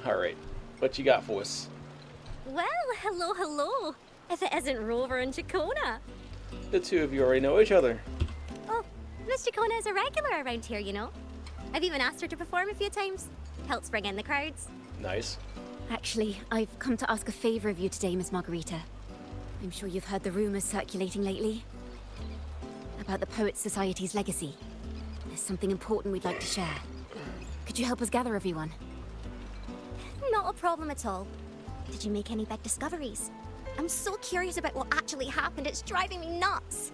Alright. What you got for us? Well, hello, hello. If it isn't Rover and Chacona. The two of you already know each other. Oh, Miss Chacona is a regular around here, you know. I've even asked her to perform a few times. Helps bring in the crowds. Nice. Actually, I've come to ask a favor of you today, Miss Margarita. I'm sure you've heard the rumors circulating lately about the Poets Society's legacy. There's something important we'd like to share. Could you help us gather everyone? Not a problem at all. Did you make any big discoveries? I'm so curious about what actually happened. It's driving me nuts.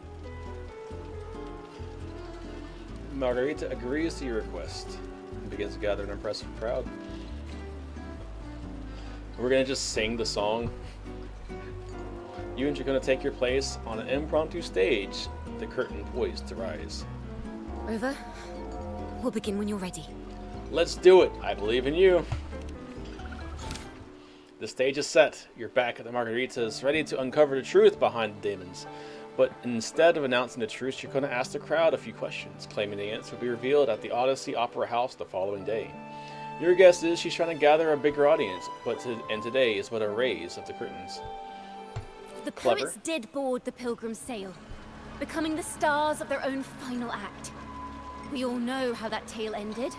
Margarita agrees to your request and begins to gather an impressive crowd. We're gonna just sing the song. You and you're gonna take your place on an impromptu stage, the curtain poised to rise. Rover, we'll begin when you're ready. Let's do it. I believe in you. The stage is set. You're back at the Margaritas, ready to uncover the truth behind the demons. But instead of announcing the truth, you're going to ask the crowd a few questions, claiming the answer will be revealed at the Odyssey Opera House the following day. Your guess is she's trying to gather a bigger audience, and today is but a raise of the curtains. The Clever. poets did board the Pilgrim's Sail, becoming the stars of their own final act. We all know how that tale ended.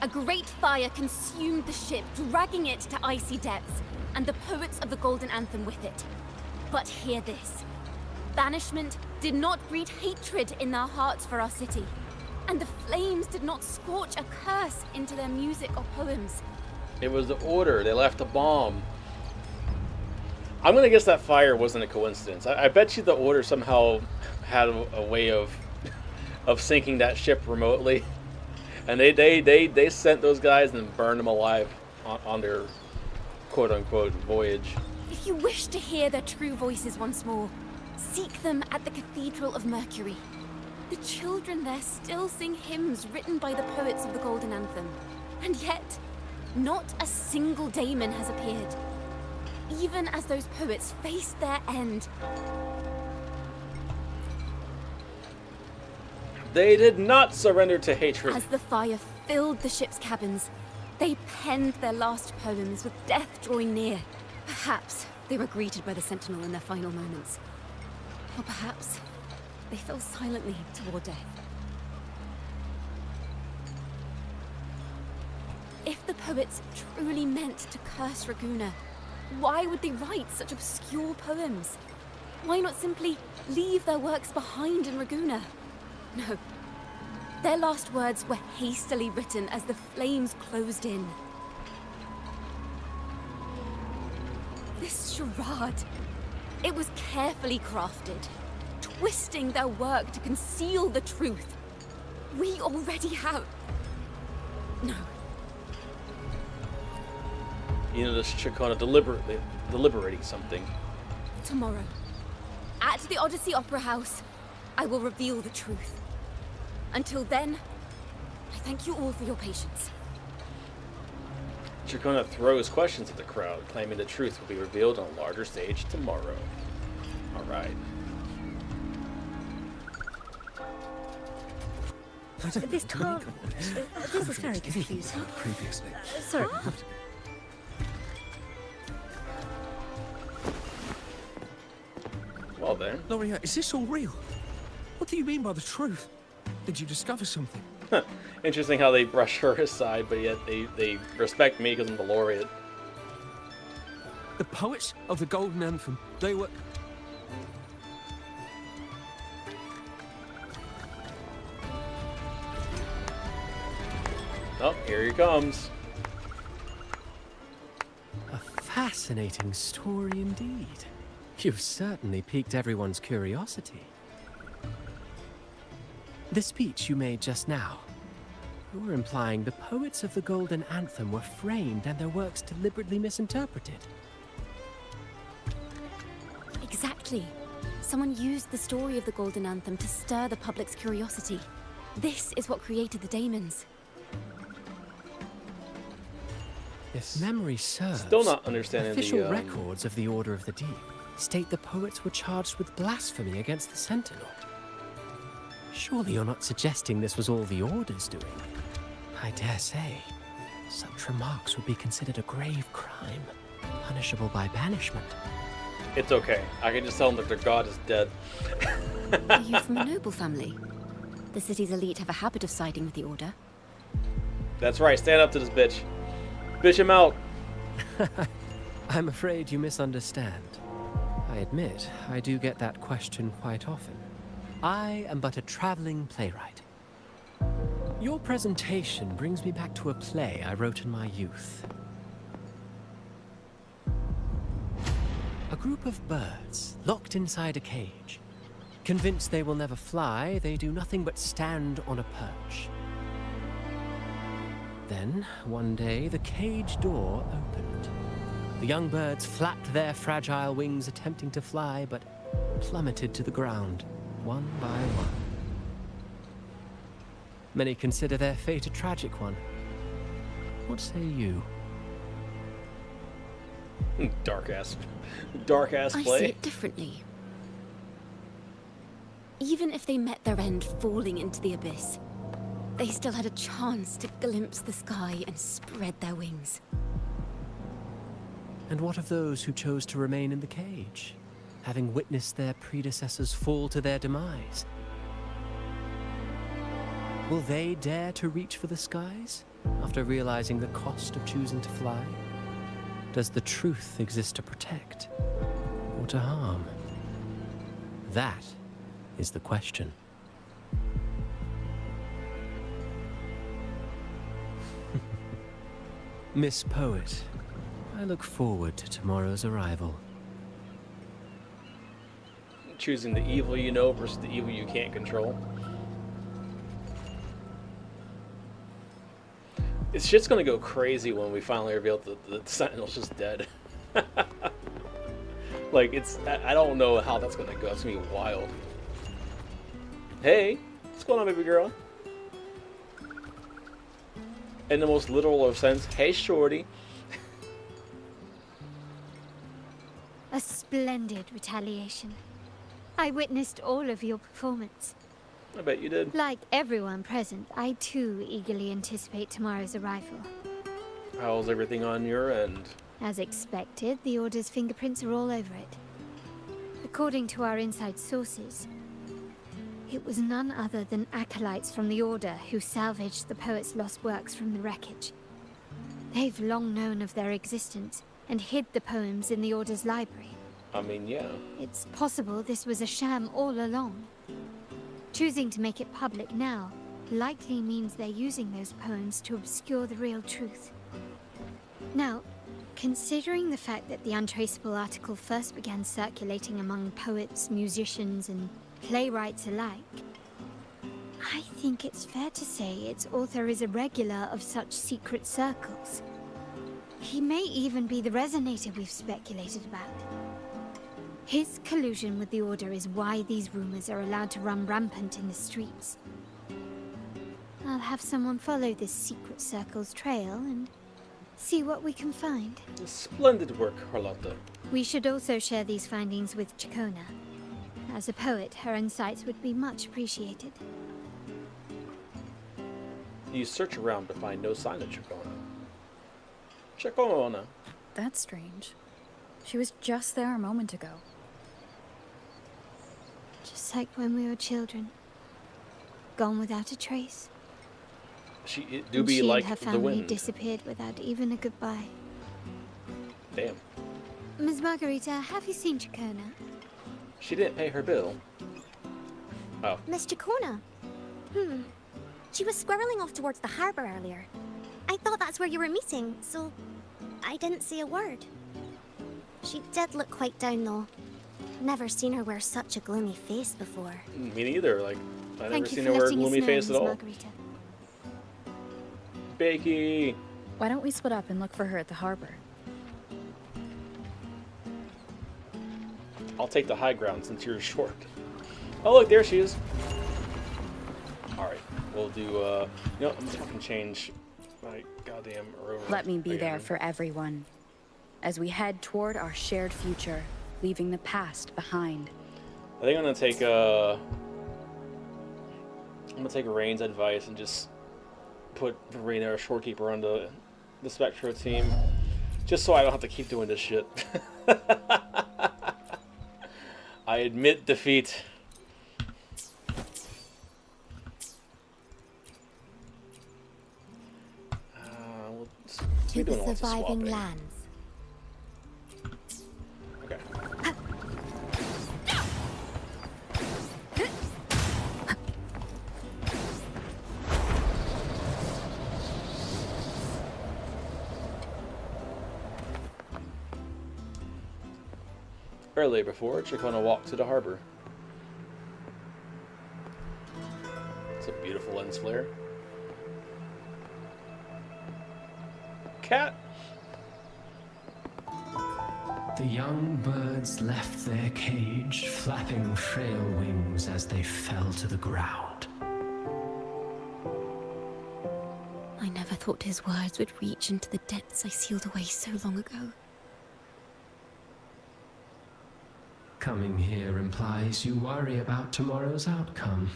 A great fire consumed the ship, dragging it to icy depths, and the poets of the Golden Anthem with it. But hear this. Banishment did not breed hatred in their hearts for our city, and the flames did not scorch a curse into their music or poems. It was the order. They left a bomb. I'm going to guess that fire wasn't a coincidence. I bet you the order somehow had a way of sinking that ship remotely. And they sent those guys and burned them alive on their quote-unquote voyage. If you wish to hear their true voices once more, seek them at the Cathedral of Mercury. The children there still sing hymns written by the poets of the Golden Anthem. And yet, not a single daemon has appeared. Even as those poets faced their end. They did not surrender to hatred. As the fire filled the ship's cabins, they penned their last poems with death drawing near. Perhaps they were greeted by the Sentinel in their final moments. Or perhaps they fell silently toward death. If the poets truly meant to curse Raguena, why would they write such obscure poems? Why not simply leave their works behind in Raguena? No. Their last words were hastily written as the flames closed in. This charade, it was carefully crafted, twisting their work to conceal the truth. We already have... No. You know, this Chacona deliberating something. Tomorrow, at the Odyssey Opera House, I will reveal the truth. Until then, I thank you all for your patience. Chacona throws questions at the crowd, claiming the truth will be revealed on a larger stage tomorrow. Alright. This talk... this is very confusing. Previously. Sorry. Well then. Loria, is this all real? What do you mean by the truth? Did you discover something? Interesting how they brush her aside, but yet they respect me because I'm the laureate. The poets of the Golden Anthem, they were... Oh, here he comes. A fascinating story indeed. You've certainly piqued everyone's curiosity. The speech you made just now, You're implying the poets of the Golden Anthem were framed and their works deliberately misinterpreted. Exactly. Someone used the story of the Golden Anthem to stir the public's curiosity. This is what created the daemons. If memory serves, Still not understanding official the records of the Order of the Deep state the poets were charged with blasphemy against the Sentinel. Surely you're not suggesting this was all the Order's doing? I dare say, such remarks would be considered a grave crime, punishable by banishment. It's okay. I can just tell them that their god is dead. Are you from a noble family? The city's elite have a habit of siding with the Order. That's right. Stand up to this bitch. Bitch him out. I'm afraid you misunderstand. I admit, I do get that question quite often. I am but a traveling playwright. Your presentation brings me back to a play I wrote in my youth. A group of birds, locked inside a cage. Convinced they will never fly, they do nothing but stand on a perch. Then, one day, the cage door opened. The young birds flapped their fragile wings attempting to fly, but plummeted to the ground, one by one. Many consider their fate a tragic one. What say you? Dark ass I play. see it differently. Even if they met their end falling into the abyss, they still had a chance to glimpse the sky and spread their wings. And what of those who chose to remain in the cage, having witnessed their predecessors fall to their demise? Will they dare to reach for the skies, after realizing the cost of choosing to fly? Does the truth exist to protect, or to harm? That is the question. Miss Poet, I look forward to tomorrow's arrival. Choosing the evil you know versus the evil you can't control. This shit's gonna go crazy when we finally reveal that the Sentinel's just dead. Like, I don't know how that's gonna go. It's gonna be wild. Hey, what's going on, baby girl? In the most literal of sense, hey, shorty. A splendid retaliation. I witnessed all of your performance. I bet you did. Like everyone present, I too eagerly anticipate tomorrow's arrival. How's everything on your end? As expected, the Order's fingerprints are all over it. According to our inside sources, it was none other than acolytes from the Order who salvaged the poet's lost works from the wreckage. They've long known of their existence and hid the poems in the Order's library. I mean, yeah. It's possible this was a sham all along. Choosing to make it public now likely means they're using those poems to obscure the real truth. Now, considering the fact that the untraceable article first began circulating among poets, musicians, and playwrights alike, I think it's fair to say its author is a regular of such secret circles. He may even be the resonator we've speculated about. His collusion with the Order is why these rumors are allowed to run rampant in the streets. I'll have someone follow this secret circle's trail and see what we can find. Splendid work, Carlotta. We should also share these findings with Chacona. As a poet, her insights would be much appreciated. You search around to find no sign of Chacona. Chacona. That's strange. She was just there a moment ago. Just like when we were children. Gone without a trace. She do be like and her the family wind. disappeared without even a goodbye. Damn. Ms. Margarita, have you seen Chacona? She didn't pay her bill. Oh. Miss Chacona? She was squirreling off towards the harbor earlier. I thought that's where you were meeting, so I didn't say a word. She did look quite down, though. Never seen her wear such a gloomy face before. Me neither. Like, I've never Thank you seen for her wear a letting us gloomy know, face Ms. at all. Margarita. Bakey. Why don't we split up and look for her at the harbor? I'll take the high ground since you're short. Oh look, there she is. Alright, we'll do, you know, I'm gonna fucking change my goddamn rover. Let me be there for everyone. As we head toward our shared future, leaving the past behind. I think I'm gonna take Rain's advice and just put Rain, our shorekeeper, on the Spectro team, just so I don't have to keep doing this shit. I admit defeat. To the surviving lands. Okay. Earlier before, Chacona walked to the harbor. It's a beautiful lens flare. Cat. The young birds left their cage, flapping frail wings as they fell to the ground. I never thought his words would reach into the depths I sealed away so long ago. Coming here implies you worry about tomorrow's outcome.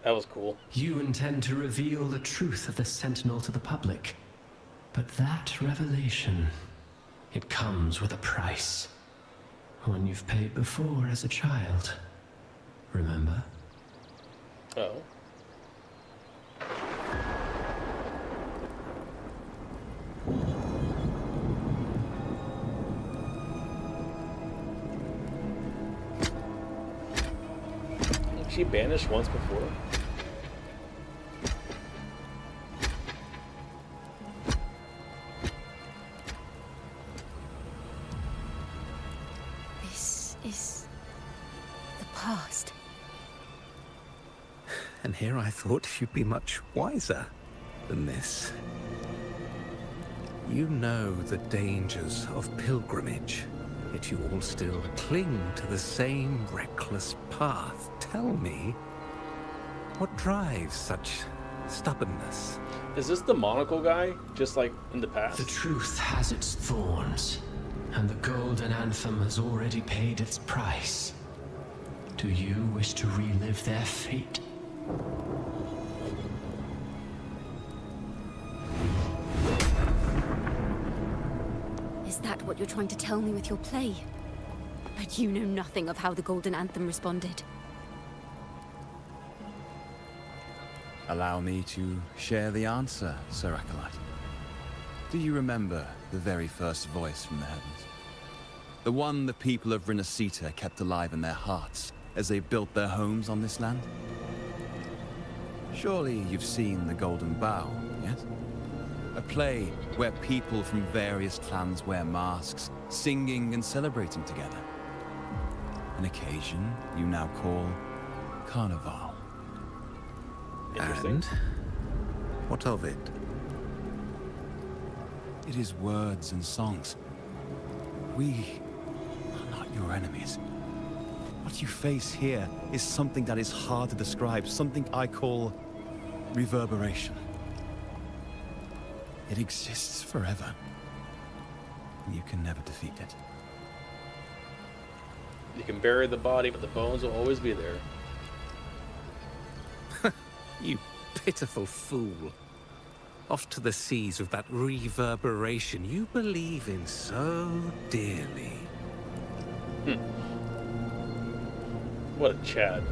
That was cool. You intend to reveal the truth of the Sentinel to the public. But that revelation, it comes with a price. One you've paid before as a child. Remember? Oh. She banished once before. This is the past. And here I thought you'd be much wiser than this. You know the dangers of pilgrimage, yet you all still cling to the same reckless path. Tell me, what drives such stubbornness? Is this the monocle guy, just like in the past? The truth has its thorns, and the Golden Anthem has already paid its price. Do you wish to relive their fate? Is that what you're trying to tell me with your play? But you know nothing of how the Golden Anthem responded. Allow me to share the answer, Sir Acolyte. Do you remember the very first voice from the heavens? The one the people of Renacita kept alive in their hearts as they built their homes on this land? Surely you've seen The Golden Bough, yes? A play where people from various clans wear masks, singing and celebrating together. An occasion you now call Carnival. And what of it? It is words and songs. We are not your enemies. What you face here is something that is hard to describe, something I call reverberation. It exists forever. You can never defeat it. You can bury the body, but the bones will always be there. You pitiful fool. Off to the seas with that reverberation you believe in so dearly. What a Chad.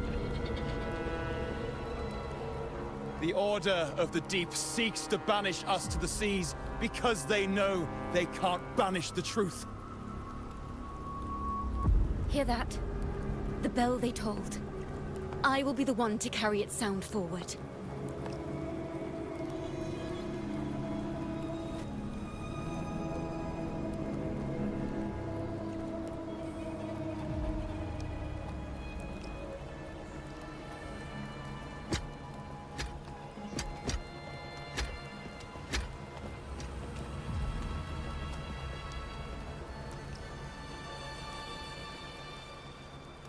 The Order of the Deep seeks to banish us to the seas because they know they can't banish the truth. Hear that? The bell they tolled. I will be the one to carry its sound forward.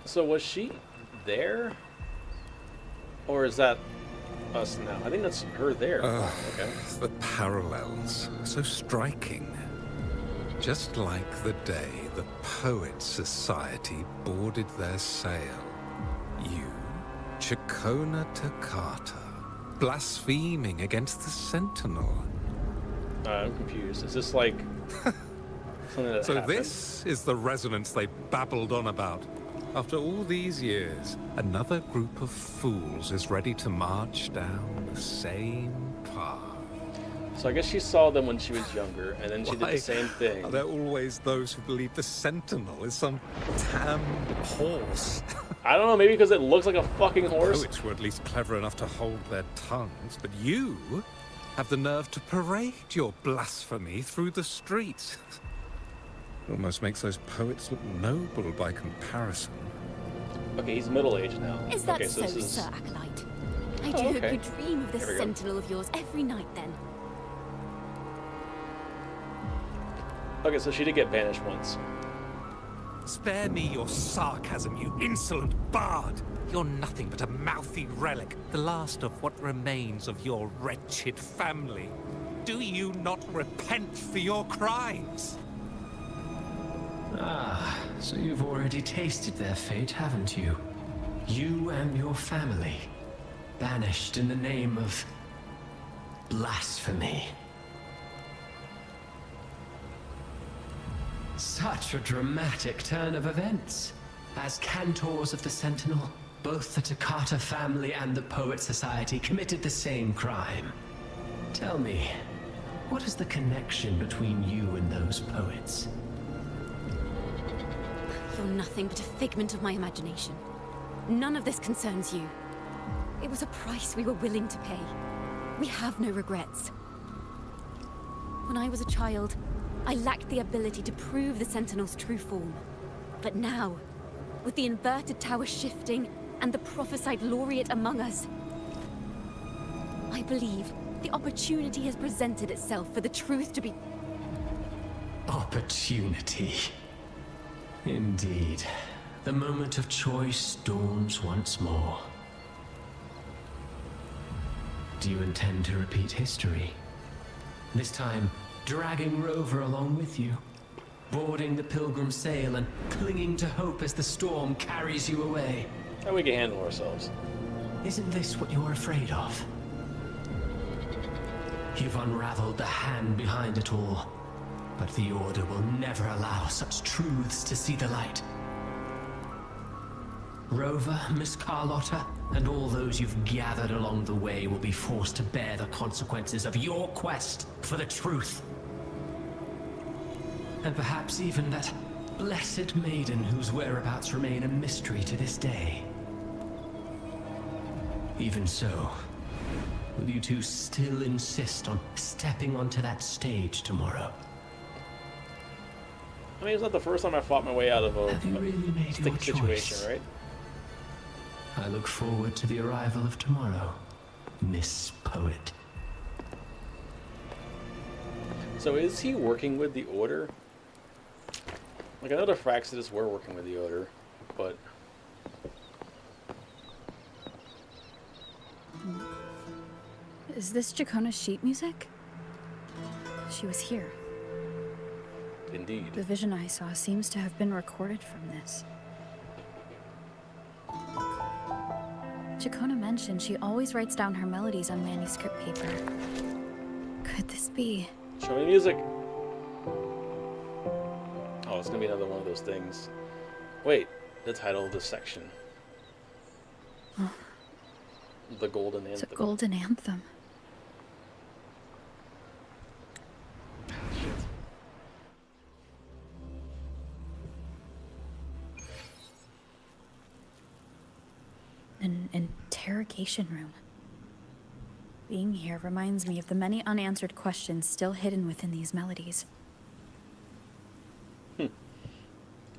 So was she there? Or is that us now? I think that's her there. Okay. The parallels, so striking. Just like the day the Poets Society boarded their sail. You, Chacona Toccata, blaspheming against the Sentinel. I'm confused. Is this like something that So happened? this is the resonance they babbled on about. After all these years, another group of fools is ready to march down the same path. So I guess she saw them when she was younger, and then she did Why the same thing. Are there always those who believe the Sentinel is some tam horse? I don't know, maybe because it looks like a fucking horse. Poets were at least clever enough to hold their tongues, but you have the nerve to parade your blasphemy through the streets. Almost makes those poets look noble by comparison. Okay, he's middle-aged now. Is that okay, so, this is... Sir Acolyte? I Oh, do hope okay. you dream of this Here we go. sentinel of yours every night then. Okay, so she did get banished once. Spare me your sarcasm, you insolent bard! You're nothing but a mouthy relic, the last of what remains of your wretched family. Do you not repent for your crimes? Ah, so you've already tasted their fate, haven't you? You and your family, banished in the name of blasphemy. Such a dramatic turn of events. As cantors of the Sentinel, both the Toccata family and the Poet Society committed the same crime. Tell me, what is the connection between you and those poets? You're nothing but a figment of my imagination. None of this concerns you. It was a price we were willing to pay. We have no regrets. When I was a child, I lacked the ability to prove the Sentinel's true form. But now, with the inverted tower shifting and the prophesied laureate among us, I believe the opportunity has presented itself for the truth to be... Opportunity. Indeed. The moment of choice dawns once more. Do you intend to repeat history? This time, dragging Rover along with you, boarding the pilgrim sail and clinging to hope as the storm carries you away. And we can handle ourselves. Isn't this what you're afraid of? You've unraveled the hand behind it all, but the Order will never allow such truths to see the light. Rover, Miss Carlotta, and all those you've gathered along the way will be forced to bear the consequences of your quest for the truth. And perhaps even that blessed maiden whose whereabouts remain a mystery to this day. Even so, will you two still insist on stepping onto that stage tomorrow? I mean, it's not the first time I fought my way out of a Have you really made sticky your situation, choice? right? I look forward to the arrival of tomorrow, Miss Poet. So is he working with the Order? Like, I know the Fraxidus were working with the Order, but... Is this Jacona's sheet music? She was here. Indeed. The vision I saw seems to have been recorded from this. Jacona mentioned she always writes down her melodies on manuscript paper. Could this be? Show me music! Oh, it's gonna be another one of those things. Wait, the title of this section. Oh, The Golden Anthem. it's a golden anthem. An interrogation room. Being here reminds me of the many unanswered questions still hidden within these melodies.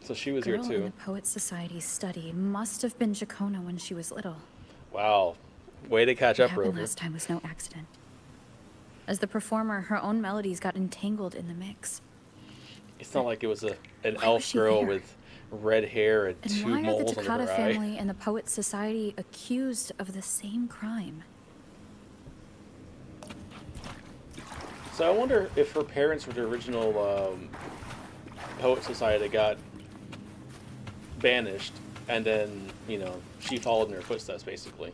So she was Girl here in too. the Poets Society's study must have been Jacona when she was little. Wow. Way to catch What up, happened Rover. last time was no accident. As the performer, her own melodies got entangled in the mix. It's not like it was an Why was elf she girl there? with red hair and And two why are the moles under Takata her eye. family and the Poets Society accused of the same crime? So I wonder if her parents were the original Poet Society that got banished, and then, you know, she followed in her footsteps, basically.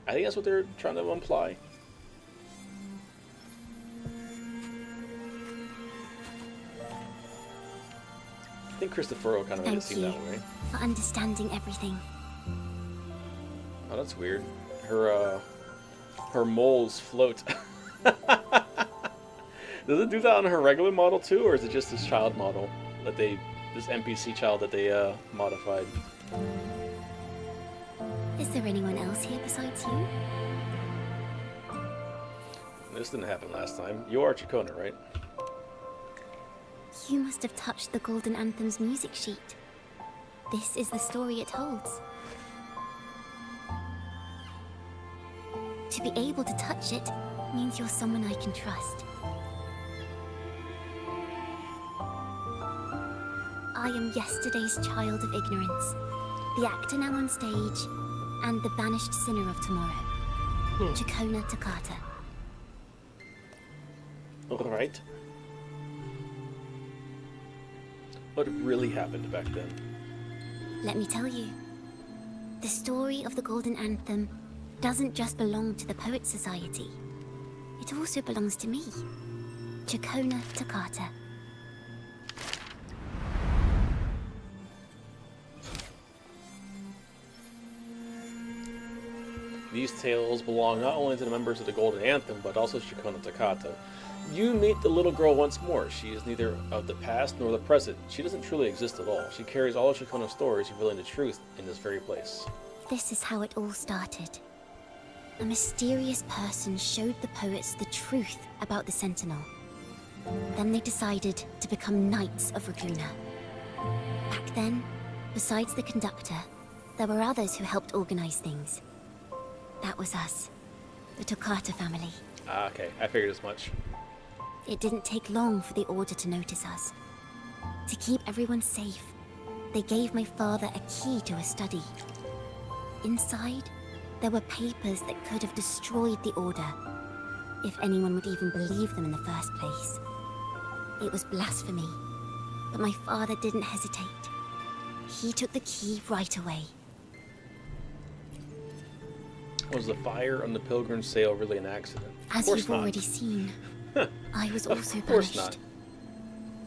I think that's what they're trying to imply. I think Christopher kind of made it seem that way. for understanding everything. Oh, that's weird. Her moles float. Does it do that on her regular model too, or is it just this child model that this NPC child that they modified? Is there anyone else here besides you? This didn't happen last time. You are Chikona, right? You must have touched the Golden Anthem's music sheet. This is the story it holds. To be able to touch it means you're someone I can trust. I am yesterday's child of ignorance, the actor now on stage, and the banished sinner of tomorrow, Chikona Takata. Alright. What really happened back then? Let me tell you, the story of the Golden Anthem doesn't just belong to the Poets Society. It also belongs to me, Chikona Takata. These tales belong not only to the members of the Golden Anthem, but also Chikona Takata. You meet the little girl once more. She is neither of the past nor the present. She doesn't truly exist at all. She carries all of Chikona's stories, revealing the truth in this very place. This is how it all started. A mysterious person showed the poets the truth about the Sentinel. Then they decided to become Knights of Raguna. Back then, besides the conductor, there were others who helped organize things. That was us, the Takata family. Ah, okay. I figured as much. It didn't take long for the Order to notice us. To keep everyone safe, they gave my father a key to a study. Inside, there were papers that could have destroyed the Order, if anyone would even believe them in the first place. It was blasphemy, but my father didn't hesitate. He took the key right away. Was the fire on the Pilgrim's sail really an accident? As you've already seen, I was also Of course banished. not.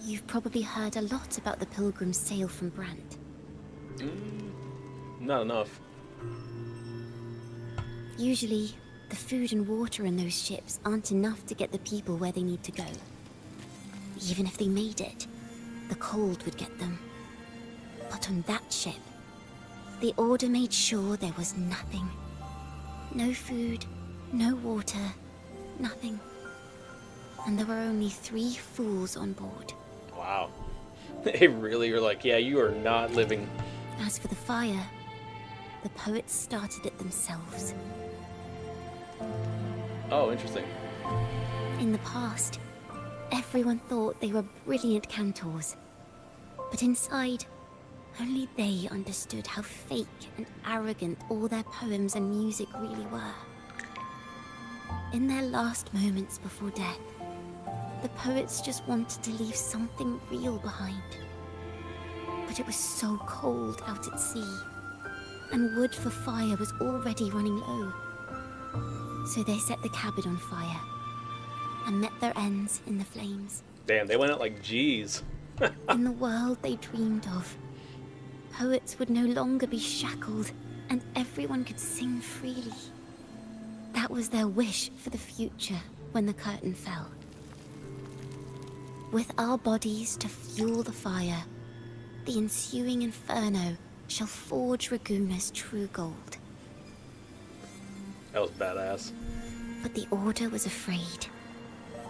You've probably heard a lot about the Pilgrim's sail from Brant. Not enough. Usually, the food and water in those ships aren't enough to get the people where they need to go. Even if they made it, the cold would get them. But on that ship, the Order made sure there was nothing. No food, no water, nothing. And there were only 3 fools on board. Wow. They really were like, yeah, you are not living. As for the fire, the poets started it themselves. Oh, interesting. In the past, everyone thought they were brilliant cantors. But inside, only they understood how fake and arrogant all their poems and music really were. In their last moments before death, the poets just wanted to leave something real behind. But it was so cold out at sea, and wood for fire was already running low. So they set the cabin on fire, and met their ends in the flames. Damn, they went out like G's. In the world they dreamed of, poets would no longer be shackled, and everyone could sing freely. That was their wish for the future when the curtain fell. With our bodies to fuel the fire, the ensuing inferno shall forge Raguna's true gold. That was badass. But the Order was afraid.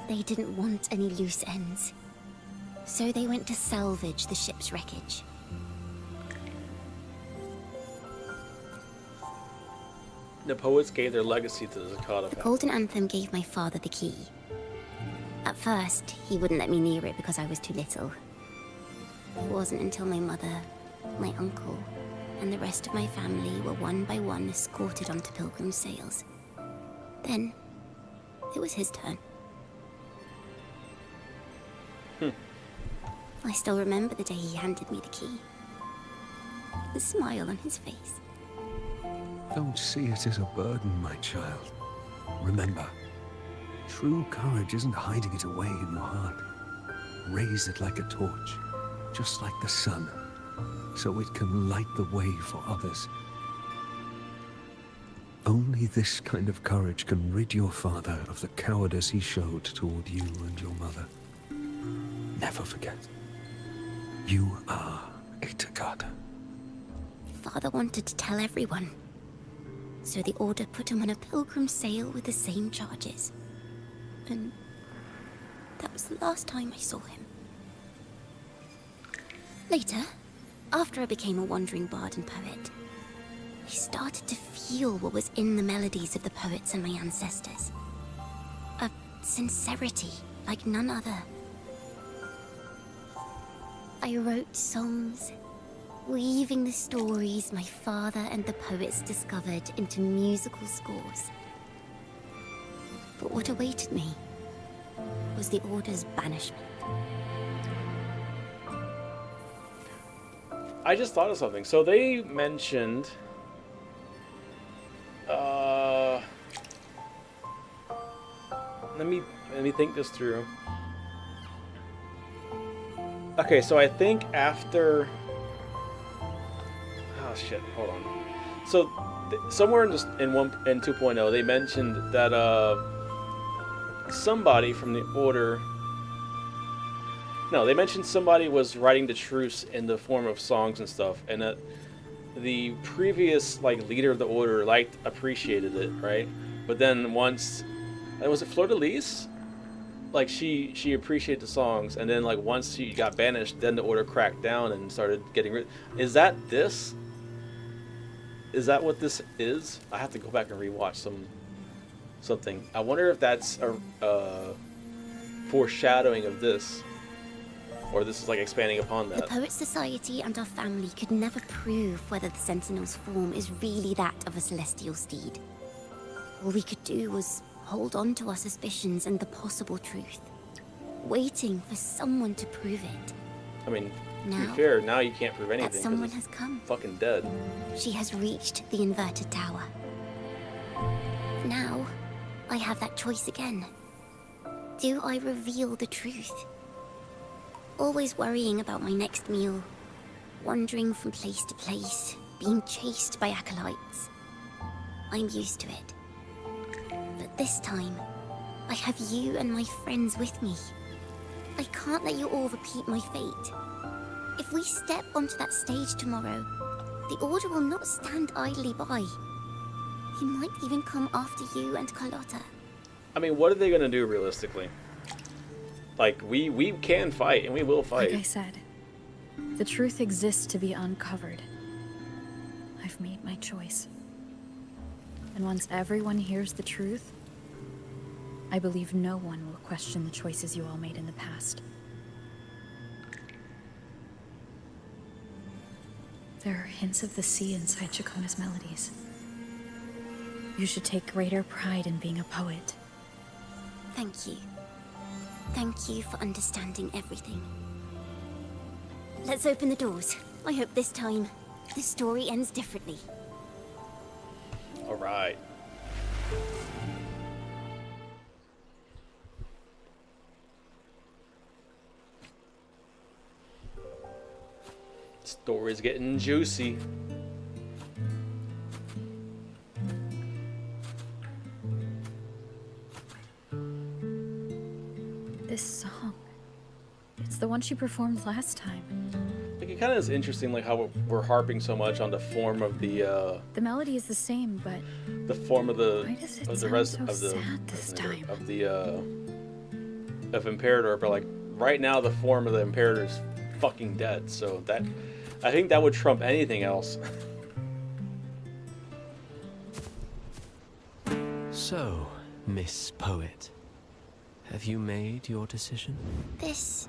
They didn't want any loose ends. So they went to salvage the ship's wreckage. The poets gave their legacy to the Takata The family. Golden Anthem gave my father the key. At first, he wouldn't let me near it because I was too little. It wasn't until my mother, my uncle, and the rest of my family were one by one escorted onto pilgrim sails. Then, it was his turn. I still remember the day he handed me the key. The smile on his face. Don't see it as a burden, my child. Remember, true courage isn't hiding it away in your heart. Raise it like a torch, just like the sun, so it can light the way for others. Only this kind of courage can rid your father of the cowardice he showed toward you and your mother. Never forget, you are a Takata. Father wanted to tell everyone. So the Order put him on a pilgrim sail with the same charges. And that was the last time I saw him. Later, after I became a wandering bard and poet, I started to feel what was in the melodies of the poets and my ancestors. A sincerity like none other. I wrote songs, weaving the stories my father and the poets discovered into musical scores. But what awaited me was the Order's banishment. I just thought of something. So they mentioned... Let me think this through. Okay, so I think after... Oh shit, hold on. So somewhere in 2.0 they mentioned that somebody from the Order... No, they mentioned somebody was writing the truce in the form of songs and stuff, and that the previous leader of the Order appreciated it, right? But then once... was it Fleur de Lis? She appreciated the songs, and then once she got banished, then the Order cracked down and started getting rid. Is that this? Is that what this is? I have to go back and rewatch something. I wonder if that's a foreshadowing of this, or this is expanding upon that. The Poet Society and our family could never prove whether the Sentinel's form is really that of a celestial steed. All we could do was hold on to our suspicions and the possible truth, waiting for someone to prove it. I mean, to be Now, fair, now you can't prove anything. that 'cause someone it's has come. fucking dead. She has reached the inverted tower. Now, I have that choice again. Do I reveal the truth? Always worrying about my next meal, wandering from place to place, being chased by acolytes. I'm used to it. But this time, I have you and my friends with me. I can't let you all repeat my fate. If we step onto that stage tomorrow, the Order will not stand idly by. He might even come after you and Carlotta. I mean, what are they gonna do realistically? We can fight, and we will fight. Like I said, the truth exists to be uncovered. I've made my choice. And once everyone hears the truth, I believe no one will question the choices you all made in the past. There are hints of the sea inside Chacona's melodies. You should take greater pride in being a poet. Thank you. Thank you for understanding everything. Let's open the doors. I hope this time, the story ends differently. Alright. Story's getting juicy. This song, it's the one she performed last time. It kind of is interesting, how we're harping so much on the form of the melody is the same, but the form of the why does it of the sound rest so of the sad this time? of the of Imperator, but right now the form of the Imperator is fucking dead. So that I think that would trump anything else. So, Miss Poet, have you made your decision? This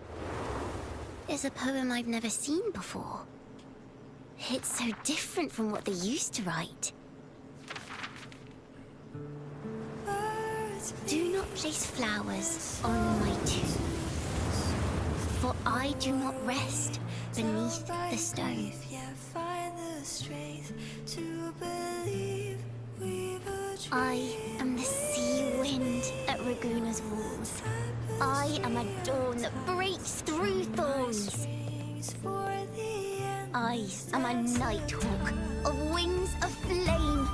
is a poem I've never seen before. It's so different from what they used to write. Do not place flowers on my tomb, for I do not rest beneath the stone. I am the sea wind at Raguna's walls. I am a dawn that breaks through thorns. I am a nighthawk of wings of flame,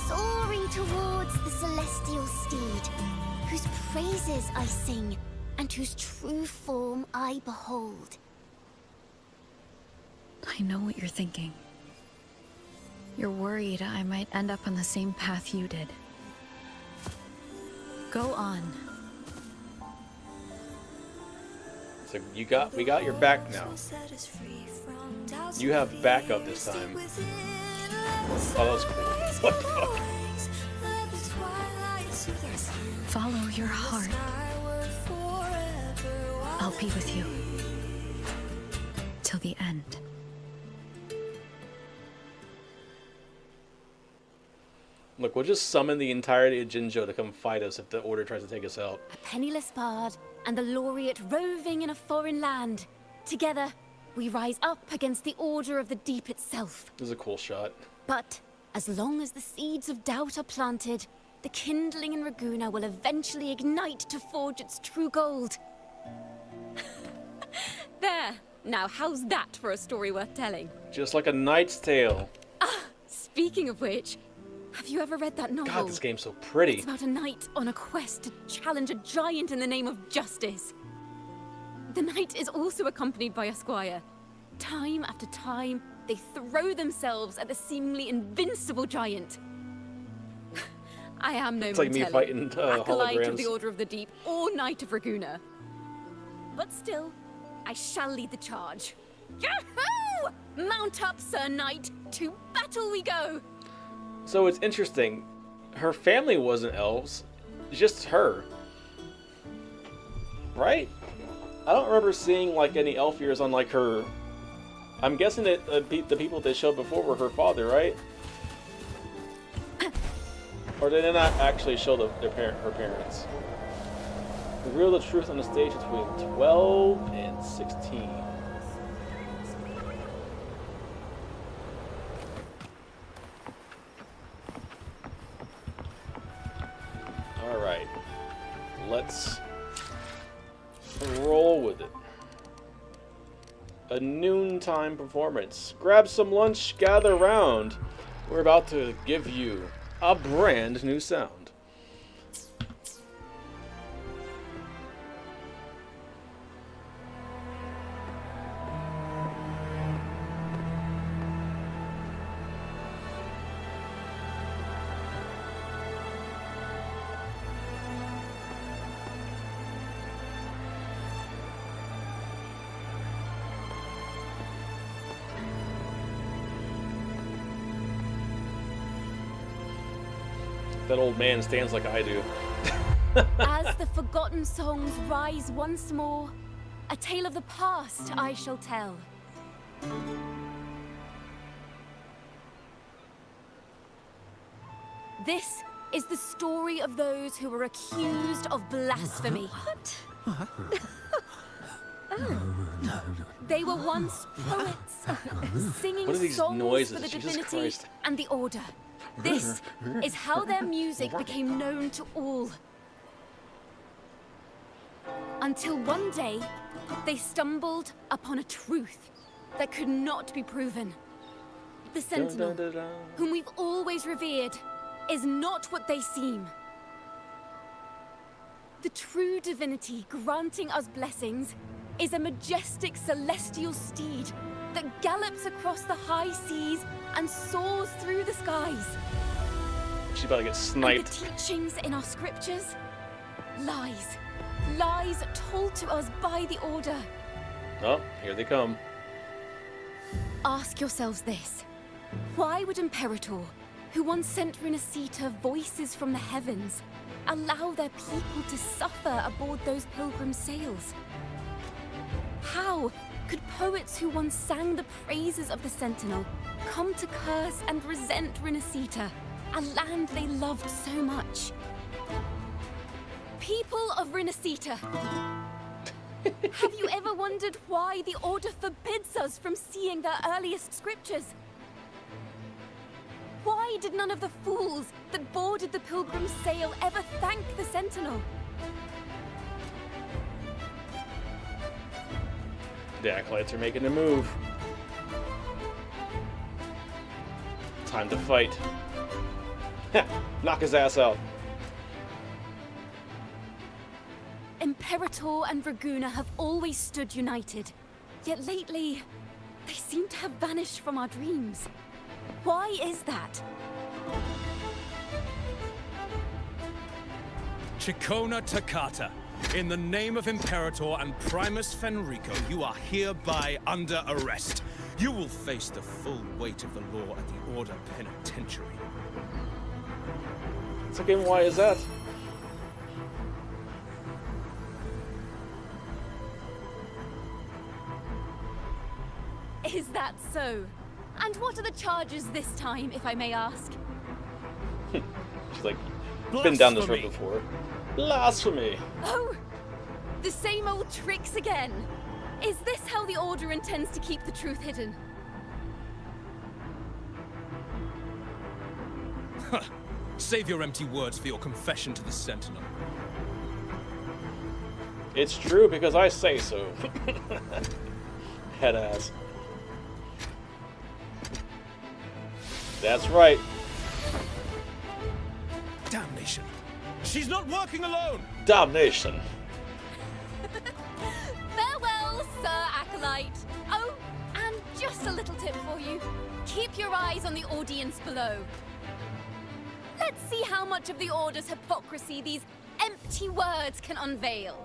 soaring towards the celestial steed, whose praises I sing and whose true form I behold. I know what you're thinking. You're worried I might end up on the same path you did. Go on. So we got your back now. You have backup this time. Oh, that was cool. What the fuck? Follow your heart. I'll be with you. Till the end. Look, we'll just summon the entirety of Jinzhou to come fight us if the Order tries to take us out. A penniless bard and the laureate roving in a foreign land. Together, we rise up against the Order of the Deep itself. This is a cool shot. But as long as the seeds of doubt are planted, the kindling in Raguna will eventually ignite to forge its true gold. There. Now, how's that for a story worth telling? Just like A Knight's Tale. Speaking of which, have you ever read that novel? God, this game's so pretty. It's about a knight on a quest to challenge a giant in the name of justice. The knight is also accompanied by a squire. Time after time, they throw themselves at the seemingly invincible giant. I am no It's like me fighting acolyte of the holograms. Order of the Deep or Knight of Raguna. But still, I shall lead the charge. Yahoo! Mount up, Sir Knight. To battle we go. So it's interesting. Her family wasn't elves. It's just her. Right? I don't remember seeing like any elf ears on like her. I'm guessing that the people they showed before were her father, right? Or did they not actually show her parents? Reveal the truth on the stage between 12 and 16. Alright. Let's roll with it. A noontime performance. Grab some lunch, gather round. We're about to give you a brand new sound. That old man stands like I do. As the forgotten songs rise once more, a tale of the past I shall tell. This is the story of those who were accused of blasphemy. What? They were once poets, singing What are these songs noises? for the Jesus divinity Christ. and the order. This is how their music became known to all. Until one day, they stumbled upon a truth that could not be proven. The Sentinel, whom we've always revered, is not what they seem. The true divinity granting us blessings is a majestic celestial steed that gallops across the high seas and soars through the skies. She's about to get sniped. And the teachings in our scriptures? Lies. Lies told to us by the Order. Oh, here they come. Ask yourselves this. Why would Imperator, who once sent Renacita voices from the heavens, allow their people to suffer aboard those pilgrim sails? How Could poets who once sang the praises of the Sentinel come to curse and resent Rinascita, a land they loved so much? People of Rinascita, have you ever wondered why the Order forbids us from seeing their earliest scriptures? Why did none of the fools that boarded the Pilgrim's sail ever thank the Sentinel? The Acolytes are making a move. Time to fight. Knock his ass out. Imperator and Raguna have always stood united. Yet lately, they seem to have vanished from our dreams. Why is that? Chikona Takata, in the name of Imperator and Primus Fenrico, you are hereby under arrest. You will face the full weight of the law at the Order Penitentiary. So again, why is that? Is that so? And what are the charges this time, if I may ask? She's like, been down this road before. Blasphemy! Oh! The same old tricks again! Is this how the Order intends to keep the truth hidden? Save your empty words for your confession to the Sentinel. It's true because I say so. Head ass. That's right. Damnation. She's not working alone! Damnation. Farewell, Sir Acolyte. Oh, and just a little tip for you. Keep your eyes on the audience below. Let's see how much of the Order's hypocrisy these empty words can unveil.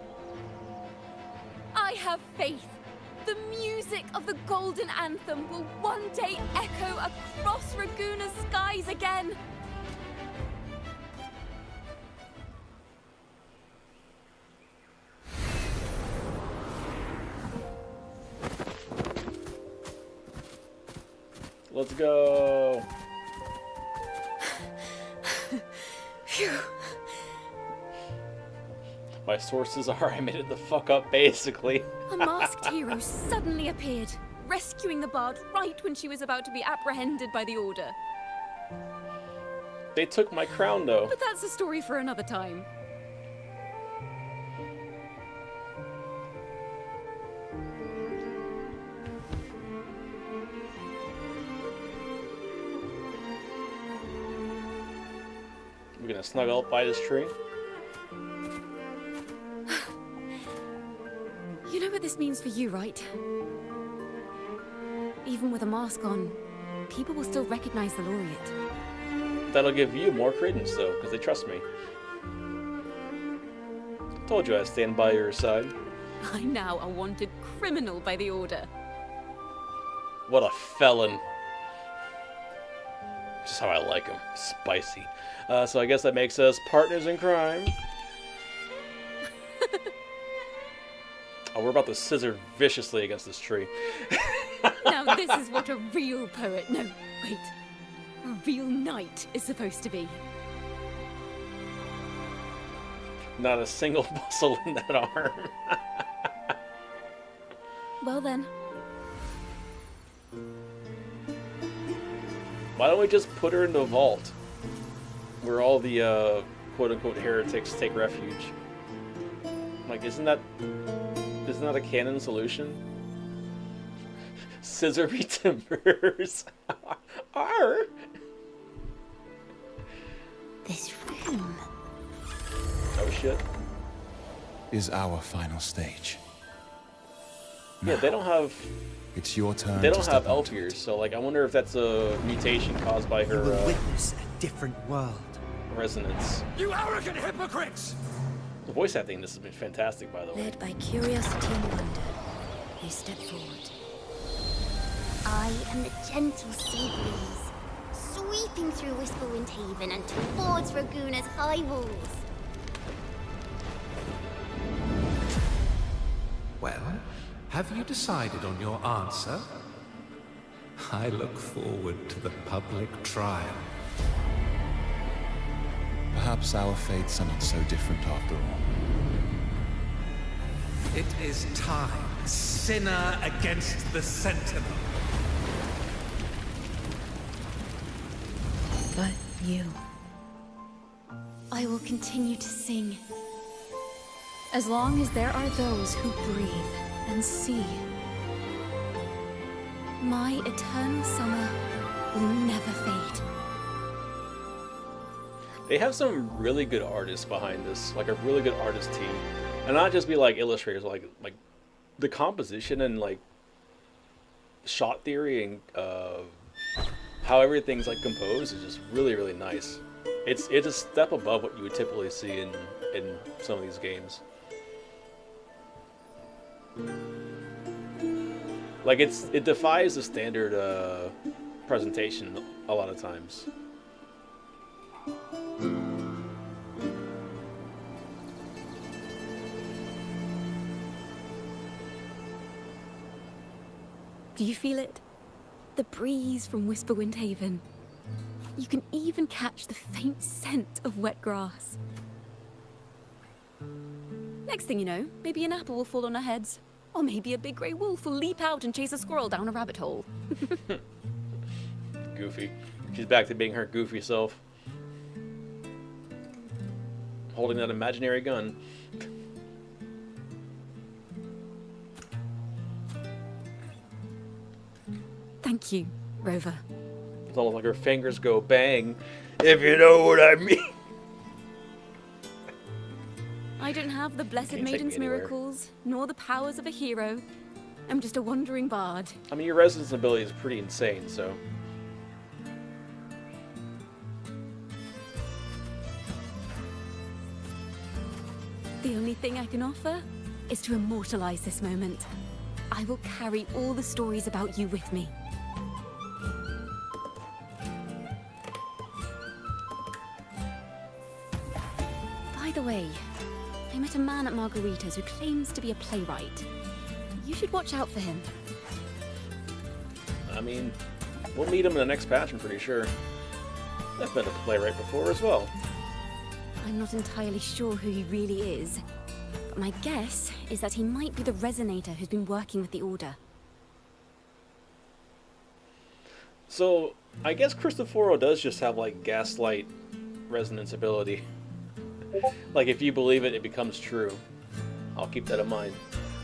I have faith. The music of the Golden Anthem will one day echo across Raguna's skies again. Let's go. Phew. My sources are I made it the fuck up, basically. A masked hero suddenly appeared, rescuing the bard right when she was about to be apprehended by the Order. They took my crown, though. But that's a story for another time. We're gonna snuggle up by this tree. You know what this means for you, right? Even with a mask on, people will still recognize the laureate. That'll give you more credence, though, because they trust me. Told you I'd stand by your side. I'm now a wanted criminal by the Order. What a felon. Just how I like him. Spicy. So I guess that makes us partners in crime. Oh, we're about to scissor viciously against this tree. Now this is what a real poet, no, wait, a real knight is supposed to be. Not a single muscle in that arm. Well then. Why don't we just put her in the vault? Where all the quote-unquote heretics take refuge. Like, isn't that a canon solution? Scissor me timbers. Arr! This room. Oh shit. Is our final stage. Yeah, they don't have. It's your turn. They don't have elf ears, so like, I wonder if that's a mutation caused by her. You will witness a different world. Resonance. You arrogant hypocrites! The voice acting, this has been fantastic, by the way. Led by curiosity and wonder, they step forward. I am the gentle sea breeze, sweeping through Whisperwind Haven and towards Raguna's high walls. Well, Have you decided on your answer? I look forward to the public trial. Perhaps our fates are not so different after all. It is time, sinner against the Sentinel. But you... I will continue to sing. As long as there are those who breathe and see. My eternal summer will never fade. They have some really good artists behind this, like a really good artist team, and not just be like illustrators, like the composition and like shot theory and how everything's like composed is just really nice. It's a step above what you would typically see in some of these games. Like it defies the standard presentation a lot of times. Do you feel it? The breeze from Whisperwind Haven. You can even catch the faint scent of wet grass. Next thing you know, maybe an apple will fall on our heads. Or maybe a big grey wolf will leap out and chase a squirrel down a rabbit hole. Goofy. She's back to being her goofy self. Holding that imaginary gun. Thank you, Rover. It's almost like her fingers go bang, if you know what I mean. I don't have the Blessed Can't take Maiden's me anywhere. miracles, nor the powers of a hero. I'm just a wandering bard. I mean, your resonance ability is pretty insane, so... The only thing I can offer is to immortalize this moment. I will carry all the stories about you with me. By the way, I met a man at Margarita's who claims to be a playwright. You should watch out for him. I mean, we'll meet him in the next patch, I'm pretty sure. I've been a playwright before as well. I'm not entirely sure who he really is, but my guess is that he might be the resonator who's been working with the Order. So, I guess Cristoforo does just have, like, gaslight resonance ability. Like, if you believe it, it becomes true. I'll keep that in mind.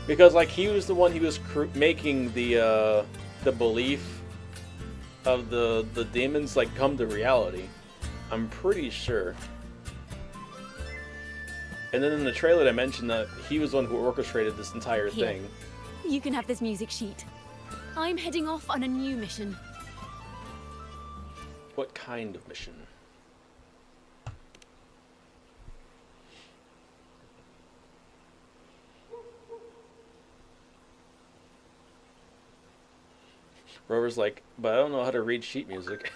Because, like, he was the one who was making the belief of the demons, like, come to reality. I'm pretty sure. And then in the trailer they mentioned that he was the one who orchestrated this entire Here. thing. You can have this music sheet. I'm heading off on a new mission. What kind of mission? Rover's like, but I don't know how to read sheet music.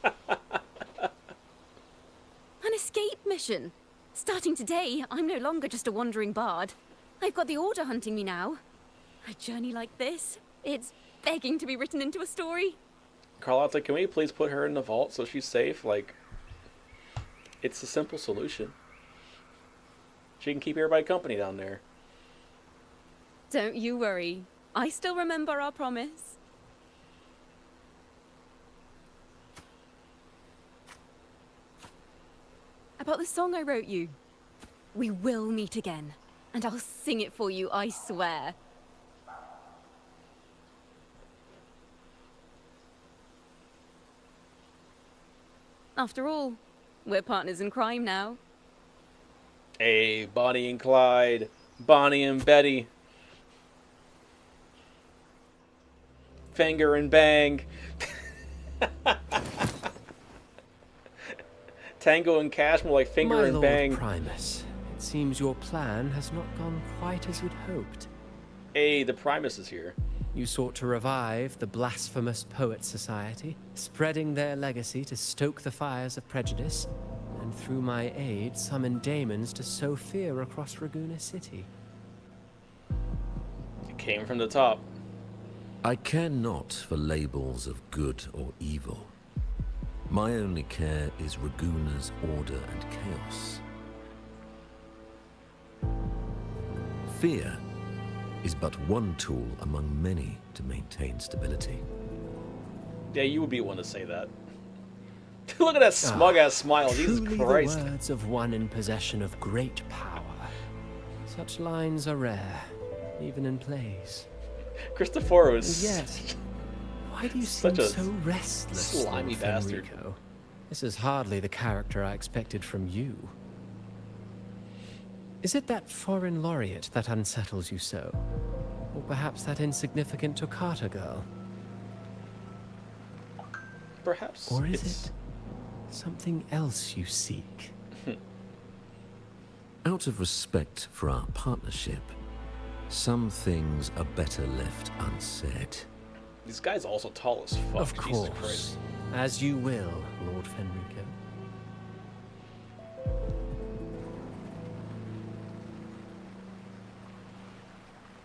An escape mission. Starting today, I'm no longer just a wandering bard. I've got the Order hunting me now. A journey like this, it's begging to be written into a story. Carlotta, can we please put her in the vault so she's safe? Like, it's a simple solution. She can keep everybody company down there. Don't you worry. I still remember our promise. About the song I wrote you. We will meet again, and I'll sing it for you, I swear. After all, we're partners in crime now. Hey, Bonnie and Clyde. Bonnie and Betty. Finger and bang. Tango and Cash, more like finger My and Lord bang. Primus, it seems your plan has not gone quite as you'd hoped. Hey, the Primus is here. You sought to revive the Blasphemous Poets Society, spreading their legacy to stoke the fires of prejudice, and through my aid summon daemons to sow fear across Ragusa City. Came from the top. I care not for labels of good or evil. My only care is Raguna's order and chaos. Fear is but one tool among many to maintain stability. Yeah, you would be one to say that. Look at that smug-ass smile, Jesus Truly Christ. the words of one in possession of great power. Such lines are rare, even in plays. Christopher is... And yet, why do you such seem a so restless, slimy Lord bastard. Fenrico? This is hardly the character I expected from you. Is it that foreign laureate that unsettles you so? Or perhaps that insignificant Toccata girl? Perhaps. Or is it something else you seek? Out of respect for our partnership, some things are better left unsaid. This guy's also tall as fuck. Of Jesus course. Christ. As you will, Lord Fenrico.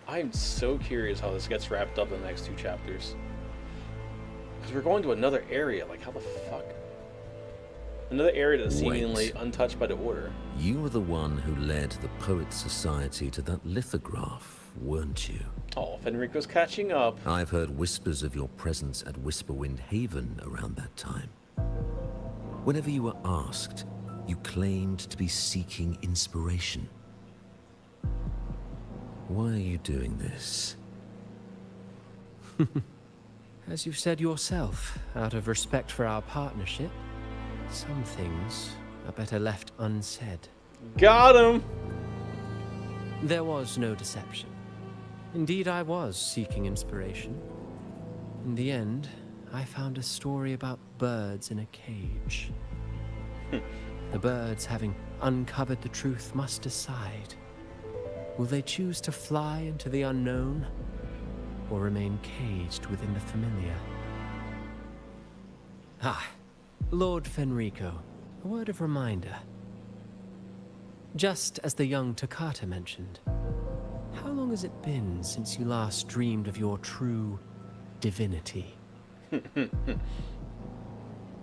I'm so curious how this gets wrapped up in the next 2 chapters. Because we're going to another area. Like, how the fuck? Another area that's seemingly untouched by the Order. You were the one who led the Poets Society to that lithograph, weren't you? Oh, Fenrico's catching up. I've heard whispers of your presence at Whisperwind Haven around that time. Whenever you were asked, you claimed to be seeking inspiration. Why are you doing this? As you've said yourself, out of respect for our partnership, some things are better left unsaid. Got him! There was no deception. Indeed, I was seeking inspiration. In the end, I found a story about birds in a cage. The birds, having uncovered the truth, must decide. Will they choose to fly into the unknown, or remain caged within the familiar? Ah, Lord Fenrico, a word of reminder. Just as the young Toccata mentioned, how long has it been since you last dreamed of your true divinity?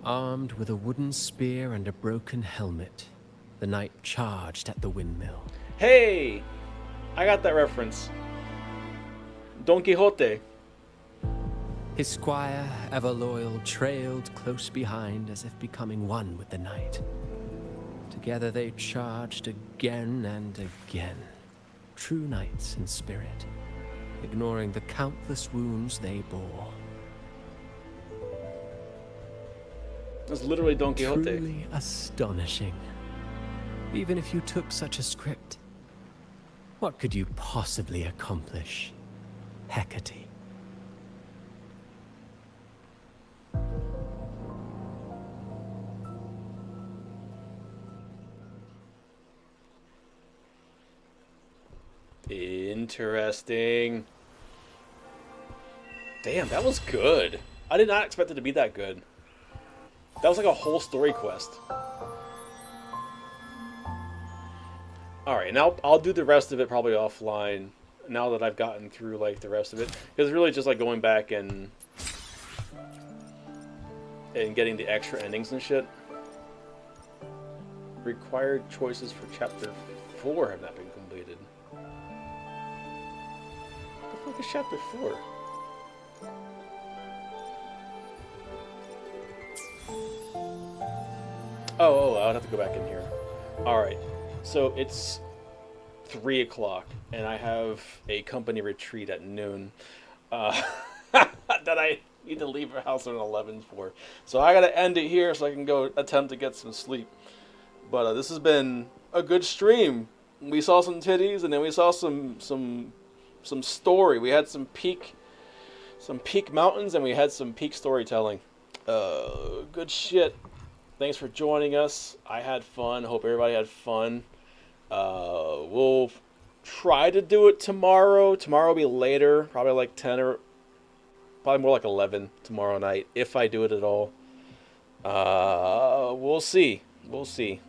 Armed with a wooden spear and a broken helmet, the knight charged at the windmill. Hey! I got that reference. Don Quixote. His squire, ever loyal, trailed close behind as if becoming one with the knight. Together they charged again and again, true knights in spirit, ignoring the countless wounds they bore. That's literally Don Quixote. Truly astonishing. Even if you took such a script, what could you possibly accomplish, Hecate? Interesting. Damn, that was good. I did not expect it to be that good. That was like a whole story quest. Alright, now I'll do the rest of it probably offline now that I've gotten through like the rest of it. Because it's really just like going back and getting the extra endings and shit. Required choices for chapter 4 have not been completed. What the fuck is chapter 4? Oh, I would have to go back in here. Alright, so it's 3 o'clock, and I have a company retreat at noon that I need to leave the house at 11 for. So I gotta end it here so I can go attempt to get some sleep. But this has been a good stream. We saw some titties, and then we saw some story. We had some peak mountains, and we had some peak storytelling. Good shit. Thanks for joining us. I had fun. Hope everybody had fun. We'll try to do it tomorrow. Tomorrow will be later, probably like 10 or probably more like 11 tomorrow night, if I do it at all. We'll see. We'll see.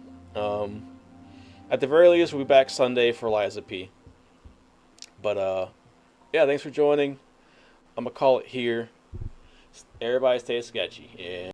At the very least, we'll be back Sunday for Liza P. But yeah, thanks for joining. I'm gonna call it here. Everybody stay sketchy. Yeah.